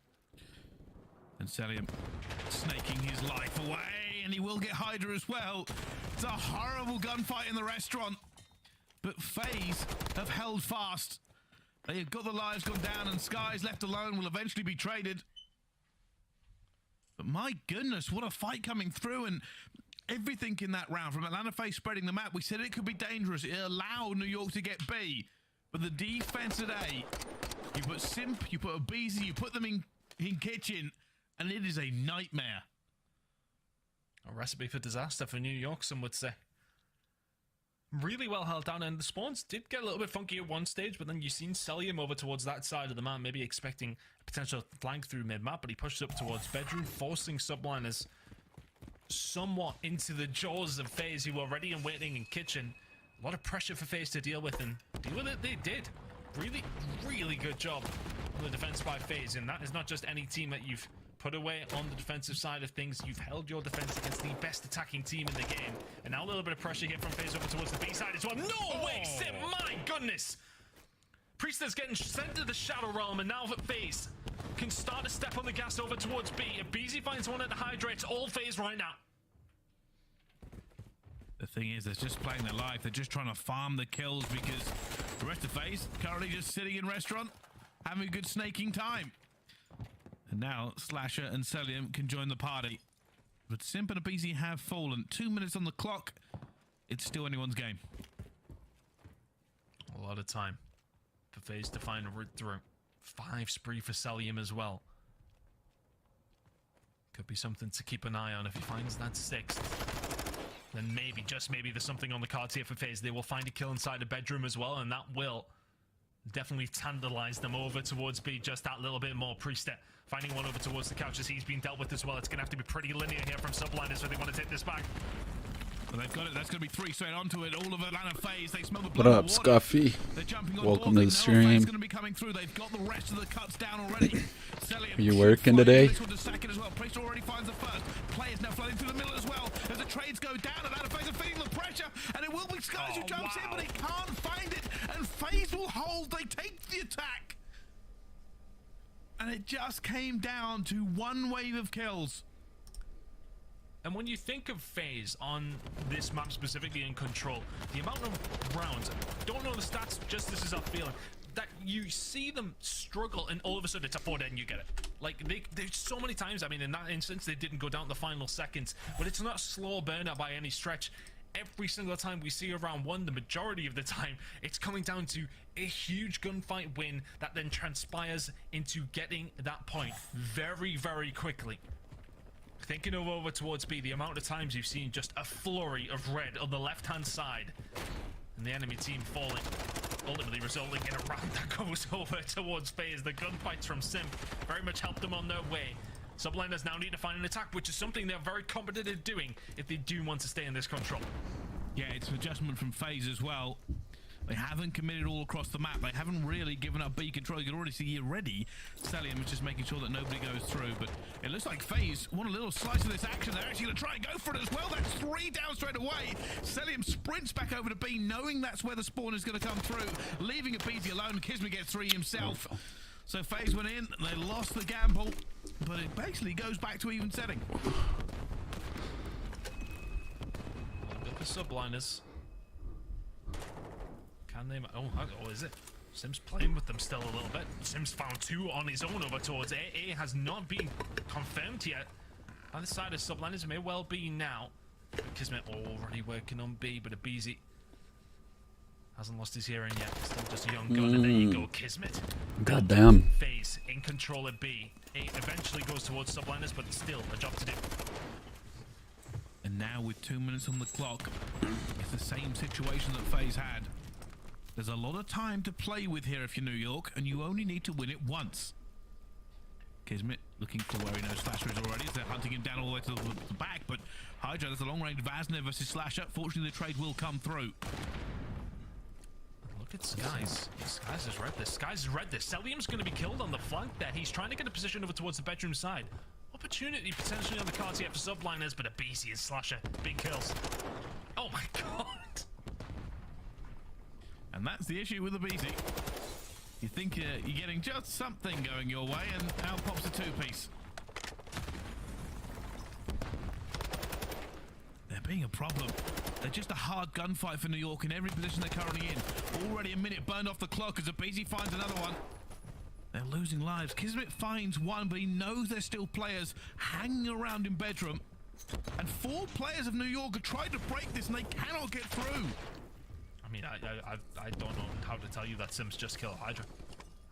M: And Celium snaking his life away, and he will get Hydra as well. It's a horrible gunfight in the restaurant, but FaZe have held fast. They have got the lives gone down, and Skies left alone will eventually be traded. But my goodness, what a fight coming through, and everything in that round from Atlanta FaZe spreading the map. We said it could be dangerous. It allowed New York to get B. But the defense at A, you put Simp, you put Abizi, you put them in kitchen, and it is a nightmare.
N: A recipe for disaster for New York, some would say. Really well held down, and the spawns did get a little bit funky at one stage, but then you've seen Celium over towards that side of the map, maybe expecting a potential flank through mid-map, but he pushes up towards bedroom, forcing Subliners somewhat into the jaws of FaZe, who were ready and waiting in kitchen. A lot of pressure for FaZe to deal with, and deal with it they did. Really, really good job on the defense by FaZe, and that is not just any team that you've put away on the defensive side of things. You've held your defense against the best attacking team in the game. And now a little bit of pressure here from FaZe over towards the B side as well. No way, Sim, my goodness! Priest is getting sent to the Shadow Realm, and now that FaZe can start to step on the gas over towards B. Abizi finds one at the Hydra. It's all FaZe right now.
M: The thing is, they're just playing their life. They're just trying to farm the kills, because the rest of FaZe currently just sitting in restaurant, having a good snaking time. And now Slasher and Celium can join the party. But Simp and Abizi have fallen. 2 minutes on the clock. It's still anyone's game.
N: A lot of time for FaZe to find a route through. 5 spree for Celium as well. Could be something to keep an eye on if he finds that 6th. Then maybe, just maybe, there's something on the cards here for FaZe. They will find a kill inside the bedroom as well, and that will definitely tantalize them over towards B just that little bit more. Pre-step finding one over towards the couch as he's been dealt with as well. It's going to have to be pretty linear here from Subliners if they want to take this back.
M: Well, they've got it. That's going to be 3 straight onto it. All of Atlanta FaZe. They smell the
I: What
M: blood
I: up,
M: of water.
I: Scuffy?
M: They're jumping on
I: Welcome
M: board.
I: to the
M: They know a FaZe
I: stream.
M: going to be coming through. They've got the rest of the cuts down already.
I: Are you working today?
M: This one to second as well. Priest already finds the first. Players now flooding through the middle as well. As the trades go down, Atlanta FaZe are feeling the pressure, and it will be Skies who jumps in, but he can't find it. And FaZe will hold. They take the attack. And it just came down to 1 wave of kills.
N: And when you think of FaZe on this map specifically in Control, the amount of rounds, don't know the stats, just this is our feeling, that you see them struggle and all of a sudden it's a 4 dead and you get it. Like, there's so many times, I mean, in that instance, they didn't go down the final seconds, but it's not a slow burner by any stretch. Every single time we see a round 1, the majority of the time, it's coming down to a huge gunfight win that then transpires into getting that point very, very quickly. Thinking of over towards B, the amount of times you've seen just a flurry of red on the left-hand side, and the enemy team falling, ultimately resulting in a round that goes over towards FaZe. The gunfights from Simp very much helped them on their way. Subliners now need to find an attack, which is something they're very competent at doing if they do want to stay in this Control.
M: Yeah, it's an adjustment from FaZe as well. They haven't committed all across the map. They haven't really given up B control. You can already see already Celium is just making sure that nobody goes through. But it looks like FaZe want a little slice of this action. They're actually going to try and go for it as well. That's 3 down straight away. Celium sprints back over to B, knowing that's where the spawn is going to come through, leaving Abizi alone. Kismet gets 3 himself. So FaZe went in. They lost the gamble, but it basically goes back to even setting.
N: Good for Subliners. Can they? Oh, is it? Sim's playing with them still a little bit. Sim's found 2 on his own over towards A. A has not been confirmed yet. By the side of Subliners, may well be now. But Kismet already working on B, but Abizi hasn't lost his hearing yet. Still just a young gun, and there you go, Kismet.
I: Goddamn.
N: FaZe in control of B. A eventually goes towards Subliners, but still a job to do.
M: And now with 2 minutes on the clock, it's the same situation that FaZe had. There's a lot of time to play with here if you're New York, and you only need to win it once. Kismet looking for where he knows Slasher is already, as they're hunting him down all the way to the back, but Hydra, there's a long-range Vazner versus Slasher. Fortunately, the trade will come through.
N: Look at Skies. Skies has read this. Skies has read this. Celium's going to be killed on the flank there. He's trying to get a position over towards the bedroom side. Opportunity potentially on the cards here for Subliners, but Abizi and Slasher. Big kills. Oh my god.
M: And that's the issue with Abizi. You think you're getting just something going your way, and out pops a 2-piece. They're being a problem. They're just a hard gunfight for New York in every position they're currently in. Already a minute burned off the clock as Abizi finds another one. They're losing lives. Kismet finds 1, but he knows there's still players hanging around in bedroom. And 4 players of New York have tried to break this, and they cannot get through.
N: I mean, I don't know how to tell you that Sim's just killed Hydra.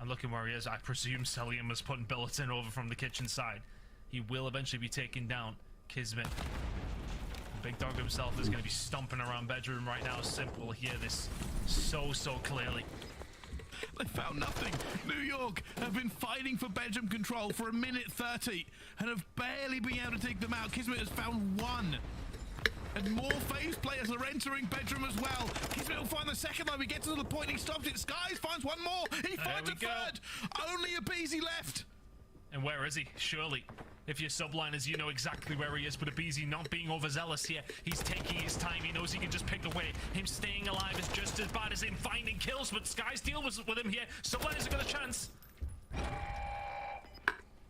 N: I'm looking where he is. I presume Celium was putting billets in over from the kitchen side. He will eventually be taken down. Kismet. Big Dog himself is going to be stomping around bedroom right now. Sim will hear this so clearly.
M: They found nothing. New York have been fighting for bedroom control for 1:30 and have barely been able to take them out. Kismet has found 1. And more FaZe players are entering bedroom as well. Kismet will find the second line. We get to the point he stopped it. Skies finds 1 more. He finds a 3rd. Only Abizi left.
N: And where is he? Surely. If you're Subliners, you know exactly where he is, but Abizi not being overzealous here. He's taking his time. He knows he can just pick away. Him staying alive is just as bad as him finding kills, but Sky's deal with him here. Subliners have got a chance.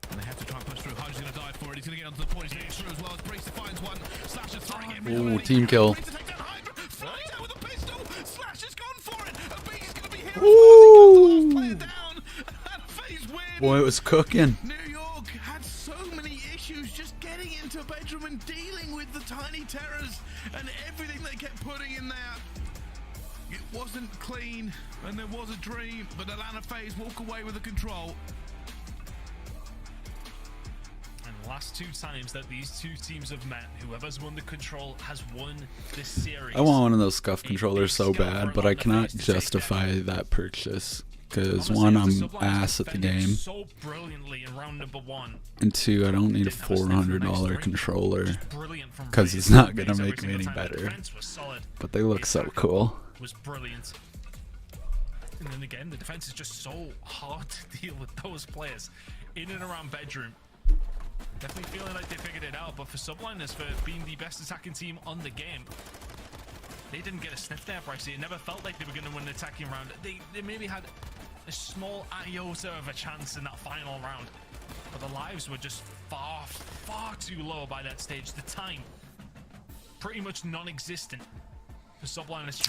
M: And they have to try and push through. Hydra's going to die for it. He's going to get onto the point. He's getting through as well as Priest finds 1. Slasher throwing it.
I: Ooh, team kill.
M: Flies out with a pistol. Slasher's gone for it. Abizi's going to be here as well as he cuts the last player down. And FaZe win.
I: Boy, it was cooking.
M: New York had so many issues issues just getting into bedroom and dealing with the tiny terrors and everything they kept putting in there. It wasn't clean, and there was a dream, but Atlanta FaZe walk away with the control.
N: And the last 2 times that these 2 teams have met, whoever's won the control has won this series.
I: I want one of those scuff controllers so bad, but I cannot justify that purchase. Because 1, I'm ass at the game,
N: So brilliantly in round number 1.
I: and 2, I don't need a $400 controller, because it's not going to make me any better. But they look so cool.
N: Was brilliant. And then again, the defense is just so hard to deal with those players in and around bedroom. Definitely feeling like they figured it out, but for Subliners, for being the best attacking team on the game, they didn't get a sniff there, Brycey. It never felt like they were going to win the attacking round. They maybe had a small iota of a chance in that final round, but the lives were just far too low by that stage. The time, pretty much non-existent.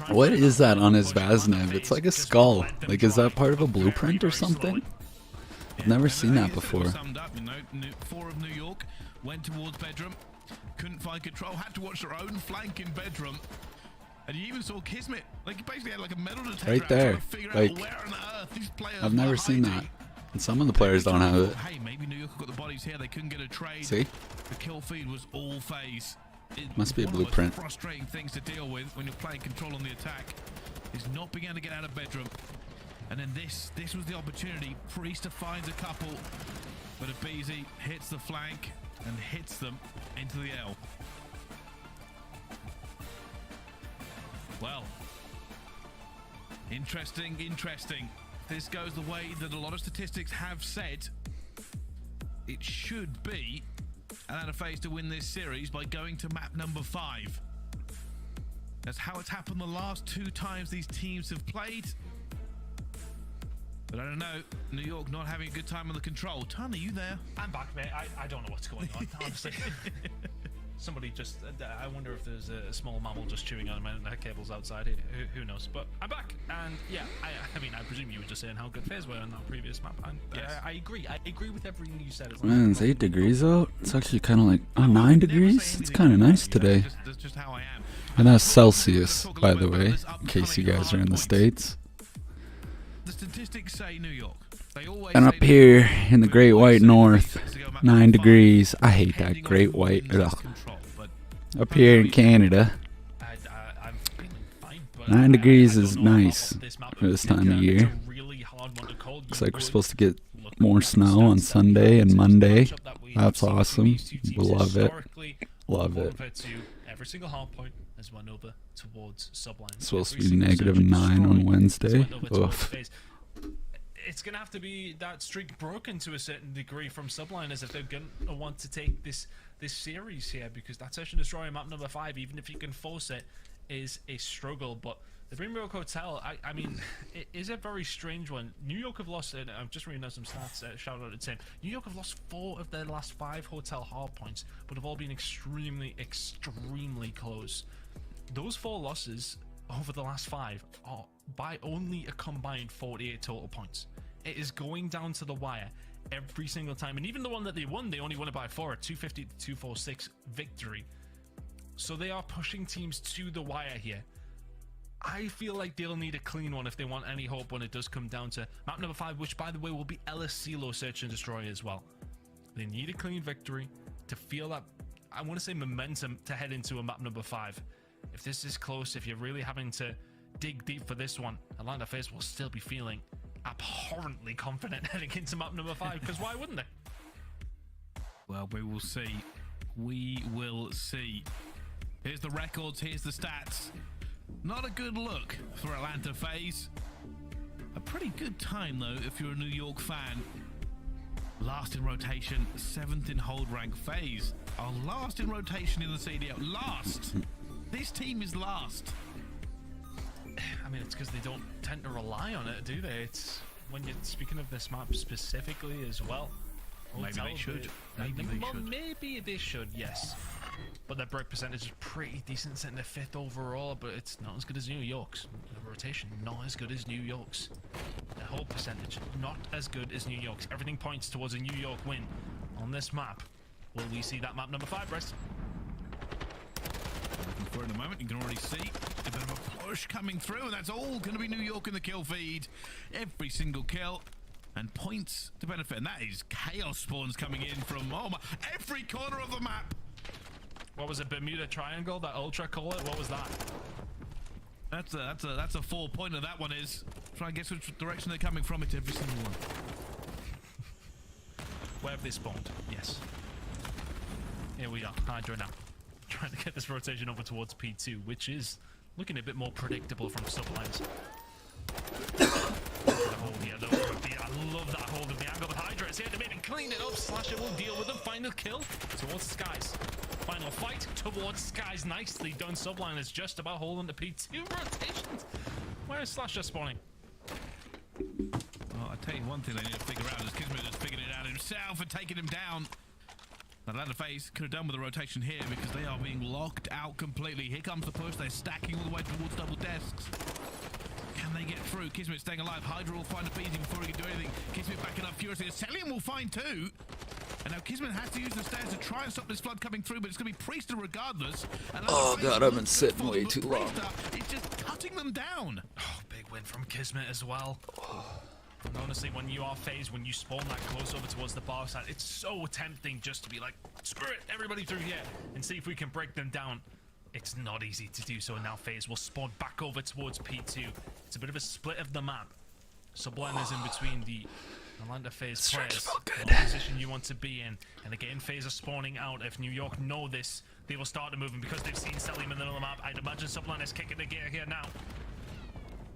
I: What is that on his Vaznev? It's like a skull. Like, is that part of a blueprint or something? I've never seen that before.
M: Summed up, 4 of New York went towards bedroom, couldn't find control, had to watch their own flank in bedroom. And you even saw Kismet, like he basically had like a metal detector
I: Right there. Like, I've never seen that. And some of the players don't have it.
M: Hey, maybe New York have got the bodies here, they couldn't get a trade.
I: See?
M: The kill feed was all FaZe.
I: Must be a
M: One of the most
I: blueprint.
M: frustrating things to deal with when you're playing control on the attack is not being able to get out of bedroom. And then this was the opportunity. Priester finds a couple, but Abizi hits the flank and hits them into the L. Well, interesting. This goes the way that a lot of statistics have said. It should be Atlanta FaZe to win this series by going to map number 5. That's how it's happened the last 2 times these teams have played. But I don't know, New York not having a good time on the control. Ton, are you there?
N: I'm back, mate. I don't know what's going on, honestly. Somebody just, I wonder if there's a small mammal just chewing on my cables outside here. Who knows? But I'm back, and yeah, I mean, I presume you were just saying how good FaZe were on that previous map, and
M: yes.
N: I agree. I agree with everything you said.
I: Man, it's 8 degrees out. It's actually kind of like, 9 degrees? It's kind of nice today.
M: That's just how I am.
I: And that's Celsius, by the way, in case you guys are in the States.
M: The statistics say New York. They always
I: And
M: say
I: up here in the Great White North, 9 degrees. I hate that Great White. Ugh. Up here in Canada, 9 degrees is nice for this time of year. Looks like we're supposed to get more snow on Sunday and Monday. That's awesome. Love it. Love it.
N: Every single hard point has went over towards Sublime.
I: It's supposed to be -9 on Wednesday. Oof.
N: It's going to have to be that streak broken to a certain degree from Subliners if they're going to want to take this series here, because that Search and Destroy map number 5, even if you can force it, is a struggle. But the Greenbrook Hotel, I mean, it is a very strange one. New York have lost, I'm just reading out some stats, shout out to Tim. New York have lost 4 of their last 5 hotel hard points, but have all been extremely close. Those 4 losses over the last 5 are by only a combined 48 total points. It is going down to the wire every single time, and even the one that they won, they only won it by 4, a 250 to 246 victory. So they are pushing teams to the wire here. I feel like they'll need a clean one if they want any hope when it does come down to map number 5, which by the way will be Ellis Silo Search and Destroy as well. They need a clean victory to feel that, I want to say, momentum to head into a map number 5. If this is close, if you're really having to dig deep for this one, Atlanta FaZe will still be feeling abhorrently confident heading into map number 5, because why wouldn't they?
M: Well, we will see. We will see. Here's the records, here's the stats. Not a good look for Atlanta FaZe. A pretty good time, though, if you're a New York fan. Last in rotation, 7th in hold rank. FaZe are last in rotation in the CDL. Last! This team is last.
N: I mean, it's because they don't tend to rely on it, do they? It's when you're speaking of this map specifically as well.
M: Maybe they should.
N: Maybe they should, yes. But their break percentage is pretty decent, sitting at 5th overall, but it's not as good as New York's. The rotation, not as good as New York's. The hold percentage, not as good as New York's. Everything points towards a New York win on this map.
M: Will we see that map number 5, Bryce? Looking for it in a moment. You can already see a bit of a push coming through, and that's all going to be New York in the kill feed. Every single kill. And points to benefit, and that is chaos spawns coming in from every corner of the map.
N: What was it, Bermuda Triangle? That Ultra call it? What was that?
M: That's a 4-pointer. That one is. Try and guess which direction they're coming from. It's every single one.
N: Where have they spawned? Yes. Here we are. Hydra now. Trying to get this rotation over towards P2, which is looking a bit more predictable from sublines. I love that hold of the angle, but Hydra is here to maybe clean it up. Slasher will deal with the final kill towards Skies. Final fight towards Skies. Nicely done. Sublime is just about holding the P2 rotations. Where is Slasher spawning?
M: Well, I tell you one thing they need to figure out is Kismet has figured it out himself and taken him down. That ladder phase could have done with a rotation here because they are being locked out completely. Here comes the push. They're stacking all the way towards double desks. Can they get through? Kismet staying alive. Hydra will find a beating before he can do anything. Kismet backing up furiously. Celium will find 2. And now Kismet has to use the stairs to try and stop this flood coming through, but it's going to be Priester regardless. And
I: Oh god, I've been sitting way too long.
M: It's just cutting them down.
N: Oh, big win from Kismet as well. And honestly, when you are phased, when you spawn that close over towards the bar side, it's so tempting just to be like, screw it, everybody through here, and see if we can break them down. It's not easy to do so, and now phase will spawn back over towards P2. It's a bit of a split of the map. Sublime is in between the Atlanta phase players. What position you want to be in. And again, phase are spawning out. If New York know this, they will start to move in because they've seen Celium in the middle of the map. I'd imagine Sublime is kicking the gear here now.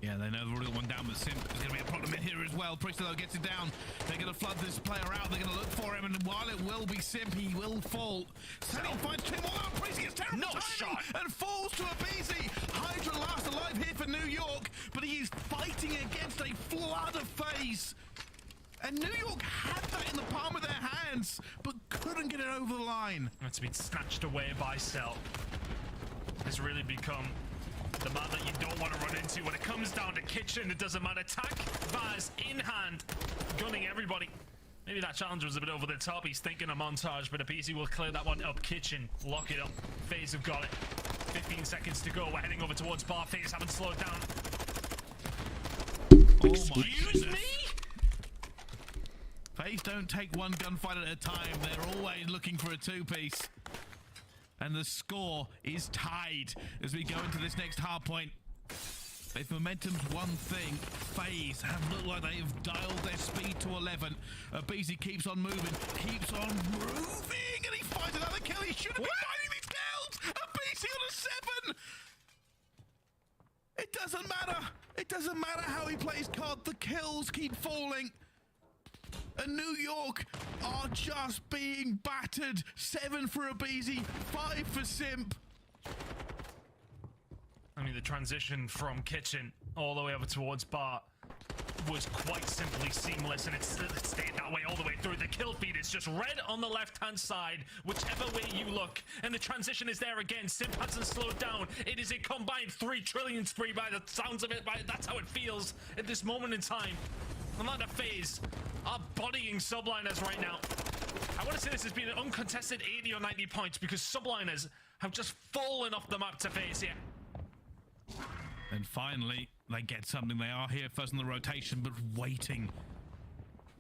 M: Yeah, they know they've already got one down, but Simp is going to be a problem in here as well. Priester, though, gets it down. They're going to flood this player out. They're going to look for him, and while it will be Simp, he will fall. Celium finds 2 more. Priester gets terrible timing and falls to a BZ. Hydra last alive here for New York, but he is fighting against a flood of phase. And New York had that in the palm of their hands, but couldn't get it over the line.
N: It's been snatched away by Cell. It's really become the man that you don't want to run into. When it comes down to Kitchen, it doesn't matter. Attack, Vaz in hand, gunning everybody. Maybe that challenge was a bit over the top. He's thinking a montage, but a PC will clear that one up. Kitchen, lock it up. FaZe have got it. 15 seconds to go. We're heading over towards bar. FaZe haven't slowed down.
M: Excuse me? FaZe don't take one gunfight at a time. They're always looking for a 2-piece. And the score is tied as we go into this next hard point. If momentum's one thing, FaZe have looked like they have dialed their speed to 11. Abizi keeps on moving, and he finds another kill. He should have been finding these kills. Abizi on a 7. It doesn't matter. It doesn't matter how he plays COD. The kills keep falling. And New York are just being battered. 7 for Abizi, 5 for Simp.
N: I mean, the transition from Kitchen all the way over towards Bar was quite simply seamless, and it stayed that way all the way through. The kill feed is just red on the left-hand side, whichever way you look. And the transition is there again. Simp hasn't slowed down. It is a combined 3 trillion spree by the sounds of it. That's how it feels at this moment in time. Another FaZe are bodying Subliners right now. I want to say this has been an uncontested 80 or 90 points because Subliners have just fallen off the map to FaZe here.
M: And finally, they get something. They are here first in the rotation, but waiting.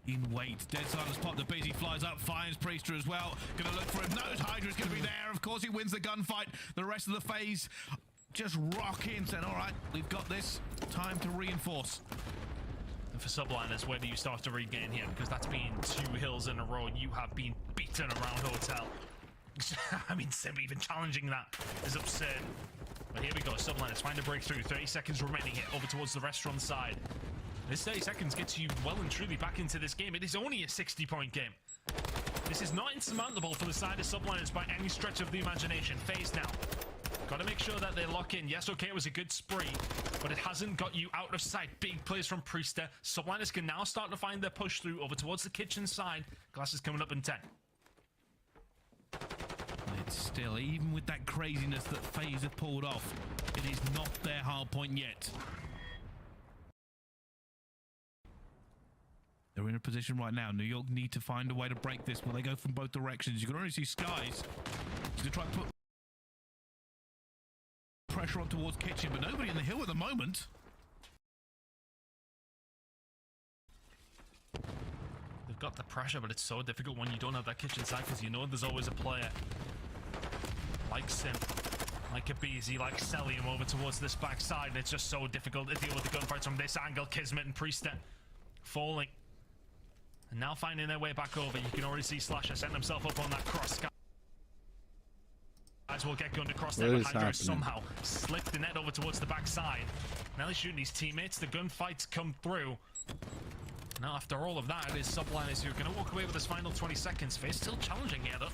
M: In wait. Dead Silence pop. The Busy flies up, finds Priester as well. Gonna look for him. Knows Hydra's gonna be there. Of course, he wins the gunfight. The rest of the FaZe just rock in, saying, all right, we've got this. Time to reinforce.
N: And for Subliners, where do you start to regain here? Because that's been 2 hills in a row. You have been beaten around Hotel. I mean, Simp even challenging that is absurd. But here we go, Subliners trying to break through. 30 seconds remaining here, over towards the restaurant side. This 30 seconds gets you well and truly back into this game. It is only a 60-point game. This is not insurmountable for the side of Subliners by any stretch of the imagination. FaZe now. Got to make sure that they lock in. Yes, okay, it was a good spree, but it hasn't got you out of sight. Big plays from Priester. Subliners can now start to find their push through over towards the kitchen side. Glass is coming up in 10.
M: It's still, even with that craziness that FaZe have pulled off, it is not their hard point yet. They're in a position right now. New York need to find a way to break this. Will they go from both directions? You can already see Skies. He's going to try to put pressure on towards Kitchen, but nobody in the hill at the moment.
N: They've got the pressure, but it's so difficult when you don't have that kitchen side because you know there's always a player like Sim, like Abizi, like Celium over towards this backside, and it's just so difficult to deal with the gunfights from this angle. Kismet and Priester falling. And now finding their way back over. You can already see Slasher setting himself up on that cross. Guys will get gunned across there, but Hydra somehow slipped the net over towards the backside. Now they're shooting his teammates. The gunfights come through. Now after all of that, it is Subliners who are going to walk away with this final 20 seconds. Face still challenging here, though.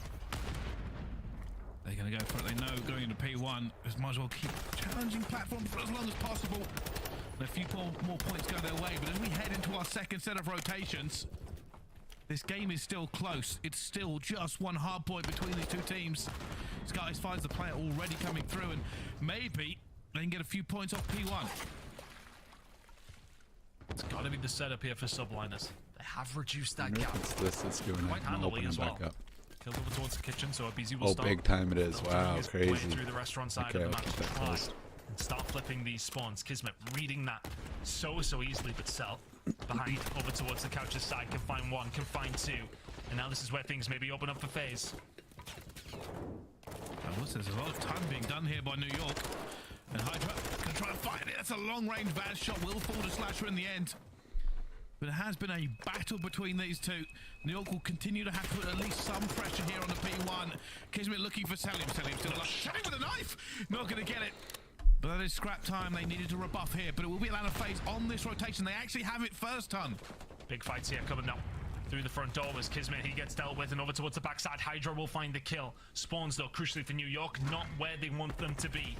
M: They're going to go for it. They know going into P1, might as well keep challenging platforms for as long as possible. And a few more points go their way, but as we head into our second set of rotations, this game is still close. It's still just one hard point between these two teams. Skies finds the player already coming through, and maybe they can get a few points off P1.
N: It's got to be the setup here for Subliners. They have reduced that gap.
I: It's this that's doing
N: quite
I: it.
N: handily as well.
I: Back up.
N: Killed over towards the kitchen, so Abizi will start.
I: Big time it is. Wow,
N: his
I: crazy.
N: way through the restaurant side of the match to try and start flipping these spawns. Kismet reading that so easily, but Cell behind over towards the couch's side can find one, can find two, and now this is where things maybe open up for FaZe.
M: There's a lot of time being done here by New York, and Hydra can try to find it. That's a long-range bad shot. Will fall to Slasher in the end. But it has been a battle between these two. New York will continue to have to put at least some pressure here on the P1. Kismet looking for Celium. Celium still alive. Celium with a knife! Not going to get it. But that is scrap time. They needed to rebuff here. But it will be Atlanta FaZe on this rotation. They actually have it first ton.
N: Big fights here coming up. Through the front door was Kismet. He gets dealt with, and over towards the backside. Hydra will find the kill. Spawns, though, crucially for New York, not where they want them to be.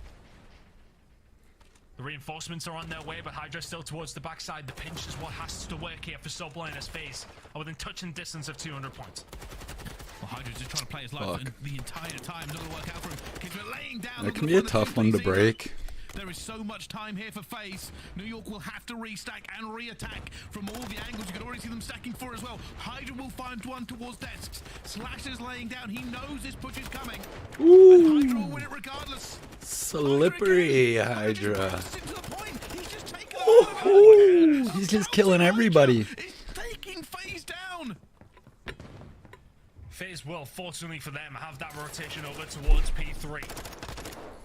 N: The reinforcements are on their way, but Hydra still towards the backside. The pinch is what has to work here for Subliners. FaZe are within touching distance of 200 points.
M: Well, Hydra's just trying to play his life the entire time. Not going to work out for him. Kismet laying down.
I: That can be a tough one to break.
M: There is so much time here for FaZe. New York will have to restack and re-attack from all the angles. You can already see them stacking for as well. Hydra will find one towards desks. Slasher's laying down. He knows this push is coming.
I: Ooh.
M: And Hydra will win it regardless.
I: Slippery Hydra.
M: Oh,
I: he's just killing everybody.
M: He's taking FaZe down.
N: FaZe will, fortunately for them, have that rotation over towards P3.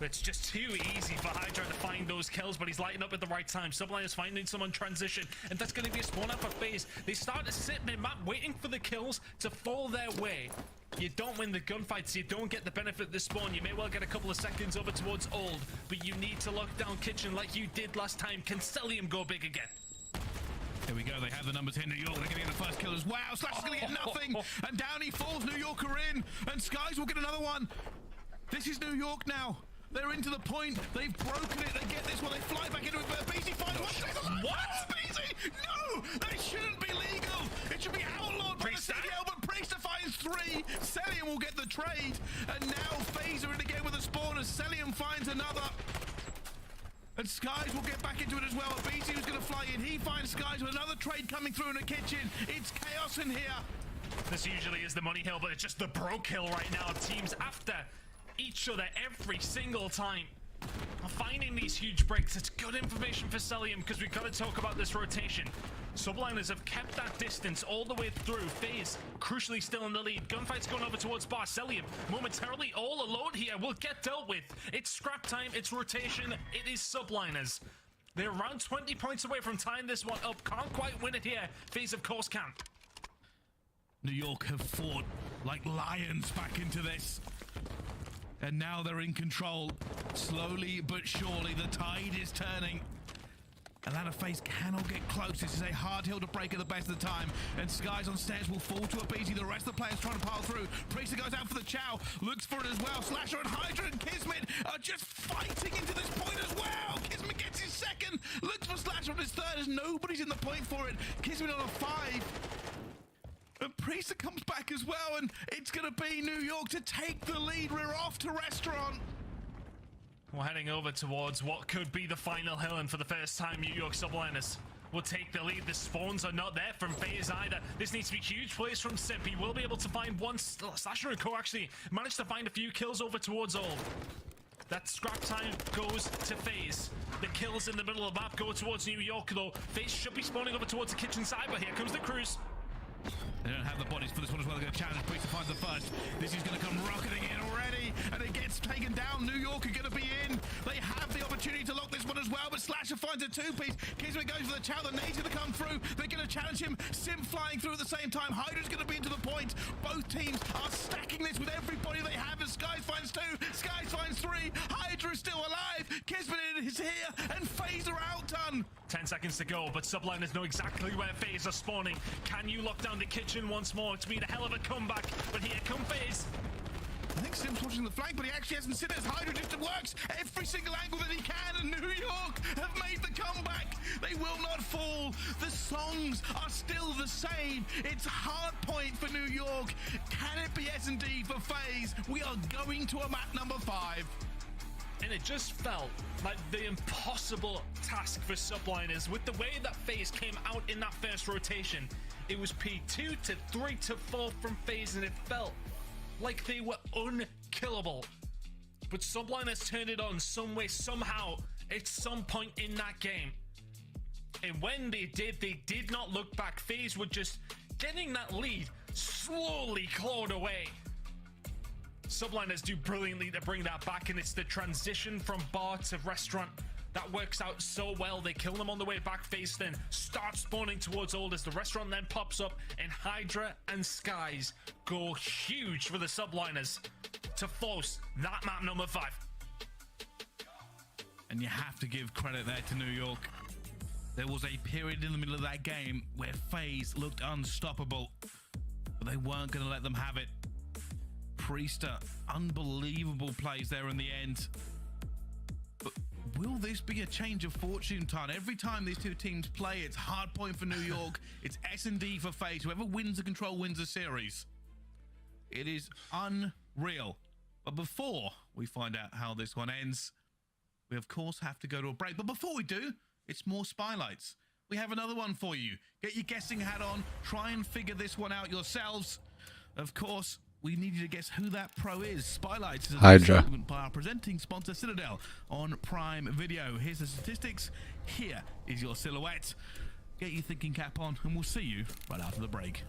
N: It's just too easy for Hydra to find those kills, but he's lighting up at the right time. Subliners finding someone transition, and that's going to be a spawn up for FaZe. They start to sit mid-map waiting for the kills to fall their way. You don't win the gunfights, you don't get the benefit of the spawn. You may well get a couple of seconds over towards Old, but you need to lock down Kitchen like you did last time. Can Celium go big again?
M: Here we go, they have the numbers here. New York, they're going to get the first kill as well. Slash is going to get nothing, and down he falls. New York are in, and Skies will get another one. This is New York now. They're into the point. They've broken it. They get this one. They fly back into it. But BZ finds one. What? BZ? No! That shouldn't be legal. It should be outlawed by the CDL, but Priester finds three. Celium will get the trade. And now FaZe are in again with a spawn as Celium finds another. And Skies will get back into it as well. BZ was going to fly in. He finds Skies with another trade coming through in the kitchen. It's chaos in here.
N: This usually is the money hill, but it's just the broke hill right now. Teams after each other every single time. Finding these huge breaks, it's good information for Celium because we've got to talk about this rotation. Subliners have kept that distance all the way through. FaZe crucially still in the lead. Gunfights going over towards Bar. Celium momentarily all alone here will get dealt with. It's scrap time, it's rotation, it is Subliners. They're around 20 points away from tying this one up. Can't quite win it here. FaZe of course can.
M: New York have fought like lions back into this. And now they're in control. Slowly but surely, the tide is turning. Atlanta FaZe cannot get close. This is a hard hill to break at the best of the time. And Skies on stairs will fall to a BZ. The rest of the players trying to pile through. Priester goes out for the chow. Looks for it as well. Slasher and Hydra and Kismet are just fighting into this point as well. Kismet gets his second. Looks for Slasher on his third as nobody's in the point for it. Kismet on a 5. And Priester comes back as well, and it's going to be New York to take the lead. We're off to restaurant.
N: We're heading over towards what could be the final hill, and for the first time, New York Subliners will take the lead. The spawns are not there from FaZe either. This needs to be huge plays from Sip. He will be able to find one. Slasher and Co actually managed to find a few kills over towards Old. That scrap time goes to FaZe. The kills in the middle of the map go towards New York, though. FaZe should be spawning over towards the kitchen side, but here comes the Cruise.
M: They don't have the bodies for this one as well. They're going to challenge. Priest finds the first. This is going to come rocketing in already, and it gets taken down. New York are going to be in. They have the opportunity to lock this one as well, but Slasher finds a two-piece. Kismet goes for the chow. The nade's going to come through. They're going to challenge him. Sim flying through at the same time. Hydra's going to be into the point. Both teams are stacking this with everybody they have. As Skies finds two, Skies finds three. Hydra is still alive. Kismet is here, and FaZe are outdone.
N: 10 seconds to go, but Subliners know exactly where FaZe are spawning. Can you lock down the kitchen once more? It's been a hell of a comeback, but here come FaZe.
M: I think Sim's watching the flank, but he actually hasn't seen it as Hydra just works every single angle that he can, and New York have made the comeback. They will not fall. The songs are still the same. It's hard point for New York. Can it be S&D for FaZe? We are going to a map number 5.
N: And it just felt like the impossible task for Subliners. With the way that FaZe came out in that first rotation, it was P2 to 3 to 4 from FaZe, and it felt like they were unkillable. But Subliners turned it on some way, somehow, at some point in that game. And when they did not look back. FaZe were just getting that lead slowly clawed away. Subliners do brilliantly to bring that back, and it's the transition from bar to restaurant that works out so well. They kill them on the way back. FaZe then start spawning towards Old as the restaurant then pops up, and Hydra and Skies go huge for the Subliners to force that map number 5.
M: And you have to give credit there to New York. There was a period in the middle of that game where FaZe looked unstoppable, but they weren't going to let them have it. Priester, unbelievable plays there in the end. But will this be a change of fortune, Ton? Every time these two teams play, it's hard point for New York. It's S&D for FaZe. Whoever wins the control wins the series. It is unreal. But before we find out how this one ends, we of course have to go to a break. But before we do, it's more Spylights. We have another one for you. Get your guessing hat on. Try and figure this one out yourselves. Of course, we need you to guess who that pro is. Spylights is a
I: Hydra.
M: segment by our presenting sponsor Citadel on Prime Video. Here's the statistics. Here is your silhouette. Get your thinking cap on, and we'll see you right after the break.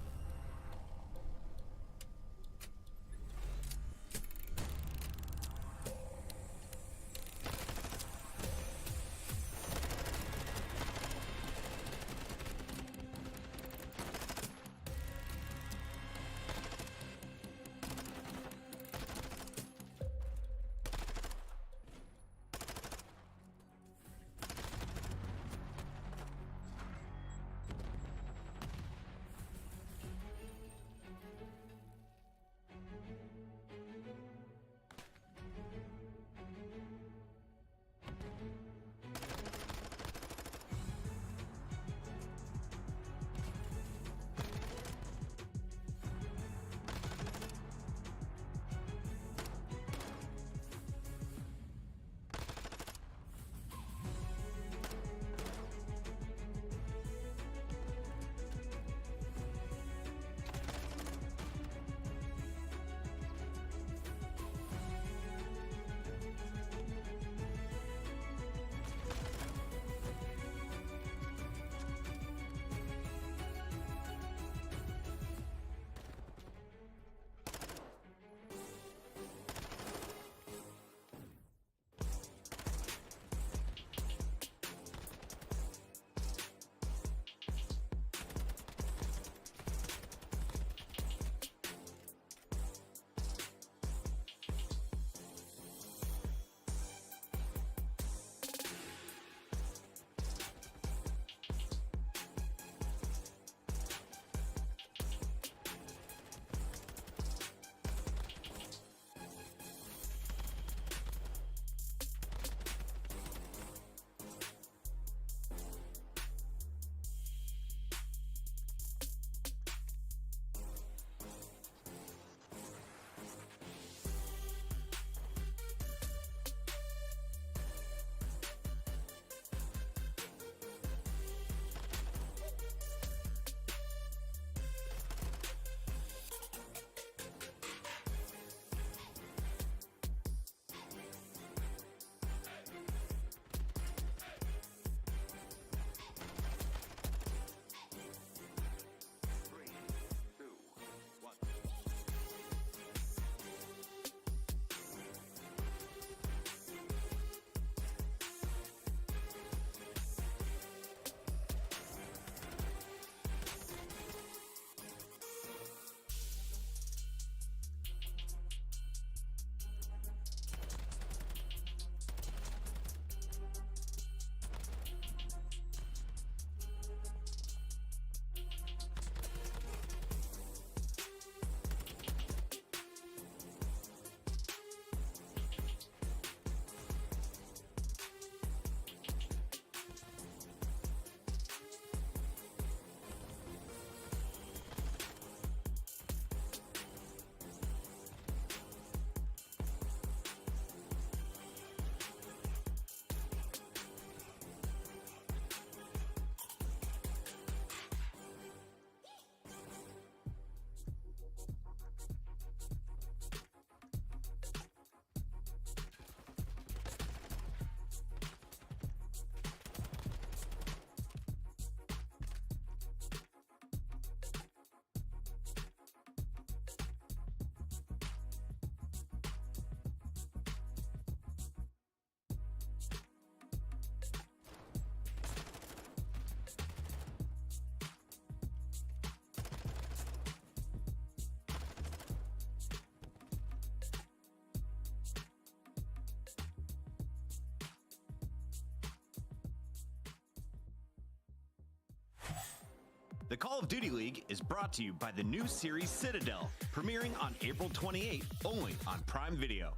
E: The Call of Duty League is brought to you by the new series Citadel, premiering on April 28th, only on Prime Video.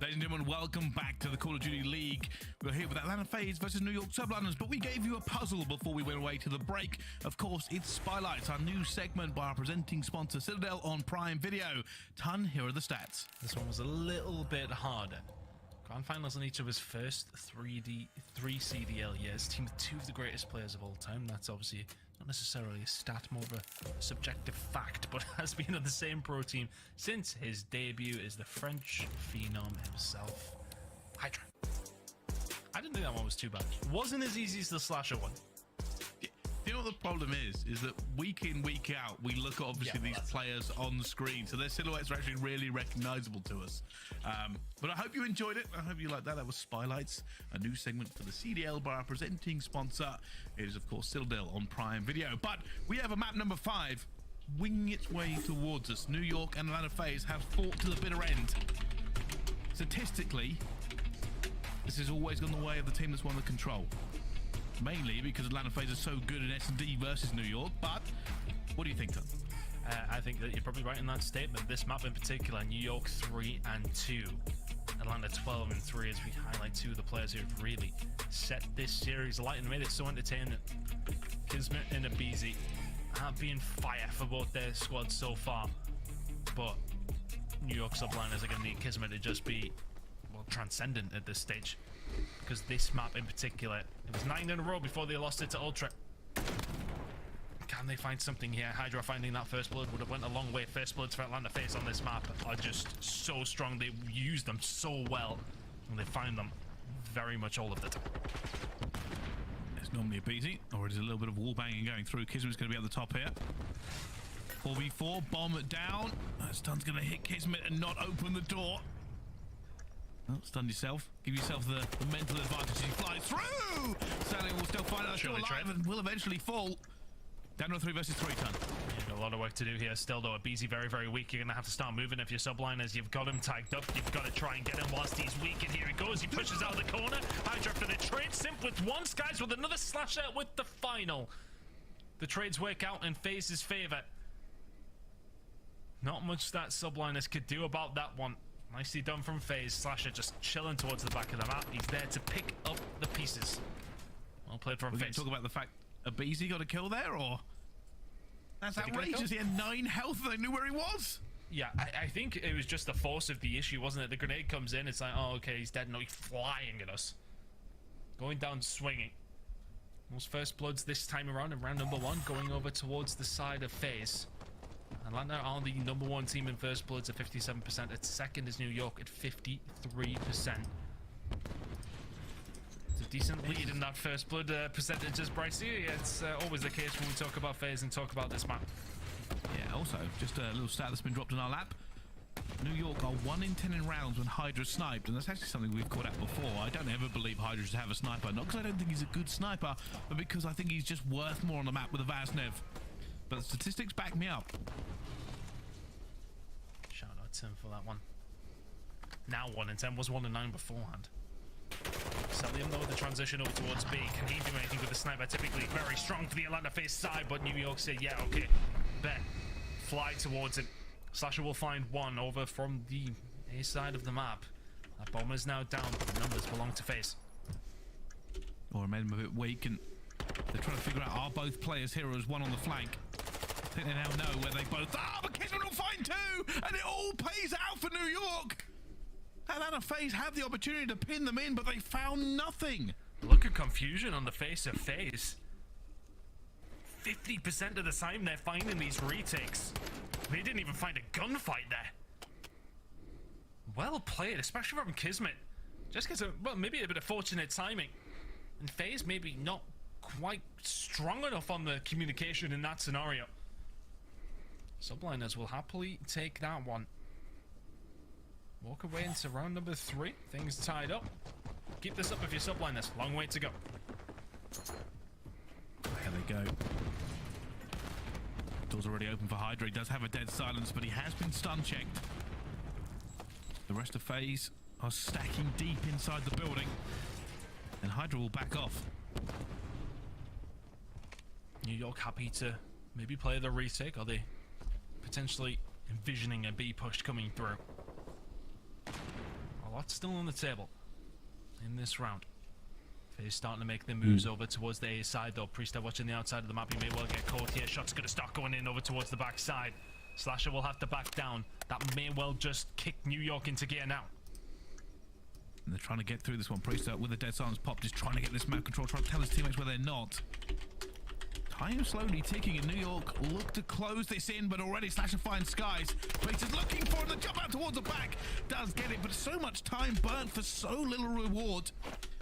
M: Ladies and gentlemen, welcome back to the Call of Duty League. We're here with Atlanta FaZe versus New York Subliners, but we gave you a puzzle before we went away to the break. Of course, it's Spotlights, our new segment by our presenting sponsor Citadel on Prime Video. Ton, here are the stats.
N: This one was a little bit harder. Grand finals in each of his first three CDL years. Team with two of the greatest players of all time. That's obviously not necessarily a stat, more of a subjective fact, but has been on the same pro team since his debut as the French phenom himself, Hydra. I didn't think that one was too bad. Wasn't as easy as the Slasher one.
M: You know what the problem is that week in, week out, we look at obviously these players on the screen, so their silhouettes are actually really recognizable to us. But I hope you enjoyed it. I hope you liked that. That was Spotlights, a new segment for the CDL by our presenting sponsor. It is, of course, Citadel on Prime Video. But we have a map number 5 winging its way towards us. New York and Atlanta FaZe have fought to the bitter end. Statistically, this has always gone the way of the team that's won the control. Mainly because Atlanta FaZe are so good in S&D versus New York, but what do you think, Tom?
N: I think that you're probably right in that statement. This map in particular, New York 3 and 2, Atlanta 12 and 3, as we highlight two of the players who have really set this series alight and made it so entertaining. Kismet and Abizi have been fire for both their squads so far, but New York Subliners are going to need Kismet to just be, well, transcendent at this stage. Because this map in particular, it was 9 in a row before they lost it to Ultra. Can they find something here? Hydra finding that first blood would have went a long way. First bloods for Atlanta FaZe on this map are just so strong. They use them so well, and they find them very much all of the time.
M: It's normally a BZ, or it is a little bit of wall banging going through. Kismet's going to be at the top here. 4v4, bomb it down. Stun's going to hit Kismet and not open the door. Oh, stun yourself. Give yourself the mental advantage as he flies through! Stanley will still find out, still alive, and will eventually fall. Down to a 3 versus 3 ton.
N: A lot of work to do here still, though. Abizi very, very weak. You're going to have to start moving if you're subliners. You've got him tagged up. You've got to try and get him whilst he's weak. And here he goes. He pushes out of the corner. Hydra for the trade. Simp with one. Skies with another slasher with the final. The trades work out in FaZe's favor. Not much that subliners could do about that one. Nicely done from FaZe. Slasher just chilling towards the back of the map. He's there to pick up the pieces. Well played from FaZe.
M: We're going to talk about the fact Abizi got a kill there, or? That's outrageous. He had 9 health. They knew where he was.
N: Yeah, I think it was just the force of the issue, wasn't it? The grenade comes in. It's like, oh, okay, he's dead. No, he's flying at us. Going down, swinging. Those first bloods this time around in round number 1, going over towards the side of FaZe. Atlanta are the number 1 team in first bloods at 57%. At second is New York at 53%. It's a decent lead in that first blood percentages, Brycey. It's always the case when we talk about FaZe and talk about this map.
M: Yeah, also, just a little stat that's been dropped in our lap. New York are 1 in 10 in rounds when Hydra sniped, and that's actually something we've caught out before. I don't ever believe Hydra should have a sniper, not because I don't think he's a good sniper, but because I think he's just worth more on the map with a Vaznev. But the statistics back me up.
N: Shout out to him for that one. Now 1 in 10, was 1 in 9 beforehand. Celium though, the transition over towards B. Can he do anything with the sniper? Typically very strong for the Atlanta FaZe side, but New York said, yeah, okay, bet. Fly towards it. Slasher will find one over from the A side of the map. That bomber is now down, but the numbers belong to FaZe.
M: Or made him a bit weak, and they're trying to figure out, are both players heroes, one on the flank? I think they now know where they both are, but Kismet will find 2, and it all pays out for New York. Atlanta FaZe had the opportunity to pin them in, but they found nothing.
N: Look at confusion on the face of FaZe. 50% of the time they're finding these retakes. They didn't even find a gunfight there. Well played, especially from Kismet. Just because, well, maybe a bit of fortunate timing. And FaZe maybe not quite strong enough on the communication in that scenario. Subliners will happily take that one. Walk away into round number 3. Things tied up. Keep this up if you're subliners. Long way to go.
M: There they go. Door's already open for Hydra. He does have a dead silence, but he has been stun checked. The rest of FaZe are stacking deep inside the building, and Hydra will back off.
N: New York happy to maybe play the retake? Are they potentially envisioning a B push coming through? A lot still on the table in this round. FaZe starting to make their moves over towards the A side though. Priest watching the outside of the map. He may well get caught here. Shots going to start going in over towards the back side. Slasher will have to back down. That may well just kick New York into gear now.
M: And they're trying to get through this one. Priest with a dead silence pop, just trying to get this map control, trying to tell his teammates where they're not. Time slowly ticking, and New York look to close this in, but already Slasher finds Skies. Priest is looking for the jump out towards the back. Does get it, but so much time burnt for so little reward.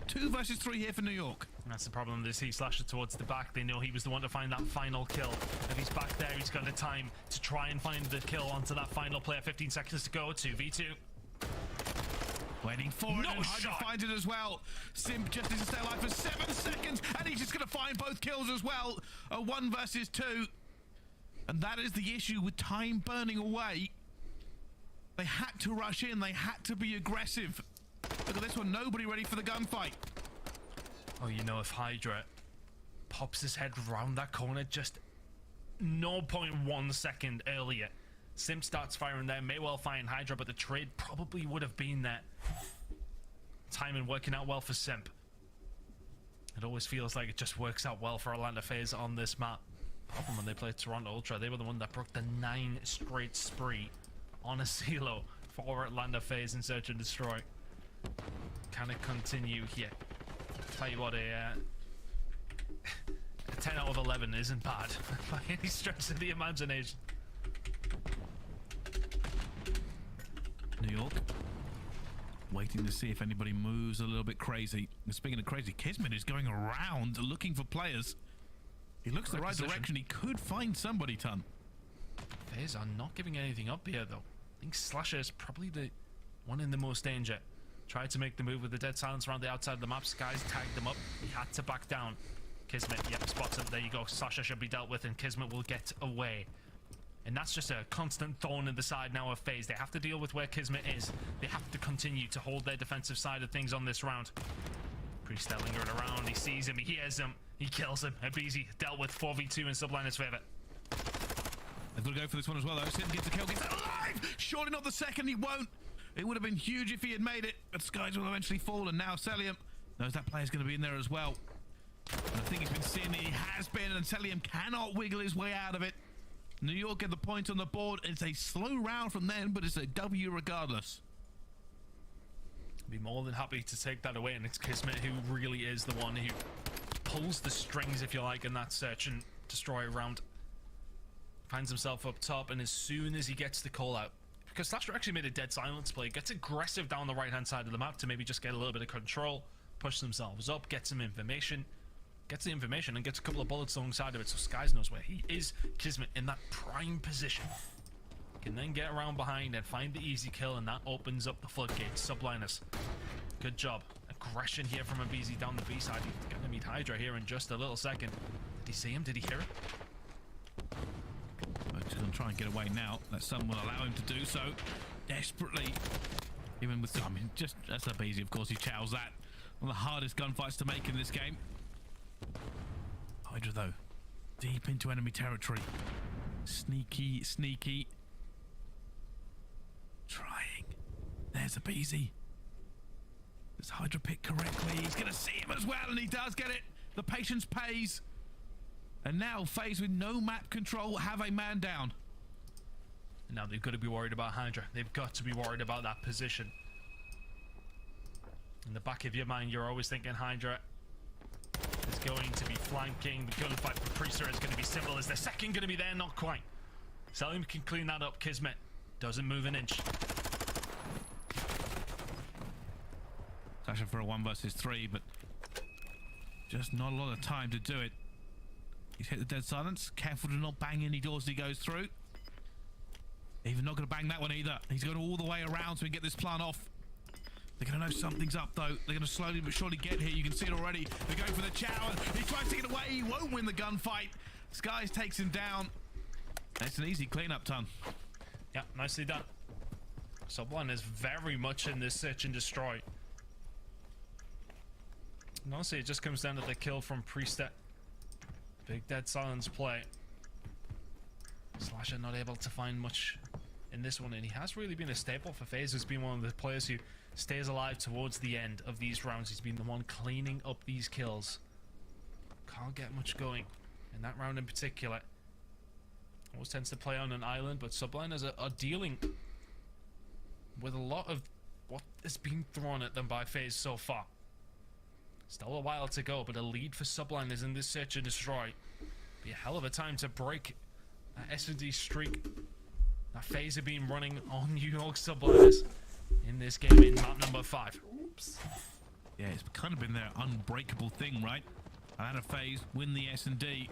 M: 2 versus 3 here for New York.
N: That's the problem. They see Slasher towards the back. They know he was the one to find that final kill. If he's back there, he's got the time to try and find the kill onto that final player. 15 seconds to go. 2v2.
M: Waiting for it, and Hydra finds it as well. Simp just needs to stay alive for 7 seconds, and he's just going to find both kills as well. A 1 versus 2. And that is the issue with time burning away. They had to rush in. They had to be aggressive. Look at this one. Nobody ready for the gunfight.
N: Oh, you know, if Hydra pops his head round that corner just 0.1 second earlier, Simp starts firing there, may well find Hydra, but the trade probably would have been there. Timing working out well for Simp. It always feels like it just works out well for Atlanta FaZe on this map. Problem when they played Toronto Ultra, they were the one that broke the 9 straight spree on a CeeLo for Atlanta FaZe in Search and Destroy. Can it continue here? Tell you what, a 10 out of 11 isn't bad by any stretch of the imagination.
M: New York waiting to see if anybody moves a little bit crazy. And speaking of crazy, Kismet is going around looking for players. He looks the right direction. He could find somebody, Ton.
N: FaZe are not giving anything up here, though. I think Slasher is probably the one in the most danger. Tried to make the move with the dead silence around the outside of the map. Skies tagged them up. He had to back down. Kismet, yep, spots him. There you go. Slasher should be dealt with, and Kismet will get away. And that's just a constant thorn in the side now of FaZe. They have to deal with where Kismet is. They have to continue to hold their defensive side of things on this round. Priest lingering around. He sees him. He hears him. He kills him. Easy dealt with 4v2 in Subliner's favor.
M: They've got to go for this one as well, though. Sim gets a kill, gets alive! Surely not the second, he won't. It would have been huge if he had made it, but Skies will eventually fall, and now Celium knows that player's going to be in there as well. And I think he's been seeing it. He has been, and Celium cannot wiggle his way out of it. New York get the point on the board. It's a slow round from then, but it's a W regardless.
N: Be more than happy to take that away, and it's Kismet who really is the one who pulls the strings, if you like, in that Search and Destroy round. Finds himself up top, and as soon as he gets the call out, because Slasher actually made a dead silence play, gets aggressive down the right hand side of the map to maybe just get a little bit of control, push themselves up, get some information, gets the information and gets a couple of bullets alongside of it, so Skies knows where he is. Kismet in that prime position can then get around behind and find the easy kill, and that opens up the floodgates. Subliners, good job. Aggression here from Abizi down the B side. He's gonna meet Hydra here in just a little second. Did he see him? Did he hear it?
M: He's going to try and get away now. That sun will allow him to do so desperately. Even with, I mean, just that's Abizi, of course. He chows that. One of the hardest gunfights to make in this game. Hydra, though, deep into enemy territory. Sneaky, sneaky. Trying. There's Abizi. Does Hydra pick correctly? He's going to see him as well, and he does get it. The patience pays. And now FaZe with no map control have a man down.
N: And now they've got to be worried about Hydra. They've got to be worried about that position. In the back of your mind, you're always thinking Hydra is going to be flanking. The gunfight for Priester is going to be simple. Is the second going to be there? Not quite. Selim can clean that up. Kismet doesn't move an inch.
M: Sasha for a 1 versus 3, but just not a lot of time to do it. He's hit the dead silence. Careful to not bang any doors as he goes through. Even not going to bang that one either. He's going all the way around so we can get this plan off. They're going to know something's up, though. They're going to slowly but surely get here. You can see it already. They're going for the chow. He tries to get away. He won't win the gunfight. Skies takes him down. That's an easy cleanup, Ton.
N: Yeah, nicely done. Sublime is very much in this Search and Destroy. And honestly, it just comes down to the kill from Priester. Big dead silence play. Slasher not able to find much in this one, and he has really been a staple for FaZe. He's been one of the players who stays alive towards the end of these rounds. He's been the one cleaning up these kills. Can't get much going in that round in particular. Always tends to play on an island, but Subliners are dealing with a lot of what has been thrown at them by FaZe so far. Still a while to go, but a lead for Subliners in this search and destroy. Be a hell of a time to break that S&D streak that FaZe have been running on New York Subliners in this game in map number 5. Oops.
M: Yeah, it's kind of been their unbreakable thing, right? And a FaZe win the S&D.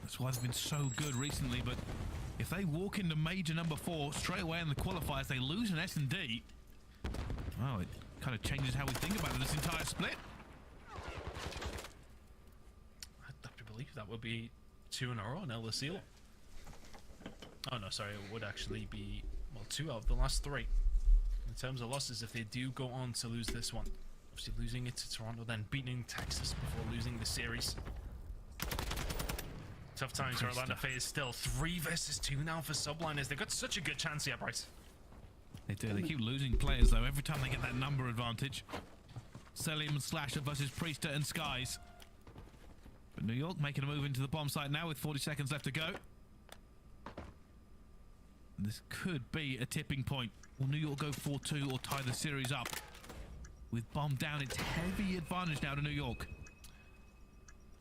M: That's why they've been so good recently, but if they walk into major number 4 straight away in the qualifiers, they lose an S&D. Well, it kind of changes how we think about it, this entire split.
N: I'd have to believe that would be 2 in a row on El Asilo. Oh no, sorry, it would actually be, well, 2 out of the last 3. In terms of losses, if they do go on to lose this one. Obviously losing it to Toronto, then beating Texas before losing the series. Tough times for Atlanta FaZe still. 3 versus 2 now for Subliners. They've got such a good chance here, Bryce.
M: They do. They keep losing players, though, every time they get that number advantage. Selim and Slasher versus Priester and Skies. But New York making a move into the bomb site now with 40 seconds left to go. And this could be a tipping point. Will New York go 4-2 or tie the series up? With bomb down, it's heavy advantage now to New York.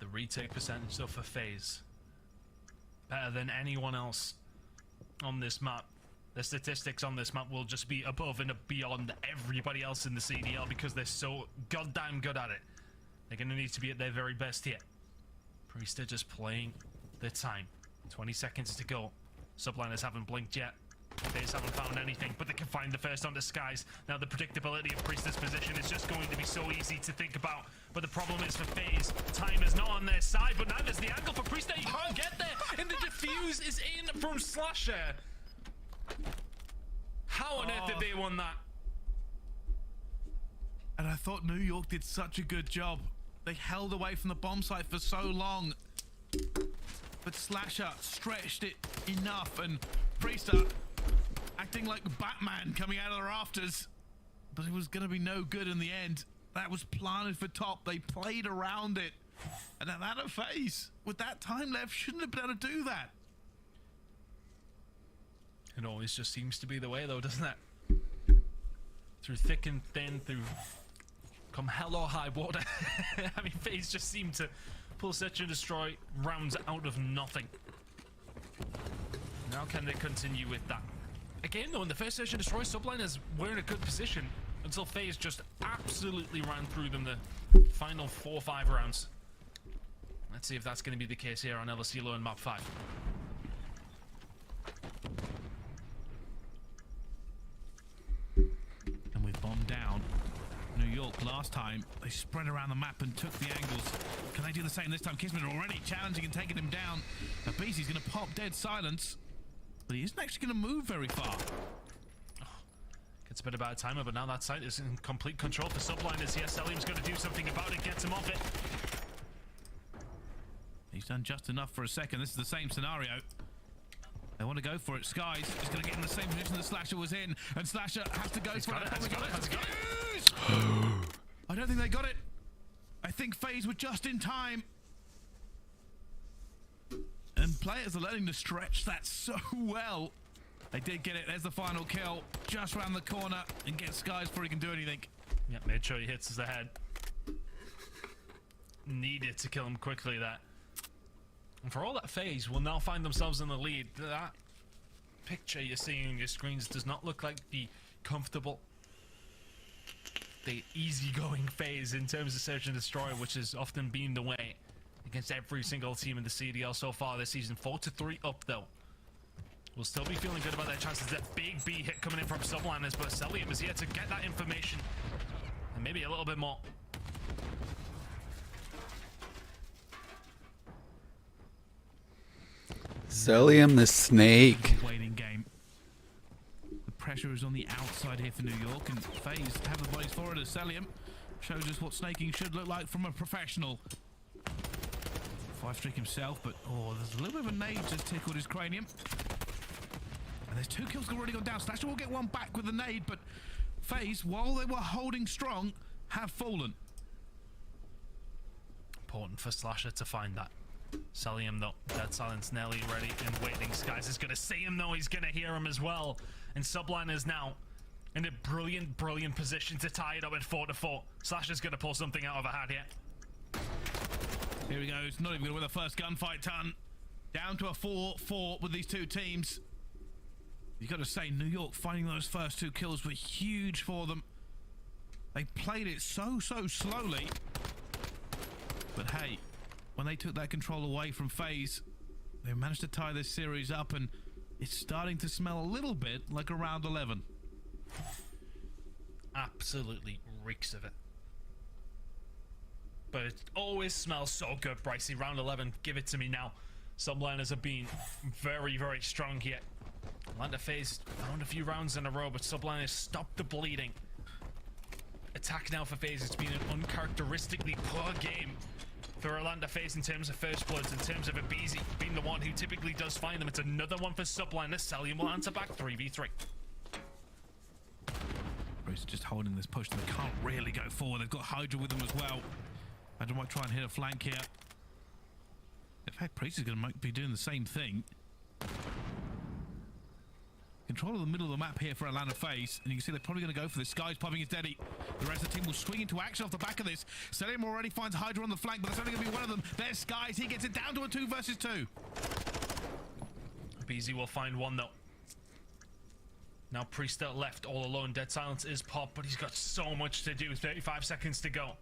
N: The retake percentage, though, for FaZe, better than anyone else on this map. The statistics on this map will just be above and beyond everybody else in the CDL because they're so goddamn good at it. They're going to need to be at their very best here. Priester just playing their time. 20 seconds to go. Subliners haven't blinked yet. FaZe haven't found anything, but they can find the first onto Skies. Now the predictability of Priester's position is just going to be so easy to think about. But the problem is for FaZe, time is not on their side, but neither is the angle for Priester. He can't get there, and the defuse is in from Slasher. How on earth did they win that?
M: And I thought New York did such a good job. They held away from the bomb site for so long. But Slasher stretched it enough, and Priester acting like Batman coming out of the rafters. But it was going to be no good in the end. That was planted for top. They played around it. And Atlanta FaZe, with that time left, shouldn't have been able to do that.
N: It always just seems to be the way, though, doesn't it? Through thick and thin, through come hell or high water. I mean, FaZe just seem to pull search and destroy rounds out of nothing. Now can they continue with that? Again, though, in the first search and destroy, Subliners were in a good position until FaZe just absolutely ran through them the final 4 or 5 rounds. Let's see if that's going to be the case here on El Asilo in map 5.
M: And with bomb down, New York last time, they spread around the map and took the angles. Can they do the same this time? Kismet already challenging and taking him down. Abisi's going to pop dead silence, but he isn't actually going to move very far.
N: Gets a bit of bad timer, but now that site is in complete control for Subliners here. Selim's going to do something about it, gets him off it.
M: He's done just enough for a second. This is the same scenario. They want to go for it. Skies is going to get in the same position that Slasher was in, and Slasher has to go for it.
N: Has he got it?
M: I don't think they got it. I think FaZe were just in time. And players are learning to stretch that so well. They did get it. There's the final kill. Just round the corner and get Skies before he can do anything.
N: Yep, made sure he hits his head. Needed to kill him quickly there. And for all that, FaZe will now find themselves in the lead. That picture you're seeing on your screens does not look like the comfortable, the easygoing FaZe in terms of search and destroy, which has often been the way against every single team in the CDL so far this season. 4-3 up though. We'll still be feeling good about their chances. That big B hit coming in from Subliners, but Selim is here to get that information and maybe a little bit more.
I: Selim the snake.
M: Waiting game. The pressure is on the outside here for New York, and FaZe have the place for it as Selim shows us what snaking should look like from a professional. 5 streak himself, but there's a little bit of a nade just tickled his cranium. And there's 2 kills already gone down. Slasher will get one back with the nade, but FaZe, while they were holding strong, have fallen.
N: Important for Slasher to find that. Celium though, dead silence nearly ready and waiting. Skies is going to see him though, he's going to hear him as well. And Sublime is now in a brilliant position to tie it up at 4-4. Slasher's going to pull something out of a hat here.
M: Here he goes, not even going to win the first gunfight ton. Down to a 4-4 with these 2 teams. You got to say, New York finding those first 2 kills were huge for them. They played it so slowly. But hey, when they took that control away from FaZe, they managed to tie this series up, and it's starting to smell a little bit like a round 11.
N: Absolutely reeks of it. But it always smells so good, Brycey. Round 11, give it to me now. Subliners have been very strong here. Atlanta FaZe found a few rounds in a row, but Subliners stopped the bleeding. Attack now for FaZe. It's been an uncharacteristically poor game for Atlanta FaZe in terms of first bloods, in terms of Abizi being the one who typically does find them. It's another one for Subliner. Celium will answer back 3v3.
M: Bruce just holding this push. They can't really go forward. They've got Hydra with them as well. Hydra might try and hit a flank here. In fact, Priest is going to be doing the same thing. Control of the middle of the map here for Atlanta FaZe, and you can see they're probably going to go for this. Sky's popping his Deddy. The rest of the team will swing into action off the back of this. Celium already finds Hydra on the flank, but that's only going to be one of them. There's Skies. He gets it down to a 2 versus 2.
N: BZ will find one though. Now Priest left all alone. Dead silence is popped, but he's got so much to do. 35 seconds to go.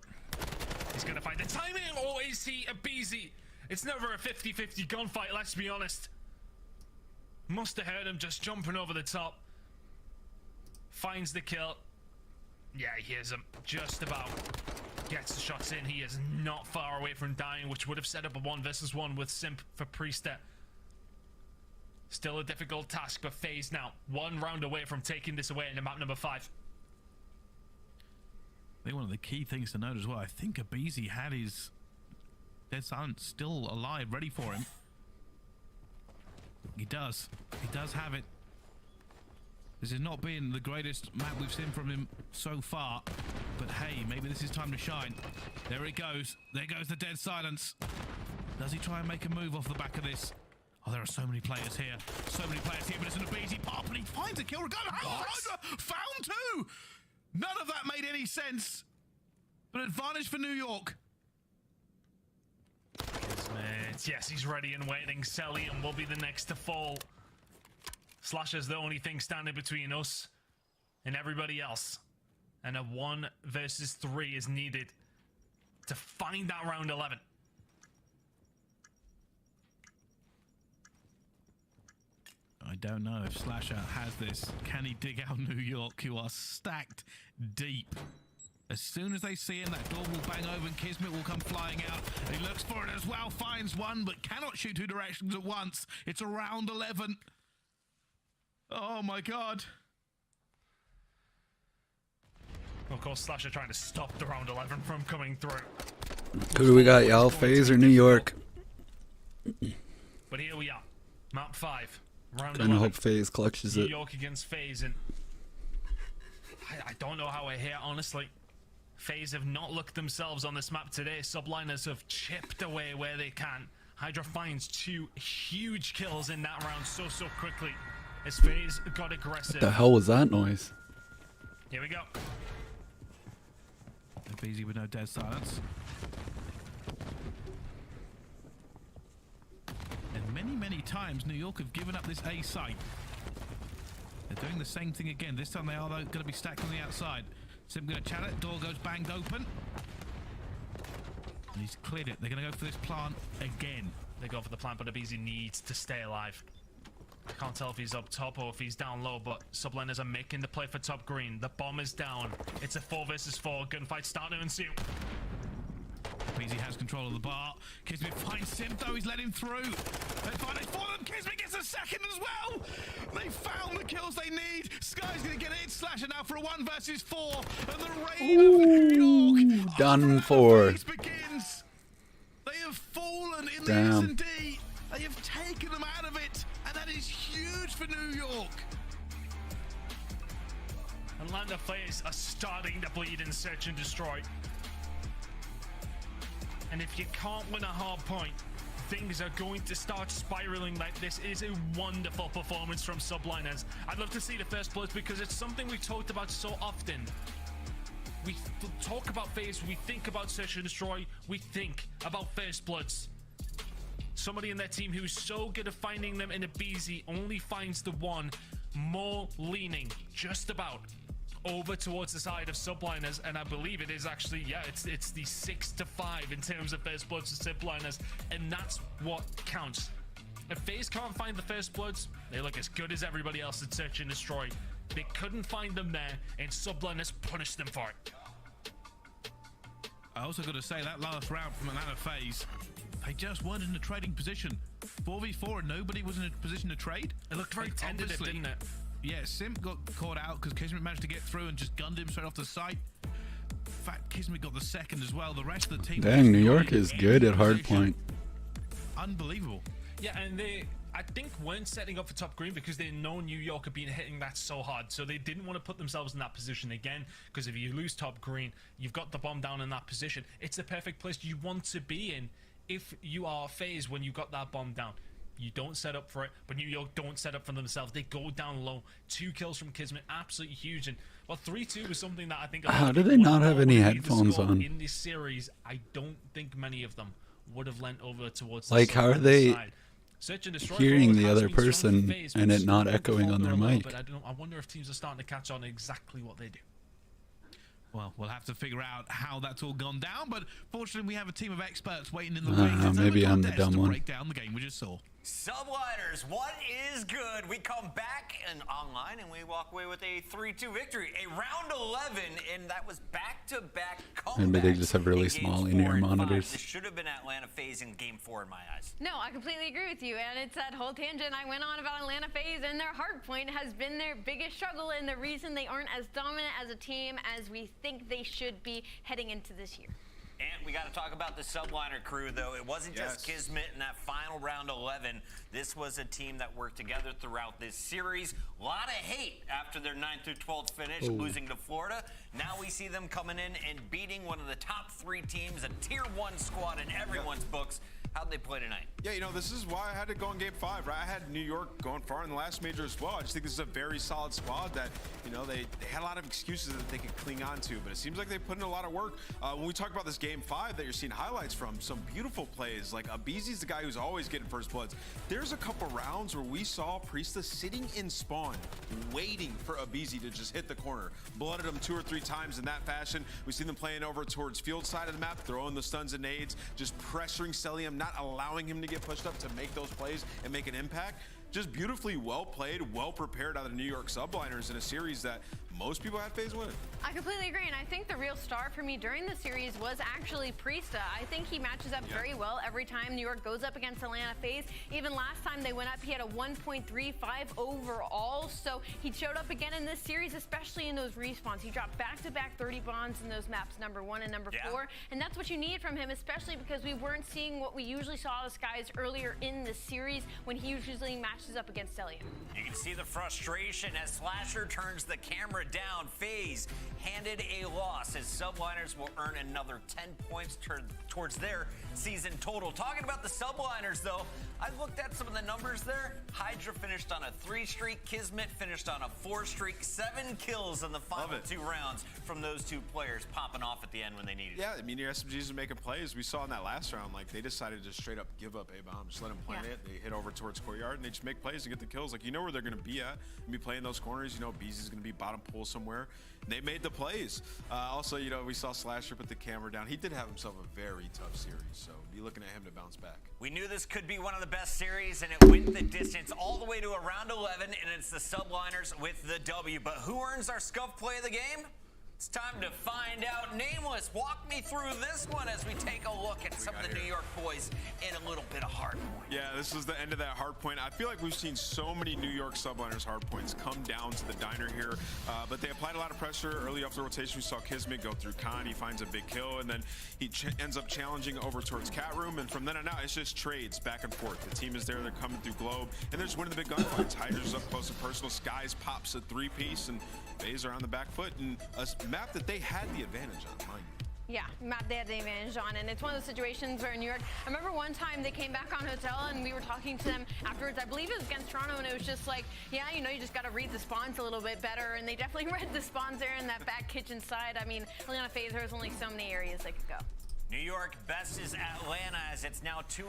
N: He's going to find the timing. Oh, is he a BZ? It's never a 50-50 gunfight, let's be honest. Must have heard him just jumping over the top. Finds the kill. Yeah, he hears him just about. Gets the shots in. He is not far away from dying, which would have set up a 1 versus 1 with Simp for Priest. Still a difficult task, but FaZe now 1 round away from taking this away into map number 5.
M: I think one of the key things to note as well, I think Abizi had his Dead Silence still alive, ready for him. He does have it. This has not been the greatest map we've seen from him so far, but hey, maybe this is time to shine. There it goes. There goes the Dead Silence. Does he try and make a move off the back of this? Oh, there are so many players here. So many players here, but it's an Abizi pop, and he finds a kill. Found 2! None of that made any sense. But advantage for New York.
N: Yes, he's ready and waiting. Celium will be the next to fall. Slasher's the only thing standing between us and everybody else. And a 1 versus 3 is needed to find that round 11.
M: I don't know if Slasher has this. Can he dig out New York, who are stacked deep? As soon as they see him, that door will bang over and Kismet will come flying out. He looks for it as well, finds one, but cannot shoot 2 directions at once. It's a round 11. Oh my god.
N: Of course, Slasher trying to stop the round 11 from coming through.
I: Who do we got, y'all? FaZe or New York?
N: But here we are. Map 5. Round
I: Gonna
N: 11.
I: hope FaZe clutches
N: New
I: it.
N: York against FaZe, and I don't know how we're here, honestly. FaZe have not looked themselves on this map today. Subliners have chipped away where they can. Hydra finds 2 huge kills in that round so quickly as FaZe got aggressive.
I: What the hell was that noise?
N: Here we go.
M: Easy with no Dead Silence. And many times New York have given up this A site. They're doing the same thing again. This time they are going to be stacked on the outside. Sim going to chat it. Door goes banged open. And he's cleared it. They're going to go for this plant again.
N: They go for the plant, but Abizi needs to stay alive. I can't tell if he's up top or if he's down low, but Subliners are making the play for top green. The bomb is down. It's a 4 versus 4. Gunfight starting to ensue.
M: Abizi has control of the bar. Kismet finds Sim though. He's let him through. They find it for them. Kismet gets a second as well. They found the kills they need. Sky's going to get it. Slasher now for a 1 versus 4. And the reign of New York.
I: Done for.
M: Begins. They have fallen in
I: Damn.
M: S&D, they have taken them out of it, and that is huge for New York.
N: Atlanta players are starting to bleed in search and destroy. And if you can't win a hard point, things are going to start spiraling like this. It is a wonderful performance from Subliners. I'd love to see the first bloods because it's something we've talked about so often. We talk about FaZe, we think about search and destroy, we think about first bloods. Somebody in their team who's so good at finding them in a BZ only finds the one more leaning just about over towards the side of Subliners, and I believe it is actually, yeah, it's the 6-5 in terms of first bloods to Subliners, and that's what counts. If FaZe can't find the first bloods, they look as good as everybody else at search and destroy. They couldn't find them there, and Subliners punished them for it.
M: I also got to say that last round from Atlanta FaZe, they just weren't in a trading position. 4v4 and nobody was in a position to trade.
N: It looked very tentative, didn't it?
M: Yeah, Simp got caught out because Kismet managed to get through and just gunned him straight off the site. In fact, Kismet got the second as well. The rest of the team...
I: Dang, New York is good at hardpoint.
M: Unbelievable.
N: Yeah, and they, I think, weren't setting up for top green because they know New York had been hitting that so hard. So they didn't want to put themselves in that position again, because if you lose top green, you've got the bomb down in that position. It's the perfect place you want to be in if you are FaZe when you got that bomb down. You don't set up for it, but New York don't set up for themselves. They go down low. 2 kills from Kismet, absolutely huge. And well, 3-2 was something that I think.
I: How do they not have any headphones on?
N: In this series, I don't think many of them would have leant over towards.
I: Like, how are they hearing the other person
N: FaZe,
I: and it not echoing on their mic?
N: But I wonder if teams are starting to catch on exactly what they do.
M: Well, we'll have to figure out how that's all gone down, but fortunately we have a team of experts waiting in the wings.
I: Maybe I'm the dumb one.
M: Break down the game we just saw.
J: Subliners, what is good? We come back and online and we walk away with a 3-2 victory. A round 11, and that was back-to-back comebacks.
I: Maybe they just have really small in-ear monitors.
J: This should have been Atlanta FaZe in game 4 in my eyes.
K: No, I completely agree with you, and it's that whole tangent I went on about Atlanta FaZe, and their hard point has been their biggest struggle and the reason they aren't as dominant as a team as we think they should be heading into this year.
J: And we got to talk about the Subliner crew, though. It wasn't just Kismet in that final round 11. This was a team that worked together throughout this series. A lot of hate after their 9th through 12th finish, losing to Florida. Now we see them coming in and beating one of the top 3 teams, a tier 1 squad in everyone's books. How'd they play tonight?
H: Yeah, you know, this is why I had to go in game 5, right? I had New York going far in the last major as well. I just think this is a very solid squad that, you know, they had a lot of excuses that they could cling on to, but it seems like they put in a lot of work. When we talk about this game 5 that you're seeing highlights from, some beautiful plays, like Abizi's the guy who's always getting first bloods. There's a couple rounds where we saw Priesta sitting in spawn, waiting for Abizi to just hit the corner. Blooded him 2 or 3 times in that fashion. We see them playing over towards field side of the map, throwing the stuns and nades, just pressuring Celium, not allowing him to get pushed up to make those plays and make an impact. Just beautifully well played, well prepared out of the New York Subliners in a series that most people had FaZe winning.
K: I completely agree, and I think the real star for me during the series was actually Priesta. I think he matches up very well every time New York goes up against Atlanta FaZe. Even last time they went up, he had a 1.35 overall, so he showed up again in this series, especially in those respawns. He dropped back-to-back 30 bombs in those maps, number 1 and number 4, and that's what you need from him, especially because we weren't seeing what we usually saw as guys earlier in the series when he usually matches up against Celium.
J: You can see the frustration as Slasher turns the camera down. FaZe handed a loss as Subliners will earn another 10 points towards their season total. Talking about the Subliners, though, I looked at some of the numbers there. Hydra finished on a 3 streak. Kismet finished on a 4 streak. 7 kills in the final 2 rounds from those 2 players popping off at the end when they needed it.
H: Yeah, I mean, your SMGs are making plays. We saw in that last round, like, they decided to straight up give up A-bomb. Just let them plant it. They hit over towards courtyard, and they just make plays and get the kills. Like, you know where they're going to be at and be playing those corners. You know, Beezy's going to be bottom pool somewhere. And they made the plays. Also, you know, we saw Slasher put the camera down. He did have himself a very tough series, so be looking at him to bounce back.
J: We knew this could be one of the best series, and it went the distance all the way to a round 11, and it's the Subliners with the W. But who earns our scuff play of the game? It's time to find out. Nameless, walk me through this one as we take a look at some of the New York boys in a little bit of hard point.
H: Yeah, this is the end of that hard point. I feel like we've seen so many New York subliners hard points come down to the diner here, but they applied a lot of pressure early off the rotation. We saw Kismet go through Khan. He finds a big kill, and then he ends up challenging over towards Cat Room, and from then on out, it's just trades back and forth. The team is there, they're coming through Globe, and they're just winning the big gunfights. Hydra's up close and personal. Skies pops a 3-piece, and Bays are on the back foot, and a map that they had the advantage on, mind you.
K: Yeah, Matt, they had the advantage on, and it's one of those situations where in New York, I remember one time they came back on Hotel, and we were talking to them afterwards. I believe it was against Toronto, and it was just like, yeah, you know, you just got to read the spawns a little bit better, and they definitely read the spawns there in that back kitchen side. I mean, Atlanta FaZe, there was only so many areas they could go.
J: New York best is Atlanta, as it's now 2-2,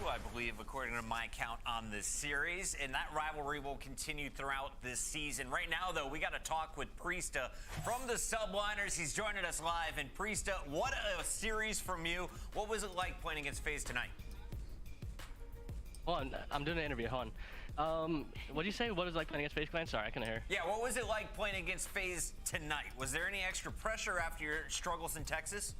J: I believe, according to my count on this series. And that rivalry will continue throughout this season. Right now, though, we got to talk with Priesta from the Subliners. He's joining us live. And Priesta, what a series from you. What was it like playing against FaZe tonight?
S: Hold on, I'm doing an interview. Hold on. What did you say? What was it like playing against FaZe Clan? Sorry, I couldn't hear.
J: Yeah, what was it like playing against FaZe tonight? Was there any extra pressure after your struggles in Texas?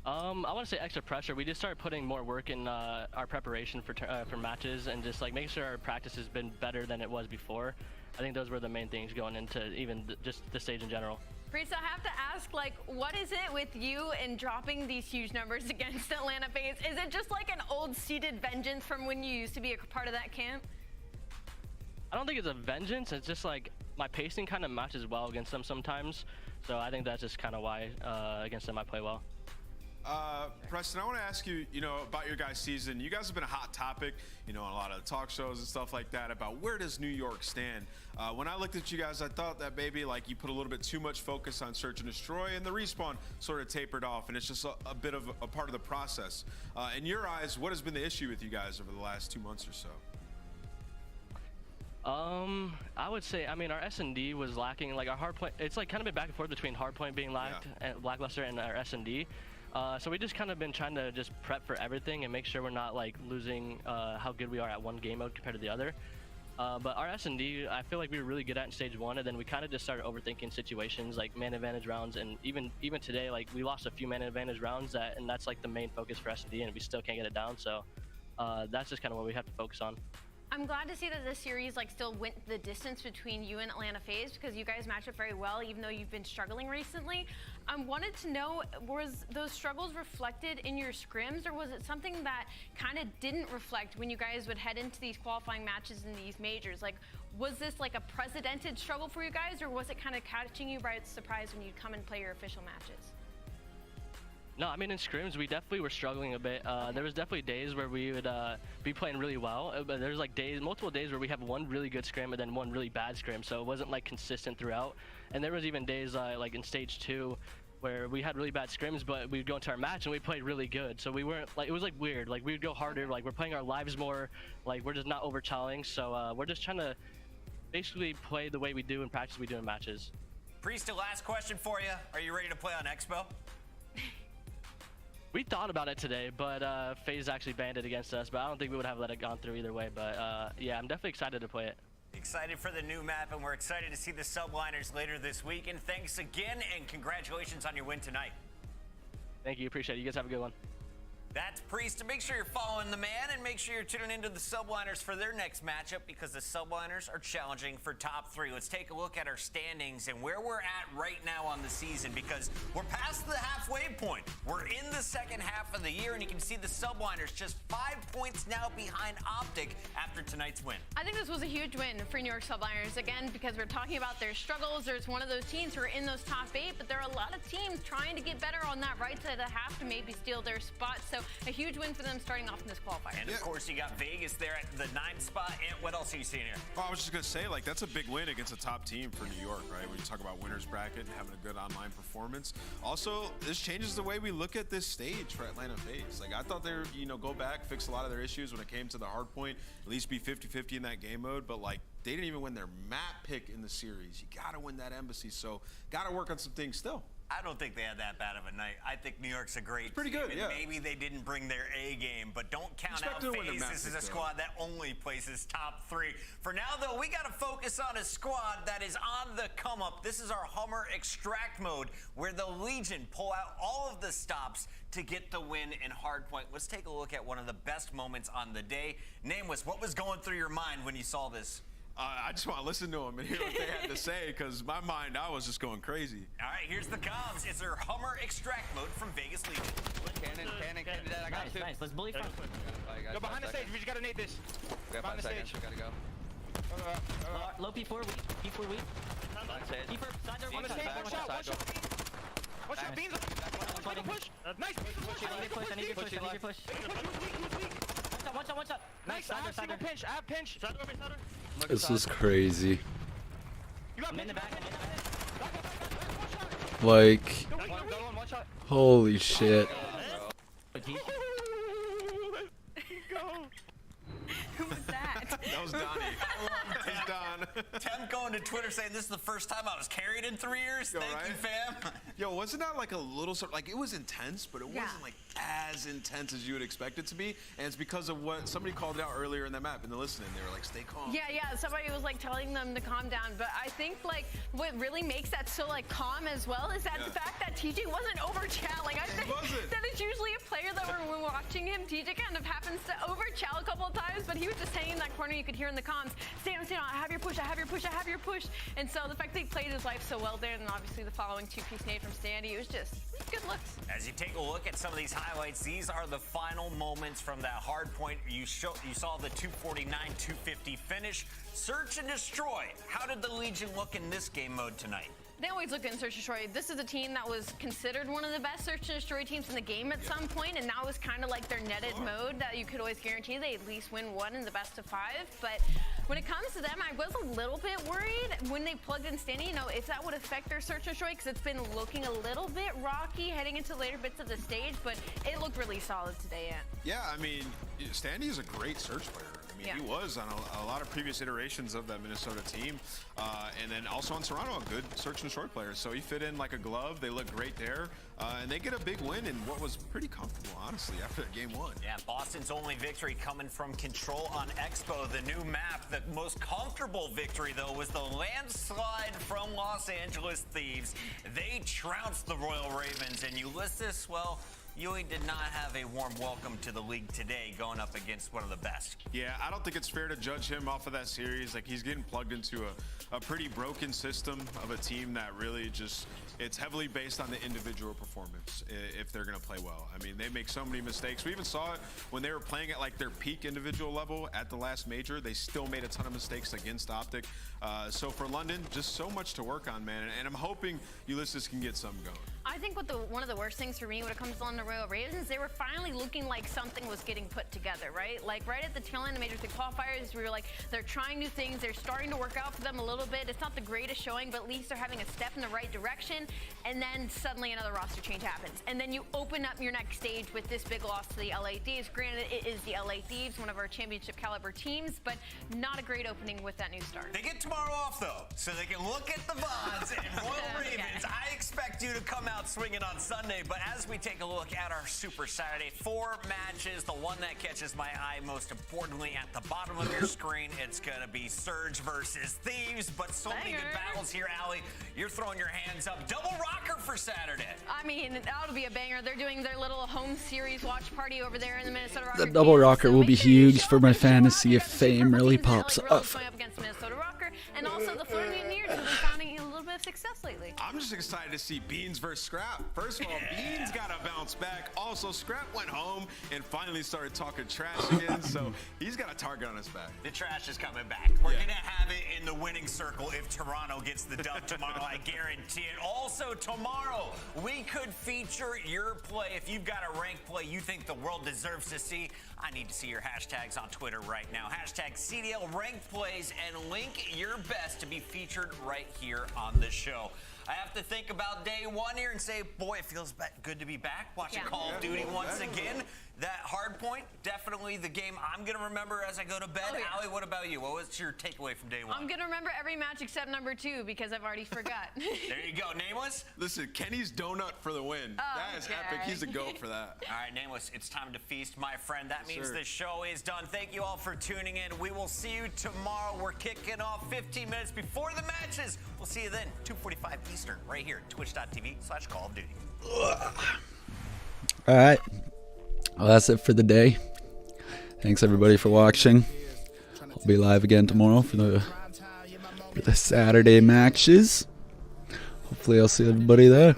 S: I want to say extra pressure. We just started putting more work in our preparation for matches, and just like making sure our practice has been better than it was before. I think those were the main things going into even just the stage in general.
K: Priest, I have to ask, like, what is it with you and dropping these huge numbers against Atlanta FaZe? Is it just like an old seated vengeance from when you used to be a part of that camp?
S: I don't think it's a vengeance. It's just like my pacing kind of matches well against them sometimes. So I think that's just kind of why against them I play well.
H: Preston, I want to ask you, about your guys' season. You guys have been a hot topic, on a lot of talk shows and stuff like that about where does New York stand. When I looked at you guys, I thought that maybe like you put a little bit too much focus on search and destroy, and the respawn sort of tapered off, and it's just a bit of a part of the process. In your eyes, what has been the issue with you guys over the last 2 months or so?
S: I would say, our S&D was lacking. Like our hardpoint, it's like kind of been back and forth between hardpoint being lacked and lackluster and our S&D. So we just kind of been trying to just prep for everything and make sure we're not like losing how good we are at one game mode compared to the other. But our S&D, I feel like we were really good at in stage 1, and then we kind of just started overthinking situations like man advantage rounds, and even today, like we lost a few man advantage rounds and that's like the main focus for S&D, and we still can't get it down. So that's just kind of what we have to focus on.
K: I'm glad to see that this series still went the distance between you and Atlanta FaZe, because you guys match up very well, even though you've been struggling recently. I wanted to know, was those struggles reflected in your scrims, or was it something that kind of didn't reflect when you guys would head into these qualifying matches in these majors? Like, was this like a precedented struggle for you guys, or was it kind of catching you by surprise when you'd come and play your official matches?
S: No, in scrims, we definitely were struggling a bit. There was definitely days where we would be playing really well, but there's like multiple days where we have one really good scrim and then one really bad scrim, so it wasn't like consistent throughout. And there was even days like in stage 2 where we had really bad scrims, but we'd go into our match and we played really good. So we weren't like, it was like weird. Like we would go harder, like we're playing our lives more, like we're just not over challenging. So we're just trying to basically play the way we do in practice, we do in matches.
J: Priest, last question for you. Are you ready to play on Expo?
S: We thought about it today, but FaZe actually banned it against us, but I don't think we would have let it gone through either way. But yeah, I'm definitely excited to play it.
J: Excited for the new map, and we're excited to see the Subliners later this week. And thanks again, and congratulations on your win tonight.
S: Thank you, appreciate it. You guys have a good one.
J: That's Priest. Make sure you're following the man, and make sure you're tuning into the Subliners for their next matchup, because the Subliners are challenging for top 3. Let's take a look at our standings and where we're at right now on the season, because we're past the halfway point. We're in the second half of the year, and you can see the Subliners just 5 points now behind Optic after tonight's win.
K: I think this was a huge win for New York Subliners, again, because we're talking about their struggles. There's one of those teams who are in those top 8, but there are a lot of teams trying to get better on that right side of the half to maybe steal their spot. So a huge win for them starting off in this qualifier.
J: And of course, you got Vegas there at the 9th spot. And what else are you seeing here?
H: Well, I was just going to say, like, that's a big win against a top team for New York, right? When you talk about winner's bracket and having a good online performance. Also, this changes the way we look at this stage for Atlanta FaZe. Like, I thought they were, go back, fix a lot of their issues when it came to the hard point, at least be 50-50 in that game mode. But, like, they didn't even win their map pick in the series. You got to win that embassy. So, got to work on some things still.
J: I don't think they had that bad of a night. I think New York's a great
H: pretty
J: team,
H: good,
J: and
H: yeah.
J: maybe they didn't bring their A game, but don't count out
H: Expect to win the
J: FaZe. This is a
H: matches, though.
J: squad that only places top 3. For now, though, we got to focus on a squad that is on the come up. This is our Hummer Extract mode, where the Legion pull out all of the stops to get the win in Hardpoint. Let's take a look at one of the best moments on the day. Nameless, what was going through your mind when you saw this?
H: I just want to listen to them and hear what they had to say, because my mind, I was just going crazy.
J: All right, here's the comms. It's our Hummer Extract mode from Vegas Legion.
A: Cannon, I got two.
P: Nice, let's bully front.
O: Go behind the stage. We just gotta nade this.
A: We got 5 seconds. We gotta go.
P: Low P4 weak. P4 weak. P4 side door.
O: On the stage. One shot. One shot. Beans. Make a push. Nice.
P: I need your push. One shot.
O: Nice. I have single pinch. I have pinch.
I: This is crazy.
P: I'm in the back.
I: Like, holy shit.
K: Who was that?
H: That was Donnie. He's Don.
J: Temp going to Twitter saying this is the first time I was carried in 3 years.
H: Yo,
J: Thank
H: right?
J: you, fam.
H: Yo, wasn't that like a little sort like it was intense, but it wasn't like as intense as you would expect it to be? And it's because of what somebody called it out earlier in the map in the listening. They were like, stay calm.
K: Yeah, somebody was like telling them to calm down, but I think like what really makes that so like calm as well is that the fact that TJ wasn't over-chow. Like I think that is usually a player that when we're watching him, TJ kind of happens to over-chow a couple of times, but he was just hanging in that corner. You could hear in the comms, stay on, I have your push. And so the fact that he played his life so well there, and obviously the following 2-piece nade from Standy, it was just good looks.
J: As you take a look at some of these highlights, these are the final moments from that hard point. You saw the 249-250 finish. Search and destroy. How did the Legion look in this game mode tonight?
K: They always look in Search and Destroy. This is a team that was considered one of the best Search and Destroy teams in the game at some point, and that was kind of like their netted mode that you could always guarantee they at least win 1 in the best of 5. But when it comes to them, I was a little bit worried when they plugged in Standy, if that would affect their Search and Destroy, because it's been looking a little bit rocky heading into later bits of the stage, but it looked really solid today.
H: Yeah, I mean, Standy is a great search player. I mean, he was on a lot of previous iterations of that Minnesota team. And then also on Toronto, a good search and destroy player. So he fit in like a glove. They look great there. And they get a big win in what was pretty comfortable, honestly, after game 1.
J: Yeah, Boston's only victory coming from Control on Expo, the new map. The most comfortable victory, though, was the landslide from Los Angeles Thieves. They trounced the Royal Ravens. And Ulysses, well, Yui did not have a warm welcome to the league today going up against one of the best.
H: Yeah, I don't think it's fair to judge him off of that series. Like, he's getting plugged into a pretty broken system of a team that really just, it's heavily based on the individual performance if they're going to play well. I mean, they make so many mistakes. We even saw it when they were playing at like their peak individual level at the last major. They still made a ton of mistakes against Optic. So for London, just so much to work on, man. And I'm hoping Ulysses can get something going.
K: I think one of the worst things for me when it comes on the Royal Ravens, they were finally looking like something was getting put together, right? Like right at the tail end of Major League Qualifiers, we were like, they're trying new things. They're starting to work out for them a little bit. It's not the greatest showing, but at least they're having a step in the right direction. And then suddenly another roster change happens. And then you open up your next stage with this big loss to the LA Thieves. Granted, it is the LA Thieves, one of our championship caliber teams, but not a great opening with that new start.
J: They get tomorrow off, though, so they can look at the VODs and Royal Ravens. I expect you to come out swinging on Sunday, but as we take a look at our Super Saturday, 4 matches, the one that catches my eye most importantly at the bottom of your screen, it's going to be Surge versus Thieves, but so many good battles here, Allie. You're throwing your hands up. Double rocker for Saturday.
K: I mean, that'll be a banger. They're doing their little home series watch party over there in the Minnesota Rocker.
I: The double rocker will be huge for my fantasy if Fame really pops up.
K: Going up against Minnesota Rocker, and also the Florida Mutineers, who've been finding a little bit of success lately.
H: I'm just excited to see Beans versus Scrap. First of all, Beans got to bounce back. Also, Scrap went home and finally started talking trash again, so he's got a target on his back.
J: The trash is coming back. We're going to have it in the winning circle if Toronto gets the dub tomorrow. I guarantee it. Also, tomorrow, we could feature your play. If you've got a ranked play you think the world deserves to see, I need to see your hashtags on Twitter right now. Hashtag CDL Ranked Plays and link your best to be featured right here on the show. I have to think about day 1 here and say, boy, it feels good to be back watching Call of Duty once again. that hard point, definitely the game I'm going to remember as I go to bed.
K: Oh, yeah.
J: Allie, what about you? What was your takeaway from day one?
K: I'm going to remember every match except number 2 because I've already forgot.
J: There you go. Nameless?
H: Listen, Kenny's donut for the win. That is epic. He's a GOAT for that.
J: All right, Nameless, it's time to feast, my friend. That means
H: sir.
J: the show is done. Thank you all for tuning in. We will see you tomorrow. We're kicking off 15 minutes before the matches. We'll see you then, 2:45 Eastern, right here, twitch.tv/Call of Duty.
I: All right. Well, that's it for the day. Thanks everybody for watching. I'll be live again tomorrow for the Saturday matches. Hopefully I'll see everybody there.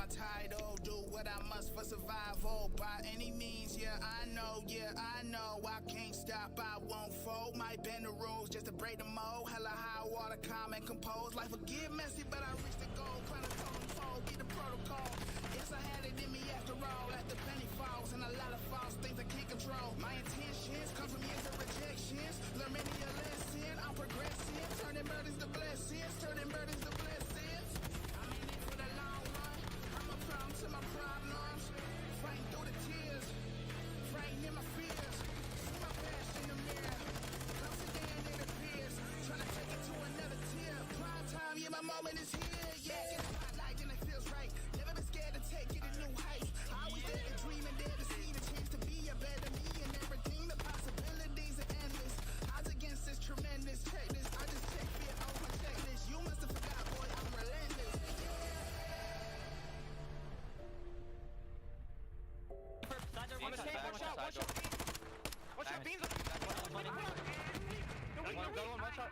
P: One shot.